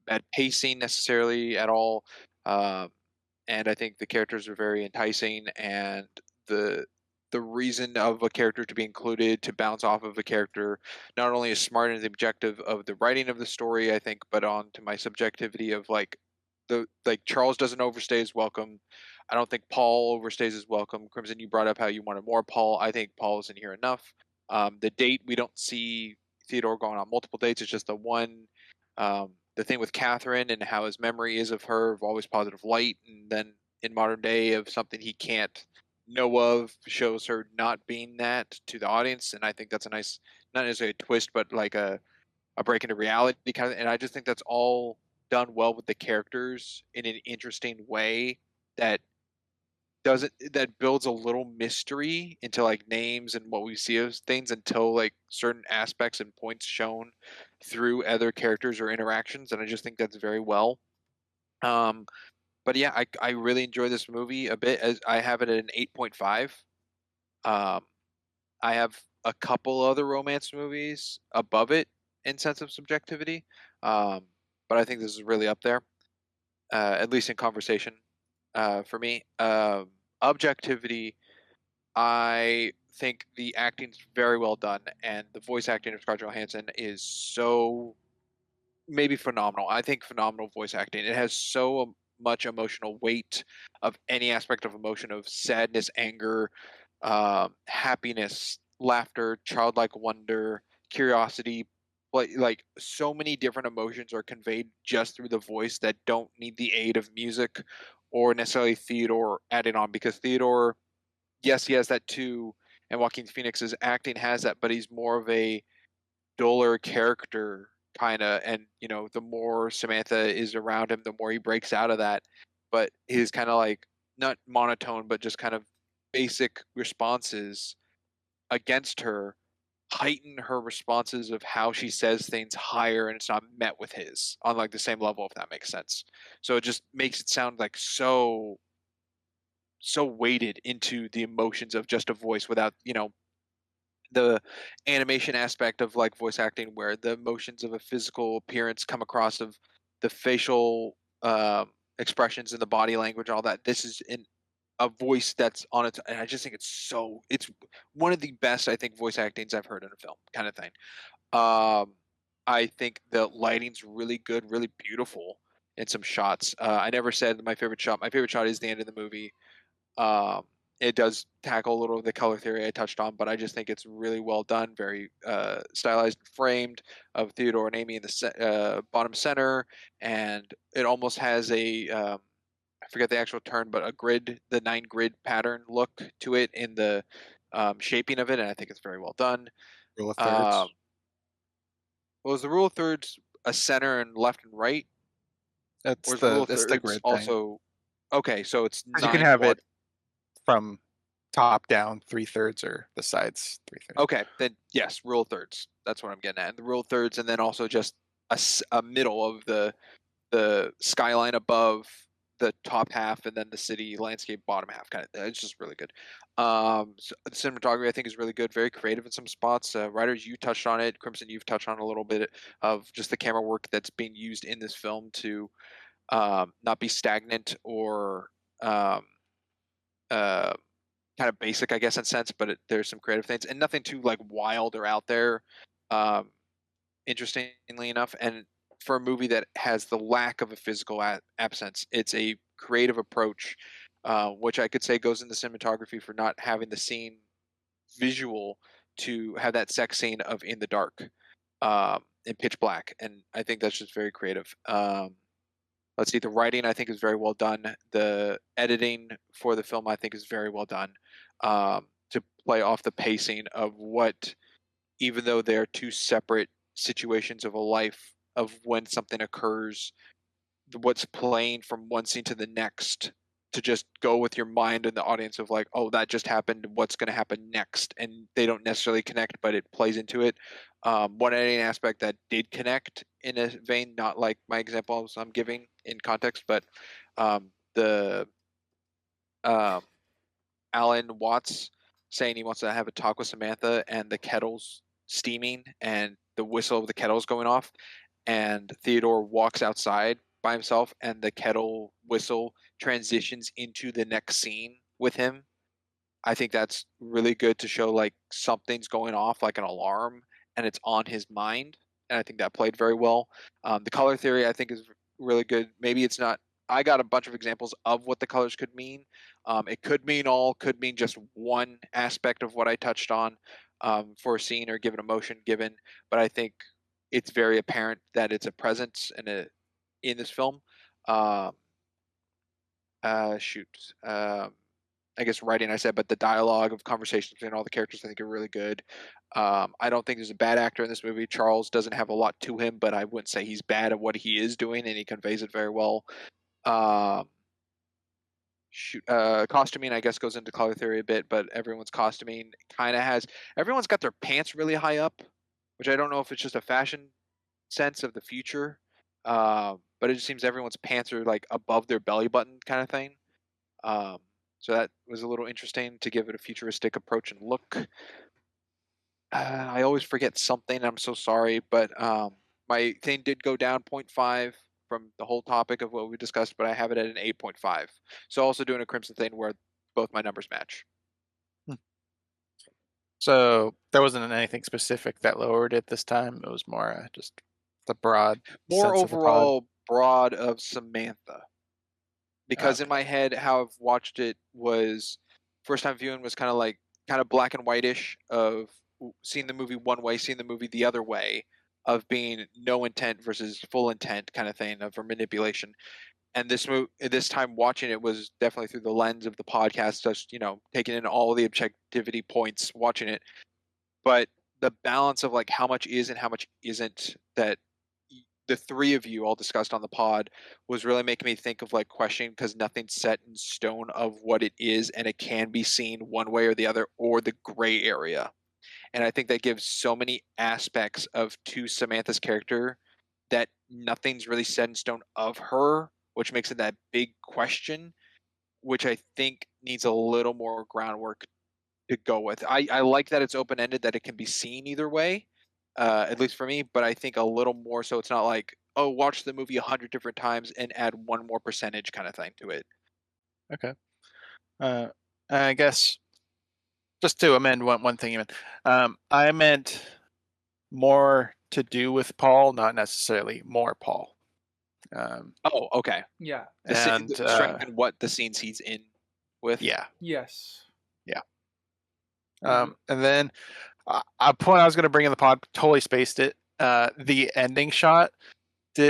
bad pacing necessarily at all. Um, and I think the characters are very enticing, and the the reason of a character to be included to bounce off of a character not only is smart in the objective of the writing of the story, I think, but on to my subjectivity of like Charles doesn't overstay his welcome. I don't think Paul overstays his welcome. Crimson, you brought up how you wanted more Paul. I think Paul isn't here enough. The date, we don't see Theodore going on multiple dates. It's just the one. The thing with Catherine and how his memory is of her of always positive light, and then in modern day of something he can't know of shows her not being that to the audience. And I think that's a nice, not necessarily a twist, but like a break into reality kind of. And I just think that's all done well with the characters in an interesting way that that builds a little mystery into like names and what we see as things until like certain aspects and points shown through other characters or interactions, and I just think that's very well. um but yeah, I really enjoy this movie a bit. As I have it at an 8.5. um I have a couple other romance movies above it in sense of subjectivity, um but I think this is really up there, at least in conversation, for me. Objectivity, I think the acting's very well done, and the voice acting of Scarlett Johansson is so maybe phenomenal. I think phenomenal voice acting. It has so much emotional weight of any aspect of emotion, of sadness, anger, happiness, laughter, childlike wonder, curiosity. Like so many different emotions are conveyed just through the voice that don't need the aid of music or necessarily Theodore adding on, because Theodore, yes, he has that too, and Joaquin Phoenix's acting has that, but he's more of a duller character kind of, and the more Samantha is around him, the more he breaks out of that. But his kind of like not monotone, but just kind of basic responses against her heighten her responses of how she says things higher, and it's not met with his on like the same level, if that makes sense. So it just makes it sound like so weighted into the emotions of just a voice without the animation aspect of like voice acting, where the emotions of a physical appearance come across of the facial expressions and the body language and all that. This is in a voice that's on its, and I just think it's one of the best, I think, voice actings I've heard in a film kind of thing. I think the lighting's really good, really beautiful in some shots. I never said my favorite shot. My favorite shot is the end of the movie. um, it does tackle a little of the color theory I touched on, but I just think it's really well done, very stylized and framed, of Theodore and Amy in the bottom center, and it almost has a I forget the actual term, but a grid, the 9 grid pattern look to it in the shaping of it, and I think it's very well done. Rule of thirds. Was the rule of thirds a center and left and right, That's or is the rule of the thirds grid thing. also okay? So it's 'Cause 9 you can have quad. it from top down 3/3 or the sides 3/3. Okay, then yes, rule of thirds. That's what I'm getting at. And the rule of thirds, and then also just a middle of the skyline above the top half, and then the city landscape bottom half. Kind of, it's just really good. So the cinematography I think is really good, very creative in some spots. Writers, you touched on it. Crimson, you've touched on a little bit of just the camera work that's being used in this film to not be stagnant or uh, kind of basic, I guess, in sense, but there's some creative things and nothing too like wild or out there. Um, Interestingly enough, and for a movie that has the lack of a physical absence, it's a creative approach, which I could say goes in the cinematography for not having the scene visual to have that sex scene of in the dark, in pitch black, and I think that's just very creative. let's see, the writing I think is very well done. The editing for the film I think is very well done. To play off the pacing of what, even though they're two separate situations of a life of when something occurs, what's playing from one scene to the next, to just go with your mind and the audience of like, oh, that just happened, what's going to happen next, and they don't necessarily connect, but it plays into it. One editing aspect that did connect in a vein, not like my examples I'm giving in context, but the Alan Watts saying he wants to have a talk with Samantha, and the kettle's steaming and the whistle of the kettle's going off, and Theodore walks outside by himself, and the kettle whistle transitions into the next scene with him. I think that's really good to show like something's going off, like an alarm, and it's on his mind. And I think that played very well. The color theory I think is really good. Maybe it's not. I got a bunch of examples of what the colors could mean. It could mean all, could mean just one aspect of what I touched on for a scene or given emotion given. But I think it's very apparent that it's a presence in this film. I guess writing I said, but the dialogue of conversations between all the characters I think are really good. I don't think there's a bad actor in this movie. Charles doesn't have a lot to him, but I wouldn't say he's bad at what he is doing, and he conveys it very well. Costuming I guess goes into color theory a bit, but everyone's costuming kind of has, everyone's got their pants really high up, which I don't know if it's just a fashion sense of the future, but it just seems everyone's pants are like above their belly button kind of thing. So that was a little interesting to give it a futuristic approach and look. I always forget something. I'm so sorry, but my thing did go down 0.5 from the whole topic of what we discussed, but I have it at an 8.5. So also doing a Crimson thing where both my numbers match. So there wasn't anything specific that lowered it this time. It was more just the broad, more sense of the pod. overall broad of Samantha. Because in Okay. my head, how I've watched it was first time viewing was kind of black and whitish of seeing the movie one way, seeing the movie the other way, of being no intent versus full intent kind of thing of manipulation. And this time watching it was definitely through the lens of the podcast, just taking in all the objectivity points watching it. But the balance of like how much is and how much isn't that the three of you all discussed on the pod was really making me think of like questioning, because nothing's set in stone of what it is, and it can be seen one way or the other, or the gray area. And I think that gives so many aspects to Samantha's character that nothing's really set in stone of her, which makes it that big question, which I think needs a little more groundwork to go with. I like that it's open-ended, that it can be seen either way, at least for me, but I think a little more so it's not like, oh, watch the movie 100 different times and add one more percentage kind of thing to it. Okay. I guess just to amend one thing you meant, I meant more to do with Paul, not necessarily more Paul. Oh, okay. Yeah. And strengthen what the scenes he's in with. yeah. Yes. Yeah. And then a point I was going to bring in the pod, totally spaced it. The ending shot.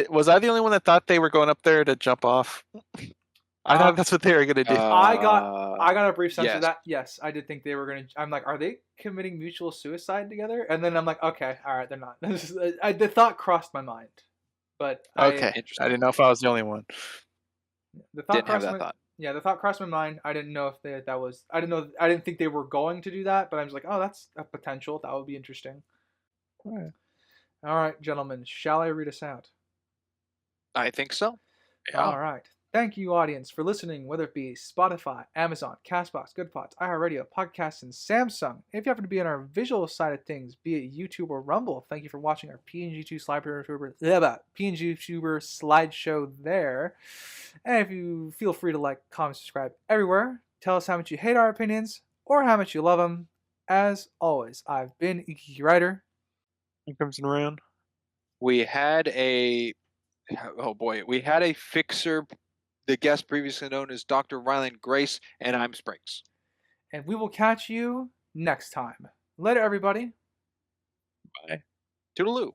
Was I the only one that thought they were going up there to jump off? I thought that's what they were going to do. I got a brief sense yes. of that. Yes, I did think they were going to. I'm like, are they committing mutual suicide together? And then I'm like, okay, all right, they're not. The thought crossed my mind, but Okay, I didn't know if I was the only one. The thought Didn't have crossed that thought. Yeah, the thought crossed my mind. I didn't know if that was. I didn't think they were going to do that, but I was like, oh, that's a potential. That would be interesting. All right, gentlemen, shall I read us out? I think so. Yeah. All right. Thank you, audience, for listening, whether it be Spotify, Amazon, CastBox, GoodPods, iHeartRadio, Podcasts, and Samsung. If you happen to be on our visual side of things, be it YouTube or Rumble, thank you for watching our PNG2 slideshow there. And if you feel free to like, comment, subscribe everywhere, tell us how much you hate our opinions or how much you love them. As always, I've been Iki Writer. Crimson Rune. We had a fixer, the guest previously known as Dr. Ryland Grace, and I'm Springs. And we will catch you next time. Later, everybody. Bye. Toodaloo.